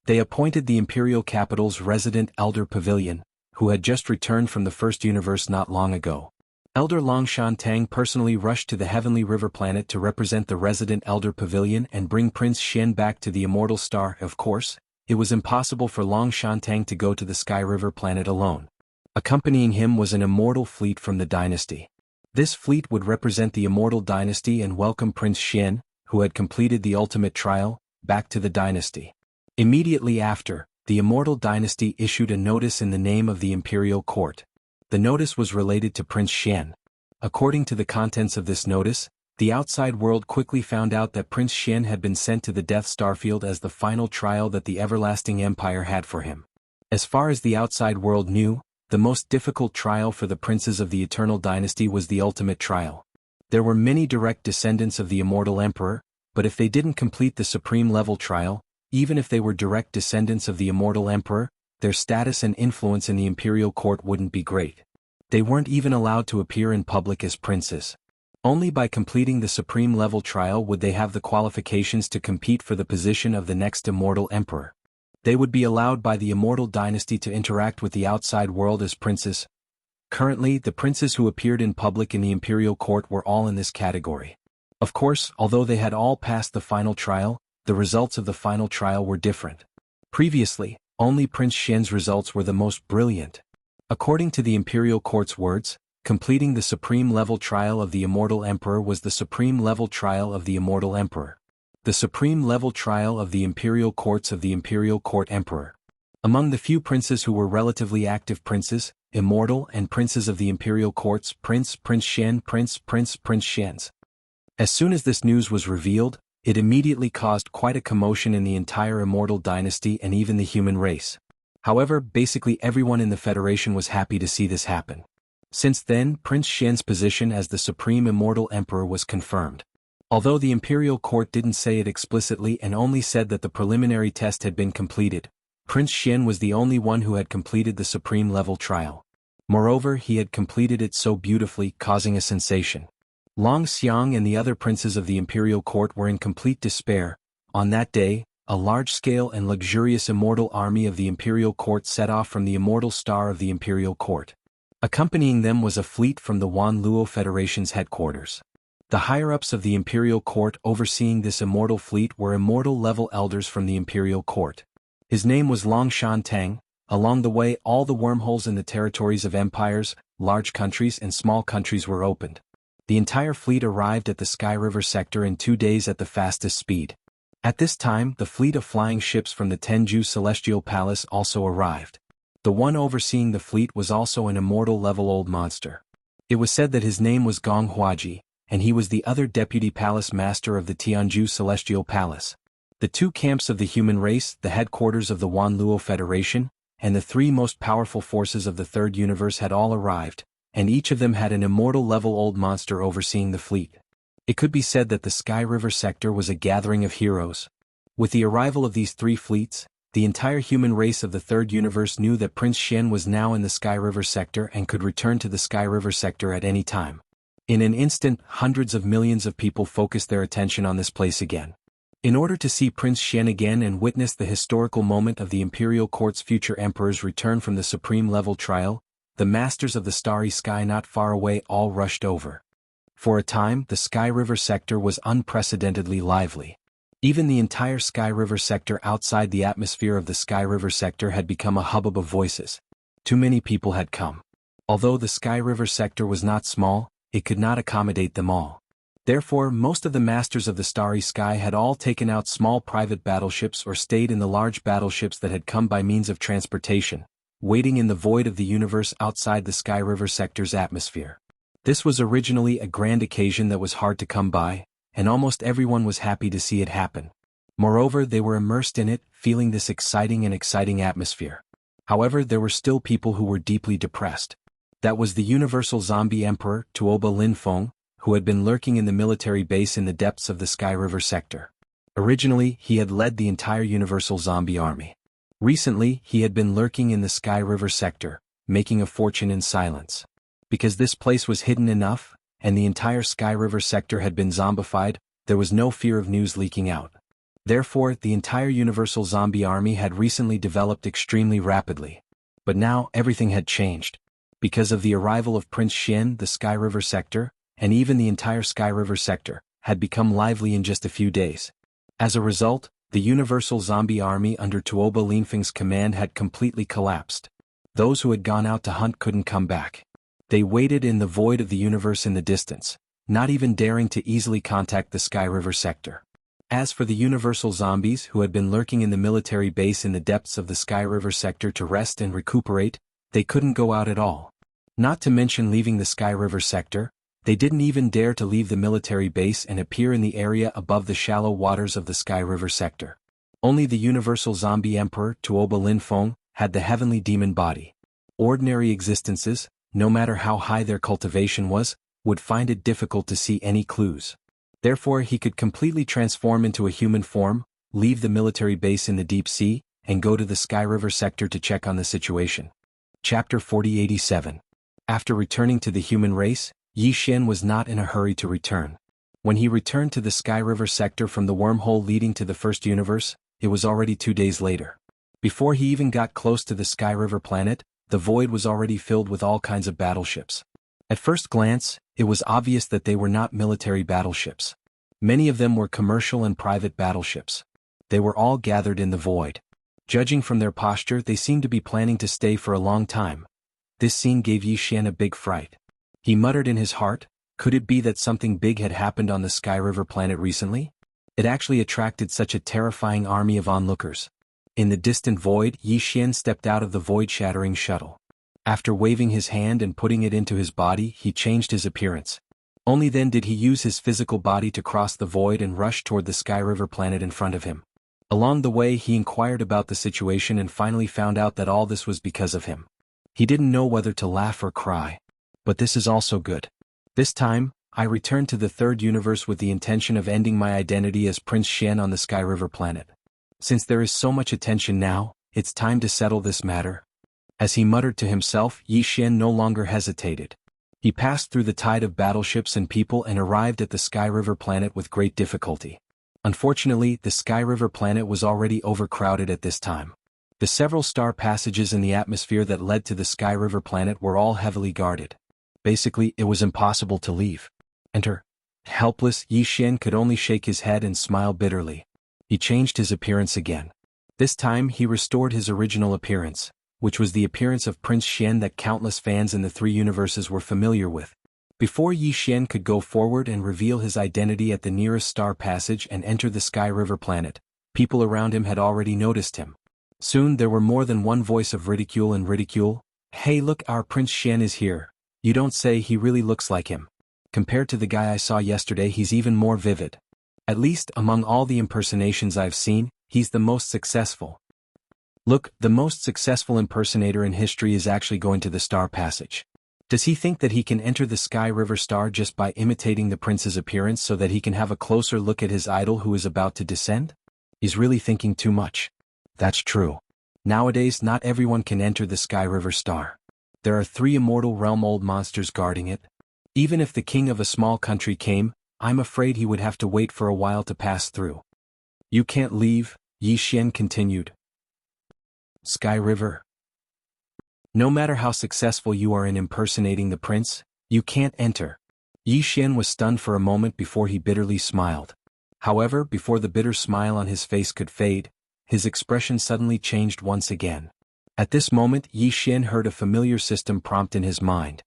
Speaker 1: They appointed the imperial capital's resident elder pavilion, who had just returned from the first universe not long ago. Elder Longshan Tang personally rushed to the Heavenly River planet to represent the resident elder pavilion and bring Prince Xian back to the Immortal Star. Of course, it was impossible for Longshan Tang to go to the Sky River planet alone. Accompanying him was an immortal fleet from the dynasty. This fleet would represent the Immortal Dynasty and welcome Prince Xian, who had completed the ultimate trial, back to the dynasty. Immediately after, the Immortal Dynasty issued a notice in the name of the Imperial Court. The notice was related to Prince Xian. According to the contents of this notice, the outside world quickly found out that Prince Xian had been sent to the Death Starfield as the final trial that the Everlasting Empire had for him. As far as the outside world knew, the most difficult trial for the princes of the Eternal Dynasty was the ultimate trial. There were many direct descendants of the Immortal Emperor, but if they didn't complete the supreme level trial, even if they were direct descendants of the Immortal Emperor, their status and influence in the Imperial Court wouldn't be great. They weren't even allowed to appear in public as princes. Only by completing the supreme level trial would they have the qualifications to compete for the position of the next Immortal Emperor. They would be allowed by the Immortal Dynasty to interact with the outside world as princes. Currently, the princes who appeared in public in the Imperial Court were all in this category. Of course, although they had all passed the final trial, the results of the final trial were different. Previously, only Prince Xian's results were the most brilliant. According to the Imperial Court's words, completing the supreme level trial of the Immortal Emperor was the supreme level trial of the Immortal Emperor. The supreme level trial of the Imperial Courts of the Imperial Court Emperor. Among the few princes who were relatively active princes, immortal and princes of the Imperial Courts, Prince Xian, Prince Xian's. As soon as this news was revealed, it immediately caused quite a commotion in the entire Immortal Dynasty and even the human race. However, basically everyone in the Federation was happy to see this happen. Since then, Prince Xian's position as the Supreme Immortal Emperor was confirmed. Although the Imperial Court didn't say it explicitly and only said that the preliminary test had been completed, Prince Xian was the only one who had completed the supreme level trial. Moreover, he had completed it so beautifully, causing a sensation. Long Xiang and the other princes of the Imperial Court were in complete despair. On that day, a large-scale and luxurious immortal army of the Imperial Court set off from the Immortal Star of the Imperial Court. Accompanying them was a fleet from the Wan Luo Federation's headquarters. The higher-ups of the Imperial Court overseeing this immortal fleet were immortal-level elders from the Imperial Court. His name was Longshan Tang. Along the way, all the wormholes in the territories of empires, large countries and small countries were opened. The entire fleet arrived at the Sky River sector in 2 days at the fastest speed. At this time, the fleet of flying ships from the Tenju Celestial Palace also arrived. The one overseeing the fleet was also an immortal-level old monster. It was said that his name was Gong Huaji, and he was the other deputy palace master of the Tianju Celestial Palace. The two camps of the human race, the headquarters of the Wan Luo Federation, and the three most powerful forces of the Third Universe had all arrived, and each of them had an immortal-level old monster overseeing the fleet. It could be said that the Sky River sector was a gathering of heroes. With the arrival of these three fleets, the entire human race of the Third Universe knew that Prince Xian was now in the Sky River sector and could return to the Sky River sector at any time. In an instant, hundreds of millions of people focused their attention on this place again. In order to see Prince Xian again and witness the historical moment of the Imperial Court's future emperor's return from the supreme level trial, the masters of the starry sky not far away all rushed over. For a time, the Sky River sector was unprecedentedly lively. Even the entire Sky River sector outside the atmosphere of the Sky River sector had become a hubbub of voices. Too many people had come. Although the Sky River sector was not small, it could not accommodate them all. Therefore, most of the masters of the starry sky had all taken out small private battleships or stayed in the large battleships that had come by means of transportation, waiting in the void of the universe outside the Sky River sector's atmosphere. This was originally a grand occasion that was hard to come by, and almost everyone was happy to see it happen. Moreover, they were immersed in it, feeling this exciting atmosphere. However, there were still people who were deeply depressed. That was the Universal Zombie Emperor, Tuoba Linfeng, who had been lurking in the military base in the depths of the Sky River sector. Originally, he had led the entire Universal Zombie Army. Recently, he had been lurking in the Sky River sector, making a fortune in silence. Because this place was hidden enough, and the entire Sky River sector had been zombified, there was no fear of news leaking out. Therefore, the entire Universal Zombie Army had recently developed extremely rapidly. But now, everything had changed. Because of the arrival of Prince Xian, the Sky River sector, and even the entire Sky River sector, had become lively in just a few days. As a result, the Universal Zombie Army under Tuoba Linfeng's command had completely collapsed. Those who had gone out to hunt couldn't come back. They waited in the void of the universe in the distance, not even daring to easily contact the Sky River sector. As for the Universal Zombies who had been lurking in the military base in the depths of the Sky River sector to rest and recuperate, they couldn't go out at all. Not to mention leaving the Sky River sector, they didn't even dare to leave the military base and appear in the area above the shallow waters of the Sky River sector. Only the Universal Zombie Emperor, Tuoba Linfeng, had the heavenly demon body. Ordinary existences, no matter how high their cultivation was, would find it difficult to see any clues. Therefore, he could completely transform into a human form, leave the military base in the deep sea, and go to the Sky River sector to check on the situation. Chapter 4087. After returning to the human race, Yi Xian was not in a hurry to return. When he returned to the Sky River sector from the wormhole leading to the first universe, it was already 2 days later. Before he even got close to the Sky River planet, the void was already filled with all kinds of battleships. At first glance, it was obvious that they were not military battleships. Many of them were commercial and private battleships. They were all gathered in the void. Judging from their posture, they seemed to be planning to stay for a long time. This scene gave Yi Xian a big fright. He muttered in his heart, could it be that something big had happened on the Sky River planet recently? It actually attracted such a terrifying army of onlookers. In the distant void, Yi Xian stepped out of the void-shattering shuttle. After waving his hand and putting it into his body, he changed his appearance. Only then did he use his physical body to cross the void and rush toward the Sky River planet in front of him. Along the way, he inquired about the situation and finally found out that all this was because of him. He didn't know whether to laugh or cry. But this is also good. This time, I returned to the third universe with the intention of ending my identity as Prince Xian on the Sky River planet. Since there is so much attention now, it's time to settle this matter. As he muttered to himself, Yi Xian no longer hesitated. He passed through the tide of battleships and people and arrived at the Sky River planet with great difficulty. Unfortunately, the Sky River planet was already overcrowded at this time. The several star passages in the atmosphere that led to the Sky River planet were all heavily guarded. Basically, it was impossible to leave. Enter. Helpless, Yi Xian could only shake his head and smile bitterly. He changed his appearance again. This time he restored his original appearance, which was the appearance of Prince Xian that countless fans in the 3 universes were familiar with. Before Yi Xian could go forward and reveal his identity at the nearest star passage and enter the Sky River planet, people around him had already noticed him. Soon there were more than one voice of ridicule. Hey look, our Prince Xian is here. You don't say, he really looks like him. Compared to the guy I saw yesterday, he's even more vivid. At least, among all the impersonations I've seen, he's the most successful. Look, the most successful impersonator in history is actually going to the star passage. Does he think that he can enter the Sky River star just by imitating the prince's appearance so that he can have a closer look at his idol who is about to descend? He's really thinking too much. That's true. Nowadays, not everyone can enter the Sky River star. There are 3 immortal realm-old monsters guarding it. Even if the king of a small country came, I'm afraid he would have to wait for a while to pass through. You can't leave, Yi Xian continued. Sky River. No matter how successful you are in impersonating the prince, you can't enter. Yi Xian was stunned for a moment before he bitterly smiled. However, before the bitter smile on his face could fade, his expression suddenly changed once again. At this moment Yi Xian heard a familiar system prompt in his mind.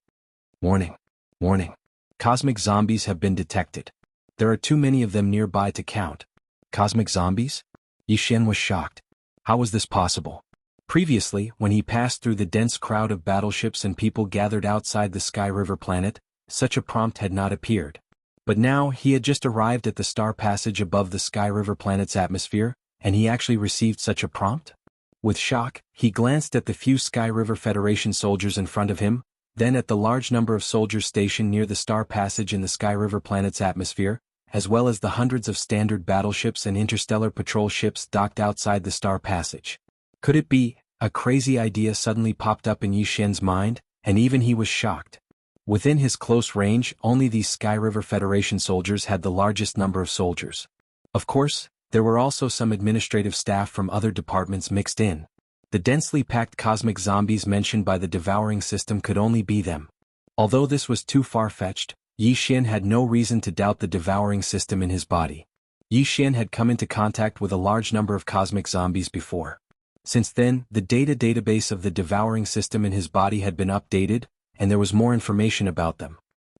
Speaker 1: Warning. Warning. Cosmic zombies have been detected. There are too many of them nearby to count. Cosmic zombies? Yi Xian was shocked. How was this possible? Previously, when he passed through the dense crowd of battleships and people gathered outside the Sky River planet, such a prompt had not appeared. But now he had just arrived at the star passage above the Sky River planet's atmosphere, and he actually received such a prompt? With shock, he glanced at the few Sky River Federation soldiers in front of him, then at the large number of soldiers stationed near the star passage in the Sky River planet's atmosphere, as well as the hundreds of standard battleships and interstellar patrol ships docked outside the star passage. Could it be? A crazy idea suddenly popped up in Yi Xian's mind, and even he was shocked. Within his close range, only these Sky River Federation soldiers had the largest number of soldiers. Of course, there were also some administrative staff from other departments mixed in. The densely packed cosmic zombies mentioned by the devouring system could only be them. Although this was too far-fetched, Yi Xian had no reason to doubt the devouring system in his body. Yi Xian had come into contact with a large number of cosmic zombies before. Since then, the database of the devouring system in his body had been updated, and there was more information about them.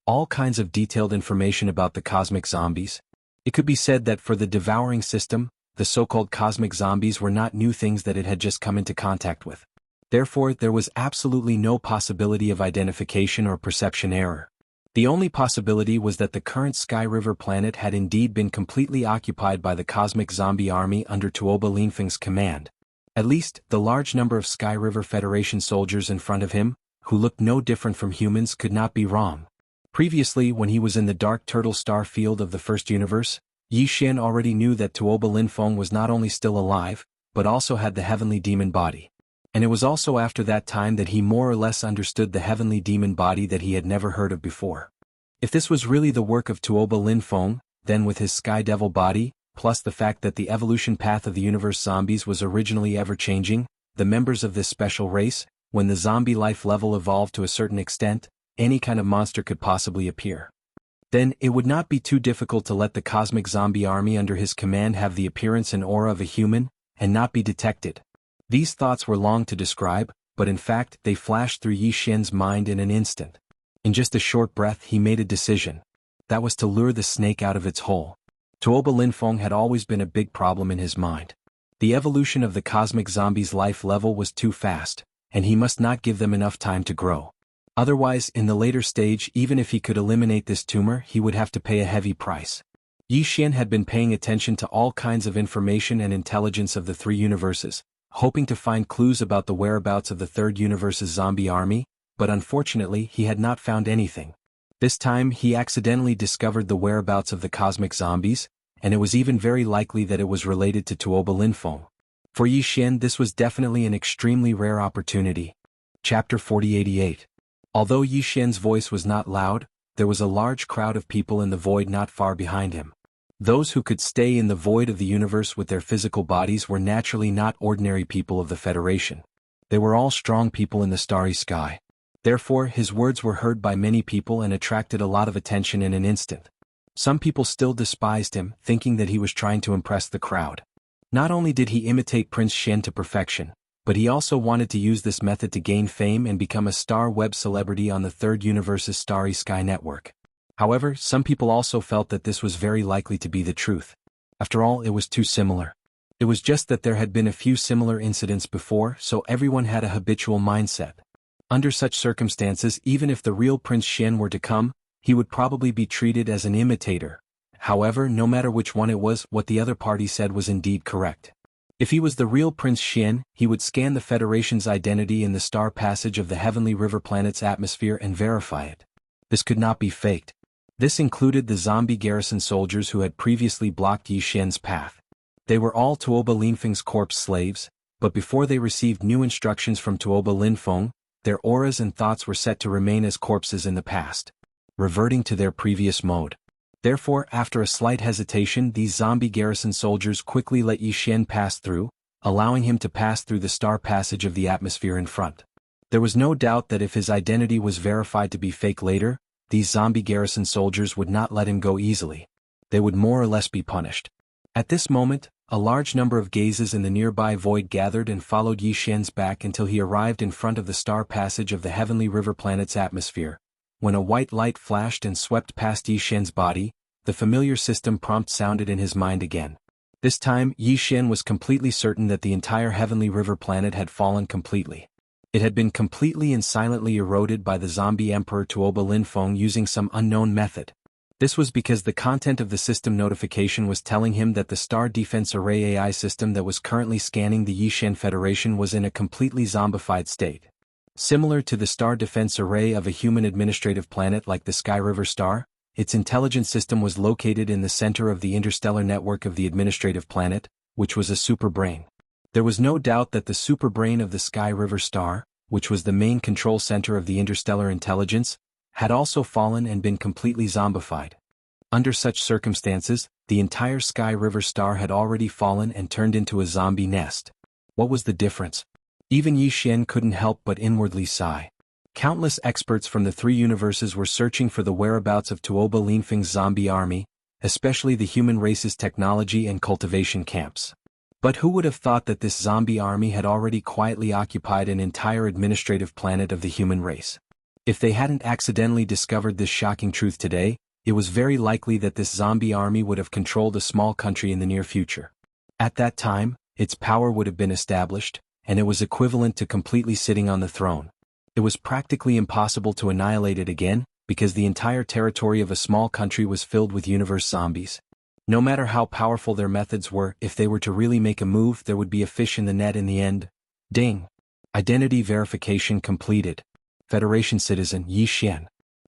Speaker 1: All kinds of detailed information about the cosmic zombies. It could be said that for the devouring system, the so-called cosmic zombies were not new things that it had just come into contact with. Therefore, there was absolutely no possibility of identification or perception error. The only possibility was that the current Sky River planet had indeed been completely occupied by the cosmic zombie army under Tuoba Linfeng's command. At least, the large number of Sky River Federation soldiers in front of him, who looked no different from humans, could not be wrong. Previously, when he was in the Dark Turtle Star field of the First Universe, Yi Xian already knew that Tuoba Linfeng was not only still alive, but also had the heavenly demon body. And it was also after that time that he more or less understood the heavenly demon body that he had never heard of before. If this was really the work of Tuoba Linfeng, then with his Sky Devil body, plus the fact that the evolution path of the universe zombies was originally ever-changing, the members of this special race, when the zombie life level evolved to a certain extent, any kind of monster could possibly appear. Then, it would not be too difficult to let the cosmic zombie army under his command have the appearance and aura of a human, and not be detected. These thoughts were long to describe, but in fact they flashed through Yi Xian's mind in an instant. In just a short breath he made a decision. That was to lure the snake out of its hole. Tuoba Linfeng had always been a big problem in his mind. The evolution of the cosmic zombies' life level was too fast, and he must not give them enough time to grow. Otherwise, in the later stage, even if he could eliminate this tumor, he would have to pay a heavy price. Yi Xian had been paying attention to all kinds of information and intelligence of the three universes, hoping to find clues about the whereabouts of the third universe's zombie army, but unfortunately he had not found anything. This time he accidentally discovered the whereabouts of the cosmic zombies, and it was even very likely that it was related to Tuoba Linfeng. For Yi Xian this was definitely an extremely rare opportunity. Chapter 4088. Although Yi Xian's voice was not loud, there was a large crowd of people in the void not far behind him. Those who could stay in the void of the universe with their physical bodies were naturally not ordinary people of the Federation. They were all strong people in the starry sky. Therefore, his words were heard by many people and attracted a lot of attention in an instant. Some people still despised him, thinking that he was trying to impress the crowd. Not only did he imitate Prince Shen to perfection, but he also wanted to use this method to gain fame and become a star web celebrity on the third universe's starry sky network. However, some people also felt that this was very likely to be the truth. After all, it was too similar. It was just that there had been a few similar incidents before, so everyone had a habitual mindset. Under such circumstances, even if the real Prince Shen were to come, he would probably be treated as an imitator. However, no matter which one it was, what the other party said was indeed correct. If he was the real Prince Shen, he would scan the Federation's identity in the star passage of the heavenly river planet's atmosphere and verify it. This could not be faked. This included the zombie garrison soldiers who had previously blocked Yi Xian's path. They were all Tuoba Linfeng's corpse slaves, but before they received new instructions from Tuoba Linfeng, their auras and thoughts were set to remain as corpses in the past, reverting to their previous mode. Therefore, after a slight hesitation, these zombie garrison soldiers quickly let Yi Xian pass through, allowing him to pass through the star passage of the atmosphere in front. There was no doubt that if his identity was verified to be fake later, these zombie garrison soldiers would not let him go easily. they would more or less be punished. At this moment, a large number of gazes in the nearby void gathered and followed Yi Xian's back until he arrived in front of the star passage of the heavenly river planet's atmosphere. When a white light flashed and swept past Yi Xian's body, the familiar system prompt sounded in his mind again. This time, Yi Xian was completely certain that the entire heavenly river planet had fallen completely. It had been completely and silently eroded by the zombie emperor Tuoba Linfeng using some unknown method. This was because the content of the system notification was telling him that the Star Defense Array AI system that was currently scanning the Yixian Federation was in a completely zombified state. Similar to the Star Defense Array of a human administrative planet like the Sky River Star, its intelligence system was located in the center of the interstellar network of the administrative planet, which was a superbrain. There was no doubt that the superbrain of the Sky River Star, which was the main control center of the interstellar intelligence, had also fallen and been completely zombified. Under such circumstances, the entire Sky River Star had already fallen and turned into a zombie nest. What was the difference? Even Yi Xian couldn't help but inwardly sigh. Countless experts from the three universes were searching for the whereabouts of Tuoba Linfeng's zombie army, especially the human race's technology and cultivation camps. But who would have thought that this zombie army had already quietly occupied an entire administrative planet of the human race? If they hadn't accidentally discovered this shocking truth today, it was very likely that this zombie army would have controlled a small country in the near future. At that time, its power would have been established, and it was equivalent to completely sitting on the throne. It was practically impossible to annihilate it again, because the entire territory of a small country was filled with universe zombies. No matter how powerful their methods were, if they were to really make a move, there would be a fish in the net in the end. Ding! Identity verification completed. Federation citizen Yi Xian.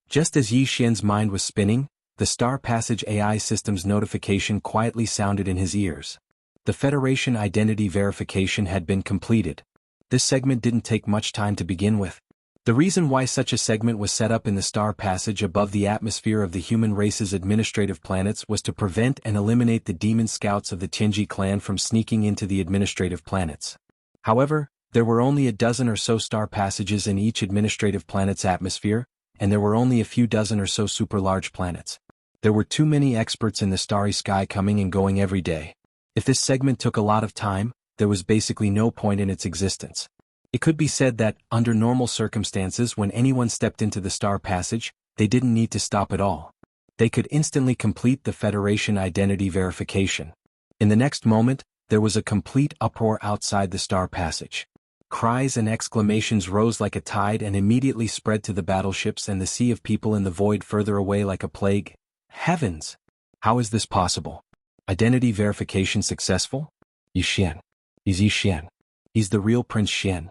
Speaker 1: Just as Yi Xian's mind was spinning, the Star Passage AI system's notification quietly sounded in his ears. The Federation identity verification had been completed. This segment didn't take much time to begin with. The reason why such a segment was set up in the Star Passage above the atmosphere of the human race's administrative planets was to prevent and eliminate the demon scouts of the Tianji clan from sneaking into the administrative planets. However, there were only a dozen or so star passages in each administrative planet's atmosphere, and there were only a few dozen or so super-large planets. There were too many experts in the starry sky coming and going every day. If this segment took a lot of time, there was basically no point in its existence. It could be said that, under normal circumstances, when anyone stepped into the star passage, they didn't need to stop at all. They could instantly complete the Federation identity verification. In the next moment, there was a complete uproar outside the star passage. Cries and exclamations rose like a tide and immediately spread to the battleships and the sea of people in the void further away like a plague. Heavens! How is this possible? Identity verification successful? Yi Xian. He's Yi Xian. He's the real Prince Xian.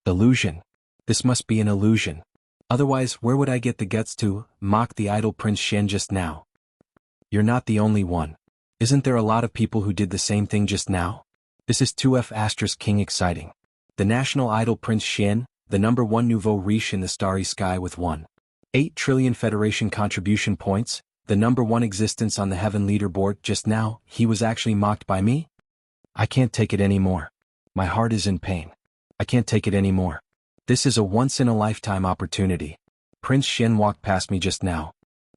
Speaker 1: Illusion. This must be an illusion. Otherwise, where would I get the guts to mock the idol Prince Xian just now? You're not the only one. Isn't there a lot of people who did the same thing just now? This is 2F** King exciting. The national idol Prince Xian, the number one nouveau riche in the starry sky with 1.8 trillion Federation contribution points, the number one existence on the heaven leaderboard just now, he was actually mocked by me? I can't take it anymore. My heart is in pain. I can't take it anymore. This is a once-in-a-lifetime opportunity. Prince Xian walked past me just now.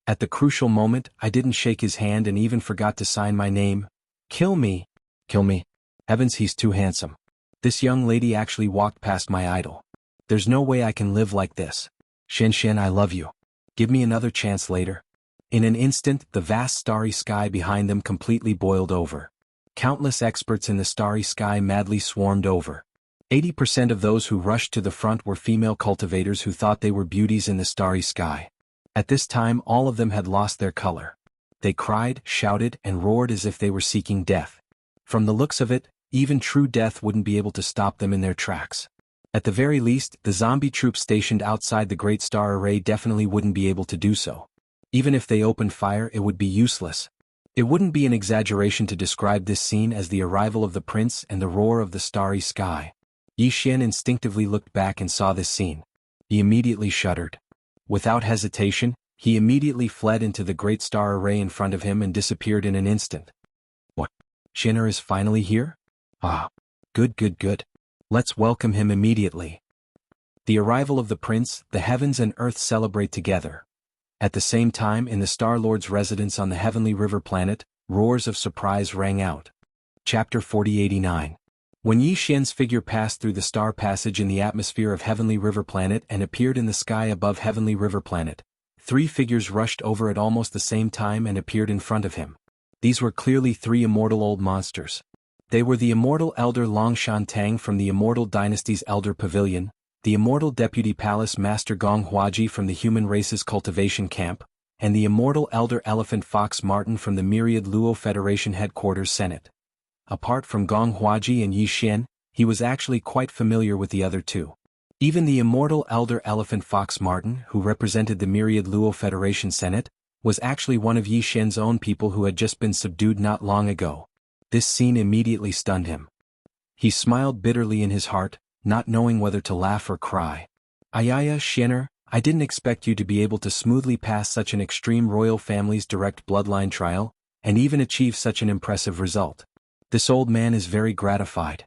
Speaker 1: At the crucial moment, I didn't shake his hand and even forgot to sign my name. Kill me. Kill me. Heavens, he's too handsome. This young lady actually walked past my idol. There's no way I can live like this. Xian, I love you. Give me another chance later. In an instant, the vast starry sky behind them completely boiled over. Countless experts in the starry sky madly swarmed over. 80% of those who rushed to the front were female cultivators who thought they were beauties in the starry sky. At this time, all of them had lost their color. They cried, shouted, and roared as if they were seeking death. From the looks of it, even true death wouldn't be able to stop them in their tracks. At the very least, the zombie troops stationed outside the Great Star Array definitely wouldn't be able to do so. Even if they opened fire, it would be useless. It wouldn't be an exaggeration to describe this scene as the arrival of the prince and the roar of the starry sky. Yi Xian instinctively looked back and saw this scene. He immediately shuddered. Without hesitation, he immediately fled into the Great Star Array in front of him and disappeared in an instant. What? Xianer is finally here? Ah. Good. Let's welcome him immediately. The arrival of the prince, the heavens and earth celebrate together. At the same time, in the Star-Lord's residence on the Heavenly River planet, roars of surprise rang out. Chapter 4089. When Yi Xian's figure passed through the star passage in the atmosphere of Heavenly River planet and appeared in the sky above Heavenly River planet, 3 figures rushed over at almost the same time and appeared in front of him. These were clearly 3 immortal old monsters. They were the immortal elder Long Shantang from the Immortal Dynasty's Elder Pavilion, the immortal Deputy Palace Master Gong Huaji from the Human Race's Cultivation Camp, and the immortal Elder Elephant Fox Martin from the Myriad Luo Federation Headquarters Senate. Apart from Gong Huaji and Yi Xian, he was actually quite familiar with the other 2. Even the immortal Elder Elephant Fox Martin, who represented the Myriad Luo Federation Senate, was actually one of Yi Xian's own people who had just been subdued not long ago. This scene immediately stunned him. He smiled bitterly in his heart, not knowing whether to laugh or cry. Ayaya Xianer, I didn't expect you to be able to smoothly pass such an extreme royal family's direct bloodline trial, and even achieve such an impressive result. This old man is very gratified.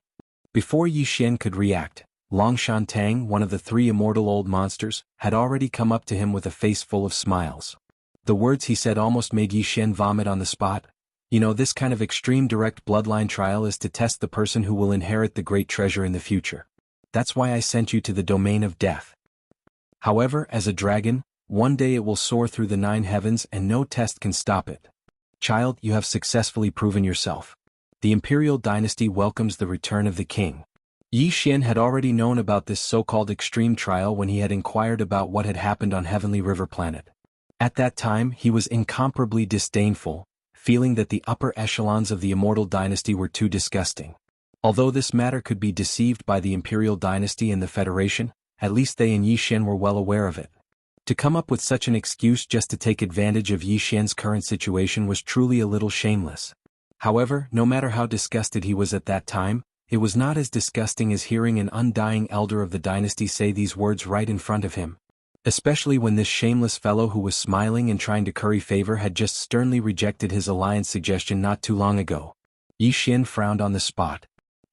Speaker 1: Before Yi Xian could react, Long Shantang, one of the 3 immortal old monsters, had already come up to him with a face full of smiles. The words he said almost made Yi Xian vomit on the spot. You know, this kind of extreme direct bloodline trial is to test the person who will inherit the great treasure in the future. That's why I sent you to the domain of death. However, as a dragon, one day it will soar through the 9 heavens and no test can stop it. Child, you have successfully proven yourself. The Imperial Dynasty welcomes the return of the king. Yi Xian had already known about this so-called extreme trial when he had inquired about what had happened on Heavenly River planet. At that time, he was incomparably disdainful, feeling that the upper echelons of the Immortal Dynasty were too disgusting. Although this matter could be deceived by the Imperial Dynasty and the Federation, at least they and Yi Xian were well aware of it. To come up with such an excuse just to take advantage of Yi Xian's current situation was truly a little shameless. However, no matter how disgusted he was at that time, it was not as disgusting as hearing an undying elder of the dynasty say these words right in front of him. Especially when this shameless fellow who was smiling and trying to curry favor had just sternly rejected his alliance suggestion not too long ago. Yi Xian frowned on the spot.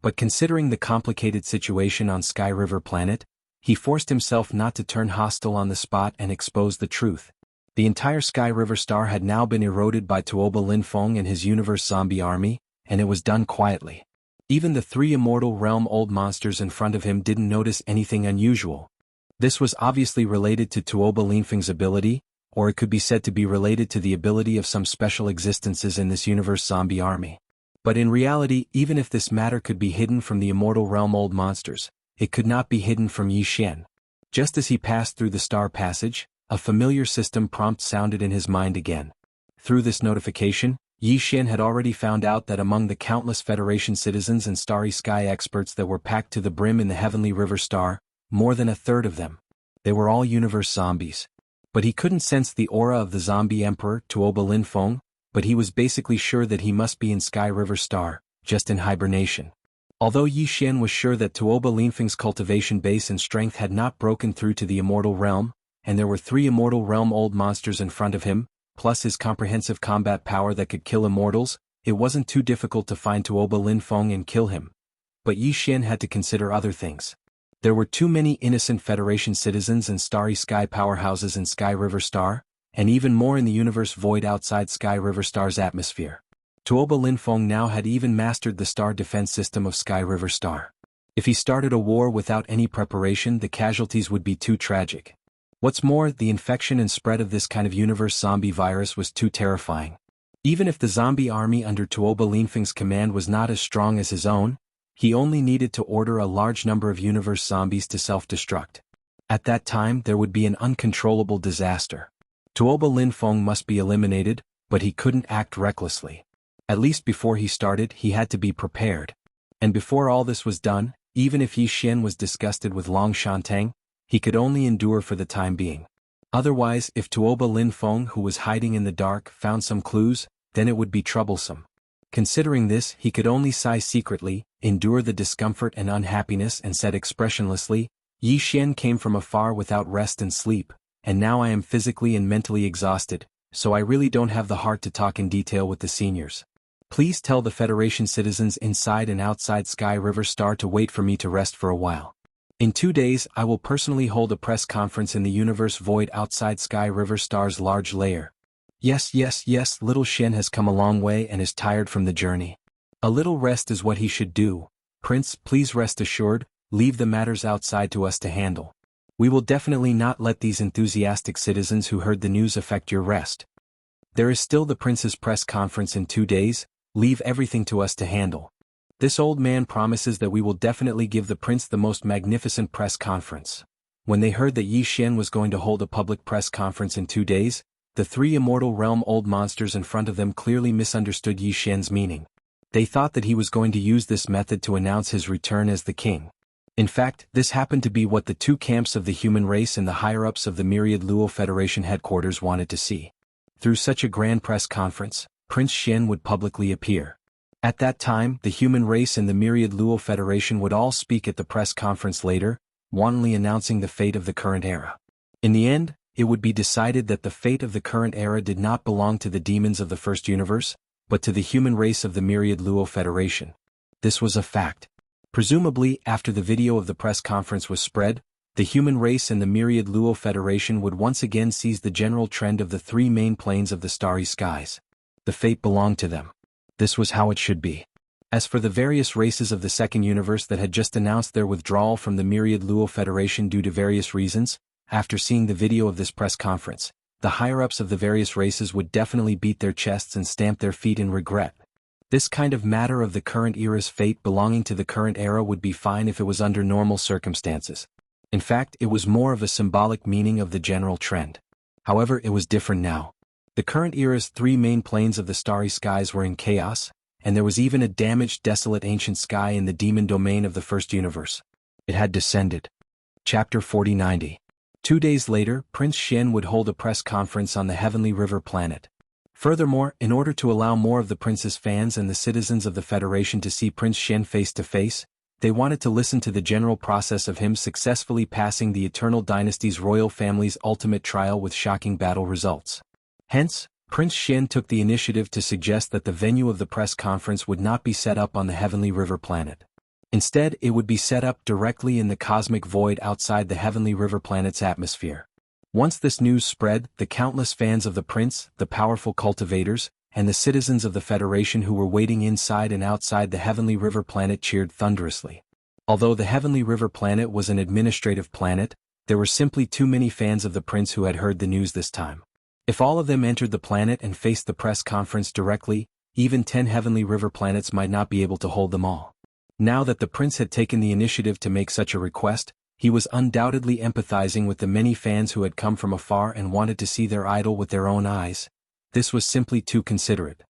Speaker 1: But considering the complicated situation on Sky River planet, he forced himself not to turn hostile on the spot and expose the truth. The entire Sky River Star had now been eroded by Tuoba Linfeng and his universe zombie army, and it was done quietly. Even the 3 immortal realm old monsters in front of him didn't notice anything unusual. This was obviously related to Tuoba Linfeng's ability, or it could be said to be related to the ability of some special existences in this universe zombie army. But in reality, even if this matter could be hidden from the immortal realm old monsters, it could not be hidden from Yi Xian. Just as he passed through the star passage, a familiar system prompt sounded in his mind again. Through this notification, Yi Xian had already found out that among the countless Federation citizens and Starry Sky experts that were packed to the brim in the Heavenly River Star, more than a third of them, they were all universe zombies. But he couldn't sense the aura of the zombie emperor, Tuoba Linfeng, but he was basically sure that he must be in Sky River Star, just in hibernation. Although Yi Xian was sure that Tuoba Linfeng's cultivation base and strength had not broken through to the immortal realm, and there were 3 immortal realm old monsters in front of him, plus his comprehensive combat power that could kill immortals, it wasn't too difficult to find Tuoba Linfeng and kill him. But Yi Xian had to consider other things. There were too many innocent Federation citizens and Starry Sky powerhouses in Sky River Star, and even more in the universe void outside Sky River Star's atmosphere. Tuoba Linfeng now had even mastered the star defense system of Sky River Star. If he started a war without any preparation, the casualties would be too tragic. What's more, the infection and spread of this kind of universe zombie virus was too terrifying. Even if the zombie army under Tuoba Linfeng's command was not as strong as his own, he only needed to order a large number of universe zombies to self-destruct. At that time, there would be an uncontrollable disaster. Tuoba Linfeng must be eliminated, but he couldn't act recklessly. At least before he started, he had to be prepared. And before all this was done, even if Yi Xian was disgusted with Long Shantang, he could only endure for the time being. Otherwise, if Tuoba Linfeng, who was hiding in the dark, found some clues, then it would be troublesome. Considering this, he could only sigh secretly, endure the discomfort and unhappiness, and said expressionlessly, Yi Xian came from afar without rest and sleep, and now I am physically and mentally exhausted, so I really don't have the heart to talk in detail with the seniors. Please tell the Federation citizens inside and outside Sky River Star to wait for me to rest for a while. In 2 days I will personally hold a press conference in the universe void outside Sky River Star's large lair. Yes, yes, yes, little Shen has come a long way and is tired from the journey. A little rest is what he should do. Prince, please rest assured, leave the matters outside to us to handle. We will definitely not let these enthusiastic citizens who heard the news affect your rest. There is still the prince's press conference in 2 days, leave everything to us to handle. This old man promises that we will definitely give the prince the most magnificent press conference. When they heard that Yi Xian was going to hold a public press conference in 2 days, the 3 immortal realm old monsters in front of them clearly misunderstood Yi Xian's meaning. They thought that he was going to use this method to announce his return as the king. In fact, this happened to be what the 2 camps of the human race and the higher-ups of the Myriad Luo Federation headquarters wanted to see. Through such a grand press conference, Prince Xian would publicly appear. At that time, the human race and the Myriad Luo Federation would all speak at the press conference later, wantonly announcing the fate of the current era. In the end, it would be decided that the fate of the current era did not belong to the demons of the first universe, but to the human race of the Myriad Luo Federation. This was a fact. Presumably, after the video of the press conference was spread, the human race and the Myriad Luo Federation would once again seize the general trend of the 3 main planes of the starry skies. The fate belonged to them. This was how it should be. As for the various races of the second universe that had just announced their withdrawal from the Myriad Luo Federation due to various reasons, after seeing the video of this press conference, the higher-ups of the various races would definitely beat their chests and stamp their feet in regret. This kind of matter of the current era's fate belonging to the current era would be fine if it was under normal circumstances. In fact, it was more of a symbolic meaning of the general trend. However, it was different now. The current era's 3 main planes of the starry skies were in chaos, and there was even a damaged, desolate ancient sky in the demon domain of the first universe. It had descended. Chapter 4090. 2 days later, Prince Xian would hold a press conference on the Heavenly River planet. Furthermore, in order to allow more of the prince's fans and the citizens of the Federation to see Prince Xian face to face, they wanted to listen to the general process of him successfully passing the Eternal Dynasty's royal family's ultimate trial with shocking battle results. Hence, Prince Xian took the initiative to suggest that the venue of the press conference would not be set up on the Heavenly River planet. Instead, it would be set up directly in the cosmic void outside the Heavenly River planet's atmosphere. Once this news spread, the countless fans of the prince, the powerful cultivators, and the citizens of the Federation who were waiting inside and outside the Heavenly River planet cheered thunderously. Although the Heavenly River planet was an administrative planet, there were simply too many fans of the prince who had heard the news this time. If all of them entered the planet and faced the press conference directly, even 10 Heavenly River planets might not be able to hold them all. Now that the prince had taken the initiative to make such a request, he was undoubtedly empathizing with the many fans who had come from afar and wanted to see their idol with their own eyes. This was simply too considerate.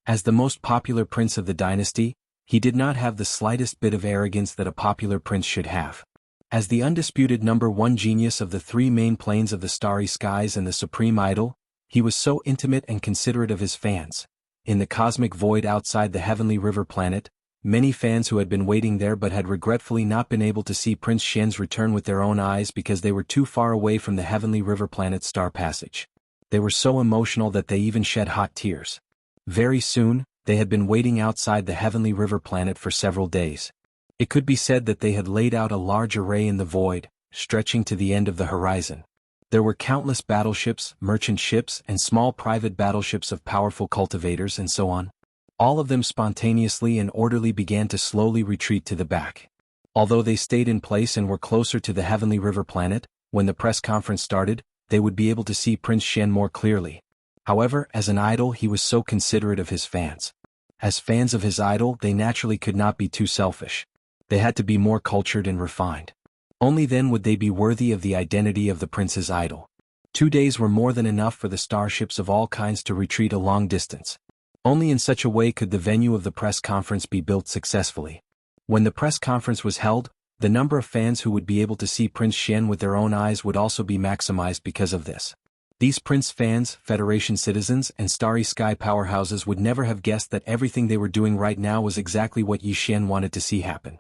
Speaker 1: As the most popular prince of the dynasty, he did not have the slightest bit of arrogance that a popular prince should have. As the undisputed number 1 genius of the 3 main planes of the starry skies and the supreme idol, he was so intimate and considerate of his fans. In the cosmic void outside the Heavenly River planet, many fans who had been waiting there but had regretfully not been able to see Prince Xian's return with their own eyes because they were too far away from the Heavenly River planet's star passage. They were so emotional that they even shed hot tears. Very soon, they had been waiting outside the Heavenly River planet for several days. It could be said that they had laid out a large array in the void, stretching to the end of the horizon. There were countless battleships, merchant ships, and small private battleships of powerful cultivators and so on. All of them spontaneously and orderly began to slowly retreat to the back. Although they stayed in place and were closer to the Heavenly River planet, when the press conference started, they would be able to see Prince Xian more clearly. However, as an idol he was so considerate of his fans. As fans of his idol, they naturally could not be too selfish. They had to be more cultured and refined. Only then would they be worthy of the identity of the prince's idol. 2 days were more than enough for the starships of all kinds to retreat a long distance. Only in such a way could the venue of the press conference be built successfully. When the press conference was held, the number of fans who would be able to see Prince Xian with their own eyes would also be maximized because of this. These prince fans, Federation citizens, and starry sky powerhouses would never have guessed that everything they were doing right now was exactly what Yi Xian wanted to see happen.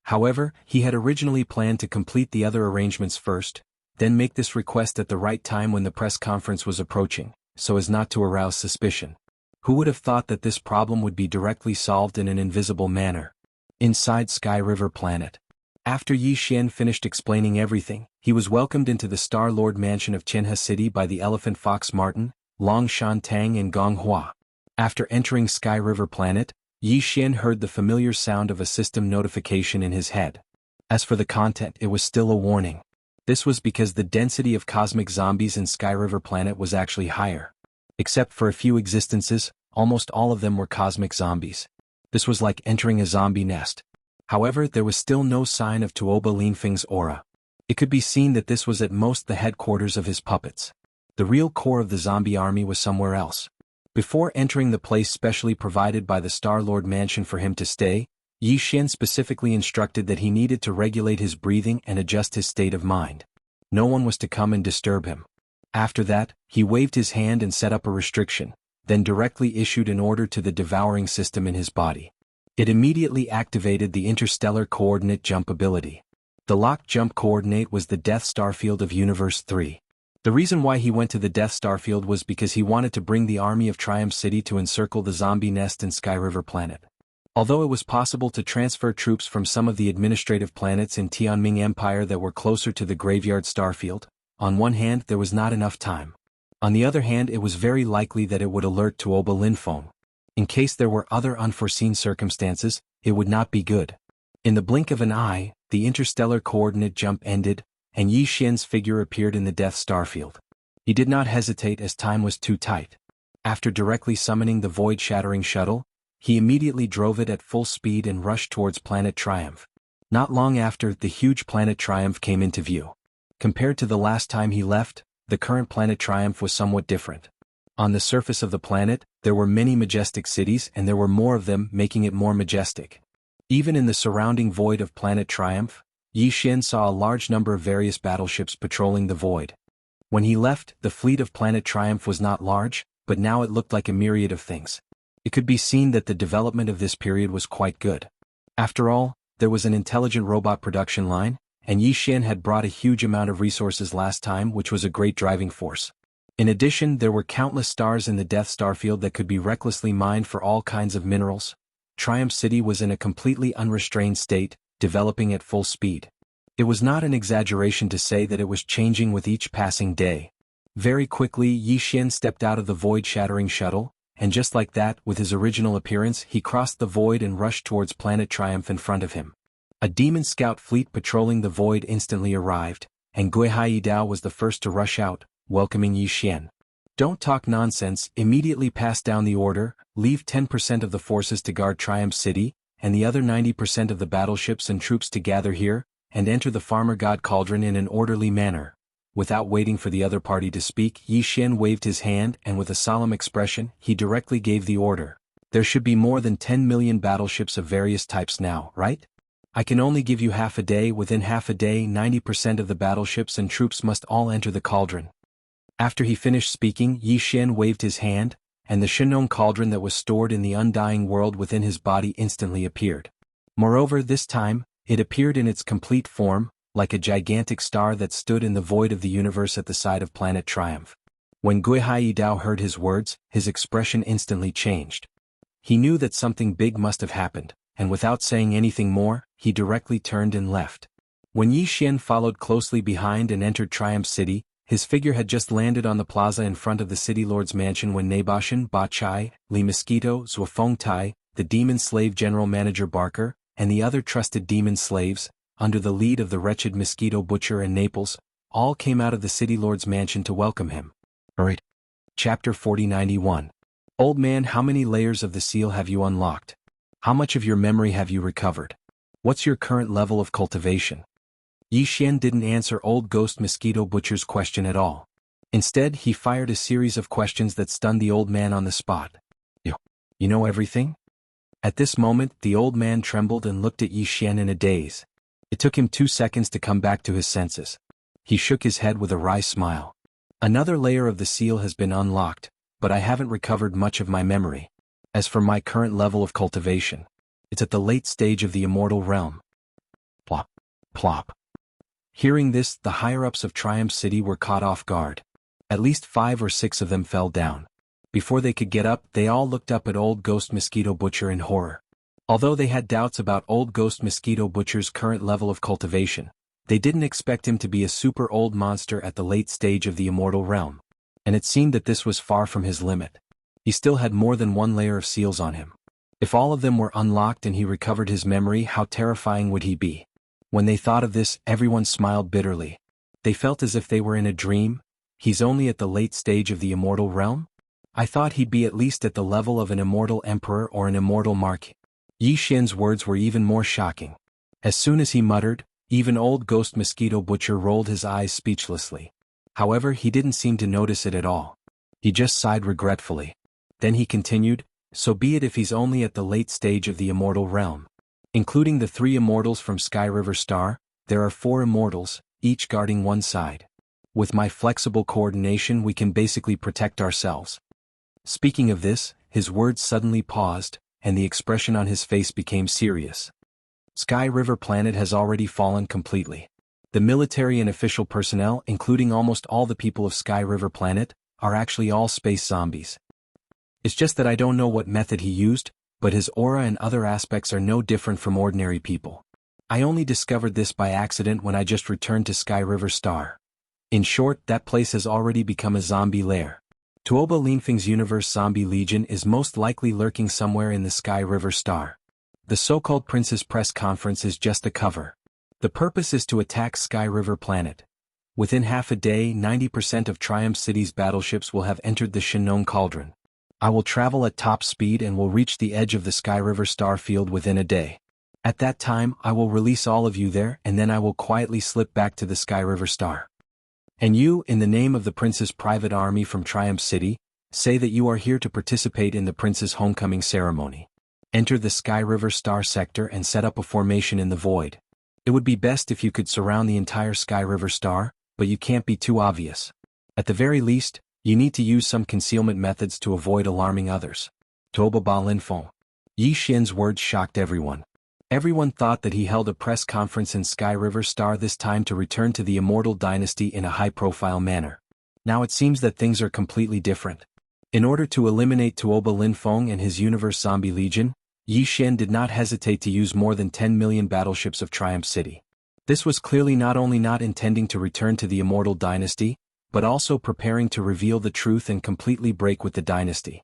Speaker 1: However, he had originally planned to complete the other arrangements first, then make this request at the right time when the press conference was approaching, so as not to arouse suspicion. Who would have thought that this problem would be directly solved in an invisible manner? Inside Sky River planet. After Yi Xian finished explaining everything, he was welcomed into the Star-Lord mansion of Qianhe City by the Elephant Fox Martin, Long Shan Tang and Gong Hua. After entering Sky River Planet, Yi Xian heard the familiar sound of a system notification in his head. As for the content, it was still a warning. This was because the density of cosmic zombies in Sky River Planet was actually higher. Except for a few existences, almost all of them were cosmic zombies. This was like entering a zombie nest. However, there was still no sign of Tuoba Linfeng's aura. It could be seen that this was at most the headquarters of his puppets. The real core of the zombie army was somewhere else. Before entering the place specially provided by the Star-Lord mansion for him to stay, Yi Xian specifically instructed that he needed to regulate his breathing and adjust his state of mind. No one was to come and disturb him. After that, he waved his hand and set up a restriction, then directly issued an order to the devouring system in his body. It immediately activated the interstellar coordinate jump ability. The locked jump coordinate was the Death Star field of Universe 3. The reason why he went to the Death Star field was because he wanted to bring the army of Triumph City to encircle the zombie nest in Sky River Planet. Although it was possible to transfer troops from some of the administrative planets in Tianming Empire that were closer to the Graveyard Starfield, on one hand there was not enough time. On the other hand, it was very likely that it would alert Tuoba Linfeng. In case there were other unforeseen circumstances, it would not be good. In the blink of an eye, the interstellar coordinate jump ended, and Yi Xian's figure appeared in the Death Star field. He did not hesitate as time was too tight. After directly summoning the void-shattering shuttle, he immediately drove it at full speed and rushed towards Planet Triumph. Not long after, the huge Planet Triumph came into view. Compared to the last time he left, the current Planet Triumph was somewhat different. On the surface of the planet, there were many majestic cities and there were more of them, making it more majestic. Even in the surrounding void of Planet Triumph, Yi Xian saw a large number of various battleships patrolling the void. When he left, the fleet of Planet Triumph was not large, but now it looked like a myriad of things. It could be seen that the development of this period was quite good. After all, there was an intelligent robot production line, and Yi Xian had brought a huge amount of resources last time, which was a great driving force. In addition, there were countless stars in the Death Star field that could be recklessly mined for all kinds of minerals. Triumph City was in a completely unrestrained state, developing at full speed. It was not an exaggeration to say that it was changing with each passing day. Very quickly, Yi Xian stepped out of the void-shattering shuttle, and just like that, with his original appearance, he crossed the void and rushed towards Planet Triumph in front of him. A demon scout fleet patrolling the void instantly arrived, and Guihai Dao was the first to rush out, welcoming Yi Xian. "Don't talk nonsense, immediately pass down the order, leave 10% of the forces to guard Triumph City, and the other 90% of the battleships and troops to gather here, and enter the Farmer God Cauldron in an orderly manner." Without waiting for the other party to speak, Yi Xian waved his hand and with a solemn expression, he directly gave the order. "There should be more than 10 million battleships of various types now, right? I can only give you half a day. Within half a day, 90% of the battleships and troops must all enter the cauldron." After he finished speaking, Yi Xian waved his hand, and the Shenong cauldron that was stored in the undying world within his body instantly appeared. Moreover, this time, it appeared in its complete form, like a gigantic star that stood in the void of the universe at the side of Planet Triumph. When Guihai Dao heard his words, his expression instantly changed. He knew that something big must have happened, and without saying anything more, he directly turned and left. When Yi Xian followed closely behind and entered Triumph City, his figure had just landed on the plaza in front of the City Lord's mansion when Naboshan, Ba Chai, Li Mosquito, Zuofeng Tai, the demon slave General Manager Barker, and the other trusted demon slaves, under the lead of the wretched Mosquito Butcher and Naples, all came out of the City Lord's mansion to welcome him. Alright. Chapter 4091. Old man, how many layers of the seal have you unlocked? How much of your memory have you recovered? What's your current level of cultivation? Yi Xian didn't answer old ghost Mosquito Butcher's question at all. Instead, he fired a series of questions that stunned the old man on the spot. You know everything? At this moment, the old man trembled and looked at Yi Xian in a daze. It took him 2 seconds to come back to his senses. He shook his head with a wry smile. Another layer of the seal has been unlocked, but I haven't recovered much of my memory. As for my current level of cultivation, it's at the late stage of the immortal realm. Plop. Plop. Hearing this, the higher-ups of Triumph City were caught off guard. At least 5 or 6 of them fell down. Before they could get up, they all looked up at old ghost Mosquito Butcher in horror. Although they had doubts about old Ghost Mosquito Butcher's current level of cultivation, they didn't expect him to be a super old monster at the late stage of the immortal realm. And it seemed that this was far from his limit. He still had more than one layer of seals on him. If all of them were unlocked and he recovered his memory, how terrifying would he be? When they thought of this, everyone smiled bitterly. They felt as if they were in a dream. He's only at the late stage of the immortal realm? I thought he'd be at least at the level of an immortal emperor or an immortal marquis. Yi Xian's words were even more shocking. As soon as he muttered, even old Ghost Mosquito Butcher rolled his eyes speechlessly. However, he didn't seem to notice it at all. He just sighed regretfully. Then he continued, so be it if he's only at the late stage of the immortal realm. Including the 3 immortals from Sky River Star, there are 4 immortals, each guarding one side. With my flexible coordination we can basically protect ourselves. Speaking of this, his words suddenly paused, and the expression on his face became serious. Sky River Planet has already fallen completely. The military and official personnel, including almost all the people of Sky River Planet, are actually all space zombies. It's just that I don't know what method he used, but his aura and other aspects are no different from ordinary people. I only discovered this by accident when I just returned to Sky River Star. In short, that place has already become a zombie lair. Tuoba Linfeng's Universe Zombie Legion is most likely lurking somewhere in the Sky River Star. The so-called Prince's press conference is just a cover. The purpose is to attack Sky River Planet. Within half a day, 90% of Triumph City's battleships will have entered the Shinnon Cauldron. I will travel at top speed and will reach the edge of the Sky River Star field within a day. At that time, I will release all of you there and then I will quietly slip back to the Sky River Star. And you, in the name of the Prince's private army from Triumph City, say that you are here to participate in the Prince's homecoming ceremony. Enter the Sky River Star sector and set up a formation in the void. It would be best if you could surround the entire Sky River Star, but you can't be too obvious. At the very least, you need to use some concealment methods to avoid alarming others. Toba Ba Linfeng. Yi Xian's words shocked everyone. Everyone thought that he held a press conference in Sky River Star this time to return to the Immortal Dynasty in a high-profile manner. Now it seems that things are completely different. In order to eliminate Tuoba Linfeng and his Universe Zombie Legion, Yi Xian did not hesitate to use more than 10 million battleships of Triumph City. This was clearly not only not intending to return to the Immortal Dynasty, but also preparing to reveal the truth and completely break with the dynasty.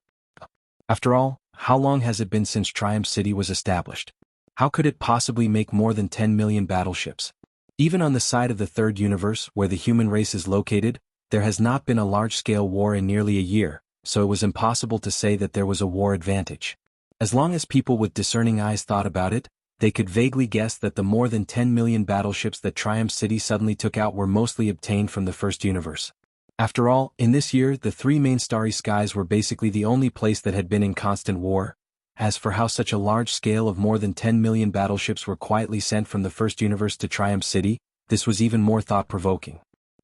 Speaker 1: After all, how long has it been since Triumph City was established? How could it possibly make more than 10 million battleships? Even on the side of the third universe, where the human race is located, there has not been a large-scale war in nearly a year, so it was impossible to say that there was a war advantage. As long as people with discerning eyes thought about it, they could vaguely guess that the more than 10 million battleships that Triumph City suddenly took out were mostly obtained from the first universe. After all, in this year the 3 main starry skies were basically the only place that had been in constant war. As for how such a large scale of more than 10 million battleships were quietly sent from the first universe to Triumph City, this was even more thought-provoking.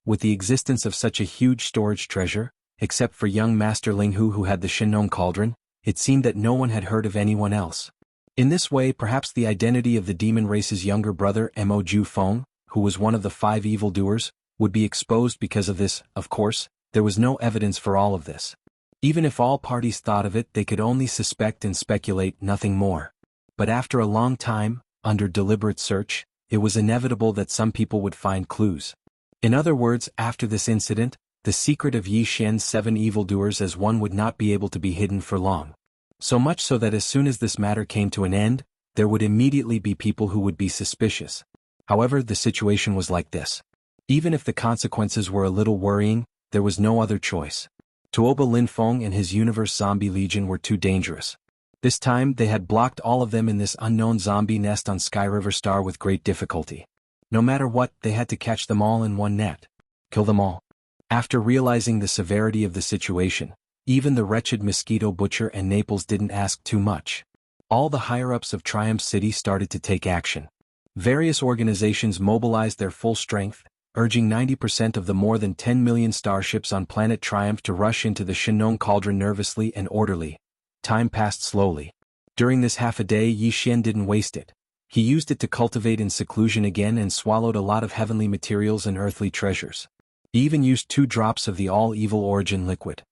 Speaker 1: With the existence of such a huge storage treasure, except for young Master Linghu who had the Shinnon Cauldron, it seemed that no one had heard of anyone else. In this way, perhaps the identity of the demon race's younger brother Mo Ju Feng, who was one of the 5 evildoers, would be exposed because of this. Of course, there was no evidence for all of this. Even if all parties thought of it, they could only suspect and speculate, nothing more. But after a long time, under deliberate search, it was inevitable that some people would find clues. In other words, after this incident, the secret of Yi Xian's 7 evildoers as one would not be able to be hidden for long. So much so that as soon as this matter came to an end, there would immediately be people who would be suspicious. However, the situation was like this. Even if the consequences were a little worrying, there was no other choice. Tuoba Linfeng and his Universe Zombie Legion were too dangerous. This time, they had blocked all of them in this unknown zombie nest on Sky River Star with great difficulty. No matter what, they had to catch them all in one net. Kill them all. After realizing the severity of the situation, even the wretched Mosquito Butcher and Naples didn't ask too much. All the higher-ups of Triumph City started to take action. Various organizations mobilized their full strength, urging 90% of the more than 10 million starships on planet Triumph to rush into the Shinnon Cauldron nervously and orderly. Time passed slowly. During this half a day, Yi Xian didn't waste it. He used it to cultivate in seclusion again and swallowed a lot of heavenly materials and earthly treasures. He even used 2 drops of the all-evil origin liquid.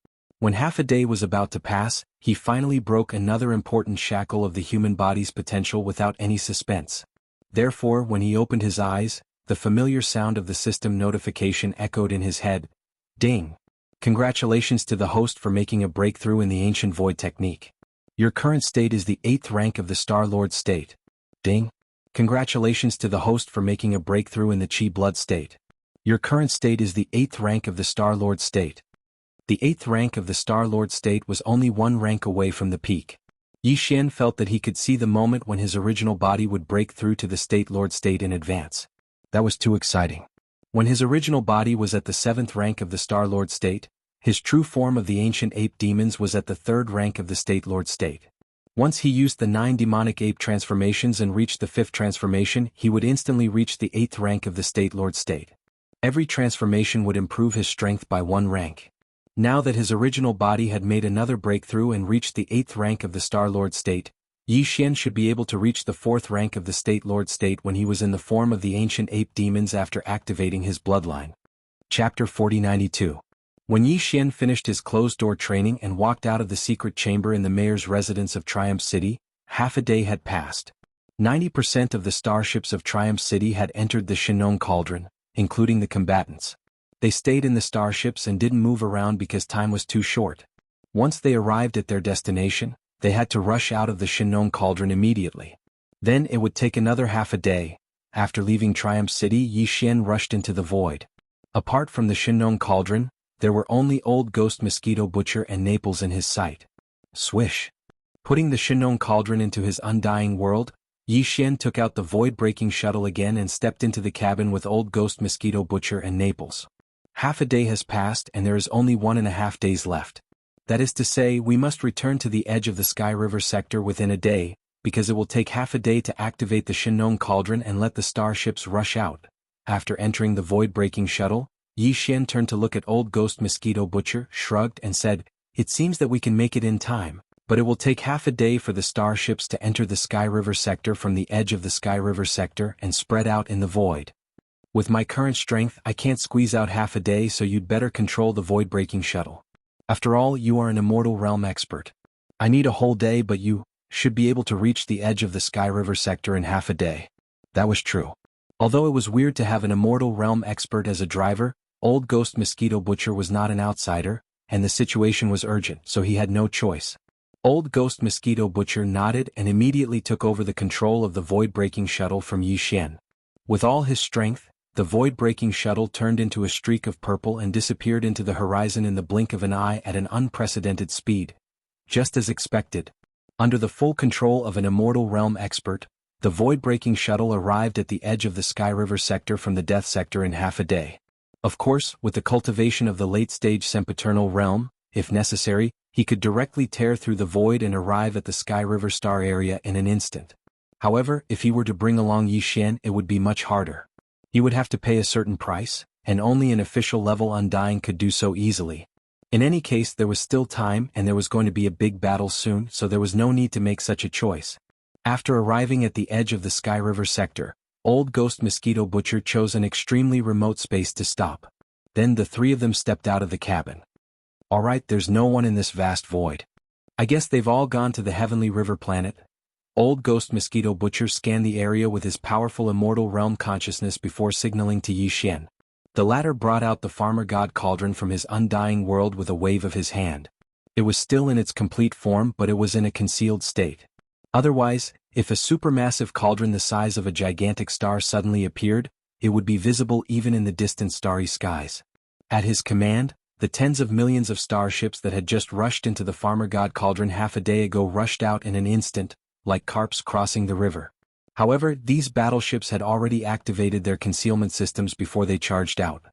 Speaker 1: When half a day was about to pass, he finally broke another important shackle of the human body's potential without any suspense. Therefore, when he opened his eyes, the familiar sound of the system notification echoed in his head. Ding! Congratulations to the host for making a breakthrough in the ancient void technique. Your current state is the 8th rank of the Star Lord state. Ding! Congratulations to the host for making a breakthrough in the Chi blood state. Your current state is the 8th rank of the Star Lord state. The 8th rank of the Star Lord state was only 1 rank away from the peak. Yi Xian felt that he could see the moment when his original body would break through to the State Lord state in advance. That was too exciting. When his original body was at the 7th rank of the Star Lord state, his true form of the ancient ape demons was at the 3rd rank of the State Lord state. Once he used the 9 demonic ape transformations and reached the 5th transformation, he would instantly reach the 8th rank of the State Lord state. Every transformation would improve his strength by 1 rank. Now that his original body had made another breakthrough and reached the 8th rank of the Star Lord state, Yi Xian should be able to reach the 4th rank of the State Lord state when he was in the form of the ancient ape demons after activating his bloodline. Chapter 4092. When Yi Xian finished his closed-door training and walked out of the secret chamber in the mayor's residence of Triumph City, half a day had passed. 90% of the starships of Triumph City had entered the Shinong Cauldron, including the combatants. They stayed in the starships and didn't move around because time was too short. Once they arrived at their destination, they had to rush out of the Shinong Cauldron immediately. Then it would take another half a day. After leaving Triumph City, Yi Xian rushed into the void. Apart from the Shinong Cauldron, there were only Old Ghost Mosquito Butcher and Naples in his sight. Swish! Putting the Shinong Cauldron into his undying world, Yi Xian took out the void-breaking shuttle again and stepped into the cabin with Old Ghost Mosquito Butcher and Naples. Half a day has passed and there is only 1.5 days left. That is to say, we must return to the edge of the Sky River sector within a day, because it will take half a day to activate the Shinong Cauldron and let the starships rush out. After entering the void-breaking shuttle, Yi Xian turned to look at Old Ghost Mosquito Butcher, shrugged and said, "It seems that we can make it in time, but it will take half a day for the starships to enter the Sky River sector from the edge of the Sky River sector and spread out in the void. With my current strength, I can't squeeze out half a day, so you'd better control the void-breaking shuttle. After all, you are an immortal realm expert. I need a whole day, but you should be able to reach the edge of the Sky River sector in half a day." That was true. Although it was weird to have an immortal realm expert as a driver, Old Ghost Mosquito Butcher was not an outsider, and the situation was urgent, so he had no choice. Old Ghost Mosquito Butcher nodded and immediately took over the control of the void-breaking shuttle from Yi Xian. With all his strength, the void-breaking shuttle turned into a streak of purple and disappeared into the horizon in the blink of an eye at an unprecedented speed. Just as expected. Under the full control of an immortal realm expert, the void-breaking shuttle arrived at the edge of the Sky River sector from the Death sector in half a day. Of course, with the cultivation of the late-stage sempiternal realm, if necessary, he could directly tear through the void and arrive at the Sky River star area in an instant. However, if he were to bring along Yi Xian, it would be much harder. He would have to pay a certain price, and only an official level Undying could do so easily. In any case, there was still time and there was going to be a big battle soon, so there was no need to make such a choice. After arriving at the edge of the Sky River sector, Old Ghost Mosquito Butcher chose an extremely remote space to stop. Then the 3 of them stepped out of the cabin. "Alright, there's no one in this vast void. I guess they've all gone to the Heavenly River planet." Old Ghost Mosquito Butcher scanned the area with his powerful immortal realm consciousness before signaling to Yi Xian. The latter brought out the Farmer God Cauldron from his undying world with a wave of his hand. It was still in its complete form, but it was in a concealed state. Otherwise, if a supermassive cauldron the size of a gigantic star suddenly appeared, it would be visible even in the distant starry skies. At his command, the tens of millions of starships that had just rushed into the Farmer God Cauldron half a day ago rushed out in an instant, like carps crossing the river. However, these battleships had already activated their concealment systems before they charged out.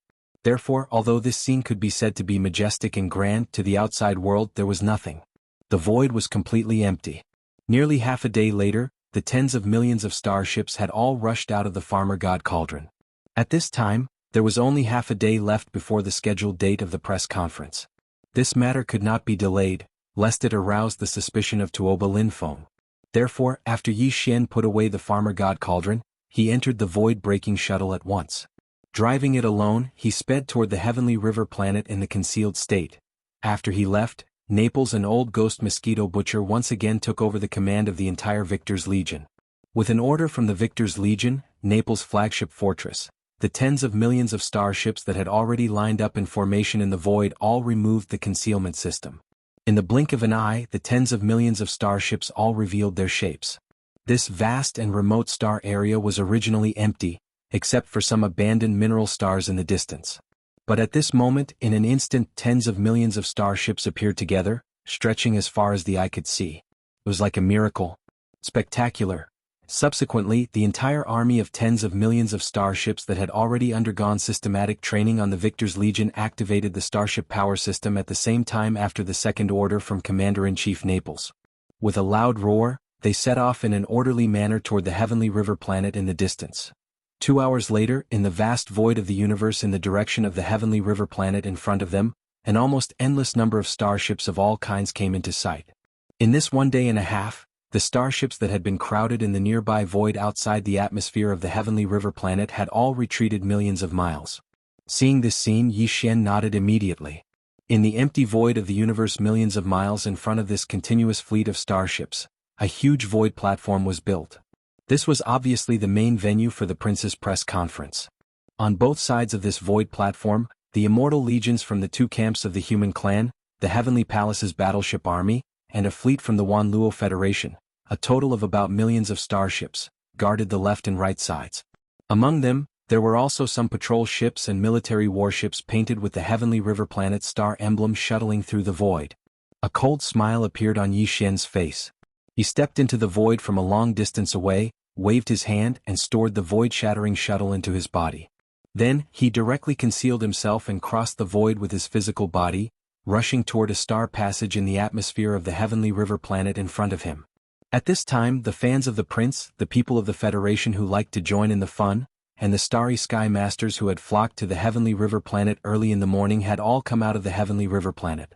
Speaker 1: Therefore, although this scene could be said to be majestic and grand, to the outside world there was nothing. The void was completely empty. Nearly half a day later, the tens of millions of starships had all rushed out of the Farmer God Cauldron. At this time, there was only half a day left before the scheduled date of the press conference. This matter could not be delayed, lest it arouse the suspicion of Tuoba Linfeng. Therefore, after Yi Xian put away the Farmer God Cauldron, he entered the void-breaking shuttle at once. Driving it alone, he sped toward the Heavenly River planet in the concealed state. After he left, Naples, an old ghost mosquito butcher, once again took over the command of the entire Victor's Legion. With an order from the Victor's Legion, Naples' flagship fortress, the tens of millions of starships that had already lined up in formation in the void all removed the concealment system. In the blink of an eye, the tens of millions of starships all revealed their shapes. This vast and remote star area was originally empty, except for some abandoned mineral stars in the distance. But at this moment, in an instant, tens of millions of starships appeared together, stretching as far as the eye could see. It was like a miracle. Spectacular. Subsequently, the entire army of tens of millions of starships that had already undergone systematic training on the Victor's Legion activated the starship power system at the same time after the second order from Commander-in-Chief Naples. With a loud roar, they set off in an orderly manner toward the heavenly river planet in the distance. 2 hours later, in the vast void of the universe in the direction of the heavenly river planet in front of them, an almost endless number of starships of all kinds came into sight. In this 1 day and a half, the starships that had been crowded in the nearby void outside the atmosphere of the heavenly river planet had all retreated millions of miles. Seeing this scene, Yi Xian nodded immediately. In the empty void of the universe millions of miles in front of this continuous fleet of starships, a huge void platform was built. This was obviously the main venue for the prince's press conference. On both sides of this void platform, the immortal legions from the 2 camps of the human clan, the Heavenly Palace's battleship army, and a fleet from the Wanluo Federation, a total of about millions of starships, guarded the left and right sides. Among them, there were also some patrol ships and military warships painted with the heavenly river planet's star emblem shuttling through the void. A cold smile appeared on Yi Xian's face. He stepped into the void from a long distance away, waved his hand and stored the void-shattering shuttle into his body. Then, he directly concealed himself and crossed the void with his physical body, rushing toward a star passage in the atmosphere of the heavenly river planet in front of him. At this time, the fans of the prince, the people of the Federation who liked to join in the fun, and the starry sky masters who had flocked to the heavenly river planet early in the morning had all come out of the heavenly river planet.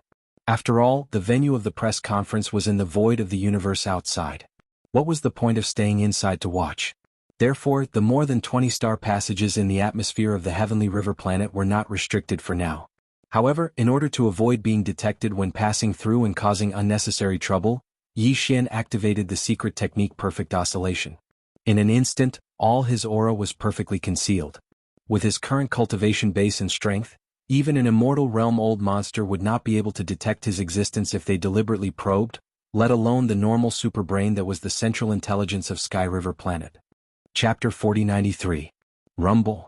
Speaker 1: After all, the venue of the press conference was in the void of the universe outside. What was the point of staying inside to watch? Therefore, the more than 20 star passages in the atmosphere of the heavenly river planet were not restricted for now. However, in order to avoid being detected when passing through and causing unnecessary trouble, Yi Xian activated the secret technique Perfect Oscillation. In an instant, all his aura was perfectly concealed. With his current cultivation base and strength, even an immortal realm old monster would not be able to detect his existence if they deliberately probed, let alone the normal superbrain that was the central intelligence of Sky River Planet. Chapter 4093. Rumble.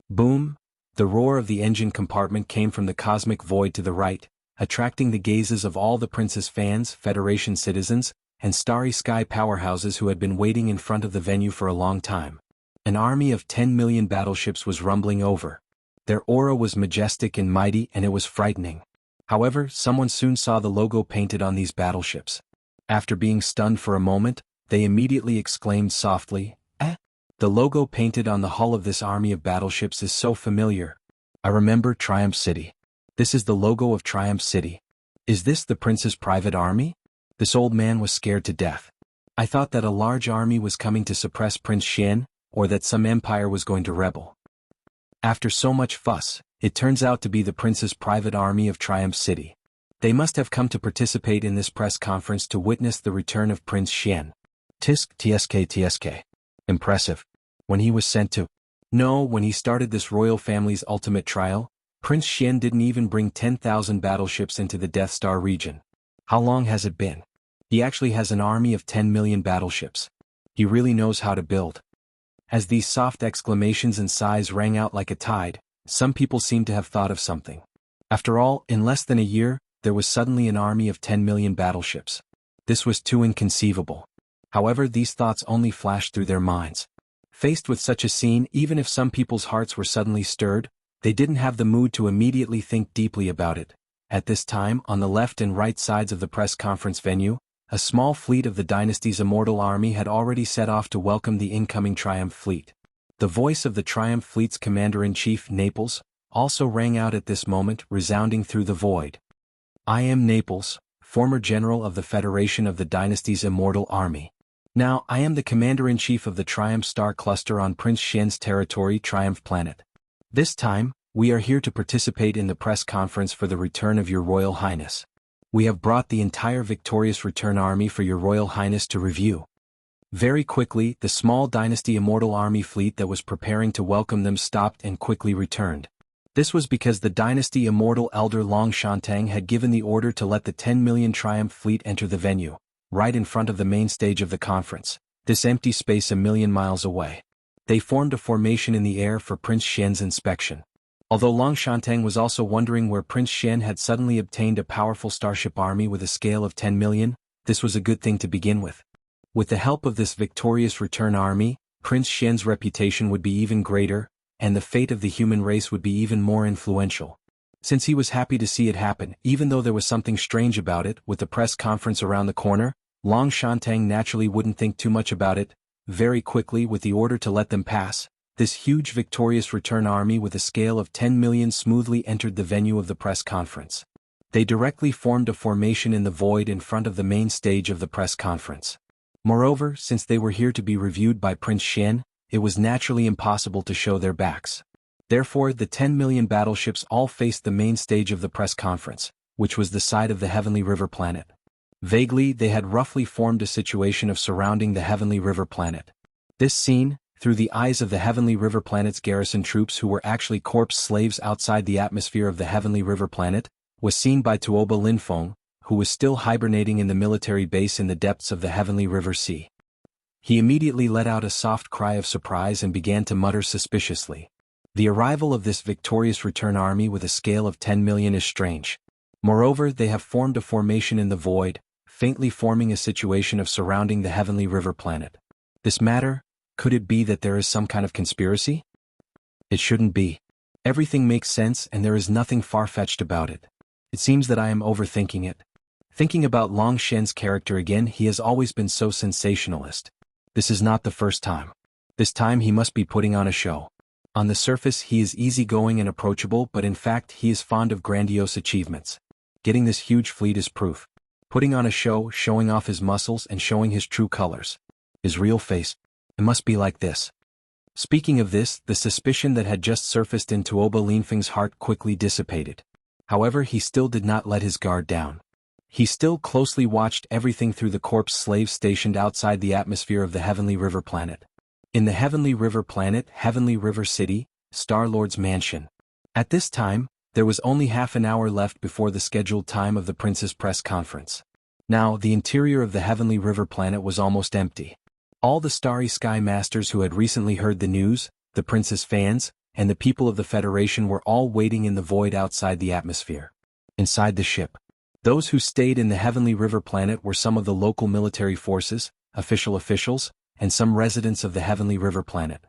Speaker 1: Boom. The roar of the engine compartment came from the cosmic void to the right, attracting the gazes of all the prince's fans, Federation citizens, and starry sky powerhouses who had been waiting in front of the venue for a long time. An army of 10 million battleships was rumbling over. Their aura was majestic and mighty, and it was frightening. However, someone soon saw the logo painted on these battleships. After being stunned for a moment, they immediately exclaimed softly, "Eh? The logo painted on the hull of this army of battleships is so familiar. I remember Triumph City. This is the logo of Triumph City. Is this the prince's private army?" This old man was scared to death. "I thought that a large army was coming to suppress Prince Xian, or that some empire was going to rebel. After so much fuss, it turns out to be the prince's private army of Triumph City. They must have come to participate in this press conference to witness the return of Prince Xian. Tsk. Impressive. When he was sent to... No, when he started this royal family's ultimate trial, Prince Xian didn't even bring 10,000 battleships into the Death Star region. How long has it been? He actually has an army of 10 million battleships. He really knows how to build." As these soft exclamations and sighs rang out like a tide, some people seemed to have thought of something. After all, in less than a year, there was suddenly an army of 10 million battleships. This was too inconceivable. However, these thoughts only flashed through their minds. Faced with such a scene, even if some people's hearts were suddenly stirred, they didn't have the mood to immediately think deeply about it. At this time, on the left and right sides of the press conference venue, a small fleet of the dynasty's immortal army had already set off to welcome the incoming Triumph fleet. The voice of the Triumph fleet's commander-in-chief, Naples, also rang out at this moment, resounding through the void. "I am Naples, former general of the Federation of the dynasty's immortal army. Now, I am the commander-in-chief of the Triumph Star Cluster on Prince Xian's territory, Triumph Planet. This time, We are here to participate in the press conference for the return of your Royal Highness. We have brought the entire victorious return army for your Royal Highness to review. Very quickly, the small Dynasty Immortal army fleet that was preparing to welcome them stopped and quickly returned. This was because the Dynasty Immortal Elder Long Shantang had given the order to let the 10 million Triumph fleet enter the venue, right in front of the main stage of the conference, this empty space a million miles away. They formed a formation in the air for Prince Xian's inspection. Although Long Shantang was also wondering where Prince Xian had suddenly obtained a powerful starship army with a scale of 10 million, this was a good thing to begin with. With the help of this victorious return army, Prince Xian's reputation would be even greater, and the fate of the human race would be even more influential. Since he was happy to see it happen, even though there was something strange about it, with the press conference around the corner, Long Shantang naturally wouldn't think too much about it. Very quickly, with the order to let them pass, this huge victorious return army with a scale of 10 million smoothly entered the venue of the press conference. They directly formed a formation in the void in front of the main stage of the press conference. Moreover, since they were here to be reviewed by Prince Xian, it was naturally impossible to show their backs. Therefore, the 10 million battleships all faced the main stage of the press conference, which was the side of the Heavenly River planet. Vaguely, they had roughly formed a situation of surrounding the Heavenly River planet. This scene, through the eyes of the Heavenly River planet's garrison troops who were actually corpse slaves outside the atmosphere of the Heavenly River planet, was seen by Tuoba Linfeng, who was still hibernating in the military base in the depths of the Heavenly River Sea. He immediately let out a soft cry of surprise and began to mutter suspiciously. The arrival of this victorious return army with a scale of 10 million is strange. Moreover, they have formed a formation in the void, faintly forming a situation of surrounding the Heavenly River planet. This matter, could it be that there is some kind of conspiracy? It shouldn't be. Everything makes sense and there is nothing far-fetched about it. It seems that I am overthinking it. Thinking about Long Shen's character again, he has always been so sensationalist. This is not the first time. This time he must be putting on a show. On the surface he is easygoing and approachable, but in fact he is fond of grandiose achievements. Getting this huge fleet is proof. Putting on a show, showing off his muscles and showing his true colors. His real face. It must be like this. Speaking of this, the suspicion that had just surfaced in Tuoba Linfeng's heart quickly dissipated. However, he still did not let his guard down. He still closely watched everything through the corpse slaves stationed outside the atmosphere of the Heavenly River planet. In the Heavenly River planet, Heavenly River City, Star-Lord's mansion. At this time, there was only half an hour left before the scheduled time of the prince's press conference. Now, the interior of the Heavenly River planet was almost empty. All the Starry Sky Masters who had recently heard the news, the prince's fans, and the people of the Federation were all waiting in the void outside the atmosphere. Inside the ship. Those who stayed in the Heavenly River planet were some of the local military forces, officials, and some residents of the Heavenly River planet.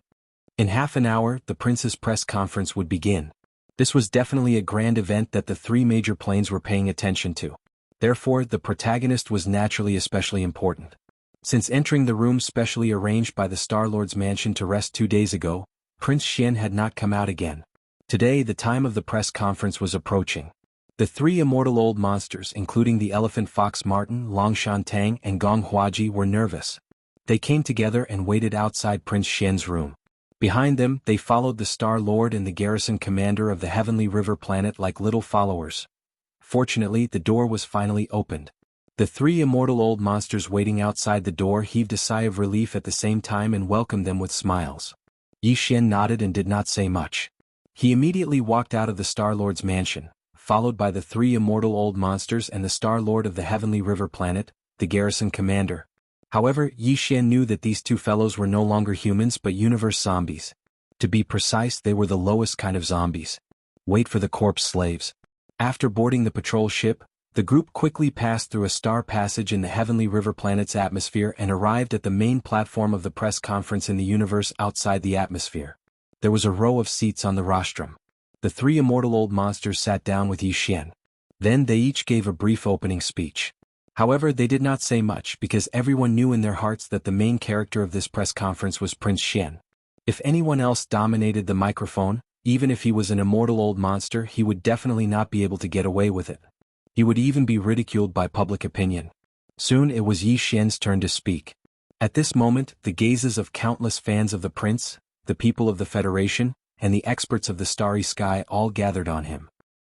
Speaker 1: In half an hour, the prince's press conference would begin. This was definitely a grand event that the three major planes were paying attention to. Therefore, the protagonist was naturally especially important. Since entering the room specially arranged by the Star-Lord's mansion to rest 2 days ago, Prince Xian had not come out again. Today, the time of the press conference was approaching. The three immortal old monsters, including the elephant fox Martin, Long Shantang, and Gong Huaji, were nervous. They came together and waited outside Prince Xian's room. Behind them, they followed the Star-Lord and the garrison commander of the Heavenly River planet like little followers. Fortunately, the door was finally opened. The three immortal old monsters waiting outside the door heaved a sigh of relief at the same time and welcomed them with smiles. Yi Xian nodded and did not say much. He immediately walked out of the Star-Lord's mansion, followed by the three immortal old monsters and the Star-Lord of the Heavenly River planet, the garrison commander. However, Yi Xian knew that these two fellows were no longer humans but universe zombies. To be precise, they were the lowest kind of zombies. Wait for the corpse slaves. After boarding the patrol ship, the group quickly passed through a star passage in the Heavenly River planet's atmosphere and arrived at the main platform of the press conference in the universe outside the atmosphere. There was a row of seats on the rostrum. The three immortal old monsters sat down with Yi Xian. Then they each gave a brief opening speech. However, they did not say much because everyone knew in their hearts that the main character of this press conference was Prince Xian. If anyone else dominated the microphone, even if he was an immortal old monster, he would definitely not be able to get away with it. He would even be ridiculed by public opinion. Soon it was Yi Xian's turn to speak. At this moment, the gazes of countless fans of the prince, the people of the Federation, and the experts of the starry sky all gathered on him.